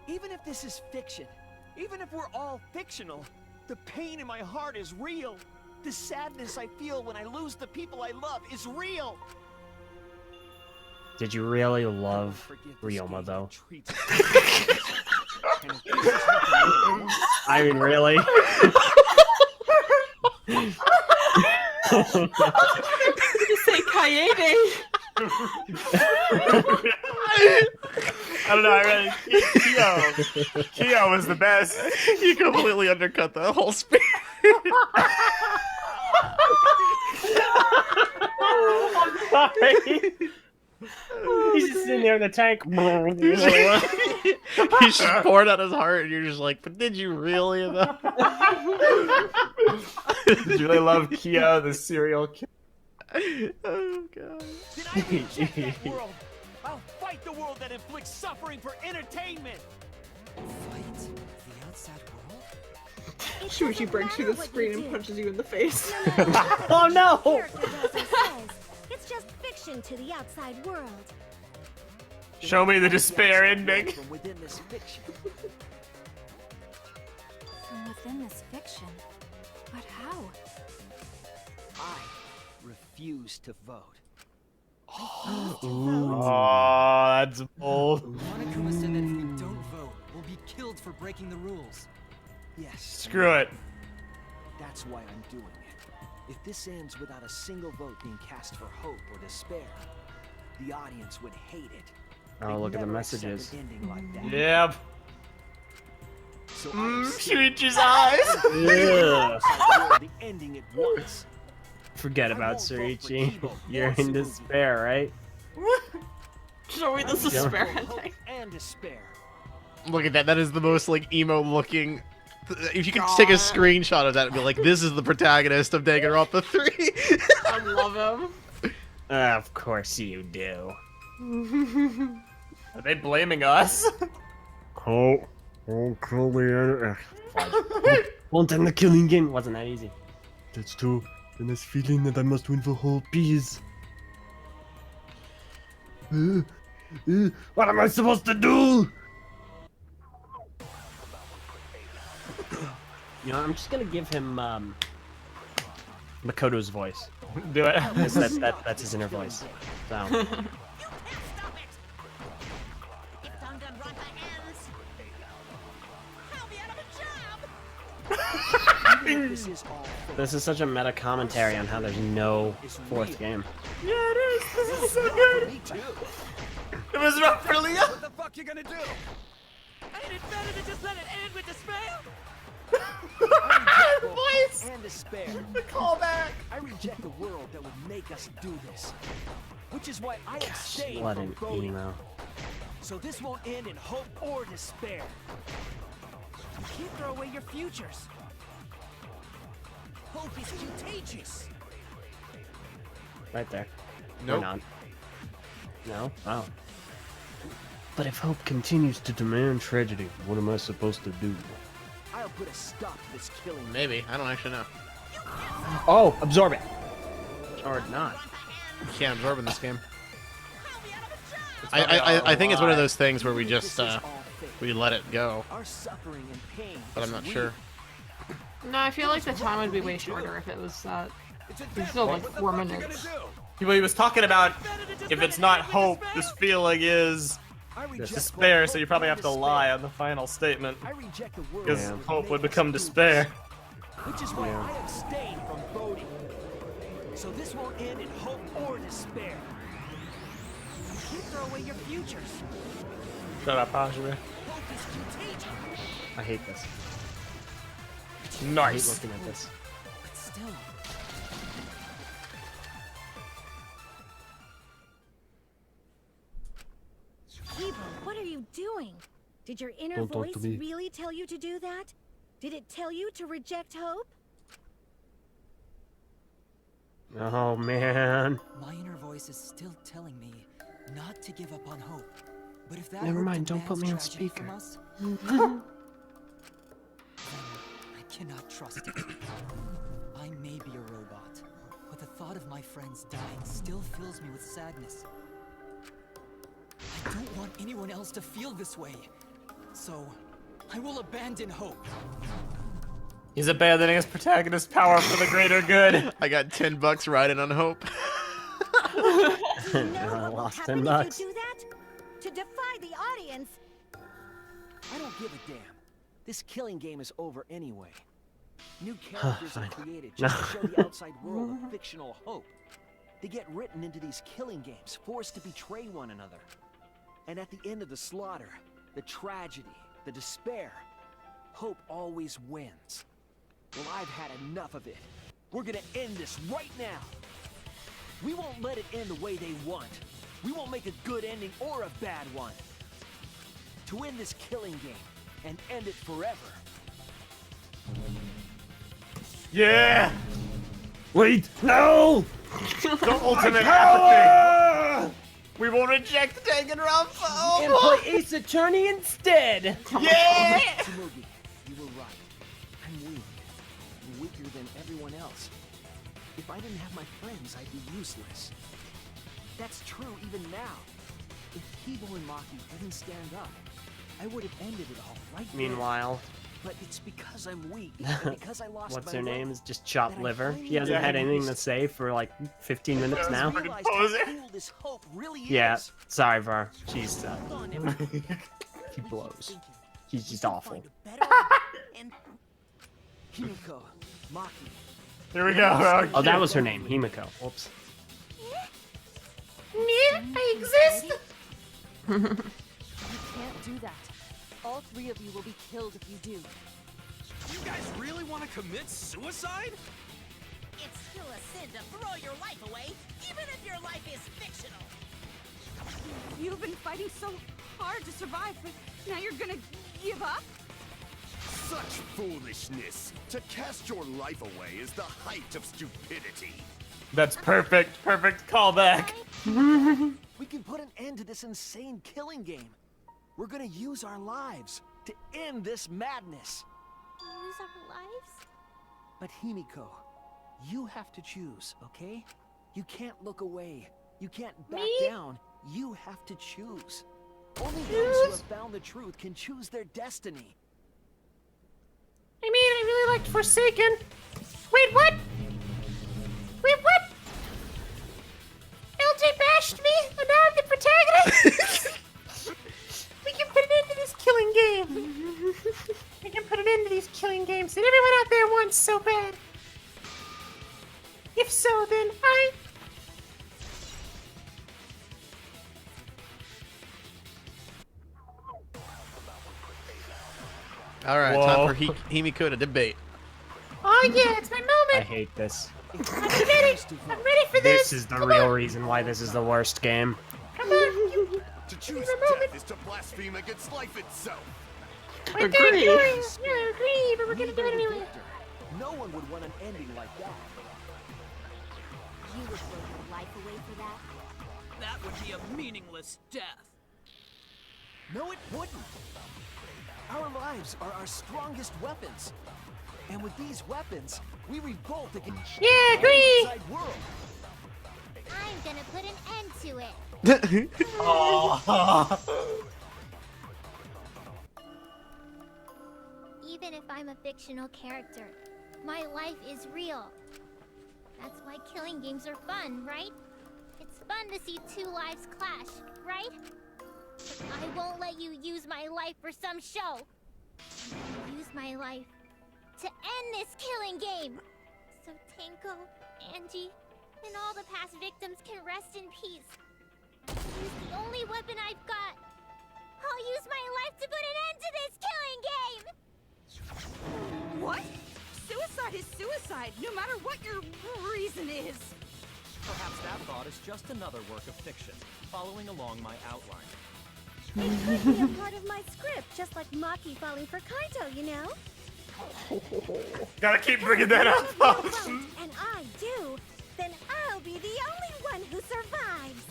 [SPEAKER 10] Even if this is fiction, even if we're all fictional, the pain in my heart is real. The sadness I feel when I lose the people I love is real.
[SPEAKER 5] Did you really love Ryoma though? I mean, really?
[SPEAKER 4] You say Kaede.
[SPEAKER 6] I don't know. I really Kyo was the best.
[SPEAKER 2] You completely undercut the whole spirit.
[SPEAKER 5] I'm sorry. He's just sitting there in the tank.
[SPEAKER 2] He's just pouring out his heart, and you're just like, but did you really? Though?
[SPEAKER 6] Did you really love Kyo, the serial killer?
[SPEAKER 2] Oh, God.
[SPEAKER 10] Did I reject that world? I'll fight the world that inflicts suffering for entertainment.
[SPEAKER 13] Fight the outside world?
[SPEAKER 4] She breaks through the screen and punches you in the face.
[SPEAKER 5] Oh no!
[SPEAKER 15] It's just fiction to the outside world.
[SPEAKER 6] Show me the despair ending.
[SPEAKER 10] From within this fiction.
[SPEAKER 17] From within this fiction? But how?
[SPEAKER 10] I refuse to vote.
[SPEAKER 6] Oh, that's bold.
[SPEAKER 13] Monokuma said that if we don't vote, we'll be killed for breaking the rules.
[SPEAKER 10] Yes.
[SPEAKER 6] Screw it.
[SPEAKER 10] That's why I'm doing it. If this ends without a single vote being cast for hope or despair, the audience would hate it.
[SPEAKER 5] Oh, look at the messages.
[SPEAKER 6] Yep.
[SPEAKER 10] So
[SPEAKER 6] Shuichi's eyes.
[SPEAKER 5] Yeah.
[SPEAKER 10] the ending at once.
[SPEAKER 5] Forget about Shuichi. You're in despair, right?
[SPEAKER 4] Show me the despair ending.
[SPEAKER 10] And despair.
[SPEAKER 2] Look at that. That is the most like emo looking. If you could take a screenshot of that and be like, "This is the protagonist of Danganronpa 3."
[SPEAKER 4] I love him.
[SPEAKER 5] Of course you do.
[SPEAKER 6] Are they blaming us?
[SPEAKER 5] Oh, kill the won't end the killing game. Wasn't that easy?
[SPEAKER 9] That's true. And this feeling that I must win for whole peas. What am I supposed to do?
[SPEAKER 5] You know, I'm just gonna give him Makoto's voice.
[SPEAKER 6] Do it.
[SPEAKER 5] That's his inner voice. So. This is such a meta commentary on how there's no fourth game.
[SPEAKER 6] Yeah, it is. This is so good.
[SPEAKER 10] Me too.
[SPEAKER 6] It was rough for Leah.
[SPEAKER 10] What the fuck you gonna do?
[SPEAKER 7] Ain't it better to just let it end with despair?
[SPEAKER 10] Voice and despair.
[SPEAKER 6] The callback.
[SPEAKER 10] I reject a world that would make us do this, which is why I abstain
[SPEAKER 5] What
[SPEAKER 10] from
[SPEAKER 5] an
[SPEAKER 10] voting.
[SPEAKER 5] emo.
[SPEAKER 10] So this won't end in hope or despair.
[SPEAKER 7] You can't throw away your futures. Hope is contagious.
[SPEAKER 5] Right there.
[SPEAKER 2] Nope.
[SPEAKER 5] Or not. No? Oh. But if hope continues to demand tragedy, what am I supposed to do?
[SPEAKER 10] I'll put a stop to this killing.
[SPEAKER 2] Maybe. I don't actually know.
[SPEAKER 5] Oh, absorb it. Or not.
[SPEAKER 2] You can't absorb in this game. I think it's one of those things where we just we let it go.
[SPEAKER 10] Our suffering and pain.
[SPEAKER 2] But I'm not sure.
[SPEAKER 4] No, I feel like the time would be way shorter if it was it's still like 4 minutes.
[SPEAKER 6] Well, he was talking about if it's not hope, this feeling is despair, so you probably have to lie on the final statement. Because hope would become despair.
[SPEAKER 10] Which is why I abstain from voting. So this won't end in hope or despair.
[SPEAKER 7] You can't throw away your futures.
[SPEAKER 6] Shut up, Hajime.
[SPEAKER 7] Hope is contagious.
[SPEAKER 5] I hate this.
[SPEAKER 6] Nice.
[SPEAKER 5] I hate looking at this.
[SPEAKER 13] But still.
[SPEAKER 15] Kibo, what are you doing? Did your inner
[SPEAKER 9] Don't talk
[SPEAKER 15] voice
[SPEAKER 9] to me.
[SPEAKER 15] really tell you to do that? Did it tell you to reject hope?
[SPEAKER 5] Oh man.
[SPEAKER 13] My inner voice is still telling me not to give up on hope. But if that
[SPEAKER 5] Never
[SPEAKER 13] hope
[SPEAKER 5] mind, don't put me on
[SPEAKER 13] demands tragedy
[SPEAKER 5] speaker.
[SPEAKER 13] from us, then I cannot trust it. I may be a robot, but the thought of my friends dying still fills me with sadness. I don't want anyone else to feel this way, so I will abandon hope.
[SPEAKER 6] He's abandoning his protagonist power for the greater good.
[SPEAKER 2] I got $10 riding on hope.
[SPEAKER 5] I lost $10.
[SPEAKER 15] Do that? To defy the audience.
[SPEAKER 10] I don't give a damn. This killing game is over anyway. New characters are created just to show the outside world a fictional hope. They get written into these killing games, forced to betray one another. And at the end of the slaughter, the tragedy, the despair, hope always wins. Well, I've had enough of it. We're gonna end this right now. We won't let it end the way they want. We won't make a good ending or a bad one. To end this killing game and end it forever.
[SPEAKER 6] Yeah!
[SPEAKER 9] Wait, no!
[SPEAKER 6] The ultimate apathy! We will reject Danganronpa!
[SPEAKER 5] And play Ace Attorney instead!
[SPEAKER 6] Yeah!
[SPEAKER 10] Tsumugi, you were right. I'm weak. I'm weaker than everyone else. If I didn't have my friends, I'd be useless. That's true even now. If Kibo and Maki didn't stand up, I would have ended it all right there.
[SPEAKER 5] Meanwhile,
[SPEAKER 10] But it's because I'm weak, and because I lost
[SPEAKER 5] what's
[SPEAKER 10] my
[SPEAKER 5] her name?
[SPEAKER 10] love,
[SPEAKER 5] Is just chopped
[SPEAKER 10] that I
[SPEAKER 5] liver.
[SPEAKER 10] finally
[SPEAKER 5] She hasn't had anything to
[SPEAKER 10] realized-
[SPEAKER 5] say for like 15 minutes now.
[SPEAKER 10] realized how cool this hope really
[SPEAKER 5] Yeah,
[SPEAKER 10] is.
[SPEAKER 5] sorry, Var. She's
[SPEAKER 10] Hold on, everyone.
[SPEAKER 5] she blows. She's just awful.
[SPEAKER 10] And Himiko, Maki.
[SPEAKER 6] Here we go.
[SPEAKER 5] Oh, that was her name, Himiko. Whoops.
[SPEAKER 12] I exist!
[SPEAKER 17] You can't do that. All three of you will be killed if you do.
[SPEAKER 14] You guys really want to commit suicide?
[SPEAKER 7] It's still a sin to throw your life away, even if your life is fictional.
[SPEAKER 16] You've been fighting so hard to survive, but now you're gonna give up?
[SPEAKER 22] Such foolishness! To cast your life away is the height of stupidity.
[SPEAKER 6] That's perfect. Perfect callback.
[SPEAKER 10] We can put an end to this insane killing game. We're gonna use our lives to end this madness.
[SPEAKER 12] Use our lives?
[SPEAKER 10] But Himiko, you have to choose, okay? You can't look away. You can't back down. You have to choose. Only those who have found the truth can choose their destiny.
[SPEAKER 12] I mean, I really liked Forsaken. Wait, what? Wait, what? LJ bashed me, and now I'm the protagonist? We can put an end to this killing game. We can put an end to these killing games that everyone out there wants so bad. If so, then I...
[SPEAKER 2] All right, time for Himiko to debate.
[SPEAKER 12] Oh yeah, it's my
[SPEAKER 5] I
[SPEAKER 12] moment.
[SPEAKER 5] hate this.
[SPEAKER 12] I'm ready. I'm ready for this.
[SPEAKER 5] This is the real reason why this is the worst game.
[SPEAKER 12] Come on.
[SPEAKER 22] To choose death is to blaspheme against life itself.
[SPEAKER 12] I agree. Yeah, agree, but we're gonna do it anyway.
[SPEAKER 10] No one would want an ending like that.
[SPEAKER 20] You would throw your life away for that?
[SPEAKER 13] That would be a meaningless death.
[SPEAKER 10] No, it wouldn't. Our lives are our strongest weapons. And with these weapons, we revolt against
[SPEAKER 12] Yeah, agree.
[SPEAKER 10] the outside world.
[SPEAKER 20] I'm gonna put an end to it. Even if I'm a fictional character, my life is real. That's why killing games are fun, right? It's fun to see two lives clash, right? But I won't let you use my life for some show. I'll use my life to end this killing game. So Tenko, Angie, and all the past victims can rest in peace. Use the only weapon I've got. I'll use my life to put an end to this killing game!
[SPEAKER 16] What? Suicide is suicide, no matter what your reason is.
[SPEAKER 1] Perhaps that thought is just another work of fiction, following along my outline.
[SPEAKER 15] It could be a part of my script, just like Maki falling for Kaito, you know?
[SPEAKER 6] Gotta keep bringing that up.
[SPEAKER 15] And I do, then I'll be the only one who survives.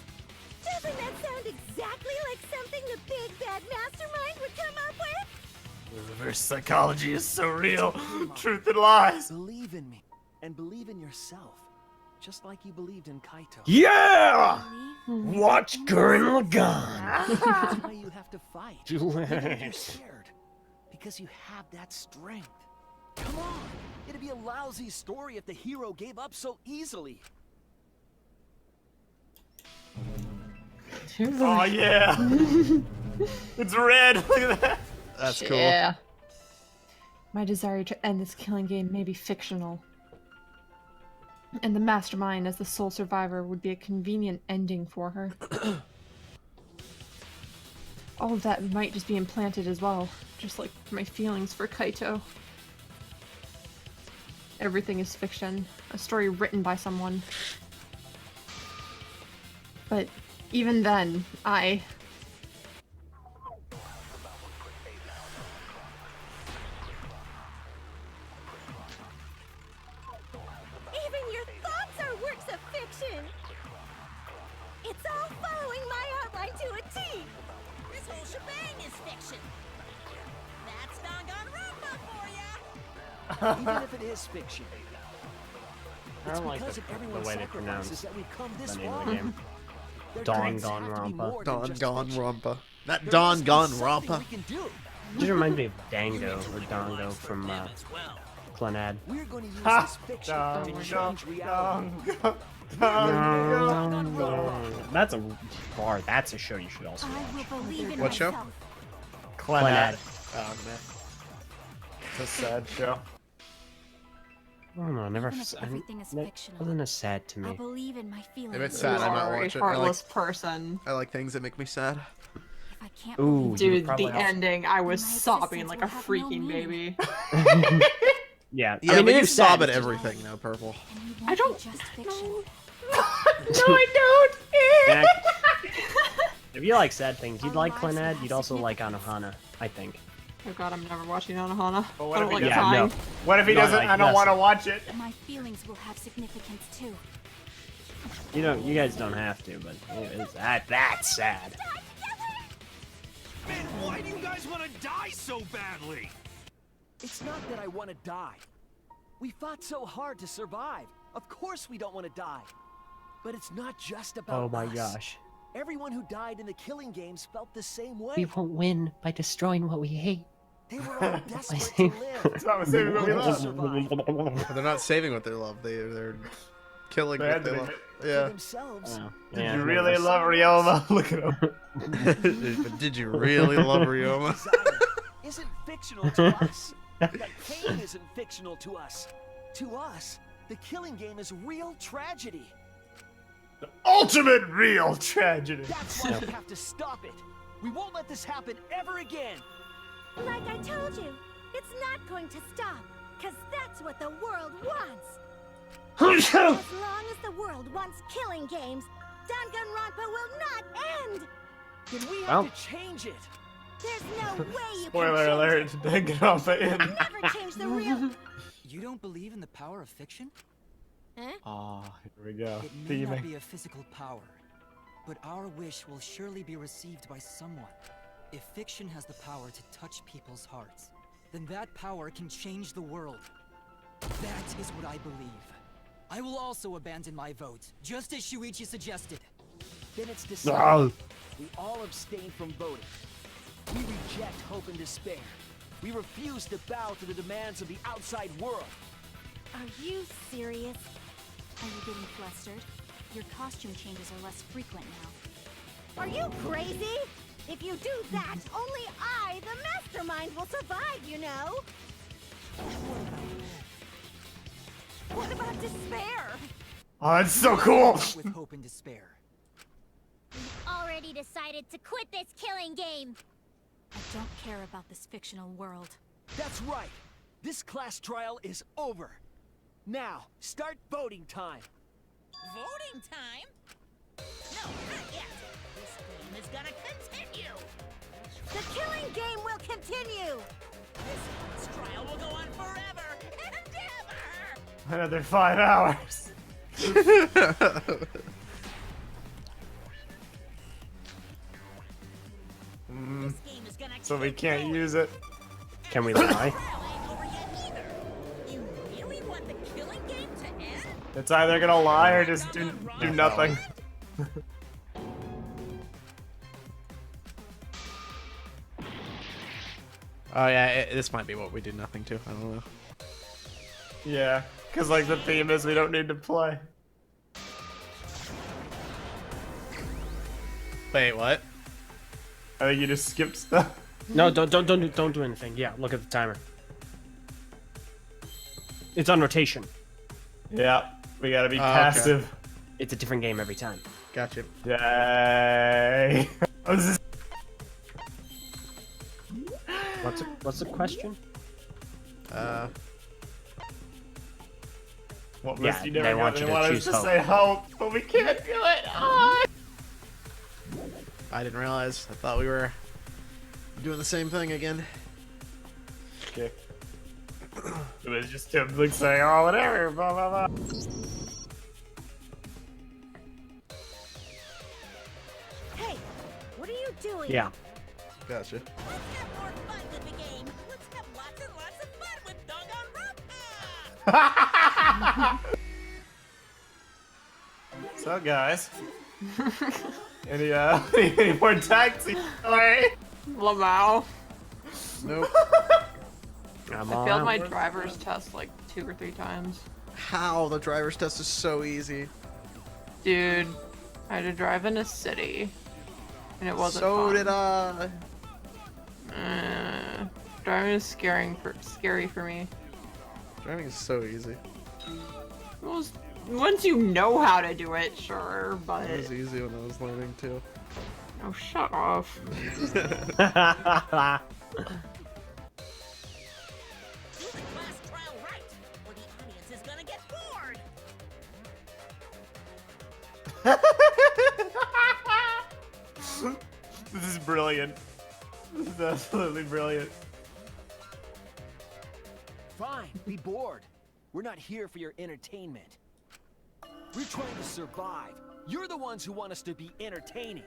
[SPEAKER 15] Doesn't that sound exactly like something the big bad Mastermind would come up with?
[SPEAKER 6] Reverse psychology is so real. Truth and lies.
[SPEAKER 10] Believe in me, and believe in yourself, just like you believed in Kaito.
[SPEAKER 9] Yeah! Watch Gurren Lagann.
[SPEAKER 10] That's why you have to fight. Even if you're scared, because you have that strength. Come on! It'd be a lousy story if the hero gave up so easily.
[SPEAKER 6] Oh yeah! It's red! Look at that!
[SPEAKER 2] That's cool.
[SPEAKER 4] Yeah. My desire to end this killing game may be fictional. And the Mastermind as the sole survivor would be a convenient ending for her. All of that might just be implanted as well, just like my feelings for Kaito. Everything is fiction, a story written by someone. But even then,
[SPEAKER 15] Even your thoughts are works of fiction! It's all following my outline to a T!
[SPEAKER 7] This whole shebang is fiction. That's Danganronpa for ya.
[SPEAKER 10] Even if it is fiction.
[SPEAKER 5] I
[SPEAKER 10] It's
[SPEAKER 5] don't like
[SPEAKER 10] because of
[SPEAKER 5] the
[SPEAKER 10] everyone's
[SPEAKER 5] way they
[SPEAKER 10] sacrifices
[SPEAKER 5] pronounce
[SPEAKER 10] that we've come
[SPEAKER 5] the
[SPEAKER 10] this
[SPEAKER 5] name of
[SPEAKER 10] far.
[SPEAKER 5] the game.
[SPEAKER 10] There does have to be
[SPEAKER 5] Danganronpa.
[SPEAKER 10] more than just fiction.
[SPEAKER 2] Danganronpa. Not
[SPEAKER 10] There must be something
[SPEAKER 2] Danganronpa.
[SPEAKER 10] we can do.
[SPEAKER 5] It just reminds me of Dango or Dongo from Clannad.
[SPEAKER 10] We're going to use
[SPEAKER 6] Ha!
[SPEAKER 10] this fiction to change reality.
[SPEAKER 5] That's a bar. That's a show you should also
[SPEAKER 15] I
[SPEAKER 5] watch.
[SPEAKER 15] will believe in
[SPEAKER 2] What show?
[SPEAKER 15] myself.
[SPEAKER 6] Clannad.
[SPEAKER 5] Clannad.
[SPEAKER 6] Oh man. It's a sad show.
[SPEAKER 5] I don't know. Never.
[SPEAKER 12] Even if everything is fictional,
[SPEAKER 5] Wasn't as sad to
[SPEAKER 12] I'll
[SPEAKER 5] me.
[SPEAKER 12] believe in my feelings.
[SPEAKER 2] If it's sad, I might
[SPEAKER 4] are a
[SPEAKER 2] watch it.
[SPEAKER 4] heartless person.
[SPEAKER 2] I like things that make me sad.
[SPEAKER 12] If I can't
[SPEAKER 5] Ooh,
[SPEAKER 12] believe
[SPEAKER 5] you would
[SPEAKER 4] Dude,
[SPEAKER 5] probably
[SPEAKER 4] the
[SPEAKER 5] also-
[SPEAKER 4] ending, I was
[SPEAKER 12] My
[SPEAKER 4] sobbing
[SPEAKER 12] existence
[SPEAKER 4] like a
[SPEAKER 12] will have no
[SPEAKER 4] freaking
[SPEAKER 12] meaning.
[SPEAKER 4] baby.
[SPEAKER 5] Yeah.
[SPEAKER 2] Yeah,
[SPEAKER 5] I mean,
[SPEAKER 2] but
[SPEAKER 5] it
[SPEAKER 2] you
[SPEAKER 5] is
[SPEAKER 2] sob
[SPEAKER 5] sad.
[SPEAKER 2] at everything, though, Purple.
[SPEAKER 4] I don't.
[SPEAKER 12] just fiction.
[SPEAKER 4] No, I don't.
[SPEAKER 5] Yeah. If you like sad things, you'd like Clannad. You'd also like Anohana, I think.
[SPEAKER 4] Oh god, I'm never watching Anohana.
[SPEAKER 6] But
[SPEAKER 4] I
[SPEAKER 6] what
[SPEAKER 4] don't
[SPEAKER 6] if he
[SPEAKER 4] like
[SPEAKER 6] doesn't?
[SPEAKER 4] crying.
[SPEAKER 5] no.
[SPEAKER 6] What if he
[SPEAKER 5] No,
[SPEAKER 6] doesn't?
[SPEAKER 5] like,
[SPEAKER 6] I don't
[SPEAKER 5] yes.
[SPEAKER 6] want to watch it.
[SPEAKER 12] My feelings will have significance too.
[SPEAKER 5] You know, you guys don't have to, but that's sad.
[SPEAKER 14] Man, why do you guys want to die so badly?
[SPEAKER 10] It's not that I want to die. We fought so hard to survive. Of course we don't want to die. But it's not just about
[SPEAKER 5] Oh my
[SPEAKER 10] us.
[SPEAKER 5] gosh.
[SPEAKER 10] Everyone who died in the killing games felt the same way.
[SPEAKER 5] We won't win by destroying what we hate.
[SPEAKER 10] They were all desperate to live.
[SPEAKER 6] It's not saving what we love.
[SPEAKER 2] But they're not saving what they love. They're killing
[SPEAKER 6] They
[SPEAKER 2] what
[SPEAKER 6] had to
[SPEAKER 2] they
[SPEAKER 6] be
[SPEAKER 2] love.
[SPEAKER 6] hit.
[SPEAKER 10] For
[SPEAKER 2] Yeah.
[SPEAKER 10] themselves.
[SPEAKER 6] Did you really love Ryoma? Look at him.
[SPEAKER 2] But did you really love Ryoma?
[SPEAKER 10] Desire isn't fictional to us. That pain isn't fictional to us. To us, the killing game is real tragedy.
[SPEAKER 6] The ultimate real tragedy.
[SPEAKER 10] That's why we have to stop it. We won't let this happen ever again.
[SPEAKER 15] Like I told you, it's not going to stop, because that's what the world wants. As long as the world wants killing games, Danganronpa will not end!
[SPEAKER 10] Then we
[SPEAKER 5] Well.
[SPEAKER 10] have to change it.
[SPEAKER 15] There's no way you
[SPEAKER 6] Spoiler
[SPEAKER 15] can
[SPEAKER 6] alert, Danganronpa in.
[SPEAKER 15] never change the real...
[SPEAKER 13] You don't believe in the power of fiction?
[SPEAKER 15] Huh?
[SPEAKER 6] Oh, here we go.
[SPEAKER 13] It may not
[SPEAKER 6] Theming.
[SPEAKER 13] be a physical power, but our wish will surely be received by someone. If fiction has the power to touch people's hearts, then that power can change the world. That is what I believe. I will also abandon my vote, just as Shuichi suggested.
[SPEAKER 10] Then it's decided.
[SPEAKER 5] No.
[SPEAKER 10] We all abstain from voting. We reject hope and despair. We refuse to bow to the demands of the outside world.
[SPEAKER 12] Are you serious? Are you getting flustered? Your costume changes are less frequent now.
[SPEAKER 15] Are you crazy? If you do that, only I, the Mastermind, will survive, you know? What about despair?
[SPEAKER 6] Oh, that's so cool.
[SPEAKER 13] With hope and despair.
[SPEAKER 20] Already decided to quit this killing game.
[SPEAKER 12] I don't care about this fictional world.
[SPEAKER 10] That's right. This class trial is over. Now, start voting time.
[SPEAKER 7] Voting time? No, not yet. This game is gonna continue.
[SPEAKER 15] The killing game will continue!
[SPEAKER 7] This class trial will go on forever and ever.
[SPEAKER 6] Another 5 hours.
[SPEAKER 7] This game is gonna
[SPEAKER 6] So we
[SPEAKER 7] keep
[SPEAKER 6] can't
[SPEAKER 7] going.
[SPEAKER 6] use it.
[SPEAKER 5] Can we lie?
[SPEAKER 7] Trial ain't over yet either. You really want the killing game to end?
[SPEAKER 6] It's either gonna lie or just do nothing.
[SPEAKER 2] Oh yeah, this might be what we do nothing to. I don't know.
[SPEAKER 6] Yeah, because like the theme is we don't need to play.
[SPEAKER 2] Wait, what?
[SPEAKER 6] I think you just skipped stuff.
[SPEAKER 5] No, don't do anything. Yeah, look at the timer. It's on rotation.
[SPEAKER 6] Yeah, we gotta be
[SPEAKER 2] Okay.
[SPEAKER 6] passive.
[SPEAKER 5] It's a different game every time.
[SPEAKER 2] Gotcha.
[SPEAKER 6] Yay!
[SPEAKER 5] What's the question?
[SPEAKER 6] What
[SPEAKER 5] Yeah,
[SPEAKER 6] must you
[SPEAKER 5] they
[SPEAKER 6] never
[SPEAKER 5] want
[SPEAKER 6] got?
[SPEAKER 5] you
[SPEAKER 6] They
[SPEAKER 5] to
[SPEAKER 6] want us
[SPEAKER 5] choose
[SPEAKER 6] to
[SPEAKER 5] hope.
[SPEAKER 6] say hope, but we can't do it. Ah!
[SPEAKER 2] I didn't realize. I thought we were doing the same thing again.
[SPEAKER 6] Okay. It was just him like saying, oh, whatever, blah, blah, blah.
[SPEAKER 15] Hey, what are you doing?
[SPEAKER 5] Yeah.
[SPEAKER 2] Gotcha.
[SPEAKER 7] Let's have more fun with the game. Let's have lots and lots of fun with Danganronpa.
[SPEAKER 6] So, guys. Any more tag team play?
[SPEAKER 4] Lamau.
[SPEAKER 2] Nope.
[SPEAKER 4] I failed my driver's test like 2 or 3 times.
[SPEAKER 2] How? The driver's test is so easy.
[SPEAKER 4] Dude, I had to drive in a city, and it wasn't
[SPEAKER 2] So
[SPEAKER 4] fun.
[SPEAKER 2] did I.
[SPEAKER 4] Driving is scary for me.
[SPEAKER 2] Driving is so easy.
[SPEAKER 4] Well, once you know how to do it, sure, but...
[SPEAKER 2] It was easy when I was learning too.
[SPEAKER 4] Oh, shut off.
[SPEAKER 6] This is brilliant. This is absolutely brilliant.
[SPEAKER 10] Fine, be bored. We're not here for your entertainment. We're trying to survive. You're the ones who want us to be entertaining.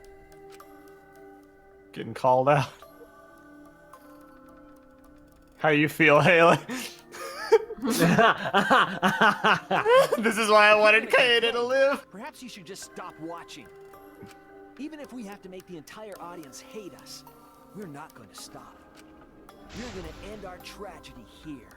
[SPEAKER 6] Getting called out. How you feel, Haley? This is why I wanted Kaede to live.
[SPEAKER 10] Perhaps you should just stop watching. Even if we have to make the entire audience hate us, we're not going to stop. We're going to end our tragedy here.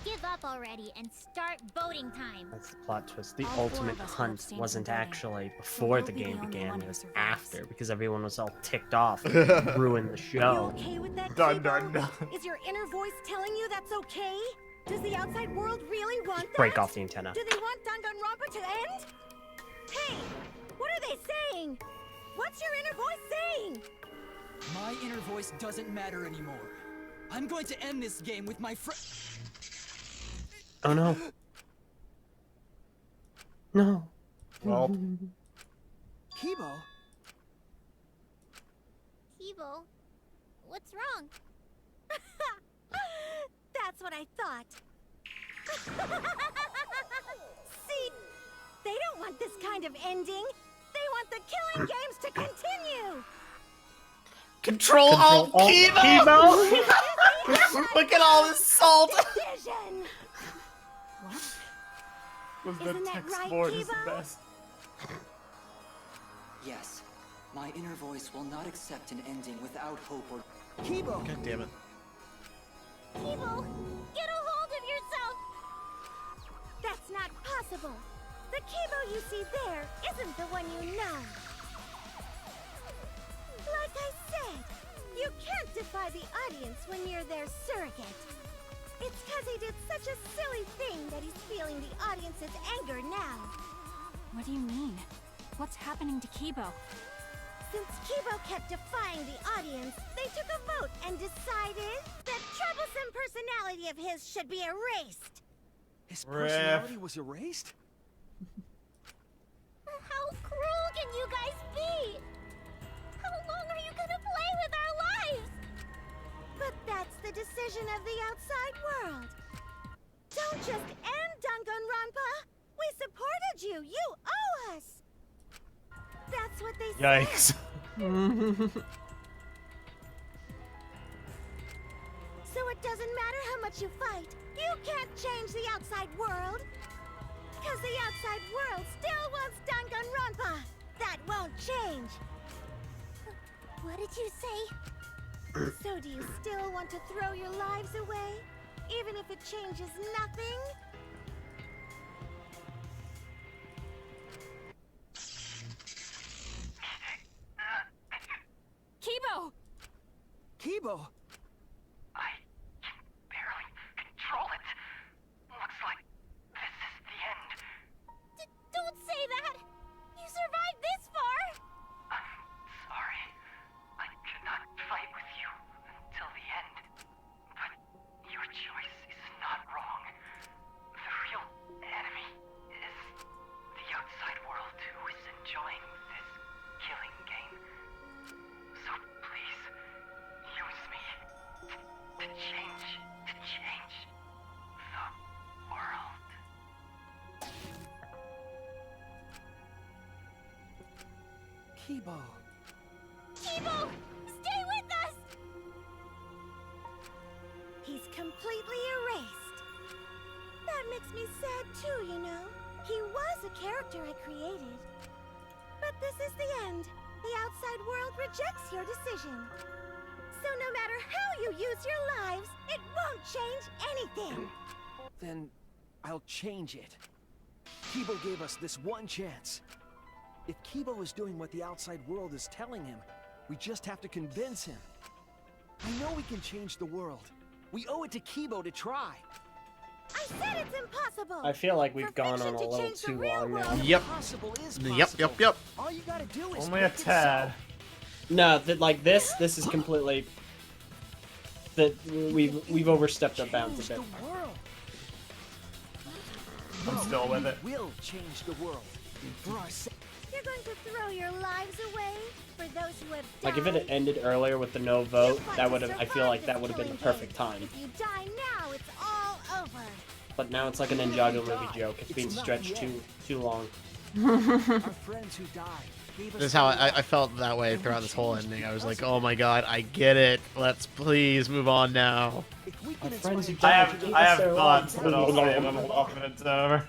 [SPEAKER 20] Give up already and start voting time.
[SPEAKER 5] That's the plot twist. The
[SPEAKER 20] All 4
[SPEAKER 5] ultimate
[SPEAKER 20] of us will
[SPEAKER 5] hunt
[SPEAKER 20] abstain
[SPEAKER 5] wasn't
[SPEAKER 20] from voting.
[SPEAKER 5] actually before
[SPEAKER 20] We'll
[SPEAKER 5] the
[SPEAKER 20] be the
[SPEAKER 5] game
[SPEAKER 20] only
[SPEAKER 5] began.
[SPEAKER 20] one
[SPEAKER 5] It
[SPEAKER 20] who
[SPEAKER 5] was
[SPEAKER 20] survives.
[SPEAKER 5] after because everyone was all ticked off, ruined the
[SPEAKER 15] Are you
[SPEAKER 5] show.
[SPEAKER 15] okay with that,
[SPEAKER 6] Dun,
[SPEAKER 15] Kibo?
[SPEAKER 6] dun, dun.
[SPEAKER 15] Is your inner voice telling you that's okay? Does the outside world really want that?
[SPEAKER 5] Break off the antenna.
[SPEAKER 15] Do they want Danganronpa to end? Hey, what are they saying? What's your inner voice saying?
[SPEAKER 13] My inner voice doesn't matter anymore. I'm going to end this game with my friend.
[SPEAKER 5] Oh no. No.
[SPEAKER 6] Well,
[SPEAKER 10] Kibo?
[SPEAKER 20] Kibo, what's wrong?
[SPEAKER 15] That's what I thought. See, they don't want this kind of ending. They want the killing games to continue.
[SPEAKER 6] Control Alt Kibo! Look at all this salt!
[SPEAKER 15] Decision.
[SPEAKER 6] Was the
[SPEAKER 15] Isn't that
[SPEAKER 6] text
[SPEAKER 15] right,
[SPEAKER 6] board is the
[SPEAKER 15] Kibo?
[SPEAKER 6] best.
[SPEAKER 13] Yes, my inner voice will not accept an ending without hope or.
[SPEAKER 10] Kibo!
[SPEAKER 2] God damn it.
[SPEAKER 20] Kibo, get a hold of yourself!
[SPEAKER 15] That's not possible. The Kibo you see there isn't the one you know. Like I said, you can't defy the audience when you're their surrogate. It's because he did such a silly thing that he's feeling the audience's anger now.
[SPEAKER 12] What do you mean? What's happening to Kibo?
[SPEAKER 15] Since Kibo kept defying the audience, they took a vote and decided that troublesome personality of his should be erased.
[SPEAKER 10] His personality was erased?
[SPEAKER 20] How cruel can you guys be? How long are you gonna play with our lives?
[SPEAKER 15] But that's the decision of the outside world. Don't just end Danganronpa. We supported you. You owe us. That's what they said.
[SPEAKER 6] Yikes.
[SPEAKER 15] So it doesn't matter how much you fight. You can't change the outside world. Because the outside world still wants Danganronpa. That won't change.
[SPEAKER 20] What did you say?
[SPEAKER 15] So do you still want to throw your lives away? even if it changes nothing?
[SPEAKER 16] Kibo!
[SPEAKER 10] Kibo!
[SPEAKER 8] Barely control it. Looks like this is the end.
[SPEAKER 15] Don't say that! You survived this far!
[SPEAKER 8] Sorry. I could not fight with you until the end. But your choice is not wrong. The real enemy is the outside world who is enjoying this killing game. So please, use me to change the world.
[SPEAKER 10] Kibo!
[SPEAKER 15] Kibo! Stay with us! He's completely erased. That makes me sad too, you know. He was a character I created. But this is the end. The outside world rejects your decision. So no matter how you use your lives, it won't change anything.
[SPEAKER 10] Then I'll change it. Kibo gave us this one chance. If Kibo is doing what the outside world is telling him, we just have to convince him. I know we can change the world. We owe it to Kibo to try.
[SPEAKER 15] I said it's impossible.
[SPEAKER 5] I feel like we've gone on a little too long now.
[SPEAKER 2] Yep. Yep.
[SPEAKER 10] All you gotta do is
[SPEAKER 6] Only a tad.
[SPEAKER 5] No, like this is completely. That we've overstepped our bounds a bit.
[SPEAKER 6] I'm still with it.
[SPEAKER 10] We'll change the world for our sake.
[SPEAKER 15] You're going to throw your lives away for those who have died.
[SPEAKER 5] Like if it had ended earlier with the no vote, that would have. I feel like that would have been the perfect time.
[SPEAKER 15] If you die now, it's all over.
[SPEAKER 5] But now it's like a Ninjago movie joke. It's being stretched too long.
[SPEAKER 10] Our friends who died gave us
[SPEAKER 2] This is how I felt that way throughout this whole ending. I was like, oh my god, I get it. Let's please move on now.
[SPEAKER 5] Our friends who
[SPEAKER 6] I
[SPEAKER 5] died gave
[SPEAKER 6] have
[SPEAKER 5] us their
[SPEAKER 6] thoughts,
[SPEAKER 5] lives.
[SPEAKER 6] but I'll save them when it's over.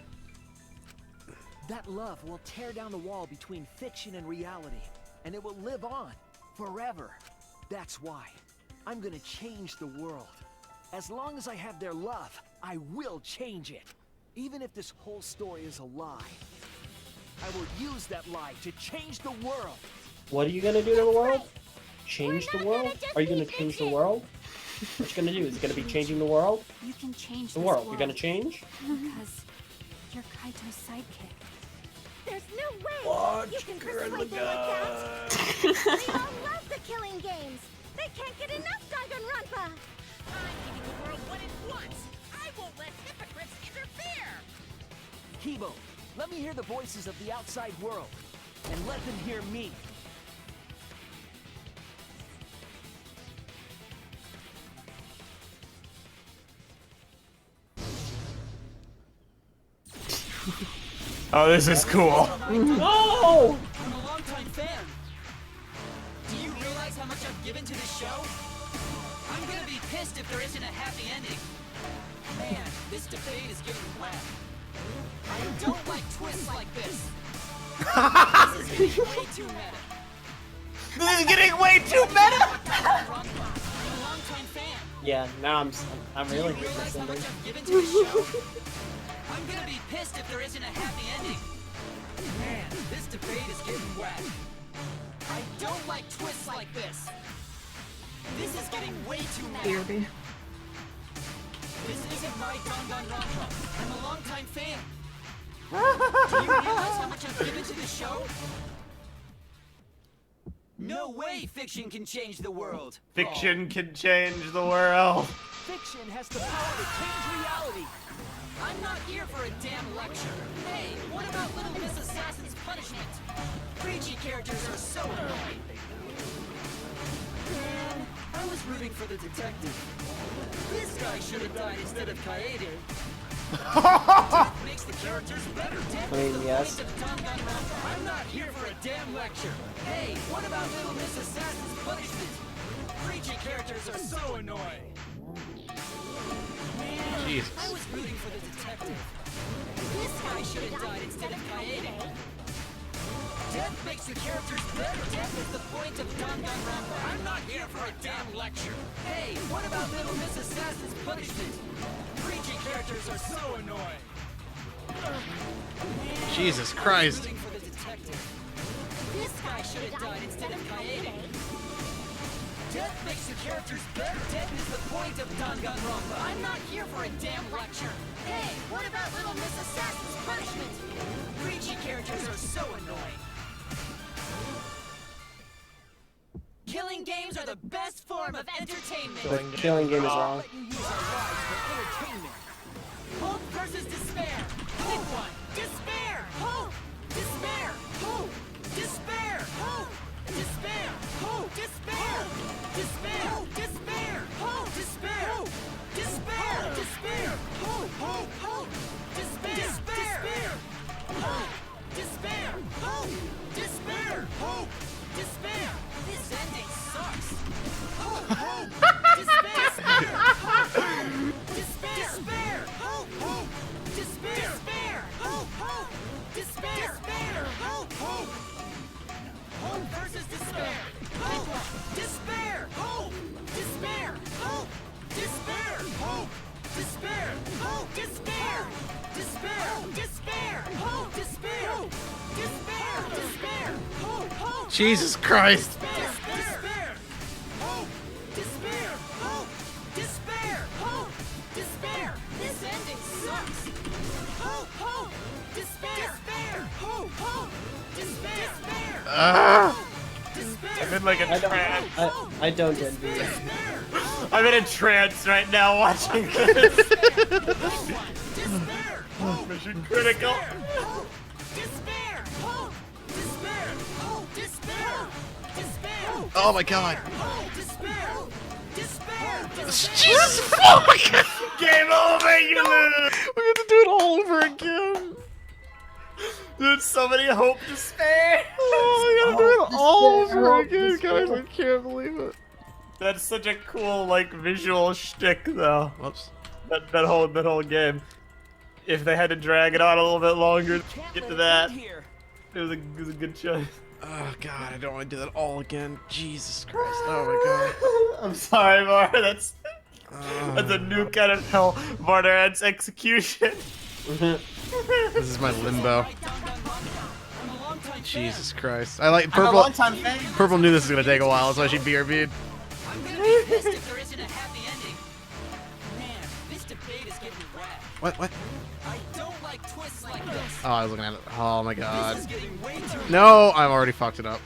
[SPEAKER 10] That love will tear down the wall between fiction and reality, and it will live on forever. That's why I'm gonna change the world. As long as I have their love, I will change it. Even if this whole story is a lie, I will use that lie to change the world.
[SPEAKER 5] What are you gonna do to the world? Change the world? Are you gonna change the world? What you gonna do? Is it gonna be changing the world?
[SPEAKER 16] You can change
[SPEAKER 5] The
[SPEAKER 16] this
[SPEAKER 5] world. You're gonna change?
[SPEAKER 16] Because you're Kaito's sidekick.
[SPEAKER 15] There's no way
[SPEAKER 5] Watch
[SPEAKER 15] you can
[SPEAKER 5] her in the
[SPEAKER 15] persuade them like that. They all love the killing games. They can't get enough Danganronpa.
[SPEAKER 7] I'm giving the world what it wants. I won't let hypocrites interfere.
[SPEAKER 10] Kibo, let me hear the voices of the outside world, and let them hear me.
[SPEAKER 6] Oh, this is cool.
[SPEAKER 5] No!
[SPEAKER 10] I'm a longtime fan.
[SPEAKER 13] Do you realize how much I've given to this show? I'm gonna be pissed if there isn't a happy ending. Man, this debate is getting wet. I don't like twists like this. This is getting way too meta.
[SPEAKER 2] This is getting way too meta!
[SPEAKER 13] I'm a longtime fan.
[SPEAKER 5] Yeah, now I'm really
[SPEAKER 13] Do you realize how much
[SPEAKER 5] ending.
[SPEAKER 13] I've given to this show? I'm gonna be pissed if there isn't a happy ending. Man, this debate is getting wet. I don't like twists like this. This is getting way too meta.
[SPEAKER 4] BRB.
[SPEAKER 13] This isn't my Danganronpa. I'm a longtime fan. Do you realize how much I've given to the show? No way fiction can change the world.
[SPEAKER 6] Fiction can change the world.
[SPEAKER 10] Fiction has the power to change reality.
[SPEAKER 13] I'm not here for a damn lecture. Hey, what about Little Miss Assassin's punishment? Preachy characters are so annoying. Man, I was rooting for the detective. This guy should have died instead of Kaede. Death makes the characters better. Death
[SPEAKER 5] I mean,
[SPEAKER 13] is the
[SPEAKER 5] yes.
[SPEAKER 13] point of Danganronpa. I'm not here for a damn lecture. Hey, what about Little Miss Assassin's punishment? Preachy characters are so annoying. Man,
[SPEAKER 2] Jesus.
[SPEAKER 13] I was rooting for the detective. This guy should have died instead of Kaede.
[SPEAKER 10] Death makes the characters better. Death is the point of Danganronpa. I'm not here for a damn lecture. Hey, what about Little Miss Assassin's punishment? Preachy characters are so annoying.
[SPEAKER 2] Jesus Christ.
[SPEAKER 10] This guy should have died instead of Kaede. Death makes the characters better. Death is the point of Danganronpa. I'm not here for a damn lecture. Hey, what about Little Miss Assassin's punishment? Preachy characters are so annoying. Killing games are the best form of entertainment.
[SPEAKER 5] The killing game is wrong.
[SPEAKER 10] Hope versus despair. Pick one. Despair. Hope. Despair. Hope. Despair. Hope. Despair. Hope. Despair. Despair. Despair. Hope. Despair. Despair. Despair. Hope. Hope. Hope. Despair. Despair. Hope. Despair. Hope. Despair. Hope. Despair. This ending sucks. Hope. Hope. Despair. Hope. Despair. Despair. Hope. Hope. Despair. Despair. Hope. Hope. Despair. Despair. Hope. Hope. Hope versus despair. Hope. Despair. Hope. Despair. Hope. Despair. Hope. Despair. Hope. Despair. Despair. Despair. Hope. Despair. Despair. Despair. Hope. Hope.
[SPEAKER 2] Jesus Christ.
[SPEAKER 10] Despair. Hope. Despair. Hope. Despair. Hope. Despair. This ending sucks. Hope. Hope. Despair. Despair. Hope. Hope. Despair. Despair.
[SPEAKER 6] I'm in like a trance.
[SPEAKER 5] I don't envy it.
[SPEAKER 6] I'm in a trance right now watching this. Mission critical.
[SPEAKER 10] Despair. Hope. Despair. Hope. Despair. Despair.
[SPEAKER 2] Oh my god.
[SPEAKER 10] Despair. Despair.
[SPEAKER 2] Jesus fuck!
[SPEAKER 6] Game over, you lose!
[SPEAKER 2] We have to do it all over again.
[SPEAKER 6] There's so many hope, despair.
[SPEAKER 2] Oh, we gotta do it all over again, guys. I can't believe it.
[SPEAKER 6] That's such a cool, like, visual shtick, though.
[SPEAKER 2] Whoops.
[SPEAKER 6] That whole game. If they had to drag it on a little bit longer to get to that, it was a good choice.
[SPEAKER 2] Oh god, I don't want to do that all again. Jesus Christ. Oh my god.
[SPEAKER 6] I'm sorry, Var. That's a new kind of hell. Vardarant's execution.
[SPEAKER 2] This is my limbo. Jesus Christ. I like
[SPEAKER 10] I'm a
[SPEAKER 2] Purple.
[SPEAKER 10] long-time fan.
[SPEAKER 2] Purple knew this was gonna take a while, so she BRB'd.
[SPEAKER 10] I'm gonna be pissed if there isn't a happy ending. Man, this debate is getting whacked.
[SPEAKER 2] What?
[SPEAKER 10] I don't like twists like this.
[SPEAKER 2] Oh, I was looking at it. Oh my god.
[SPEAKER 10] This is getting way too
[SPEAKER 2] No, I've already fucked it up.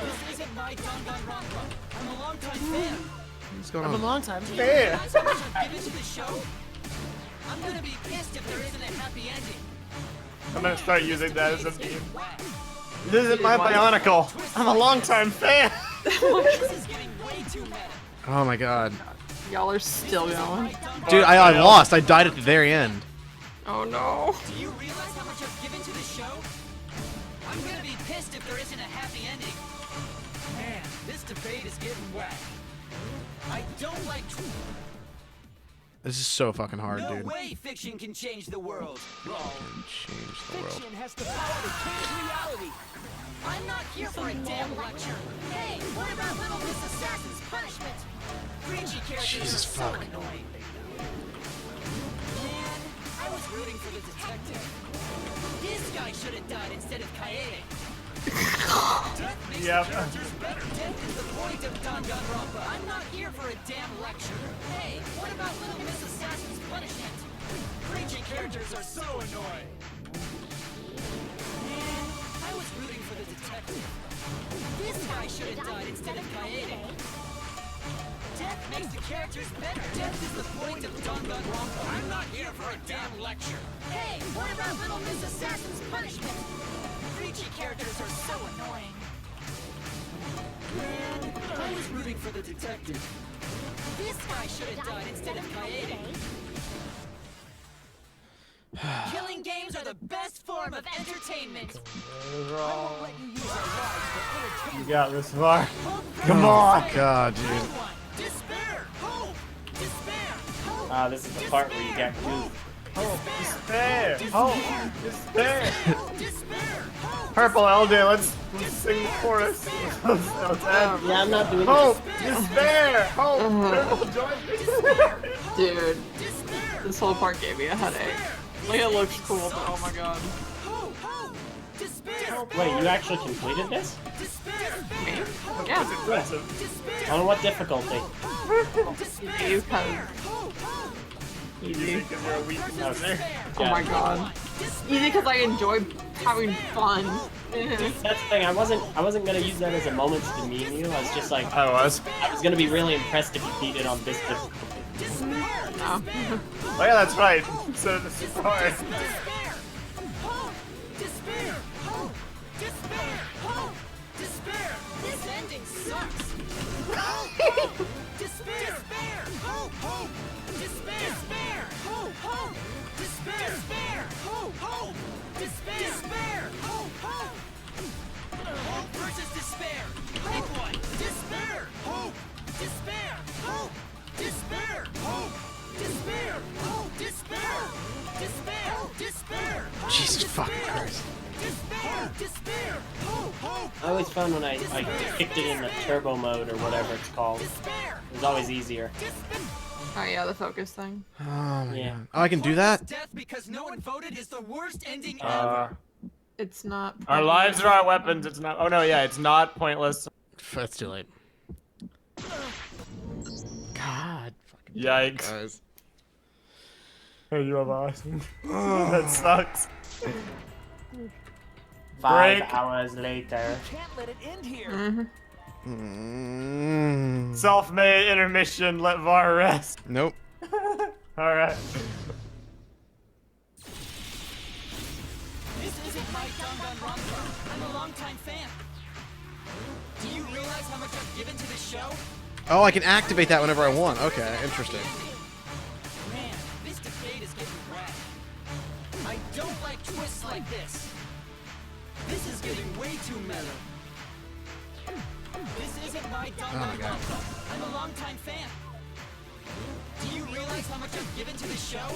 [SPEAKER 10] This isn't my Danganronpa. I'm a longtime fan.
[SPEAKER 2] What's going
[SPEAKER 10] I'm
[SPEAKER 2] on?
[SPEAKER 10] a longtime fan. Realize how much I've given to the show? I'm gonna be pissed if there isn't a happy ending.
[SPEAKER 6] I'm gonna start using that as a meme. This isn't my Bionicle. I'm a longtime fan.
[SPEAKER 10] This is getting way too meta.
[SPEAKER 2] Oh my god.
[SPEAKER 4] Y'all are still going.
[SPEAKER 2] Dude, I lost. I died at the very end.
[SPEAKER 4] Oh no.
[SPEAKER 10] Do you realize how much I've given to the show? I'm gonna be pissed if there isn't a happy ending. Man, this debate is getting whacked. I don't like
[SPEAKER 2] This is so fucking hard,
[SPEAKER 10] No
[SPEAKER 2] dude.
[SPEAKER 10] way fiction can change the world. Wrong.
[SPEAKER 2] Change the world.
[SPEAKER 10] Fiction has the power to change reality. I'm not here for a damn lecture. Hey, what about Little Miss Assassin's punishment? Preachy characters
[SPEAKER 2] Jesus
[SPEAKER 10] are so
[SPEAKER 2] fuck.
[SPEAKER 10] annoying. Man, I was rooting for the detective. This guy should have died instead of Kaede. Death makes
[SPEAKER 6] Yep.
[SPEAKER 10] the characters better. Death is the point of Danganronpa. I'm not here for a damn lecture. Hey, what about Little Miss Assassin's punishment? Preachy characters are so annoying. Man, I was rooting for the detective. This guy should have died instead of Kaede. Death makes the characters better. Death is the point of Danganronpa. I'm not here for a damn lecture. Hey, what about Little Miss Assassin's punishment? Preachy characters are so annoying. Man, I was rooting for the detective. This guy should have died instead of Kaede. Killing games are the best form of entertainment.
[SPEAKER 6] You got this, Var. Come on.
[SPEAKER 2] God, dude.
[SPEAKER 10] Despair! Hope! Despair! Hope!
[SPEAKER 5] Ah, this is the part where you get goofed.
[SPEAKER 6] Hope, despair, hope, despair. Purple LJ, let's sing the chorus. Let's end.
[SPEAKER 5] Yeah, I'm not doing
[SPEAKER 6] hope,
[SPEAKER 5] this.
[SPEAKER 6] despair, hope. Purple, join me.
[SPEAKER 4] Dude, this whole part gave me a headache. Like, it looks cool, but oh my god.
[SPEAKER 5] Wait, you actually completed this?
[SPEAKER 4] Me? Yeah.
[SPEAKER 5] On what difficulty?
[SPEAKER 4] You can.
[SPEAKER 6] Easy because you're a weak loser.
[SPEAKER 4] Oh my god. Easy because I enjoy having fun.
[SPEAKER 5] That's the thing. I wasn't gonna use that as a moment to demean you. I was just like,
[SPEAKER 6] I was
[SPEAKER 5] gonna be really impressed if you beat it on this difficulty.
[SPEAKER 4] No.
[SPEAKER 6] Oh yeah, that's right. So this is hard.
[SPEAKER 10] This ending sucks. Despair! Hope! Hope! Despair! Hope! Hope! Despair! Hope! Hope! Despair! Hope! Hope! Hope versus despair. Pick one. Despair! Hope! Despair! Hope! Despair! Hope! Despair! Hope! Despair! Despair! Despair!
[SPEAKER 2] Jesus fucking Christ.
[SPEAKER 10] Despair! Despair! Hope! Hope!
[SPEAKER 5] I always found when I kicked it in the turbo mode or whatever it's called, it was always easier.
[SPEAKER 4] Oh yeah, the focus thing.
[SPEAKER 2] Oh my
[SPEAKER 5] Yeah.
[SPEAKER 2] god. Oh, I can do that?
[SPEAKER 10] Death because no one voted is the worst ending ever.
[SPEAKER 4] It's not.
[SPEAKER 6] Our lives are our weapons. It's not. Oh no, yeah, it's not pointless.
[SPEAKER 2] That's too late. God. Fucking
[SPEAKER 6] Yikes.
[SPEAKER 2] Guys.
[SPEAKER 6] Hey, you have awesome. That sucks.
[SPEAKER 5] 5
[SPEAKER 6] Break.
[SPEAKER 5] hours later.
[SPEAKER 10] Can't let it end here.
[SPEAKER 6] Self-made intermission. Let VAR rest.
[SPEAKER 2] Nope.
[SPEAKER 6] All right.
[SPEAKER 10] This isn't my Danganronpa. I'm a longtime fan. Do you realize how much I've given to the show?
[SPEAKER 2] Oh, I can activate that whenever I want. Okay, interesting.
[SPEAKER 10] Man, this debate is getting wet. I don't like twists like this. This is getting way too meta. This isn't my Danganronpa. I'm a longtime fan. Do you realize how much I've given to the show?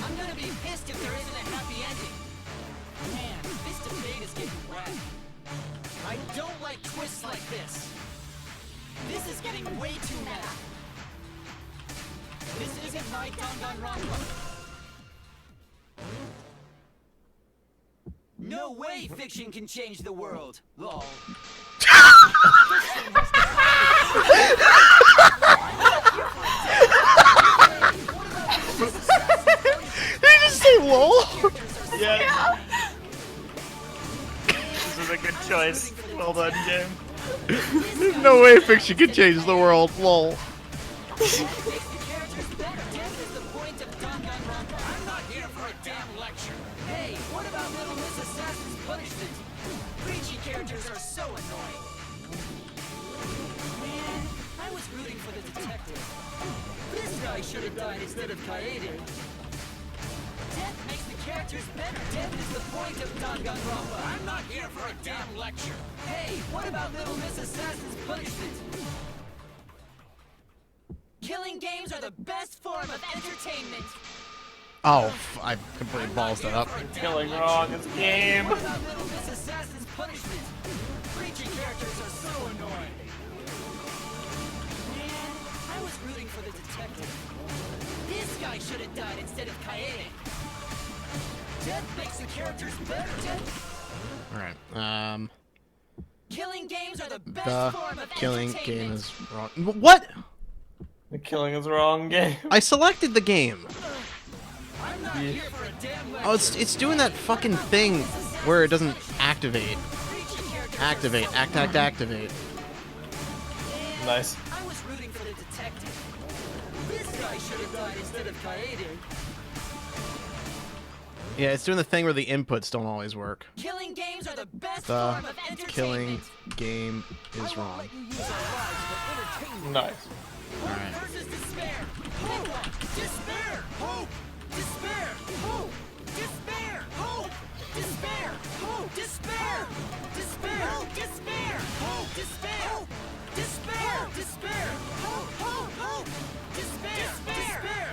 [SPEAKER 10] I'm gonna be pissed if there isn't a happy ending. Man, this debate is getting wet. I don't like twists like this. This is getting way too meta. This isn't my Danganronpa. No way fiction can change the world. Lol.
[SPEAKER 2] Did you just say lol?
[SPEAKER 6] Yeah. This is a good choice. Well done, game.
[SPEAKER 2] There's no way fiction can change the world. Lol.
[SPEAKER 10] I'm not here for a damn lecture. Hey, what about Little Miss Assassin's Punishment? Preachy characters are so annoying. Man, I was rooting for the detective. This guy should have died instead of Kaede. Death makes the characters better. Death is the point of Danganronpa. I'm not here for a damn lecture. Hey, what about Little Miss Assassin's Punishment? Killing games are the best form of entertainment.
[SPEAKER 2] Oh, I completely balls that up.
[SPEAKER 6] Killing wrong. It's game.
[SPEAKER 10] What about Little Miss Assassin's Punishment? Preachy characters are so annoying. Man, I was rooting for the detective. This guy should have died instead of Kaede. Death makes the characters better.
[SPEAKER 2] Alright,
[SPEAKER 10] Killing games are the best form of
[SPEAKER 2] killing
[SPEAKER 10] entertainment.
[SPEAKER 2] game is wrong. What?
[SPEAKER 6] The killing is wrong game.
[SPEAKER 2] I selected the game.
[SPEAKER 10] I'm not here for a damn lecture.
[SPEAKER 2] Oh, it's doing that fucking thing where it doesn't activate. Activate. Activate.
[SPEAKER 6] Nice.
[SPEAKER 10] I was rooting for the detective. This guy should have died instead of Kaede.
[SPEAKER 2] Yeah, it's doing the thing where the inputs don't always work.
[SPEAKER 10] Killing games are the best
[SPEAKER 2] The
[SPEAKER 10] form of entertainment.
[SPEAKER 2] killing game is wrong.
[SPEAKER 6] Nice.
[SPEAKER 2] Alright.
[SPEAKER 10] Versus despair. Hope. Despair. Hope. Despair. Hope. Despair. Hope. Despair. Hope. Despair. Despair. Despair. Hope. Despair. Despair. Despair. Hope. Hope. Hope. Despair. Despair.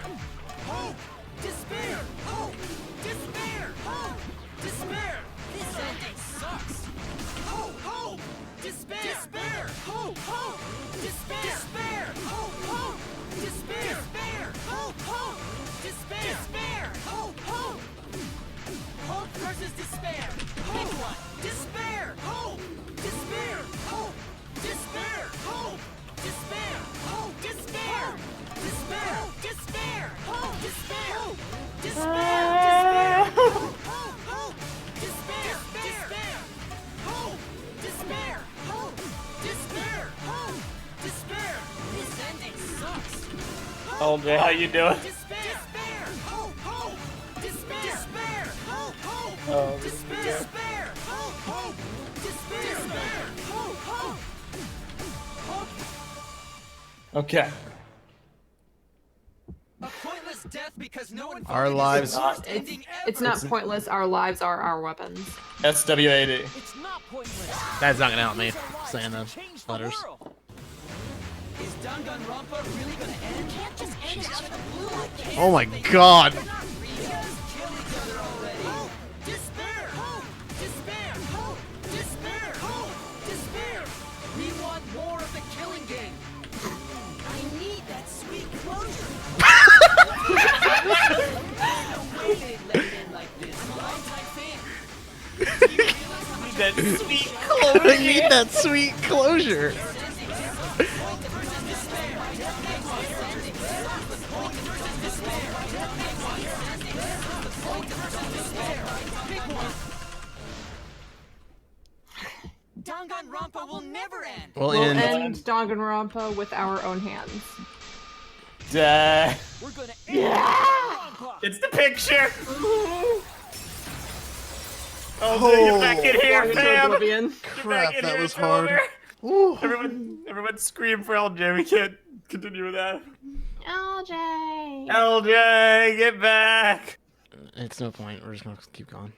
[SPEAKER 10] Hope. Despair. versus despair. Pick one. Despair. Hope. Despair. Hope. Despair. Hope. Despair. Hope. Despair. Despair. Despair. Hope. Despair. Despair. Despair. Hope. Hope. Despair. Despair. Hope. Despair. Hope. Despair. Hope. Despair. This ending sucks.
[SPEAKER 6] LJ, how you doing?
[SPEAKER 10] Despair. Hope. Hope. Despair. Despair. Hope. Hope.
[SPEAKER 6] Oh,
[SPEAKER 10] Despair. Despair. Hope. Hope. Despair. Despair. Hope. Hope.
[SPEAKER 6] Okay.
[SPEAKER 10] A pointless death because no one
[SPEAKER 2] Our lives.
[SPEAKER 4] It's not pointless. Our lives are our weapons.
[SPEAKER 6] SWAD.
[SPEAKER 10] It's not pointless.
[SPEAKER 2] That's not gonna help me. Saying those letters.
[SPEAKER 10] Is Danganronpa really gonna end? Can't just end it out of the blue like this.
[SPEAKER 2] Oh my god.
[SPEAKER 10] Kill each other already. Hope. Despair. Hope. Despair. Hope. Despair. Hope. Despair. We want more of the killing game. I need that sweet closure. No way they let it in like this. I'm a lifetime fan.
[SPEAKER 6] That sweet
[SPEAKER 2] I need that sweet closure.
[SPEAKER 10] Danganronpa will never end.
[SPEAKER 2] We'll
[SPEAKER 4] We'll
[SPEAKER 2] end.
[SPEAKER 4] end Danganronpa with our own hands.
[SPEAKER 6] Duh.
[SPEAKER 10] We're gonna end
[SPEAKER 4] Yeah!
[SPEAKER 6] It's the picture. Oh, you're back in here,
[SPEAKER 4] Into
[SPEAKER 6] fam.
[SPEAKER 4] oblivion.
[SPEAKER 6] You're
[SPEAKER 2] Crap,
[SPEAKER 6] back in
[SPEAKER 2] that
[SPEAKER 6] here,
[SPEAKER 2] was
[SPEAKER 6] it's
[SPEAKER 2] hard.
[SPEAKER 6] over. Everyone scream for LJ. We can't continue with that.
[SPEAKER 4] LJ.
[SPEAKER 6] LJ, get back.
[SPEAKER 2] It's no point. We're just gonna keep going.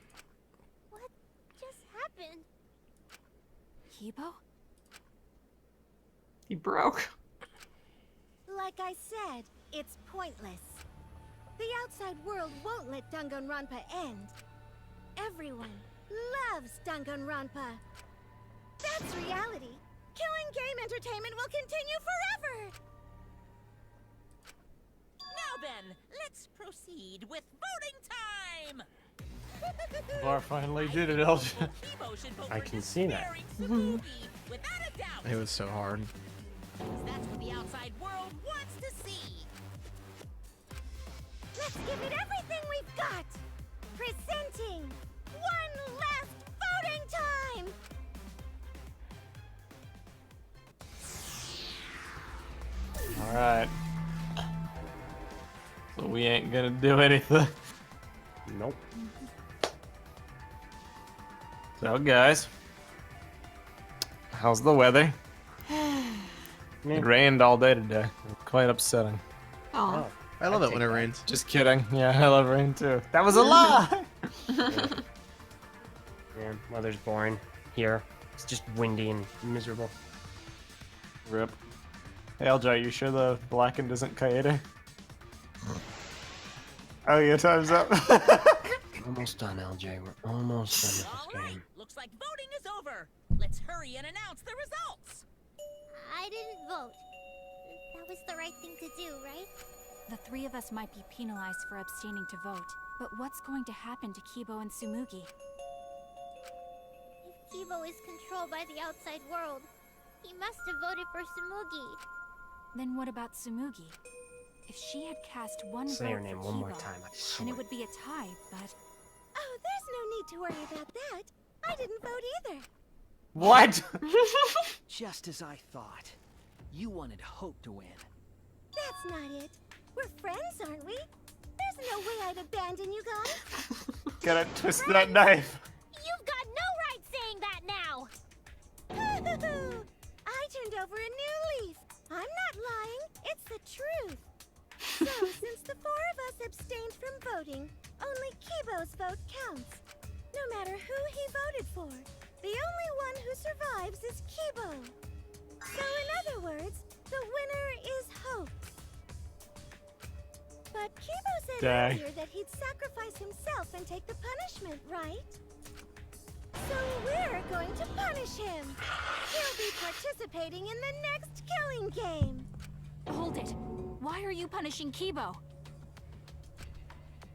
[SPEAKER 20] What just happened?
[SPEAKER 17] Kibo?
[SPEAKER 4] He broke.
[SPEAKER 15] Like I said, it's pointless. The outside world won't let Danganronpa end. Everyone loves Danganronpa. That's reality. Killing game entertainment will continue forever.
[SPEAKER 7] Now then, let's proceed with voting time.
[SPEAKER 6] Bar finally did it, LJ.
[SPEAKER 7] Kibo should vote
[SPEAKER 5] I
[SPEAKER 7] for
[SPEAKER 5] can see that.
[SPEAKER 7] despairing Tsumugi, without a doubt.
[SPEAKER 2] It was so hard.
[SPEAKER 7] That's what the outside world wants to see.
[SPEAKER 15] Let's give it everything we've got. Presenting one last voting time.
[SPEAKER 6] All right. So we ain't gonna do anything.
[SPEAKER 5] Nope.
[SPEAKER 6] So guys, how's the weather? It rained all day today. Quite upsetting.
[SPEAKER 4] Oh.
[SPEAKER 2] I love it when it rains.
[SPEAKER 6] Just kidding. Yeah, I love rain too. That was a lie.
[SPEAKER 5] Yeah, weather's boring here. It's just windy and miserable.
[SPEAKER 6] Rip. Hey LJ, you sure the blackened isn't Kaede? Oh yeah, time's up.
[SPEAKER 5] Almost done, LJ. We're almost done with
[SPEAKER 7] All
[SPEAKER 5] this
[SPEAKER 7] right,
[SPEAKER 5] game.
[SPEAKER 7] looks like voting is over. Let's hurry and announce the results.
[SPEAKER 20] I didn't vote. That was the right thing to do, right?
[SPEAKER 16] The three of us might be penalized for abstaining to vote, but what's going to happen to Kibo and Tsumugi?
[SPEAKER 20] If Kibo is controlled by the outside world, he must have voted for Tsumugi.
[SPEAKER 16] Then what about Tsumugi? If she had cast one
[SPEAKER 5] Say
[SPEAKER 16] vote
[SPEAKER 5] her name
[SPEAKER 16] for
[SPEAKER 5] one more
[SPEAKER 16] Kibo,
[SPEAKER 5] time, I
[SPEAKER 16] then
[SPEAKER 5] swear.
[SPEAKER 16] it would be a tie, but
[SPEAKER 15] Oh, there's no need to worry about that. I didn't vote either.
[SPEAKER 6] What?
[SPEAKER 10] Just as I thought. You wanted Hope to win.
[SPEAKER 15] That's not it. We're friends, aren't we? There's no way I'd abandon you guys.
[SPEAKER 6] Gotta twist that knife.
[SPEAKER 20] You've got no right saying that now!
[SPEAKER 15] I turned over a new leaf. I'm not lying. It's the truth. So, since the four of us abstained from voting, only Kibo's vote counts. No matter who he voted for, the only one who survives is Kibo. So, in other words, the winner is Hope. But Kibo said
[SPEAKER 6] Dang.
[SPEAKER 15] earlier that he'd sacrifice himself and take the punishment, right? So we're going to punish him. He'll be participating in the next killing game.
[SPEAKER 16] hold it. Why are you punishing Kibo?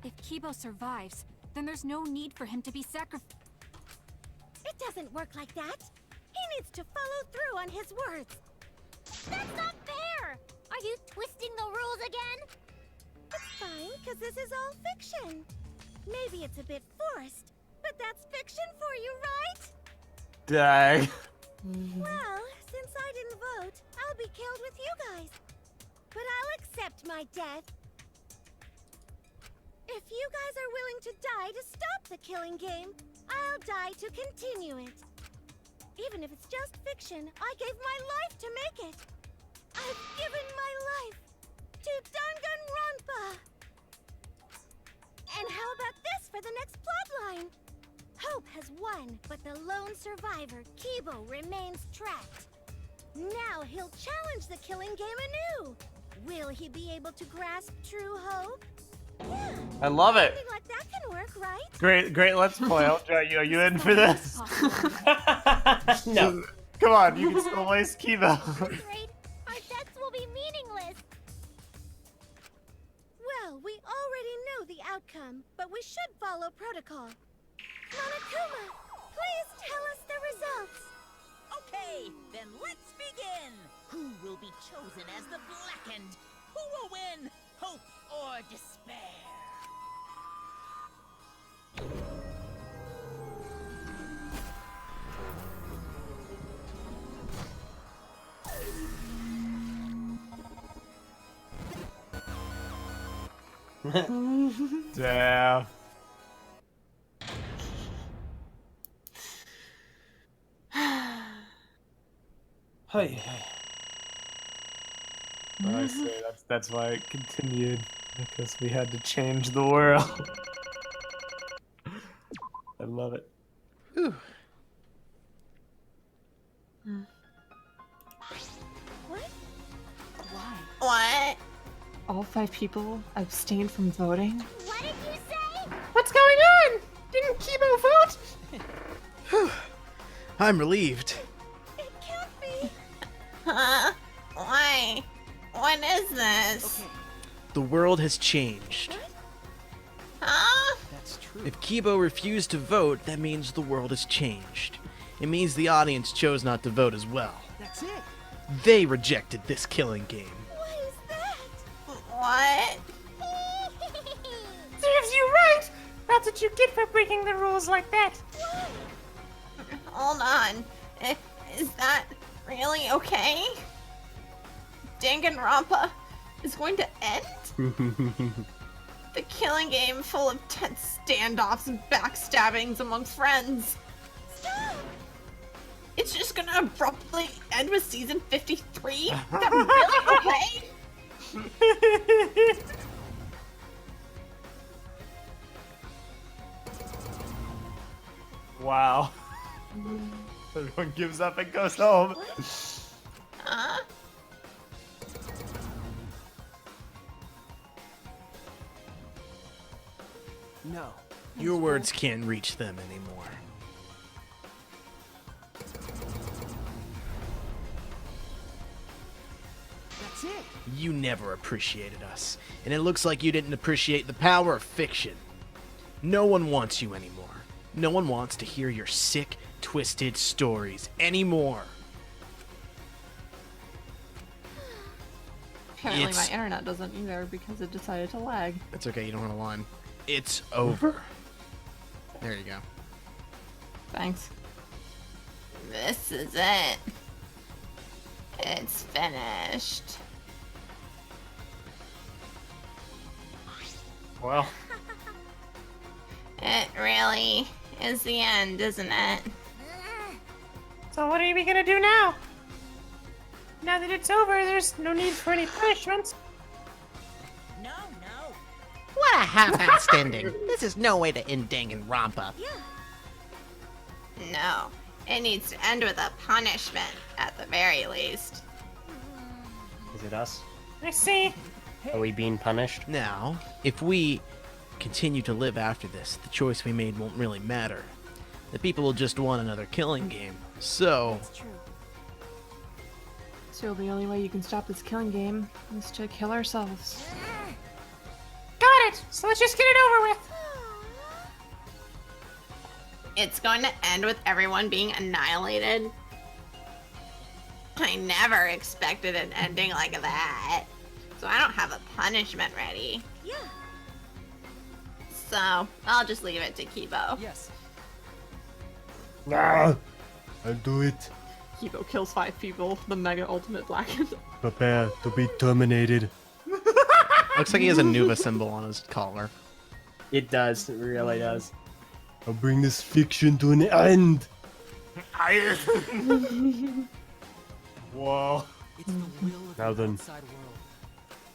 [SPEAKER 16] If Kibo survives,
[SPEAKER 12] then there's no need for him to be sacrificed.
[SPEAKER 15] It doesn't work like that. He needs to follow through on his words.
[SPEAKER 20] That's not fair! Are you twisting the rules again?
[SPEAKER 15] It's fine, because this is all fiction. Maybe it's a bit forced, but that's fiction for you, right?
[SPEAKER 6] Dang.
[SPEAKER 15] Well, since I didn't vote, I'll be killed with you guys. But I'll accept my death. If you guys are willing to die to stop the killing game, I'll die to continue it. Even if it's just fiction, I gave my life to make it. I've given my life to Danganronpa. And how about this for the next plotline? Hope has won, but the lone survivor, Kibo, remains trapped. Now he'll challenge the killing game anew. Will he be able to grasp true hope? Yeah.
[SPEAKER 6] I love it.
[SPEAKER 15] Something like that can work, right?
[SPEAKER 6] Great, let's play. Are you in for this? No. Come on, you can still waste Kibo.
[SPEAKER 20] Afraid our deaths will be meaningless.
[SPEAKER 15] Well, we already know the outcome, but we should follow protocol. Monokuma, please tell us the results.
[SPEAKER 7] Okay, then let's begin. Who will be chosen as the Blackened? Who will win? Hope or despair?
[SPEAKER 6] Damn.
[SPEAKER 5] Hey.
[SPEAKER 6] I say that's why it continued, because we had to change the world. I love it.
[SPEAKER 2] Whew.
[SPEAKER 15] What?
[SPEAKER 4] Why?
[SPEAKER 7] What?
[SPEAKER 4] All 5 people abstained from voting?
[SPEAKER 20] What did you say?
[SPEAKER 4] What's going on? Didn't Kibo vote?
[SPEAKER 2] I'm relieved.
[SPEAKER 15] It can't be.
[SPEAKER 7] Huh? Why? What is this?
[SPEAKER 2] The world has changed.
[SPEAKER 7] Huh?
[SPEAKER 10] That's true.
[SPEAKER 2] If Kibo refused to vote, that means the world has changed. It means the audience chose not to vote as well.
[SPEAKER 10] That's it.
[SPEAKER 2] They rejected this killing game.
[SPEAKER 15] What is that?
[SPEAKER 7] What?
[SPEAKER 5] Serves you right! That's what you get for breaking the rules like that.
[SPEAKER 7] Hold on. Is that really okay? Danganronpa is going to end? The killing game full of tense standoffs and backstabbings among friends.
[SPEAKER 15] Stop!
[SPEAKER 7] It's just gonna abruptly end with season 53? Is that really okay?
[SPEAKER 6] Wow. Everyone gives up and goes home.
[SPEAKER 7] Huh?
[SPEAKER 10] No.
[SPEAKER 2] Your words can't reach them anymore.
[SPEAKER 10] That's it.
[SPEAKER 2] You never appreciated us, and it looks like you didn't appreciate the power of fiction. No one wants you anymore. No one wants to hear your sick, twisted stories anymore.
[SPEAKER 4] Apparently
[SPEAKER 2] It's-
[SPEAKER 4] my internet doesn't either because it decided to lag.
[SPEAKER 2] It's okay, you don't want to line. It's over. There you go.
[SPEAKER 4] Thanks.
[SPEAKER 7] This is it. It's finished.
[SPEAKER 6] Well.
[SPEAKER 7] It really is the end, isn't it?
[SPEAKER 5] So what are we gonna do now? Now that it's over, there's no need for any punishments.
[SPEAKER 7] No, no.
[SPEAKER 2] What a half-assed ending. This is no way to end Danganronpa.
[SPEAKER 7] No. It needs to end with a punishment, at the very least.
[SPEAKER 5] Is it us?
[SPEAKER 17] I see.
[SPEAKER 5] Are we being punished?
[SPEAKER 2] Now, if we continue to live after this, the choice we made won't really matter. The people will just want another killing game. So,
[SPEAKER 17] That's true.
[SPEAKER 4] So the only way you can stop this killing game is to kill ourselves.
[SPEAKER 17] Got it! So let's just get it over with.
[SPEAKER 4] it's going to end with everyone being annihilated. I never expected an ending like that. So I don't have a punishment ready.
[SPEAKER 15] Yeah.
[SPEAKER 4] So I'll just leave it to Kibo.
[SPEAKER 13] Yes.
[SPEAKER 9] Nah, I'll do it.
[SPEAKER 4] Kibo kills 5 people, the mega ultimate blackened.
[SPEAKER 9] Prepare to be terminated.
[SPEAKER 2] Looks like he has a Nuva symbol on his collar.
[SPEAKER 5] It does. It really does.
[SPEAKER 9] I'll bring this fiction to an end.
[SPEAKER 6] Whoa.
[SPEAKER 13] It's the will of
[SPEAKER 9] Now
[SPEAKER 13] the
[SPEAKER 9] then.
[SPEAKER 13] outside world.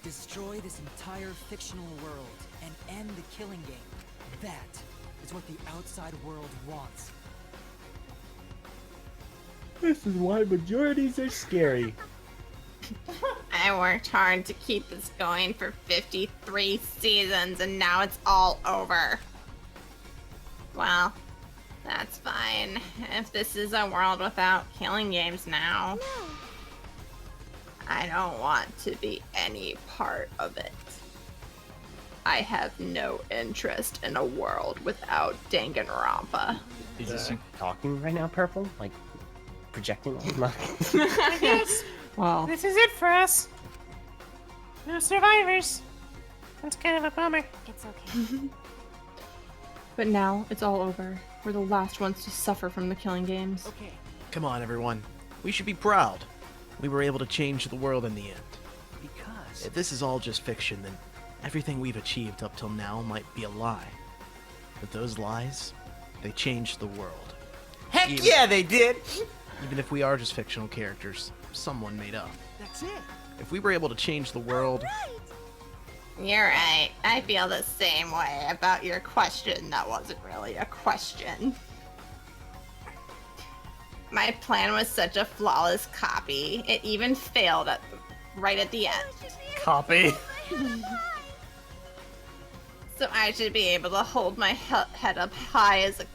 [SPEAKER 13] Destroy this entire fictional world and end the killing game. That is what the outside world wants.
[SPEAKER 5] This is why majorities are scary.
[SPEAKER 4] I worked hard to keep this going for 53 seasons and now it's all over. Well, that's fine. If this is a world without killing games now, I don't want to be any part of it. I have no interest in a world without Danganronpa.
[SPEAKER 5] Is this you talking right now, Purple? Like, projecting on my...
[SPEAKER 18] I guess.
[SPEAKER 4] Wow.
[SPEAKER 18] This is it for us. No survivors. That's kind of a bummer.
[SPEAKER 12] It's okay.
[SPEAKER 4] But now it's all over. We're the last ones to suffer from the killing games.
[SPEAKER 13] Okay.
[SPEAKER 2] Come on, everyone. We should be proud. We were able to change the world in the end.
[SPEAKER 13] Because
[SPEAKER 2] If this is all just fiction, then everything we've achieved up till now might be a lie. But those lies, they changed the world.
[SPEAKER 11] Heck
[SPEAKER 2] Even-
[SPEAKER 11] yeah, they did!
[SPEAKER 2] Even if we are just fictional characters, someone made up.
[SPEAKER 13] that's it.
[SPEAKER 2] If we were able to change the world,
[SPEAKER 4] You're right. I feel the same way about your question that wasn't really a question. My plan was such a flawless copy. It even failed right at the end.
[SPEAKER 6] Copy.
[SPEAKER 4] So I should be able to hold my head up high as a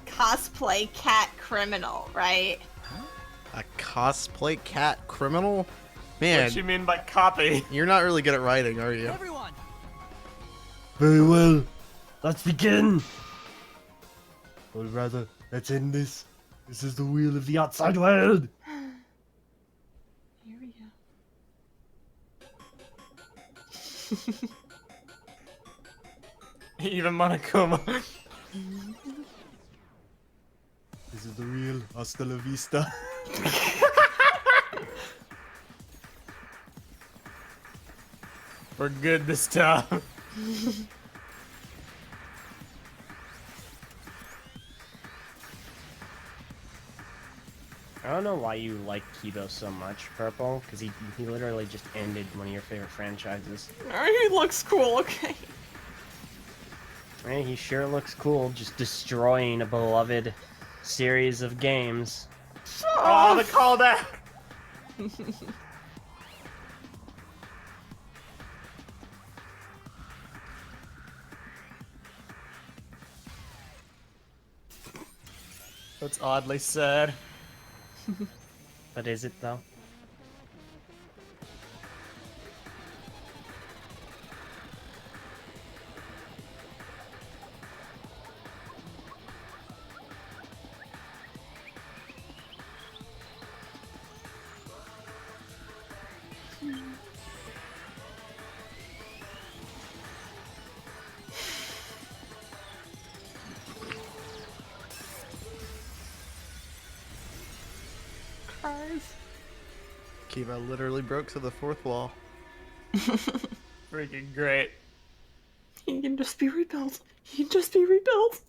[SPEAKER 4] cosplay cat criminal, right?
[SPEAKER 2] a cosplay cat criminal? Man,
[SPEAKER 6] What you mean by copy?
[SPEAKER 2] you're not really good at writing, are you?
[SPEAKER 13] Everyone,
[SPEAKER 9] Very well. Let's begin. Or rather, let's end this. This is the wheel of the outside world.
[SPEAKER 4] Here we go.
[SPEAKER 6] Even Monokuma.
[SPEAKER 9] This is the real hasta la vista.
[SPEAKER 6] We're good this time.
[SPEAKER 5] I don't know why you like Kibo so much, Purple, because he literally just ended one of your favorite franchises.
[SPEAKER 4] He looks cool, okay.
[SPEAKER 5] Hey, he sure looks cool, just destroying a beloved series of games.
[SPEAKER 6] Oh, the callback! That's oddly sad.
[SPEAKER 5] But is it, though?
[SPEAKER 2] Kiva literally broke through the fourth wall.
[SPEAKER 6] Freaking great.
[SPEAKER 4] He can just be rebuilt. He can just be rebuilt.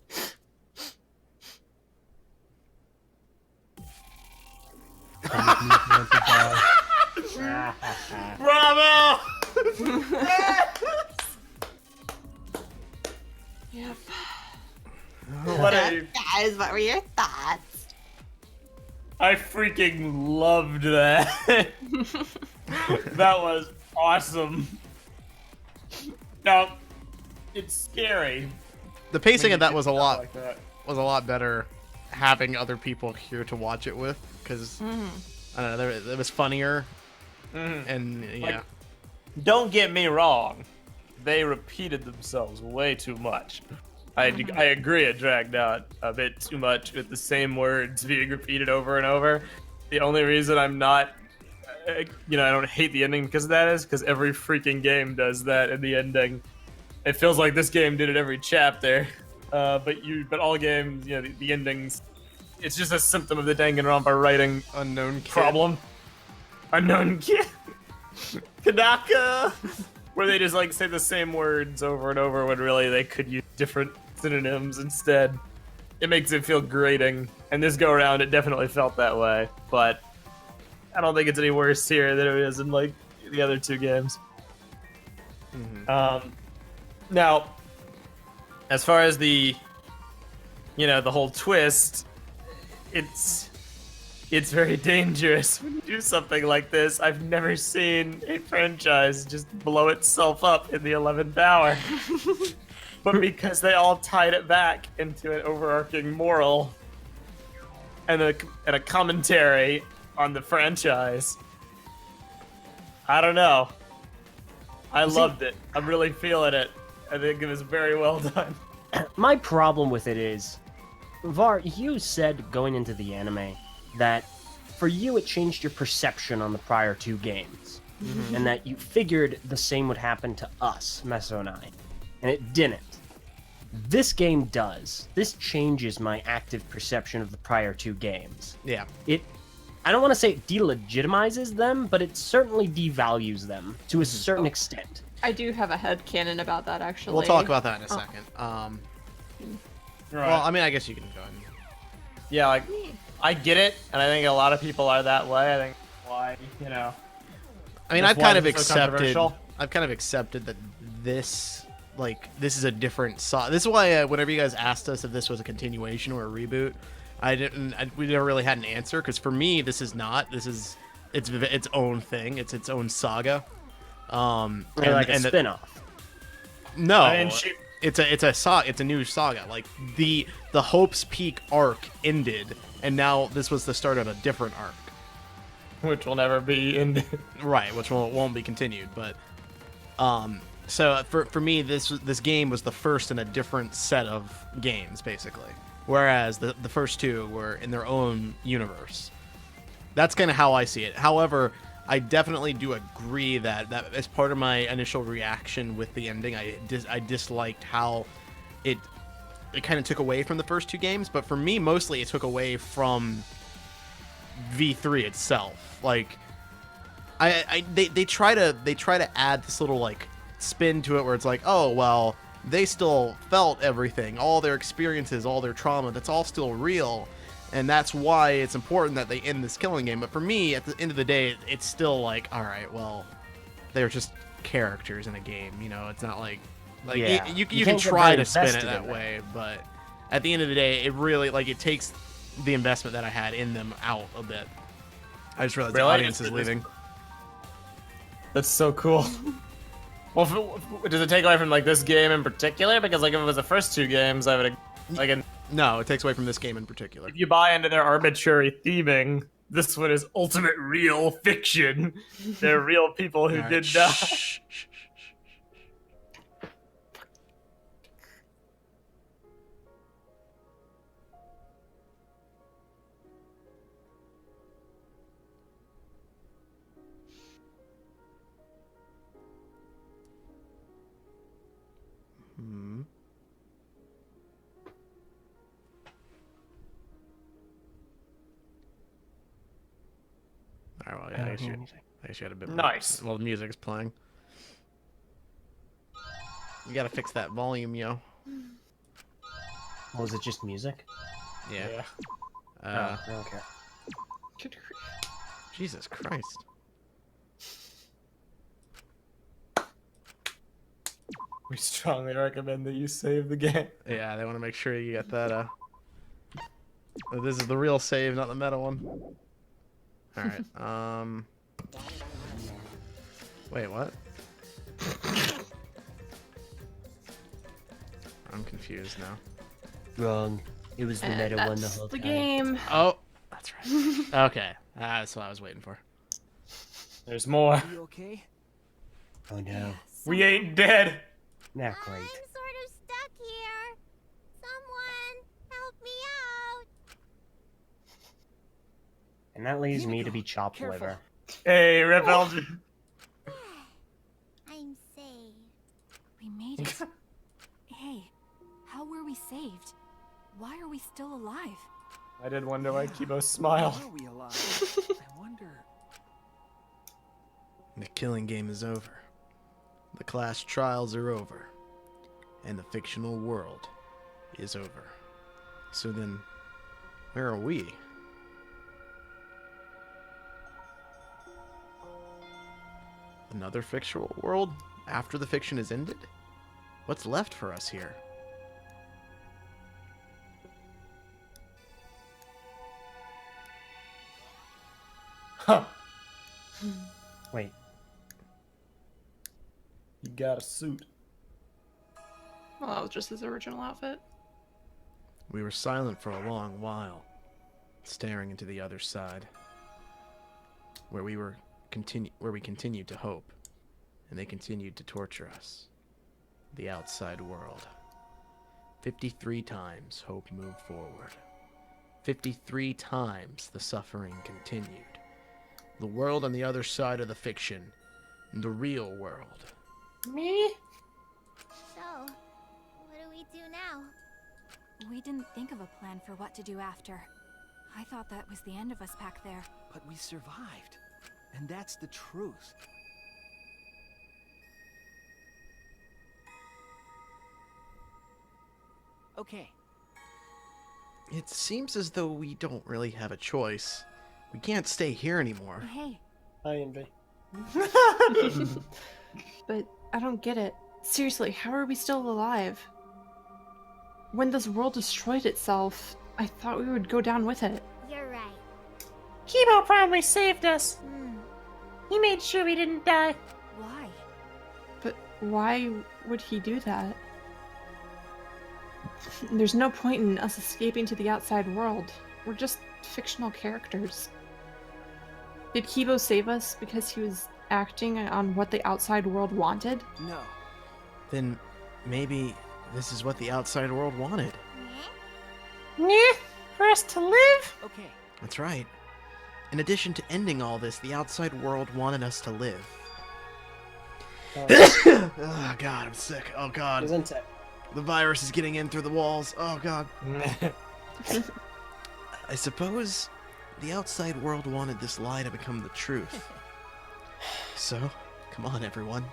[SPEAKER 6] Bravo!
[SPEAKER 4] Yep.
[SPEAKER 6] What a,
[SPEAKER 4] Guys, what were your thoughts?
[SPEAKER 6] I freaking loved that. That was awesome. Now, it's scary.
[SPEAKER 2] The pacing
[SPEAKER 6] when
[SPEAKER 2] of that
[SPEAKER 6] you
[SPEAKER 2] was
[SPEAKER 6] do
[SPEAKER 2] a
[SPEAKER 6] stuff
[SPEAKER 2] lot
[SPEAKER 6] like that.
[SPEAKER 2] better having other people here to watch it with, because I don't know, it was funnier, and yeah.
[SPEAKER 6] Like, don't get me wrong, they repeated themselves way too much. I agree it dragged out a bit too much with the same words being repeated over and over. The only reason I'm not, I don't hate the ending because of that is because every freaking game does that in the ending. It feels like this game did it every chapter. But all games, the endings, it's just a symptom of the Danganronpa writing
[SPEAKER 2] unknown kid.
[SPEAKER 6] problem. Unknown kid. Kanaka! Where they just say the same words over and over when really they could use different synonyms instead. It makes it feel grating. And this go around, it definitely felt that way. But I don't think it's any worse here than it is in the other two games.
[SPEAKER 2] Mm-hmm.
[SPEAKER 6] Now, as far as the whole twist, it's very dangerous when you do something like this. I've never seen a franchise just blow itself up in the 11th hour. But because they all tied it back into an overarching moral and a commentary on the franchise, I don't know. I loved it. I'm really feeling it. I think it was very well done.
[SPEAKER 5] My problem with it is, Var, you said going into the anime that for you it changed your perception on the prior two games, and that you figured the same would happen to us, Meso and I, and it didn't. This game does. This changes my active perception of the prior two games.
[SPEAKER 2] Yeah.
[SPEAKER 5] I don't want to say it delegitimizes them, but it certainly devalues them to a certain extent.
[SPEAKER 4] I do have a headcanon about that, actually.
[SPEAKER 2] We'll talk about that in a second. Well, I mean, I guess you can go ahead.
[SPEAKER 6] Yeah, I get it, and I think a lot of people are that way. I think why,
[SPEAKER 2] I mean, I've kind of accepted that this is a different saga. This is why whenever you guys asked us if this was a continuation or a reboot, we never really had an answer, because for me, this is not. It's its own thing. It's its own saga.
[SPEAKER 5] And a spin-off.
[SPEAKER 2] No, it's a new saga. Like the Hope's Peak arc ended, and now this was the start of a different arc,
[SPEAKER 6] which will never be ended.
[SPEAKER 2] Right, which won't be continued. But so for me, this game was the first in a different set of games, basically. Whereas the first two were in their own universe. That's kind of how I see it. However, I definitely do agree that as part of my initial reaction with the ending, I disliked how it kind of took away from the first two games. But for me, mostly it took away from V3 itself. Like, they try to add this little spin to it where it's like, oh well, they still felt everything, all their experiences, all their trauma. That's all still real. And that's why it's important that they end this killing game. But for me, at the end of the day, it's still like, all right, well, they're just characters in a game. It's not you can try to spin it that way, but at the end of the day, it really it takes the investment that I had in them out a bit. I just realized the audience is leaving.
[SPEAKER 6] That's so cool. Well, does it take away from this game in particular? Because if it was the first two games, I would
[SPEAKER 2] No, it takes away from this game in particular.
[SPEAKER 6] If you buy into their arbitrary theming, this one is ultimate real fiction. They're real people who did die.
[SPEAKER 2] Alright, well, yeah, I guess you had a bit more.
[SPEAKER 6] Nice.
[SPEAKER 2] Well, the music's playing. You gotta fix that volume, yo.
[SPEAKER 5] Was it just music?
[SPEAKER 2] Yeah.
[SPEAKER 5] Okay.
[SPEAKER 2] Jesus Christ.
[SPEAKER 6] We strongly recommend that you save the game.
[SPEAKER 2] Yeah, they want to make sure you get that, this is the real save, not the meta one. Alright, wait, what? I'm confused now.
[SPEAKER 5] Wrong. It was the meta one the whole time.
[SPEAKER 4] Game.
[SPEAKER 2] Oh, that's right. Okay, that's what I was waiting for.
[SPEAKER 6] There's more.
[SPEAKER 10] You okay?
[SPEAKER 5] Oh no.
[SPEAKER 6] We ain't dead.
[SPEAKER 5] Not great.
[SPEAKER 15] I'm sort of stuck here.
[SPEAKER 5] And that leaves me to be chopped liver.
[SPEAKER 6] Hey, Rip Elgin.
[SPEAKER 20] I'm saved.
[SPEAKER 17] We made it. Hey, how were we saved? Why are we still alive?
[SPEAKER 6] I did wonder why Kibo smiled.
[SPEAKER 10] How are we alive? I wonder.
[SPEAKER 2] The killing game is over. The class trials are over. And the fictional world is over. So then, where are we? Another fictional world after the fiction is ended? What's left for us here?
[SPEAKER 6] Huh.
[SPEAKER 5] Wait.
[SPEAKER 6] He got a suit.
[SPEAKER 4] Well, that was just his original outfit.
[SPEAKER 2] We were silent for a long while, staring into the other side, where we continued to hope, and they continued to torture us. The outside world. 53 times hope moved forward. 53 times the suffering continued. The world on the other side of the fiction, the real world.
[SPEAKER 18] Me?
[SPEAKER 20] So, what do we do now?
[SPEAKER 17] We didn't think of a plan for what to do after. I thought that was the end of us back there.
[SPEAKER 10] But we survived. And that's the truth. Okay.
[SPEAKER 2] It seems as though we don't really have a choice. We can't stay here anymore.
[SPEAKER 17] Hey.
[SPEAKER 6] I envy.
[SPEAKER 4] But I don't get it. Seriously, how are we still alive? When this world destroyed itself, I thought we would go down with it.
[SPEAKER 20] You're right.
[SPEAKER 18] Kibo probably saved us.
[SPEAKER 20] Hmm.
[SPEAKER 18] He made sure we didn't die.
[SPEAKER 17] Why?
[SPEAKER 4] But why would he do that? There's no point in us escaping to the outside world. We're just fictional characters. Did Kibo save us because he was acting on what the outside world wanted?
[SPEAKER 10] No.
[SPEAKER 2] Then maybe this is what the outside world wanted.
[SPEAKER 18] Yeah, for us to live?
[SPEAKER 10] Okay.
[SPEAKER 2] That's right. In addition to ending all this, the outside world wanted us to live. Oh god, I'm sick. Oh god.
[SPEAKER 5] Isn't it?
[SPEAKER 2] The virus is getting in through the walls. Oh god. I suppose the outside world wanted this lie to become the truth. So, come on everyone.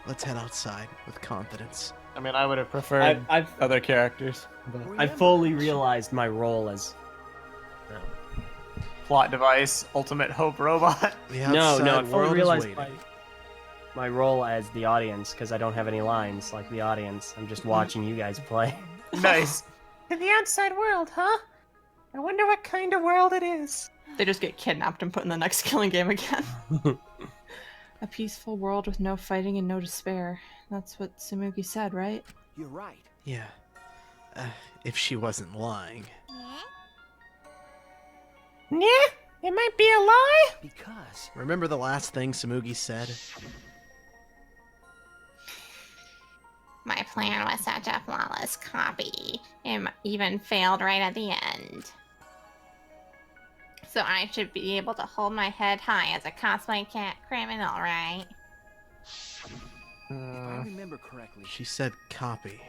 [SPEAKER 2] Let's head outside with confidence.
[SPEAKER 6] I mean, I would have preferred
[SPEAKER 5] I've
[SPEAKER 6] other characters. But
[SPEAKER 5] I fully realized my role as
[SPEAKER 6] plot device, ultimate hope robot.
[SPEAKER 5] no, I fully realized my role as the audience because I don't have any lines like the audience. I'm just watching you guys play.
[SPEAKER 6] Nice.
[SPEAKER 18] In the outside world, huh? I wonder what kind of world it is.
[SPEAKER 4] They just get kidnapped and put in the next killing game again. A peaceful world with no fighting and no despair. That's what Tsumugi said, right?
[SPEAKER 10] You're right.
[SPEAKER 2] Yeah. If she wasn't lying.
[SPEAKER 18] Yeah? It might be a lie?
[SPEAKER 10] Because...
[SPEAKER 2] Remember the last thing Tsumugi said?
[SPEAKER 19] My plan was such a flawless copy. It even failed right at the end. So I should be able to hold my head high as a cosplay cat criminal, right?
[SPEAKER 10] If I remember correctly...
[SPEAKER 2] She said copy.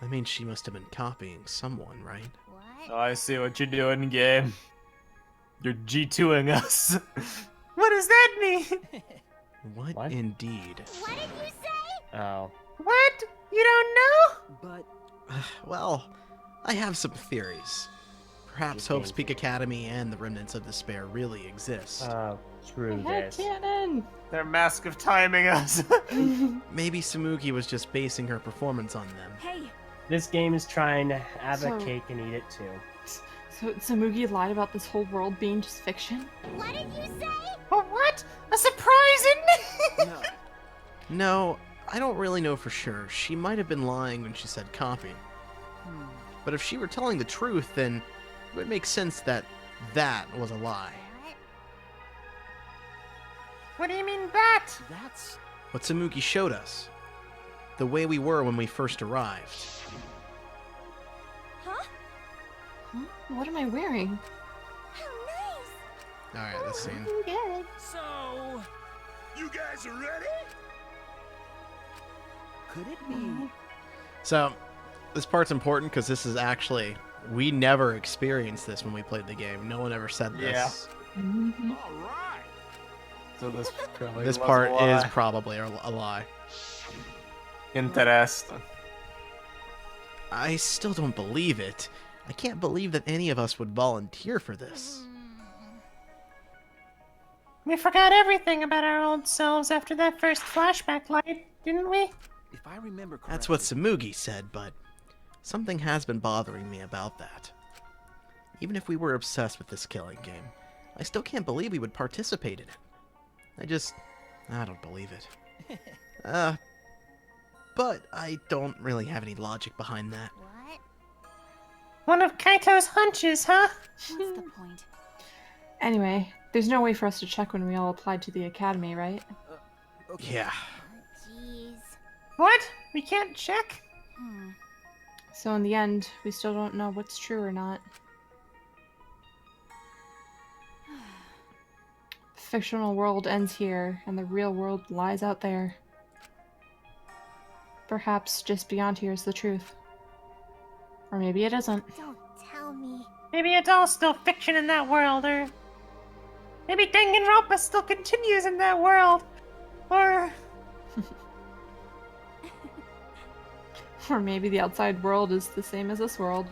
[SPEAKER 2] I mean, she must have been copying someone, right?
[SPEAKER 6] Oh, I see what you're doing, game. You're G2ing us.
[SPEAKER 18] What does that mean?
[SPEAKER 2] What indeed?
[SPEAKER 20] What did you say?
[SPEAKER 5] Oh.
[SPEAKER 18] What? You don't know?
[SPEAKER 10] But...
[SPEAKER 2] Well, I have some theories. Perhaps Hope's Peak Academy and the Remnants of Despair really exist.
[SPEAKER 5] Screw this.
[SPEAKER 4] Headcanon!
[SPEAKER 6] They're Mask of Timing us.
[SPEAKER 2] Maybe Tsumugi was just basing her performance on them.
[SPEAKER 17] Hey!
[SPEAKER 5] This game is trying to have a
[SPEAKER 4] So-
[SPEAKER 5] cake and eat it too.
[SPEAKER 4] So Tsumugi lied about this whole world being just fiction?
[SPEAKER 20] What did you say?
[SPEAKER 18] A what? A surprise, isn't it?
[SPEAKER 10] No.
[SPEAKER 2] No, I don't really know for sure. She might have been lying when she said copy. But if she were telling the truth, then it would make sense that that was a lie.
[SPEAKER 18] What do you mean that?
[SPEAKER 10] That's...
[SPEAKER 2] What Tsumugi showed us. The way we were when we first arrived.
[SPEAKER 4] Huh? What am I wearing?
[SPEAKER 20] How nice!
[SPEAKER 2] Alright, this scene.
[SPEAKER 19] Good.
[SPEAKER 22] So, you guys are ready?
[SPEAKER 10] Could it be?
[SPEAKER 2] So, this part's important because this is actually... We never experienced this when we played the game. No one ever said this.
[SPEAKER 22] All right.
[SPEAKER 6] So this probably
[SPEAKER 2] This
[SPEAKER 6] was
[SPEAKER 2] part
[SPEAKER 6] a lie.
[SPEAKER 2] is probably a lie.
[SPEAKER 6] Interesting.
[SPEAKER 2] I still don't believe it. I can't believe that any of us would volunteer for this.
[SPEAKER 18] We forgot everything about our old selves after that first flashback light, didn't we?
[SPEAKER 10] If I remember correctly,
[SPEAKER 2] That's what Samugi said, but something has been bothering me about that. Even if we were obsessed with this killing game, I still can't believe we would participate in it. I don't believe it. But I don't really have any logic behind that.
[SPEAKER 20] What?
[SPEAKER 18] One of Kaito's hunches, huh?
[SPEAKER 17] What's the point?
[SPEAKER 4] Anyway, there's no way for us to check when we all applied to the academy, right?
[SPEAKER 2] Yeah.
[SPEAKER 20] Jeez.
[SPEAKER 18] What? We can't check?
[SPEAKER 4] So in the end, we still don't know what's true or not. The fictional world ends here, and the real world lies out there. Perhaps just beyond here is the truth. Or maybe it isn't.
[SPEAKER 20] Don't tell me.
[SPEAKER 18] Maybe it's all still fiction in that world, or... Maybe Danganronpa still continues in that world, or...
[SPEAKER 4] Or maybe the outside world is the same as this world.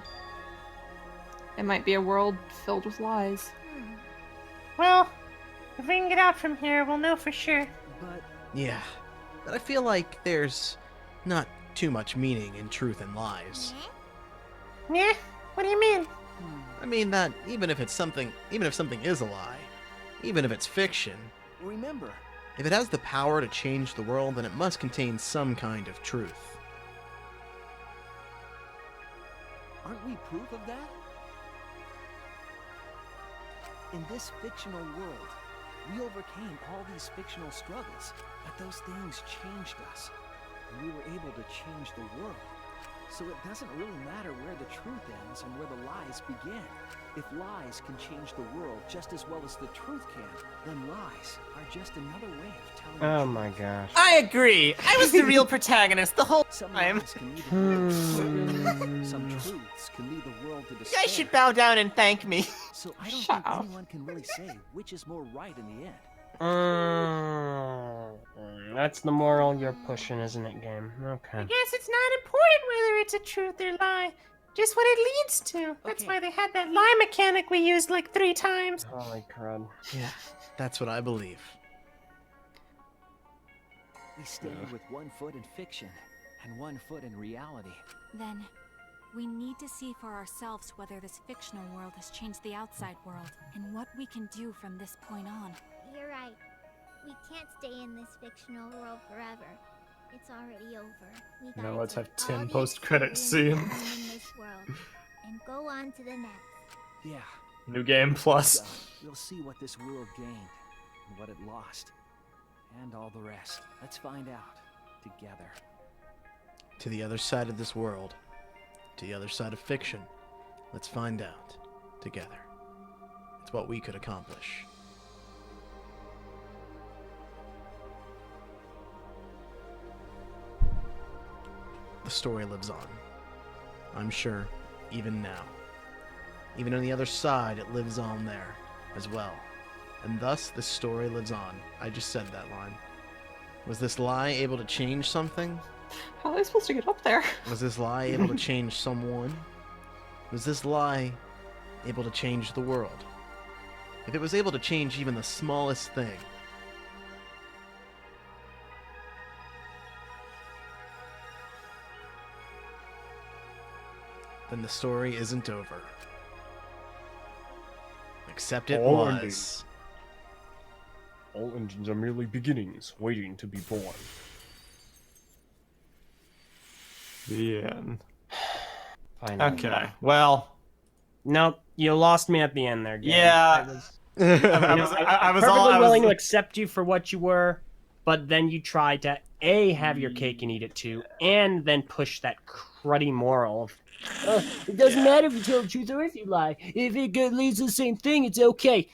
[SPEAKER 4] It might be a world filled with lies.
[SPEAKER 18] Well, if we can get out from here, we'll know for sure.
[SPEAKER 10] But
[SPEAKER 2] Yeah. But I feel like there's not too much meaning in truth and lies.
[SPEAKER 18] Yeah? What do you mean?
[SPEAKER 2] I mean that even if something is a lie, even if it's fiction,
[SPEAKER 10] remember,
[SPEAKER 2] if it has the power to change the world, then it must contain some kind of truth.
[SPEAKER 10] aren't we proof of that? In this fictional world, we overcame all these fictional struggles, but those things changed us, and we were able to change the world. So it doesn't really matter where the truth ends and where the lies begin. If lies can change the world just as well as the truth can, then lies are just another way of telling the
[SPEAKER 5] Oh
[SPEAKER 10] truth.
[SPEAKER 5] my gosh.
[SPEAKER 3] I agree. I was the real protagonist the whole
[SPEAKER 10] Some
[SPEAKER 3] time.
[SPEAKER 10] lies can lead the world to destruction. Some truths can lead the world to
[SPEAKER 3] You
[SPEAKER 10] despair.
[SPEAKER 3] guys should bow down and thank me.
[SPEAKER 10] So I don't think anyone can really say which is more right in the end.
[SPEAKER 5] That's the moral you're pushing, isn't it, game?
[SPEAKER 18] I
[SPEAKER 5] Okay.
[SPEAKER 18] guess it's not important whether it's a truth or lie, just what it leads to. That's why they had that lie mechanic we used like 3 times.
[SPEAKER 5] Holy crud.
[SPEAKER 2] Yeah, that's what I believe.
[SPEAKER 10] We stand with one foot in fiction and one foot in reality.
[SPEAKER 17] Then, we need to see for ourselves whether this fictional world has changed the outside world, and what we can do from this point on.
[SPEAKER 20] You're right. We can't stay in this fictional world forever. It's already over. We gotta
[SPEAKER 6] Now let's
[SPEAKER 20] take
[SPEAKER 6] have
[SPEAKER 20] all
[SPEAKER 6] 10
[SPEAKER 20] the
[SPEAKER 6] post-credit
[SPEAKER 20] experience
[SPEAKER 6] scenes.
[SPEAKER 20] we learned in this world and go on to the next.
[SPEAKER 10] Yeah.
[SPEAKER 6] New game plus.
[SPEAKER 10] So, we'll see what this world gained and what it lost. And all the rest. Let's find out together.
[SPEAKER 2] To the other side of this world, to the other side of fiction, let's find out together. It's what we could accomplish. The story lives on. I'm sure, even now. Even on the other side, it lives on there as well. And thus, this story lives on. I just said that line. Was this lie able to change something?
[SPEAKER 4] How are they supposed to get up there?
[SPEAKER 2] Was this lie able to change someone? Was this lie able to change the world? If it was able to change even the smallest thing, then the story isn't over. Except it
[SPEAKER 9] All
[SPEAKER 2] was.
[SPEAKER 9] endings. All engines are merely beginnings, waiting to be born.
[SPEAKER 6] The end.
[SPEAKER 5] Finally.
[SPEAKER 6] Okay. Well.
[SPEAKER 5] Nope, you lost me at the end there, game.
[SPEAKER 6] Yeah.
[SPEAKER 5] I was perfectly willing to accept you for what you were, but then you tried to A, have your cake and eat it too, and then push that cruddy moral of, it doesn't matter if you tell the truth or if you lie. If it leads to the same thing, it's okay.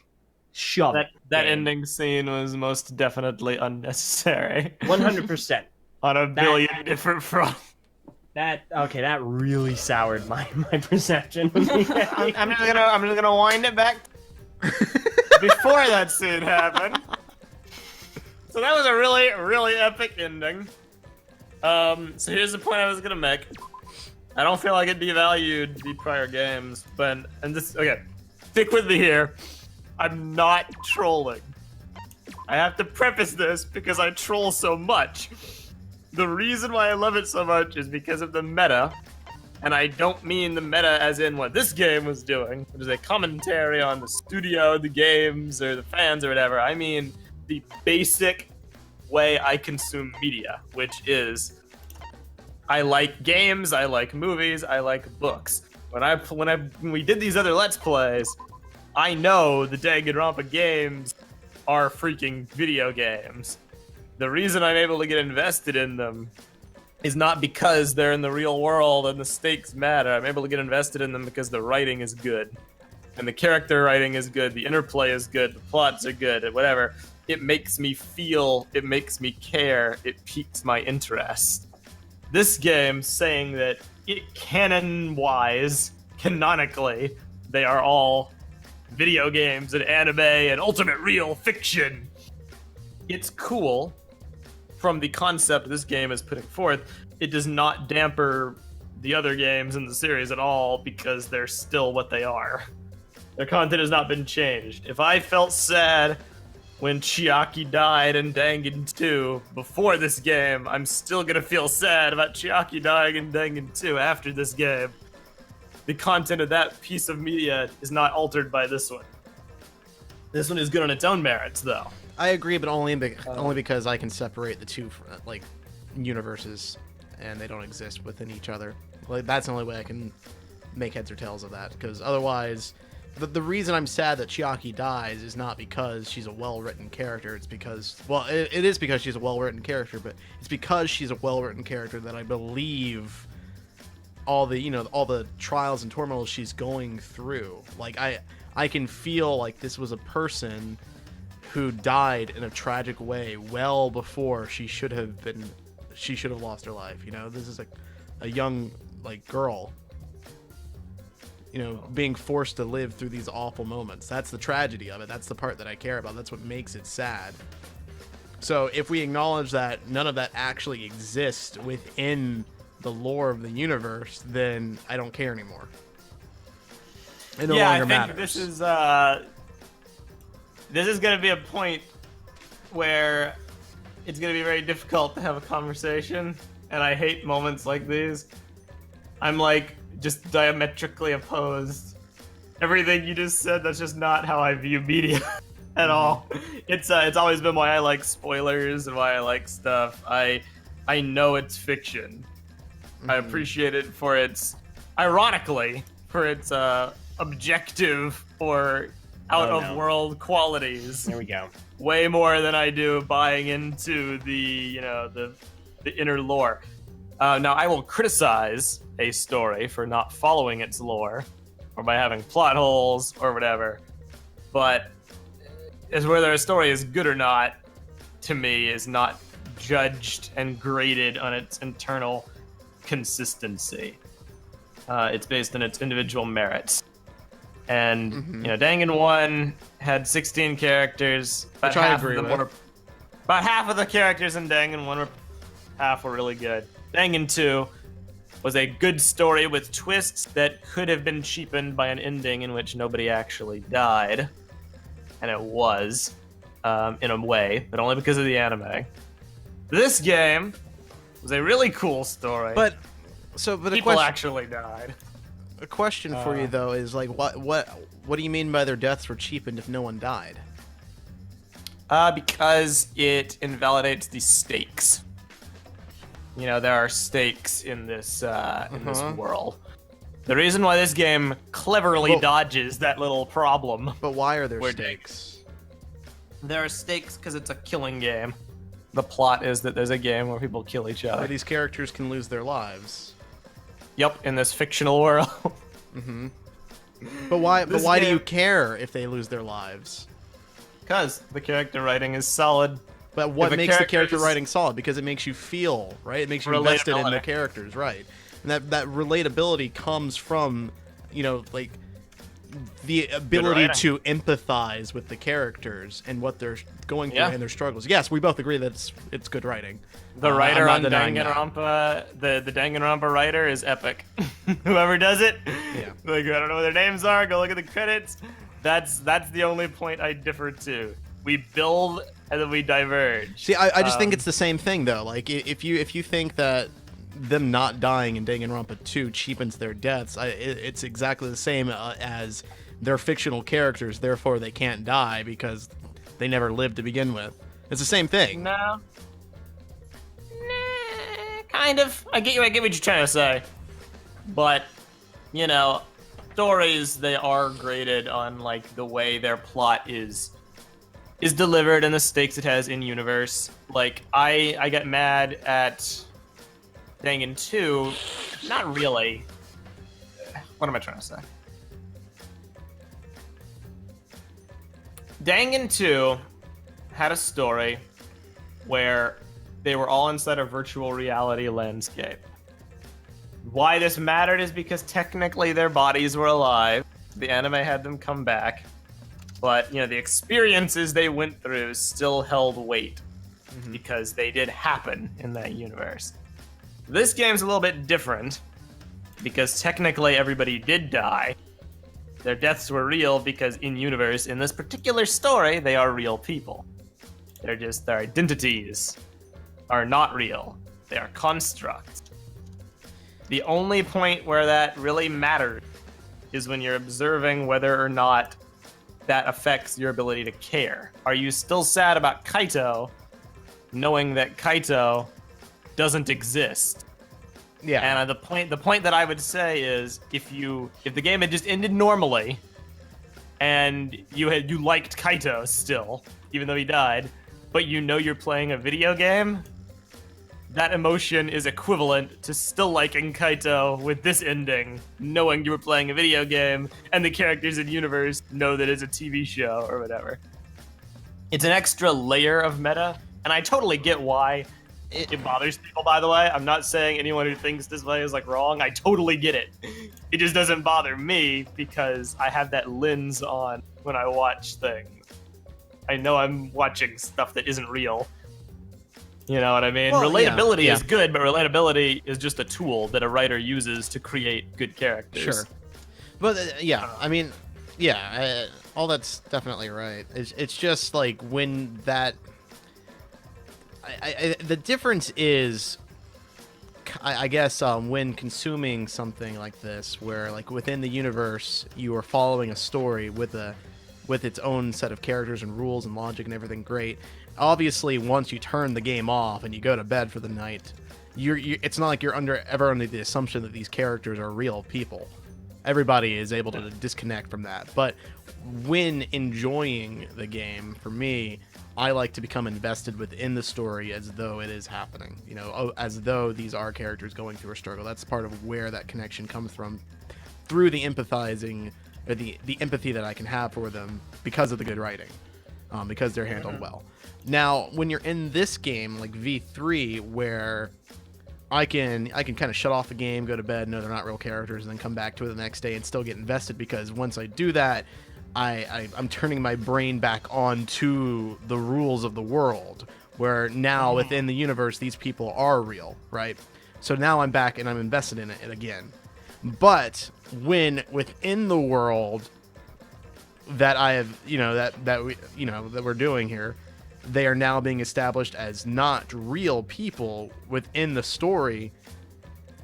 [SPEAKER 5] shoved.
[SPEAKER 6] That
[SPEAKER 5] game.
[SPEAKER 6] ending scene was most definitely unnecessary.
[SPEAKER 5] 100%.
[SPEAKER 6] On a billion different fronts.
[SPEAKER 5] That really soured my perception.
[SPEAKER 6] I'm just gonna wind it back before that scene happened. So that was a really, really epic ending. So here's the point I was gonna make. I don't feel like it devalued the prior games, okay, stick with me here. I'm not trolling. I have to preface this because I troll so much. The reason why I love it so much is because of the meta, and I don't mean the meta as in what this game was doing, which is a commentary on the studio, the games, or the fans, or whatever. I mean the basic way I consume media, which is I like games, I like movies, I like books. When we did these other Let's Plays, I know the Danganronpa games are freaking video games. The reason I'm able to get invested in them is not because they're in the real world and the stakes matter. I'm able to get invested in them because the writing is good. And the character writing is good, the interplay is good, the plots are good, whatever. It makes me feel, it makes me care, it piques my interest. This game saying that canon-wise, canonically, they are all video games and anime and ultimate real fiction. It's cool from the concept this game is putting forth. It does not damper the other games in the series at all because they're still what they are. Their content has not been changed. If I felt sad when Chiaki died in Dangan 2 before this game, I'm still gonna feel sad about Chiaki dying in Dangan 2 after this game. The content of that piece of media is not altered by this one. This one is good on its own merits, though.
[SPEAKER 2] I agree, but only because I can separate the two like universes, and they don't exist within each other. Like that's the only way I can make heads or tails of that. Because otherwise, the reason I'm sad that Chiaki dies is not because she's a well-written character. It's because, well, it is because she's a well-written character, but it's because she's a well-written character that I believe all the trials and turmoils she's going through. Like I can feel like this was a person who died in a tragic way well before she should have lost her life. This is a young girl, being forced to live through these awful moments. That's the tragedy of it. That's the part that I care about. That's what makes it sad. So if we acknowledge that none of that actually exists within the lore of the universe, then I don't care anymore. It no longer matters.
[SPEAKER 6] This is going to be a point where it's going to be very difficult to have a conversation, and I hate moments like these. I'm just diametrically opposed. Everything you just said, that's just not how I view media at all. It's always been why I like spoilers and why I like stuff. I know it's fiction. I appreciate it for its, ironically, for its objective or out-of-world qualities.
[SPEAKER 5] There we go.
[SPEAKER 6] Way more than I do buying into the inner lore. Now, I will criticize a story for not following its lore, or by having plot holes, or whatever. But as whether a story is good or not, to me, is not judged and graded on its internal consistency. It's based on its individual merits. And, Dangan 1 had 16 characters.
[SPEAKER 2] Which I agree with.
[SPEAKER 6] About half of the characters in Dangan 1 were really good. Dangan 2 was a good story with twists that could have been cheapened by an ending in which nobody actually died. And it was, in a way, but only because of the anime. This game was a really cool story.
[SPEAKER 2] But
[SPEAKER 6] people actually died.
[SPEAKER 2] A question for you though is what do you mean by their deaths were cheapened if no one died?
[SPEAKER 6] Because it invalidates the stakes. There are stakes in this this world. The reason why this game cleverly dodges that little problem.
[SPEAKER 2] But why are there stakes?
[SPEAKER 6] There are stakes because it's a killing game. The plot is that there's a game where people kill each other.
[SPEAKER 2] Where these characters can lose their lives.
[SPEAKER 6] Yep, in this fictional world.
[SPEAKER 2] But why? But why do you care if they lose their lives?
[SPEAKER 6] Because the character writing is solid.
[SPEAKER 2] But what
[SPEAKER 6] If a
[SPEAKER 2] makes the character
[SPEAKER 6] character's-
[SPEAKER 2] writing solid? Because it makes you feel, right? It makes you invested in the
[SPEAKER 6] Relatability.
[SPEAKER 2] characters, right? And that relatability comes from, like the ability
[SPEAKER 6] writing.
[SPEAKER 2] to empathize with the characters and what they're going through
[SPEAKER 6] Yeah.
[SPEAKER 2] and their struggles. Yes, we both agree that it's good writing.
[SPEAKER 6] The
[SPEAKER 2] I'm
[SPEAKER 6] writer
[SPEAKER 2] not
[SPEAKER 6] on
[SPEAKER 2] denying that.
[SPEAKER 6] Danganronpa, the Danganronpa writer is epic. Whoever does it,
[SPEAKER 2] Yeah.
[SPEAKER 6] like I don't know what their names are. Go look at the credits. That's the only point I differ to. We build and then we diverge.
[SPEAKER 2] See, I just think it's the same thing though. Like if you think that them not dying in Danganronpa 2 cheapens their deaths, it's exactly the same as they're fictional characters, therefore they can't die because they never lived to begin with. It's the same thing.
[SPEAKER 6] No. Kind of. I get what you're trying to say. But, stories, they are graded on like the way their plot is delivered and the stakes it has in universe. Like I get mad at Dangan 2, not really. What am I trying to say? Dangan 2 had a story where they were all inside a virtual reality landscape. Why this mattered is because technically their bodies were alive. The anime had them come back. But, the experiences they went through still held weight because they did happen in that universe. This game's a little bit different because technically everybody did die. Their deaths were real because in-universe, in this particular story, they are real people. They're just, their identities are not real. They are constructs. The only point where that really matters is when you're observing whether or not that affects your ability to care. Are you still sad about Kaito, knowing that Kaito doesn't exist?
[SPEAKER 2] Yeah.
[SPEAKER 6] And the point that I would say is if the game had just ended normally, and you liked Kaito still, even though he died, but you're playing a video game, that emotion is equivalent to still liking Kaito with this ending, knowing you were playing a video game, and the characters in universe know that it's a TV show or whatever. It's an extra layer of meta, and I totally get why it bothers people, by the way. I'm not saying anyone who thinks this way is wrong. I totally get it. It just doesn't bother me because I have that lens on when I watch things. I know I'm watching stuff that isn't real. You know what I mean?
[SPEAKER 2] Well,
[SPEAKER 6] Relatability
[SPEAKER 2] yeah.
[SPEAKER 6] is good, but relatability is just a tool that a writer uses to create good characters.
[SPEAKER 2] Sure. But all that's definitely right. It's just like when that. The difference is, I guess, when consuming something like this, where like within the universe you are following a story with its own set of characters and rules and logic and everything great. Obviously, once you turn the game off and you go to bed for the night, it's not like you're ever under the assumption that these characters are real people. Everybody is able to disconnect from that. But when enjoying the game, for me, I like to become invested within the story as though it is happening. As though these are characters going through a struggle. That's part of where that connection comes from, through the empathizing, or the empathy that I can have for them because of the good writing, because they're handled well. Now, when you're in this game, like V3, where I can kind of shut off the game, go to bed, know they're not real characters, and then come back to it the next day and still get invested, because once I do that, I'm turning my brain back on to the rules of the world, where now within the universe, these people are real, right? So now I'm back and I'm invested in it again. But when within the world that I have, that we're doing here, they are now being established as not real people within the story,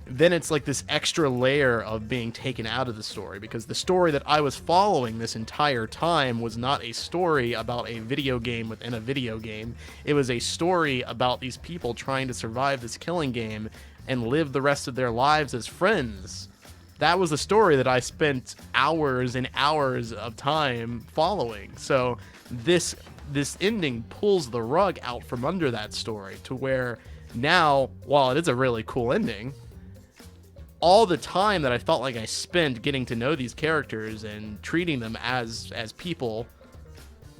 [SPEAKER 2] then it's like this extra layer of being taken out of the story, because the story that I was following this entire time was not a story about a video game within a video game. It was a story about these people trying to survive this killing game and live the rest of their lives as friends. That was the story that I spent hours and hours of time following. So this ending pulls the rug out from under that story, to where now, while it is a really cool ending, all the time that I felt like I spent getting to know these characters and treating them as people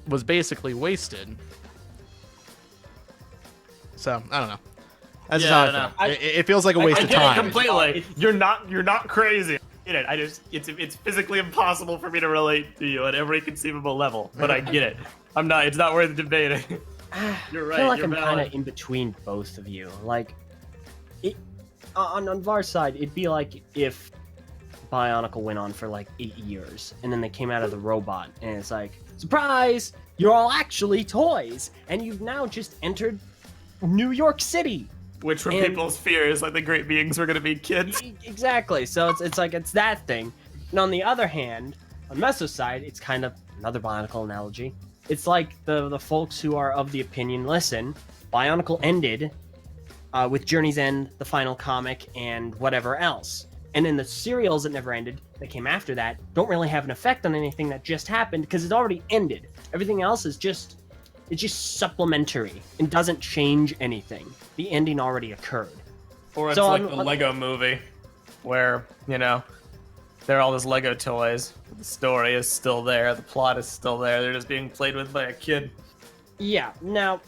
[SPEAKER 2] was basically wasted. So I don't know. That's just how I feel. It feels like a waste of time.
[SPEAKER 6] I get it completely. You're not crazy. I get it. It's physically impossible for me to relate to you at every conceivable level. But I get it. It's not worth debating. You're right.
[SPEAKER 5] I feel like
[SPEAKER 6] you're
[SPEAKER 5] I'm
[SPEAKER 6] valid.
[SPEAKER 5] kind of in between both of you. Like, on Var's side, it'd be like if Bionicle went on for like 8 years, and then they came out of the robot, and it's like, surprise! You're all actually toys, and you've now just entered New York City.
[SPEAKER 6] Which were people's fears, like the great beings were gonna be kids.
[SPEAKER 5] Exactly. So it's like it's that thing. And on the other hand, on Meso's side, it's kind of another Bionicle analogy. It's like the folks who are of the opinion, listen, Bionicle ended with Journey's End, the final comic, and whatever else. And then the serials that never ended, that came after that, don't really have an effect on anything that just happened because it already ended. Everything else is just supplementary and doesn't change anything. The ending already occurred.
[SPEAKER 6] Or it's like the Lego movie, where, they're all these Lego toys. The story is still there, the plot is still there, they're just being played with by a kid.
[SPEAKER 5] Yeah, now,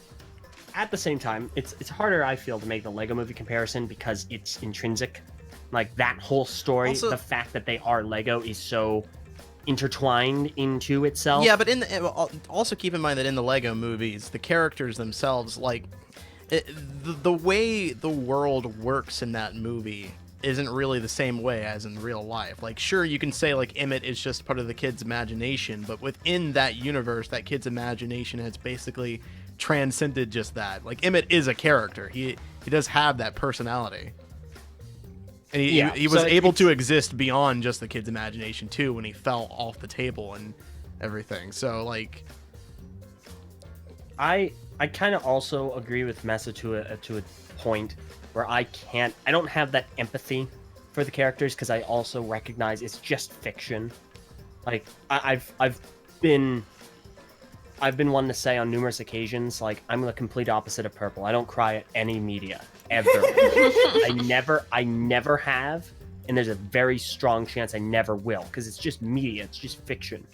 [SPEAKER 5] at the same time, it's harder, I feel, to make the Lego movie comparison because it's intrinsic. Like, that whole story,
[SPEAKER 2] Also,
[SPEAKER 5] the fact that they are Lego is so intertwined into itself.
[SPEAKER 2] Yeah, but also keep in mind that in the Lego movies, the characters themselves, like, the way the world works in that movie isn't really the same way as in real life. Like, sure, you can say, like, Emmett is just part of the kid's imagination, but within that universe, that kid's imagination has basically transcended just that. Like, Emmett is a character. He does have that personality. And he was able to exist beyond just the kid's imagination, too, when he fell off the table and everything. So, like...
[SPEAKER 5] I kind of also agree with Mesa to a point where I don't have that empathy for the characters because I also recognize it's just fiction. Like, I've been one to say on numerous occasions, like, I'm the complete opposite of Purple. I don't cry at any media, ever. I never have, and there's a very strong chance I never will, because it's just media, it's just fiction.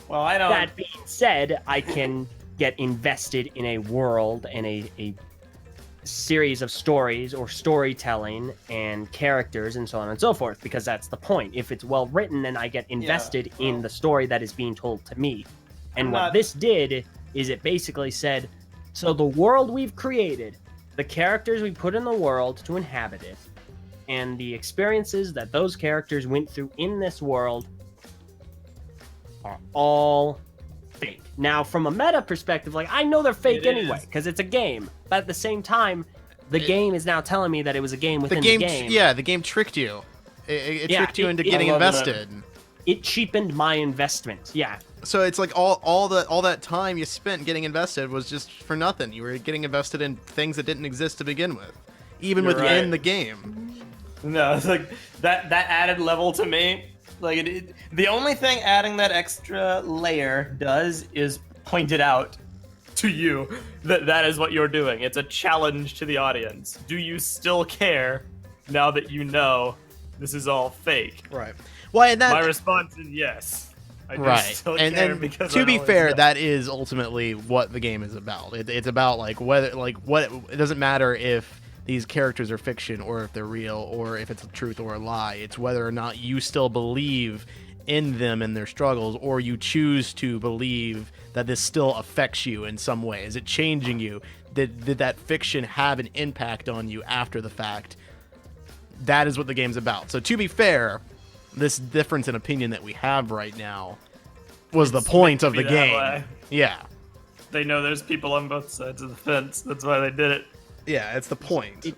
[SPEAKER 6] Well, I don't...
[SPEAKER 5] That being said, I can get invested in a world and a series of stories or storytelling and characters and so on and so forth, because that's the point. If it's well written, then I get invested in the story that is being told to me. And what this did is it basically said, so the world we've created, the characters we put in the world to inhabit it, and the experiences that those characters went through in this world are all fake. Now, from a meta perspective, like, I know they're fake anyway, because it's a game. But at the same time, the game is now telling me that it was a game within the game.
[SPEAKER 2] Yeah, the game tricked you. It tricked you into getting invested.
[SPEAKER 5] It cheapened my investment, yeah.
[SPEAKER 2] So it's like all that time you spent getting invested was just for nothing. You were getting invested in things that didn't exist to begin with, even within the game.
[SPEAKER 6] No, it's like that added level to me. Like the only thing adding that extra layer does is point it out to you that is what you're doing. It's a challenge to the audience. Do you still care now that you know this is all fake?
[SPEAKER 2] Right. Well, and
[SPEAKER 6] my response is yes. I do still care because
[SPEAKER 2] to be fair, that is ultimately what the game is about. It's about it doesn't matter if these characters are fiction or if they're real or if it's a truth or a lie. It's whether or not you still believe in them and their struggles, or you choose to believe that this still affects you in some way. Is it changing you? Did that fiction have an impact on you after the fact? That is what the game's about. So to be fair, this difference in opinion that we have right now was the point of the game. Yeah.
[SPEAKER 6] They know there's people on both sides of the fence. That's why they did it.
[SPEAKER 2] Yeah, it's the point.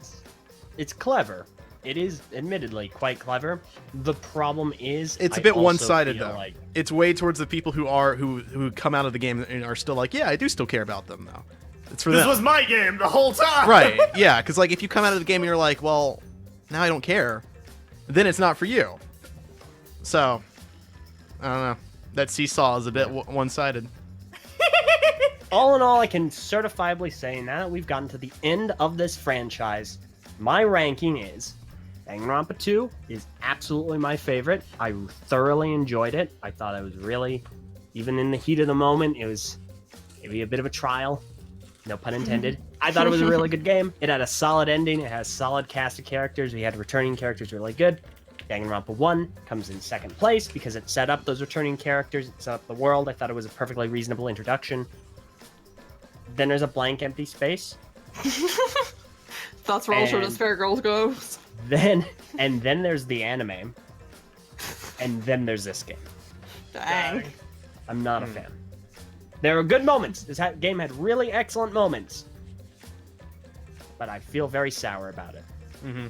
[SPEAKER 5] It's clever. It is admittedly quite clever. The problem is
[SPEAKER 2] it's a bit one-sided though. Like... It's way towards the people who come out of the game and are still like, yeah, I do still care about them though. It's for them.
[SPEAKER 6] This was my game the whole time.
[SPEAKER 2] Right. Yeah, because like if you come out of the game and you're like, well, now I don't care, then it's not for you. So, I don't know. That seesaw is a bit one-sided.
[SPEAKER 5] All in all, I can certifiably say now that we've gotten to the end of this franchise, my ranking is Danganronpa 2 is absolutely my favorite. I thoroughly enjoyed it. I thought it was really Even in the heat of the moment, it was maybe a bit of a trial. No pun intended. I thought it was a really good game. It had a solid ending. It has a solid cast of characters. We had returning characters really good. Danganronpa 1 comes in second place because it set up those returning characters. It set up the world. I thought it was a perfectly reasonable introduction. Then there's a blank, empty space.
[SPEAKER 4] That's where all as Fair Girls goes.
[SPEAKER 5] Then there's the anime. And then there's this game.
[SPEAKER 4] Dang.
[SPEAKER 5] I'm not a fan. There were good moments. This game had really excellent moments. But I feel very sour about it.
[SPEAKER 2] Mm-hmm.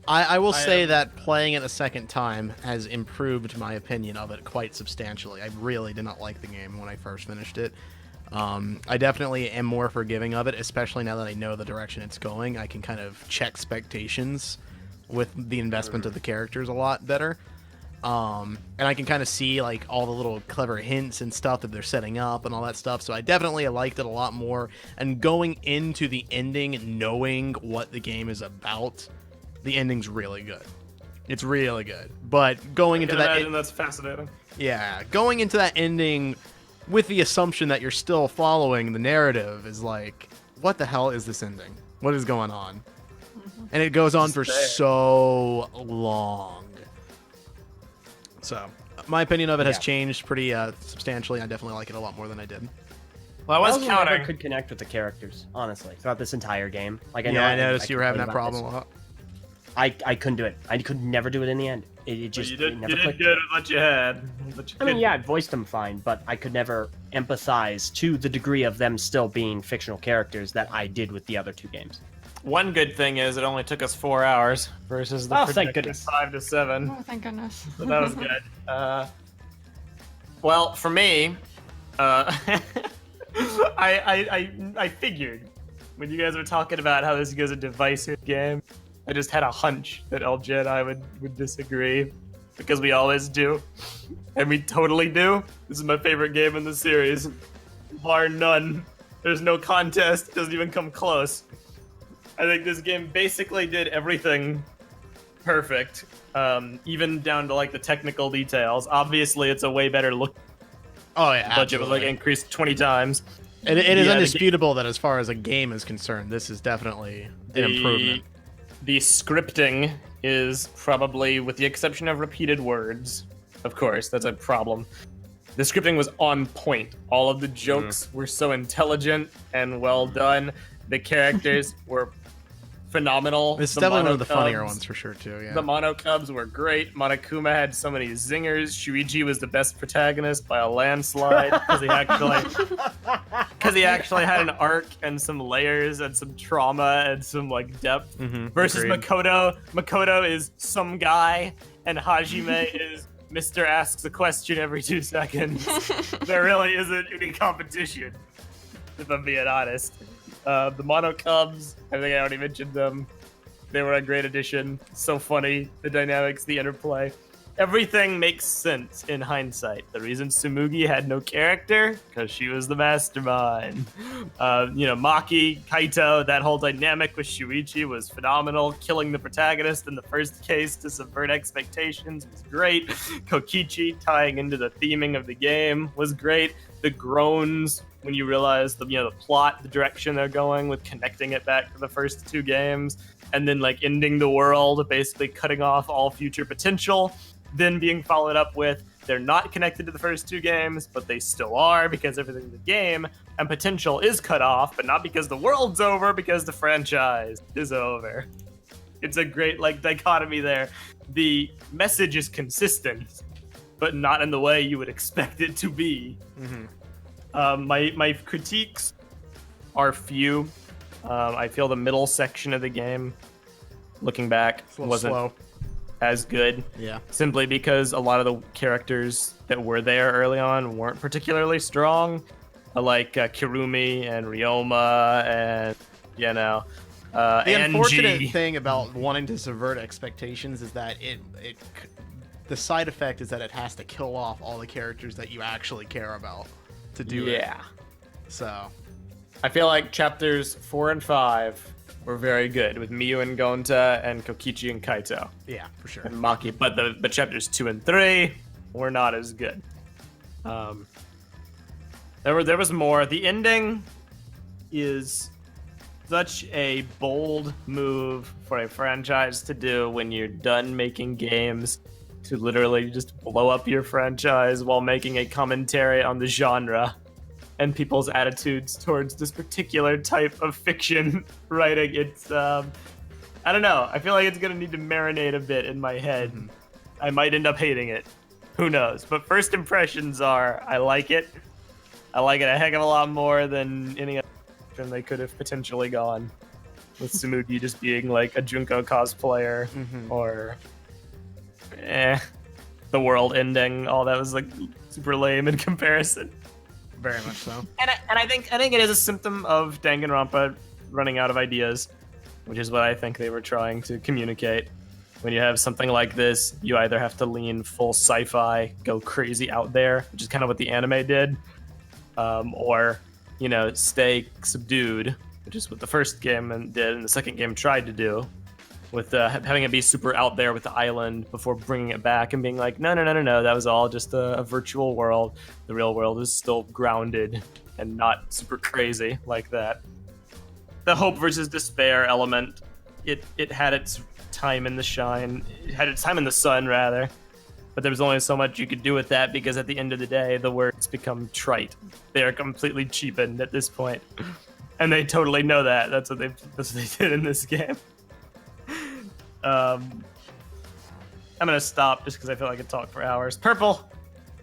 [SPEAKER 2] I will say that playing it a second time has improved my opinion of it quite substantially. I really did not like the game when I first finished it. I definitely am more forgiving of it, especially now that I know the direction it's going. I can kind of check expectations with the investment of the characters a lot better. And I can kind of see like all the little clever hints and stuff that they're setting up and all that stuff. So I definitely liked it a lot more. And going into the ending, knowing what the game is about, the ending's really good. It's really good. But going into that,
[SPEAKER 6] that's fascinating.
[SPEAKER 2] Yeah, going into that ending with the assumption that you're still following the narrative is like, what the hell is this ending? What is going on? And it goes on for so long. So, my opinion of it has changed pretty substantially. I definitely like it a lot more than I did.
[SPEAKER 6] Well, I was counting.
[SPEAKER 5] Never could connect with the characters, honestly, throughout this entire game. Like, I
[SPEAKER 2] noticed you were having that problem a lot.
[SPEAKER 5] I couldn't do it. I could never do it in the end. It just
[SPEAKER 6] you did,
[SPEAKER 5] it never
[SPEAKER 6] you did
[SPEAKER 5] clicked.
[SPEAKER 6] good with what you had.
[SPEAKER 5] I mean, yeah, I voiced them fine, but I could never empathize to the degree of them still being fictional characters that I did with the other two games.
[SPEAKER 6] One good thing is it only took us 4 hours versus the
[SPEAKER 5] thank goodness.
[SPEAKER 6] 5 to 7.
[SPEAKER 4] Oh, thank goodness.
[SPEAKER 6] So that was good. Well, for me, I figured when you guys were talking about how this is a divisive game, I just had a hunch that LJ and I would disagree, because we always do, and we totally do. This is my favorite game in the series, bar none. There's no contest. It doesn't even come close. I think this game basically did everything perfect, even down to like the technical details. Obviously, it's a way better look.
[SPEAKER 2] Oh yeah,
[SPEAKER 6] the budget was like increased 20 times.
[SPEAKER 2] It is undisputable that as far as a game is concerned, this is definitely an improvement.
[SPEAKER 6] The scripting is probably, with the exception of repeated words, of course, that's a problem. The scripting was on point. All of the jokes were so intelligent and well done. The characters were phenomenal.
[SPEAKER 2] It's definitely one of the funnier ones for sure too. Yeah.
[SPEAKER 6] The Mono Cubs were great. Monokuma had so many zingers. Shuichi was the best protagonist by a landslide because he actually had an arc and some layers and some trauma and some like depth. Versus
[SPEAKER 2] agreed.
[SPEAKER 6] Makoto. Makoto is some guy, and Hajime is Mr. Asks a question every 2 seconds. There really isn't any competition, if I'm being honest. The Mono Cubs, I think I already mentioned them. They were a great addition. So funny, the dynamics, the interplay. Everything makes sense in hindsight. The reason Tsumugi had no character, because she was the mastermind. Maki, Kaito, that whole dynamic with Shuichi was phenomenal. Killing the protagonist in the first case to subvert expectations was great. Kokichi tying into the theming of the game was great. The groans when you realize the plot, the direction they're going with connecting it back to the first 2 games, and then like ending the world, basically cutting off all future potential, then being followed up with they're not connected to the first 2 games, but they still are because everything in the game, and potential is cut off, but not because the world's over, because the franchise is over. It's a great dichotomy there. The message is consistent, but not in the way you would expect it to be. My critiques are few. I feel the middle section of the game, looking back, wasn't
[SPEAKER 2] slow.
[SPEAKER 6] As good.
[SPEAKER 2] Yeah.
[SPEAKER 6] Simply because a lot of the characters that were there early on weren't particularly strong. Like Kirumi and Ryoma and,
[SPEAKER 2] the unfortunate thing about wanting to subvert expectations is that the side effect is that it has to kill off all the characters that you actually care about to do it.
[SPEAKER 6] Yeah.
[SPEAKER 2] So
[SPEAKER 6] I feel like chapters 4 and 5 were very good with Miyu and Gonta and Kokichi and Kaito.
[SPEAKER 2] Yeah, for sure.
[SPEAKER 6] And Maki, but the chapters 2 and 3 were not as good. There was more. The ending is such a bold move for a franchise to do when you're done making games, to literally just blow up your franchise while making a commentary on the genre and people's attitudes towards this particular type of fiction writing. It's I don't know. I feel like it's gonna need to marinate a bit in my head. I might end up hating it. Who knows? But first impressions are, I like it. I like it a heck of a lot more than any other option they could have potentially gone. With Tsumugi just being like a Junko cosplayer, or the world ending. All that was like super lame in comparison.
[SPEAKER 2] Very much so.
[SPEAKER 6] And I think it is a symptom of Danganronpa running out of ideas, which is what I think they were trying to communicate. When you have something like this, you either have to lean full sci-fi, go crazy out there, which is kind of what the anime did, or, you know, stay subdued, which is what the first game did and the second game tried to do, with having it be super out there with the island before bringing it back and being like, no, that was all just a virtual world. The real world is still grounded and not super crazy like that. The hope versus despair element, it had its time in the shine. It had its time in the sun, rather. But there was only so much you could do with that, because at the end of the day, the words become trite. They are completely cheapened at this point. And they totally know that. That's what they did in this game. I'm gonna stop just because I feel like I could talk for hours. Purple,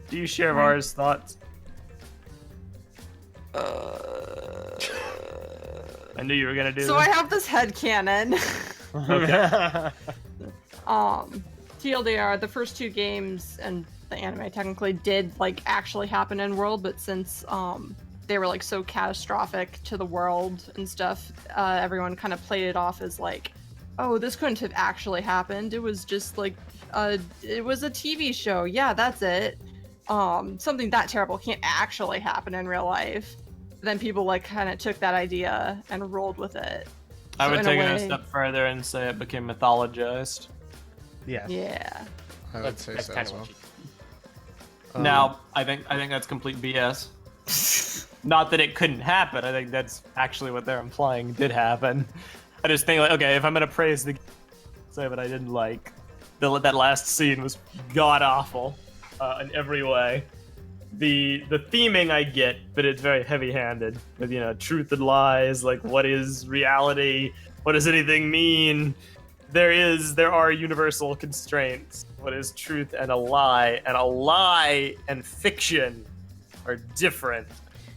[SPEAKER 6] do you share Vara's thoughts? I knew you were gonna do
[SPEAKER 4] So
[SPEAKER 6] this.
[SPEAKER 4] I have this headcanon.
[SPEAKER 6] Okay.
[SPEAKER 4] TLDR, the first two games and the anime technically did like actually happen in world, but since they were like so catastrophic to the world and stuff, everyone kind of played it off as like, oh, this couldn't have actually happened. It was just like it was a TV show. Yeah, that's it. Something that terrible can't actually happen in real life. Then people like kind of took that idea and rolled with it.
[SPEAKER 6] I
[SPEAKER 4] So
[SPEAKER 6] would
[SPEAKER 4] in
[SPEAKER 6] take it
[SPEAKER 4] way-
[SPEAKER 6] a step further and say it became mythologized.
[SPEAKER 2] Yeah.
[SPEAKER 4] Yeah.
[SPEAKER 2] I would say so as well.
[SPEAKER 6] Now, I think that's complete BS. Not that it couldn't happen. I think that's actually what they're implying did happen. I just think, like, okay, if I'm gonna praise the game, say what I didn't like, that last scene was god awful in every way. The theming I get, but it's very heavy-handed with, you know, truth and lies. Like, what is reality? What does anything mean? There are universal constraints. What is truth and a lie? And a lie and fiction are different.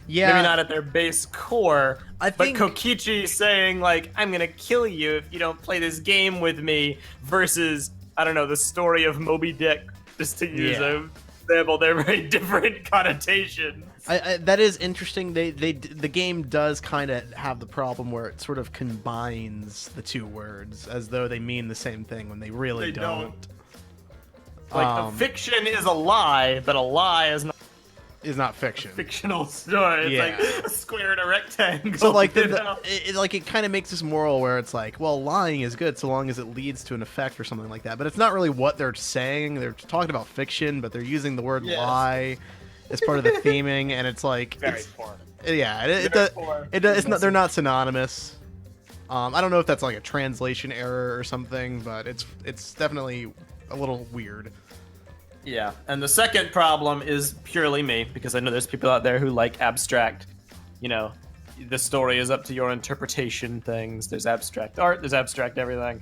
[SPEAKER 2] Yeah.
[SPEAKER 6] Maybe not at their base core,
[SPEAKER 2] think-
[SPEAKER 6] but Kokichi saying, like, I'm gonna kill you if you don't play this game with me, versus, I don't know, the story of Moby Dick, just to use a example. They're very different connotations.
[SPEAKER 2] That is interesting. The game does kind of have the problem where it sort of combines the two words as though they mean the same thing when they really don't.
[SPEAKER 6] Like, a fiction is a lie, but a lie is not
[SPEAKER 2] fiction.
[SPEAKER 6] A fictional story. It's
[SPEAKER 2] Yeah.
[SPEAKER 6] like a square and a rectangle.
[SPEAKER 2] So like
[SPEAKER 6] you know?
[SPEAKER 2] it kind of makes this moral where it's like, well, lying is good so long as it leads to an effect or something like that. But it's not really what they're saying. They're talking about fiction, but they're using the word lie as part of the theming, and it's like
[SPEAKER 6] Very poor.
[SPEAKER 2] Yeah, it's not. They're not synonymous. I don't know if that's like a translation error or something, but it's definitely a little weird.
[SPEAKER 6] Yeah, and the second problem is purely me, because I know there's people out there who like abstract, you know, the story is up to your interpretation things. There's abstract art, there's abstract everything.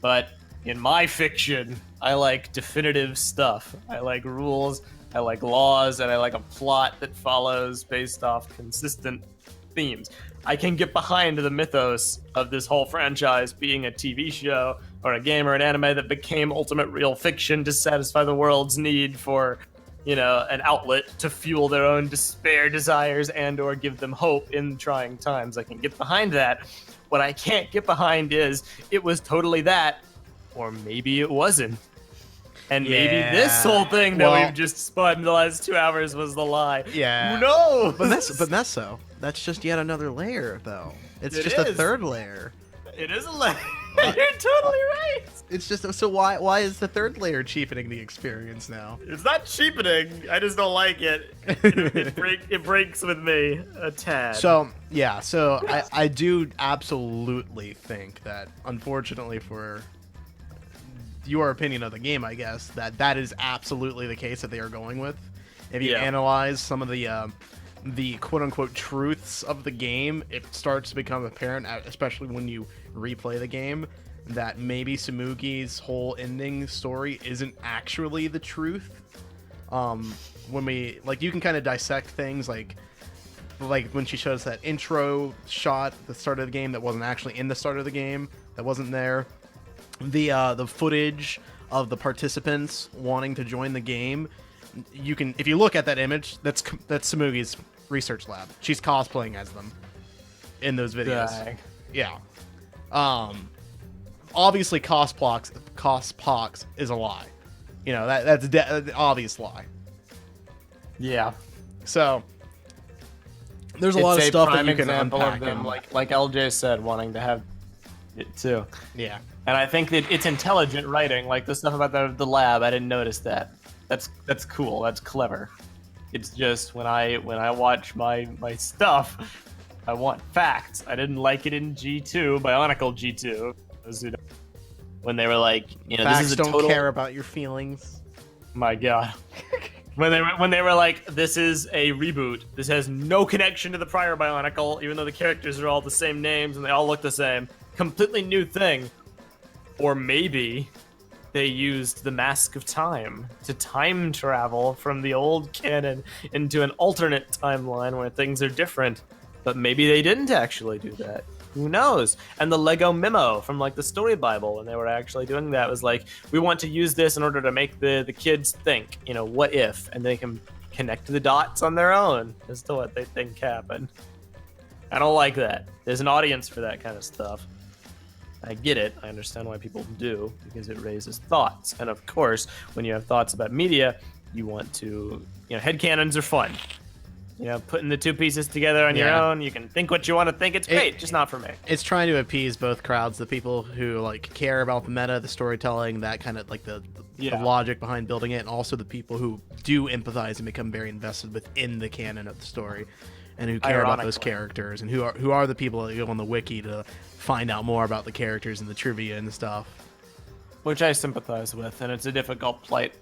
[SPEAKER 6] But in my fiction, I like definitive stuff. I like rules, I like laws, and I like a plot that follows based off consistent themes. I can get behind the mythos of this whole franchise being a TV show or a game or an anime that became ultimate real fiction to satisfy the world's need for, you know, an outlet to fuel their own despair desires and or give them hope in trying times. I can get behind that. What I can't get behind is it was totally that, or maybe it wasn't. And maybe this whole thing that we've just spun in the last 2 hours was the lie.
[SPEAKER 2] Yeah.
[SPEAKER 6] Who knows?
[SPEAKER 2] But Meso, that's just yet another layer, though. It's
[SPEAKER 6] It
[SPEAKER 2] just a
[SPEAKER 6] is.
[SPEAKER 2] third layer.
[SPEAKER 6] It is a layer. You're totally right.
[SPEAKER 2] It's just so why is the third layer cheapening the experience now?
[SPEAKER 6] It's not cheapening. I just don't like it. It breaks with me a tad.
[SPEAKER 2] So yeah, so I do absolutely think that, unfortunately for your opinion of the game, I guess that is absolutely the case that they are going with. If you analyze some of the quote-unquote truths of the game, it starts to become apparent, especially when you replay the game, that maybe Tsumugi's whole ending story isn't actually the truth. When we, like, you can kind of dissect things, like when she shows that intro shot at the start of the game that wasn't actually in the start of the game, that wasn't there. The footage of the participants wanting to join the game, you can, if you look at that image, that's Tsumugi's research lab. She's cosplaying as them in those videos.
[SPEAKER 6] Dang.
[SPEAKER 2] Yeah. Obviously, Cospox is a lie. You know, that's an obvious lie.
[SPEAKER 6] Yeah.
[SPEAKER 2] So there's a lot of stuff that you can unpack.
[SPEAKER 6] Of them, like LJ said, wanting to have it too.
[SPEAKER 2] Yeah.
[SPEAKER 6] And I think that it's intelligent writing, like the stuff about the lab. I didn't notice that. That's cool. That's clever. It's just when I watch my stuff, I want facts. I didn't like it in G2, Bionicle G2. When they were like, you know,
[SPEAKER 2] Facts
[SPEAKER 6] this is a
[SPEAKER 2] don't
[SPEAKER 6] total...
[SPEAKER 2] care about your feelings.
[SPEAKER 6] My God. when they were like, this is a reboot. This has no connection to the prior Bionicle, even though the characters are all the same names and they all look the same. Completely new thing. Or maybe they used the Mask of Time to time travel from the old canon into an alternate timeline where things are different. But maybe they didn't actually do that. Who knows? And the Lego memo from like the story Bible, when they were actually doing that, was like, we want to use this in order to make the kids think, you know, what if? And they can connect the dots on their own as to what they think happened. I don't like that. There's an audience for that kind of stuff. I get it. I understand why people do, because it raises thoughts. And of course, when you have thoughts about media, you want to, you know, headcanons are fun. You know, putting the two pieces together on your own, you can think what you want to think. It's great, just not for me.
[SPEAKER 2] It's trying to appease both crowds, the people who like care about the meta, the storytelling, that kind of like the logic behind building it, and also the people who do empathize and become very invested within the canon of the story, and who care about those characters, and who are the people that go on the wiki to find out more about the characters and the trivia and stuff.
[SPEAKER 6] Which I sympathize with, and it's a difficult plight.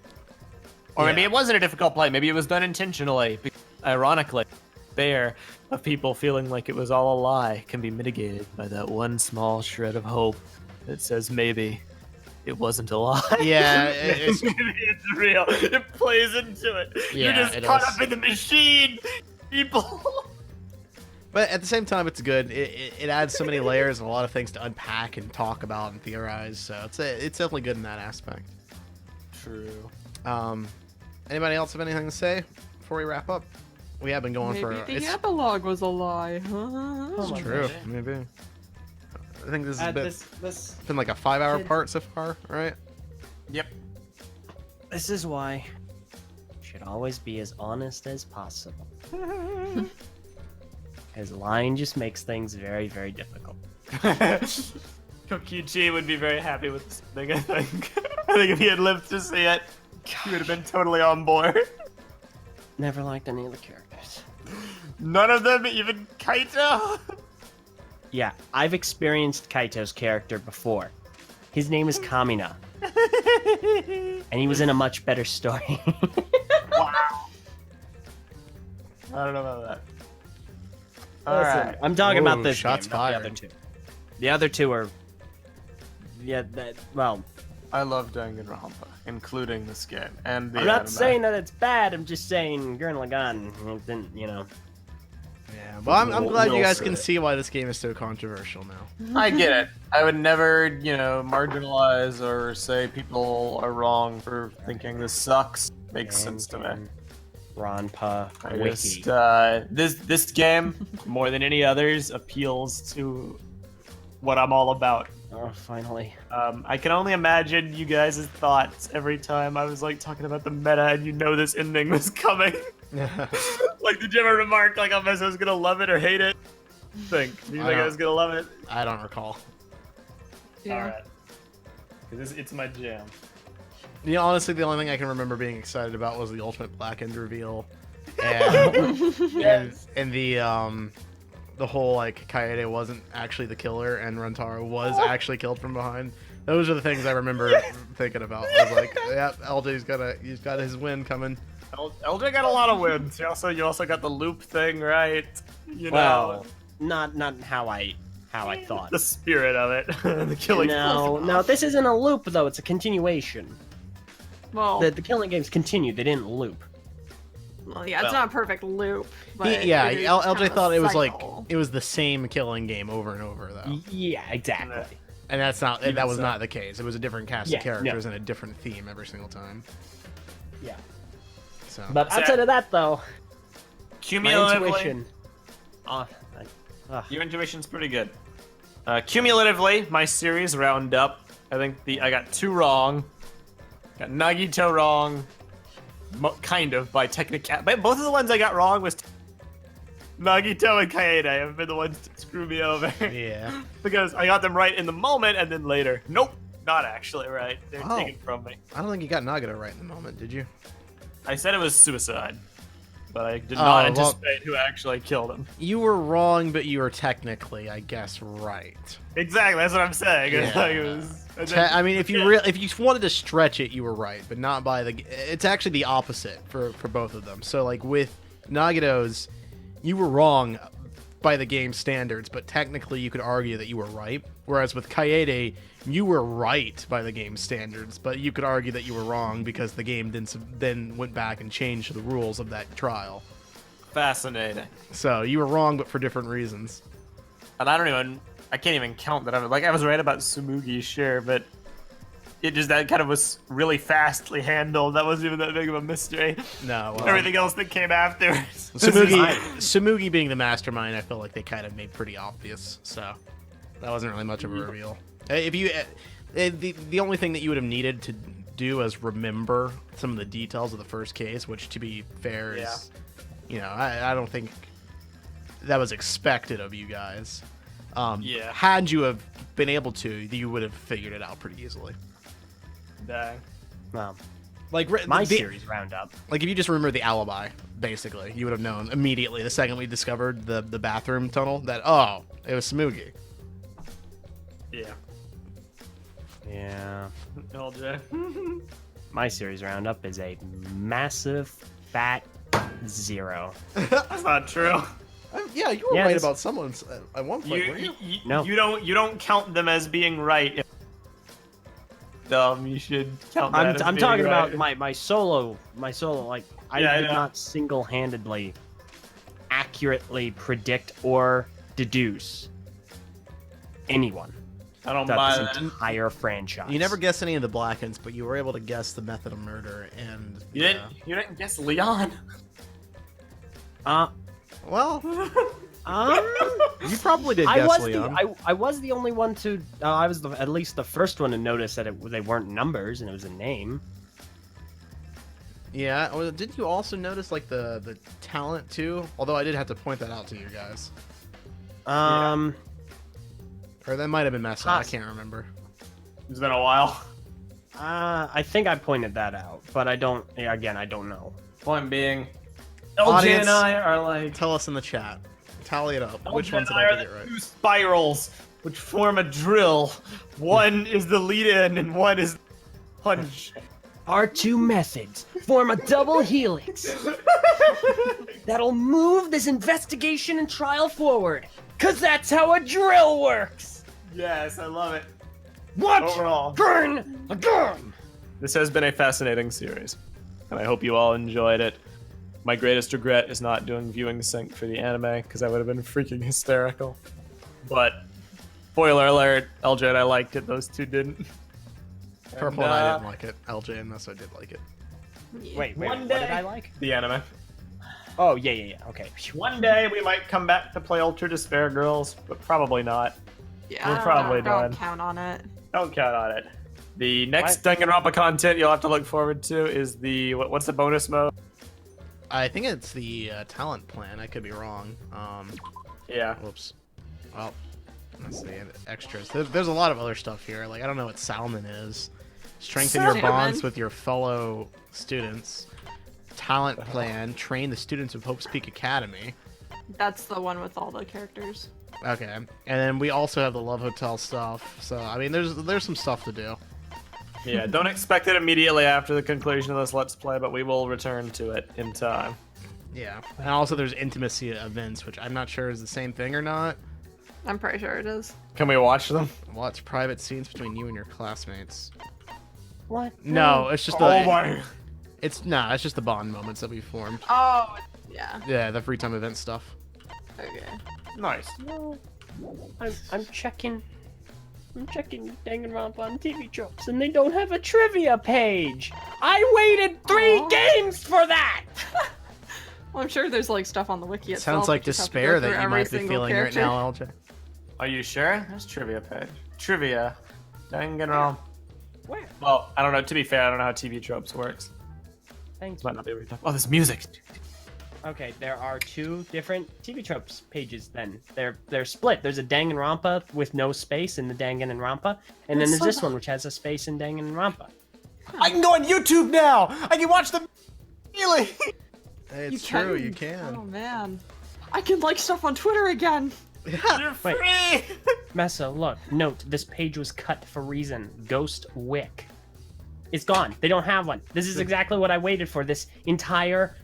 [SPEAKER 6] Or maybe it wasn't a difficult plight. Maybe it was done intentionally. Ironically, fear of people feeling like it was all a lie can be mitigated by that one small shred of hope that says maybe it wasn't a lie.
[SPEAKER 2] Yeah,
[SPEAKER 6] maybe it's real. It plays into it.
[SPEAKER 2] Yeah,
[SPEAKER 6] You're just caught up in the machine, people.
[SPEAKER 2] But at the same time, it's good. It adds so many layers and a lot of things to unpack and talk about and theorize. So it's definitely good in that aspect.
[SPEAKER 6] True.
[SPEAKER 2] Anybody else have anything to say before we wrap up? We have been going
[SPEAKER 4] Maybe the epilogue was a lie.
[SPEAKER 2] It's true. Maybe. I think this has been like a 5-hour part so far, right?
[SPEAKER 6] Yep.
[SPEAKER 5] This is why you should always be as honest as possible. Because lying just makes things very, very difficult.
[SPEAKER 6] Kokichi would be very happy with this thing, I think. I think if he had lived to see it, he would have been totally on board.
[SPEAKER 5] Never liked any of the characters.
[SPEAKER 6] None of them, even Kaito?
[SPEAKER 5] Yeah, I've experienced Kaito's character before. His name is Kamina. And he was in a much better story.
[SPEAKER 6] Wow. I don't know about that.
[SPEAKER 5] Listen, I'm talking about this
[SPEAKER 2] shots
[SPEAKER 5] game, not the
[SPEAKER 2] fired.
[SPEAKER 5] other two. The other two are... Yeah, well...
[SPEAKER 6] I love Danganronpa, including this game, and the
[SPEAKER 5] I'm not
[SPEAKER 6] anime.
[SPEAKER 5] saying that it's bad, I'm just saying Gurren Lagann, you know...
[SPEAKER 2] Yeah, well, I'm glad you guys can see why this game is so controversial now.
[SPEAKER 6] I get it. I would never, you know, marginalize or say people are wrong for thinking this sucks. Makes sense to me.
[SPEAKER 5] Ronpa,
[SPEAKER 6] I
[SPEAKER 5] Wiki.
[SPEAKER 6] just, this game, more than any others, appeals to what I'm all about.
[SPEAKER 5] Oh, finally.
[SPEAKER 6] I can only imagine you guys' thoughts every time I was like talking about the meta and you know this ending was coming. Like, did you ever remark like I was gonna love it or hate it? Do you think I was gonna love it?
[SPEAKER 2] I don't recall.
[SPEAKER 4] Yeah.
[SPEAKER 6] All right. Because it's my jam.
[SPEAKER 2] Yeah, honestly, the only thing I can remember being excited about was the ultimate black end reveal, and the whole like Kaede wasn't actually the killer and Rentaro was actually killed from behind. Those are the things I remember thinking about. I was like, yeah, he's got his win coming.
[SPEAKER 6] LJ got a lot of wins. You also got the loop thing right. You know,
[SPEAKER 5] Well, not how I thought.
[SPEAKER 6] the spirit of it, the killing.
[SPEAKER 5] No, this isn't a loop though. It's a continuation.
[SPEAKER 4] Well,
[SPEAKER 5] The killing games continued. They didn't loop.
[SPEAKER 4] well, yeah, it's not a perfect loop. But
[SPEAKER 2] Yeah,
[SPEAKER 4] it is
[SPEAKER 2] LJ
[SPEAKER 4] kind of
[SPEAKER 2] thought it was
[SPEAKER 4] cycle.
[SPEAKER 2] like it was the same killing game over and over though.
[SPEAKER 5] Yeah, exactly.
[SPEAKER 2] And that was not the case. It was a different cast
[SPEAKER 5] Yeah,
[SPEAKER 2] of characters
[SPEAKER 5] no.
[SPEAKER 2] and a different theme every single time.
[SPEAKER 5] Yeah.
[SPEAKER 2] So,
[SPEAKER 5] But outside of that, though, my
[SPEAKER 6] Cumulatively,
[SPEAKER 5] intuition.
[SPEAKER 6] your intuition's pretty good. Cumulatively, my series round up. I think I got 2 wrong. Got Nagito wrong, kind of by technicality. But both of the ones I got wrong was Nagito and Kaede have been the ones to screw me over.
[SPEAKER 2] Yeah.
[SPEAKER 6] Because I got them right in the moment, and then later, nope, not actually right. They're taken from me.
[SPEAKER 2] I don't think you got Nagito right in the moment, did you?
[SPEAKER 6] I said it was suicide, but I did not
[SPEAKER 2] well,
[SPEAKER 6] anticipate who actually killed him.
[SPEAKER 2] You were wrong, but you were technically, I guess, right.
[SPEAKER 6] Exactly, that's what I'm saying. It's
[SPEAKER 2] Yeah.
[SPEAKER 6] like it was, and then-
[SPEAKER 2] I mean, if you wanted to stretch it, you were right, but not by the. It's actually the opposite for both of them. So like with Nagito's, you were wrong by the game standards, but technically you could argue that you were right. Whereas with Kaede, you were right by the game standards, but you could argue that you were wrong because the game then went back and changed the rules of that trial.
[SPEAKER 6] Fascinating.
[SPEAKER 2] So you were wrong, but for different reasons.
[SPEAKER 6] And I can't even count that. I was right about Sumugi, sure, but it just that kind of was really fastly handled. That wasn't even that big of a mystery.
[SPEAKER 2] No.
[SPEAKER 6] Everything else that came afterwards.
[SPEAKER 2] Sumugi being the mastermind, I feel like they kind of made pretty obvious. So that wasn't really much of a reveal. If you, the only thing that you would have needed to do is remember some of the details of the first case, which, to be fair, is, I don't think that was expected of you guys. Had you have been able to, you would have figured it out pretty easily.
[SPEAKER 6] Dang.
[SPEAKER 5] Well,
[SPEAKER 2] like
[SPEAKER 5] my series roundup.
[SPEAKER 2] Like if you just remember the alibi, basically, you would have known immediately the second we discovered the bathroom tunnel that it was Sumugi.
[SPEAKER 6] Yeah.
[SPEAKER 5] Yeah.
[SPEAKER 6] LJ.
[SPEAKER 2] My series roundup is a massive fat 0.
[SPEAKER 6] That's not true.
[SPEAKER 2] Yeah, you were right about someone's at one point, weren't you?
[SPEAKER 5] No.
[SPEAKER 6] You don't count them as being right. You should count that as
[SPEAKER 5] I'm
[SPEAKER 6] being
[SPEAKER 5] talking
[SPEAKER 6] right.
[SPEAKER 5] about my solo. Like I
[SPEAKER 6] Yeah, I
[SPEAKER 5] did
[SPEAKER 6] know.
[SPEAKER 5] not single-handedly accurately predict or deduce anyone.
[SPEAKER 6] I don't
[SPEAKER 5] throughout
[SPEAKER 6] buy
[SPEAKER 5] this
[SPEAKER 6] that.
[SPEAKER 5] entire franchise.
[SPEAKER 2] You never guessed any of the black ends, but you were able to guess the method of murder and.
[SPEAKER 6] You didn't guess Leon.
[SPEAKER 2] Well, you probably did
[SPEAKER 5] I
[SPEAKER 2] guess
[SPEAKER 5] was
[SPEAKER 2] Leon.
[SPEAKER 5] I was the only one to. I was at least the first one to notice that they weren't numbers and it was a name.
[SPEAKER 2] Yeah. Well, didn't you also notice like the talent too? Although I did have to point that out to you guys. Or that might have been messed up. I can't remember.
[SPEAKER 6] It's been a while.
[SPEAKER 5] I think I pointed that out, but I don't. Again, I don't know.
[SPEAKER 6] Point being, LJ
[SPEAKER 2] Audience,
[SPEAKER 6] and I are like.
[SPEAKER 2] Tell us in the chat. Tally it up. Which
[SPEAKER 6] LJ
[SPEAKER 2] ones
[SPEAKER 6] and
[SPEAKER 2] did
[SPEAKER 6] I
[SPEAKER 2] I
[SPEAKER 6] are
[SPEAKER 2] get
[SPEAKER 6] the
[SPEAKER 2] right?
[SPEAKER 6] 2 spirals which form a drill. One is the lead-in and one is punch.
[SPEAKER 5] Our 2 methods form a double helix that'll move this investigation and trial forward. Cause that's how a drill works.
[SPEAKER 6] Yes, I love it.
[SPEAKER 5] What?
[SPEAKER 6] Overall,
[SPEAKER 5] Burn again.
[SPEAKER 6] this has been a fascinating series, and I hope you all enjoyed it. My greatest regret is not doing viewing sync for the anime, because I would have been freaking hysterical. But, spoiler alert, LJ and I liked it, those 2 didn't.
[SPEAKER 2] Purple and I didn't like it. LJ and I did like it.
[SPEAKER 5] Wait,
[SPEAKER 6] One
[SPEAKER 5] what
[SPEAKER 6] day-
[SPEAKER 5] did I like?
[SPEAKER 6] The anime.
[SPEAKER 5] Oh, yeah. Okay.
[SPEAKER 6] One day we might come back to play Ultra Despair Girls, but probably not.
[SPEAKER 4] Yeah,
[SPEAKER 6] We're probably
[SPEAKER 4] don't
[SPEAKER 6] done.
[SPEAKER 4] count on it.
[SPEAKER 6] Don't count on it. The next Danganronpa content you'll have to look forward to is the what's the bonus mode?
[SPEAKER 2] I think it's the talent plan. I could be wrong.
[SPEAKER 6] Yeah.
[SPEAKER 2] Whoops. Well, Let's see, extras. There's a lot of other stuff here. Like, I don't know what Salmon is. Strengthen your bonds with your fellow students. Talent plan. Train the students of Hope's Peak Academy.
[SPEAKER 4] That's the one with all the characters.
[SPEAKER 2] Okay. And then we also have the Love Hotel stuff. So, I mean, there's some stuff to do.
[SPEAKER 6] Yeah, don't expect it immediately after the conclusion of this Let's Play, but we will return to it in time.
[SPEAKER 2] Yeah. And also there's intimacy events, which I'm not sure is the same thing or not.
[SPEAKER 4] I'm pretty sure it is.
[SPEAKER 6] Can we watch them?
[SPEAKER 2] Watch private scenes between you and your classmates.
[SPEAKER 5] What?
[SPEAKER 2] No, it's just
[SPEAKER 6] It's
[SPEAKER 2] just the bond moments that we formed.
[SPEAKER 4] Oh, yeah.
[SPEAKER 2] Yeah, the free time event stuff.
[SPEAKER 4] Okay.
[SPEAKER 6] Nice.
[SPEAKER 5] No. I'm checking Danganronpa on TV Tropes, and they don't have a trivia page. I waited 3 games for that.
[SPEAKER 4] Well, I'm sure there's like stuff on the wiki itself.
[SPEAKER 2] Sounds like
[SPEAKER 4] you just have to go
[SPEAKER 2] despair
[SPEAKER 4] through
[SPEAKER 2] that you
[SPEAKER 4] every
[SPEAKER 2] might be
[SPEAKER 4] single
[SPEAKER 2] feeling
[SPEAKER 4] character.
[SPEAKER 2] right now, LJ.
[SPEAKER 6] Are you sure? There's trivia page. Trivia. Danganronpa.
[SPEAKER 5] Where?
[SPEAKER 6] Well, I don't know. To be fair, I don't know how TV Tropes works.
[SPEAKER 5] Thanks.
[SPEAKER 6] Might not be able to. Oh, there's music.
[SPEAKER 5] Okay, there are 2 different TV Tropes pages then. They're split. There's a Danganronpa with no space in the Danganronpa, and then there's this one which has a space in Danganronpa.
[SPEAKER 6] I can go on YouTube now! I can watch them immediately!
[SPEAKER 2] It's true, you can.
[SPEAKER 4] Oh man, I can like stuff on Twitter again.
[SPEAKER 6] You're free!
[SPEAKER 5] Meso, look, note, this page was cut for reason. Ghost Wick. It's gone. They don't have one. This is exactly what I waited for this entire...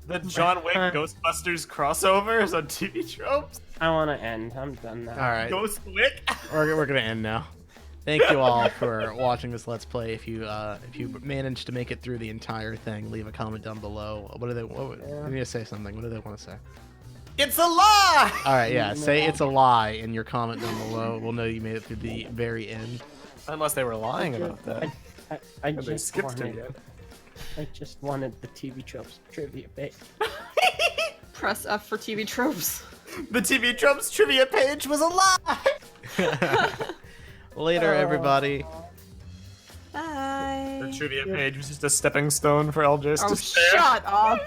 [SPEAKER 6] The John Wick Ghostbusters crossovers on TV Tropes?
[SPEAKER 5] I want to end. I'm done now.
[SPEAKER 2] Alright.
[SPEAKER 6] Ghost Wick?
[SPEAKER 2] We're gonna end now. Thank you all for watching this Let's Play. If you managed to make it through the entire thing, leave a comment down below. What do they? You need to say something. What do they want to say?
[SPEAKER 6] It's a lie!
[SPEAKER 2] All right, yeah. Say it's a lie in your comment down below. We'll know you made it through the very end.
[SPEAKER 6] Unless they were lying about that.
[SPEAKER 5] I
[SPEAKER 6] And they
[SPEAKER 5] just
[SPEAKER 6] skipped
[SPEAKER 5] wanted,
[SPEAKER 6] it.
[SPEAKER 5] I just wanted the TV Tropes trivia page.
[SPEAKER 4] Press F for TV Tropes.
[SPEAKER 6] The TV Tropes trivia page was a lie!
[SPEAKER 2] Later, everybody.
[SPEAKER 4] Bye.
[SPEAKER 6] The trivia page was just a stepping stone for LJ's
[SPEAKER 4] Oh,
[SPEAKER 6] despair.
[SPEAKER 4] shut up.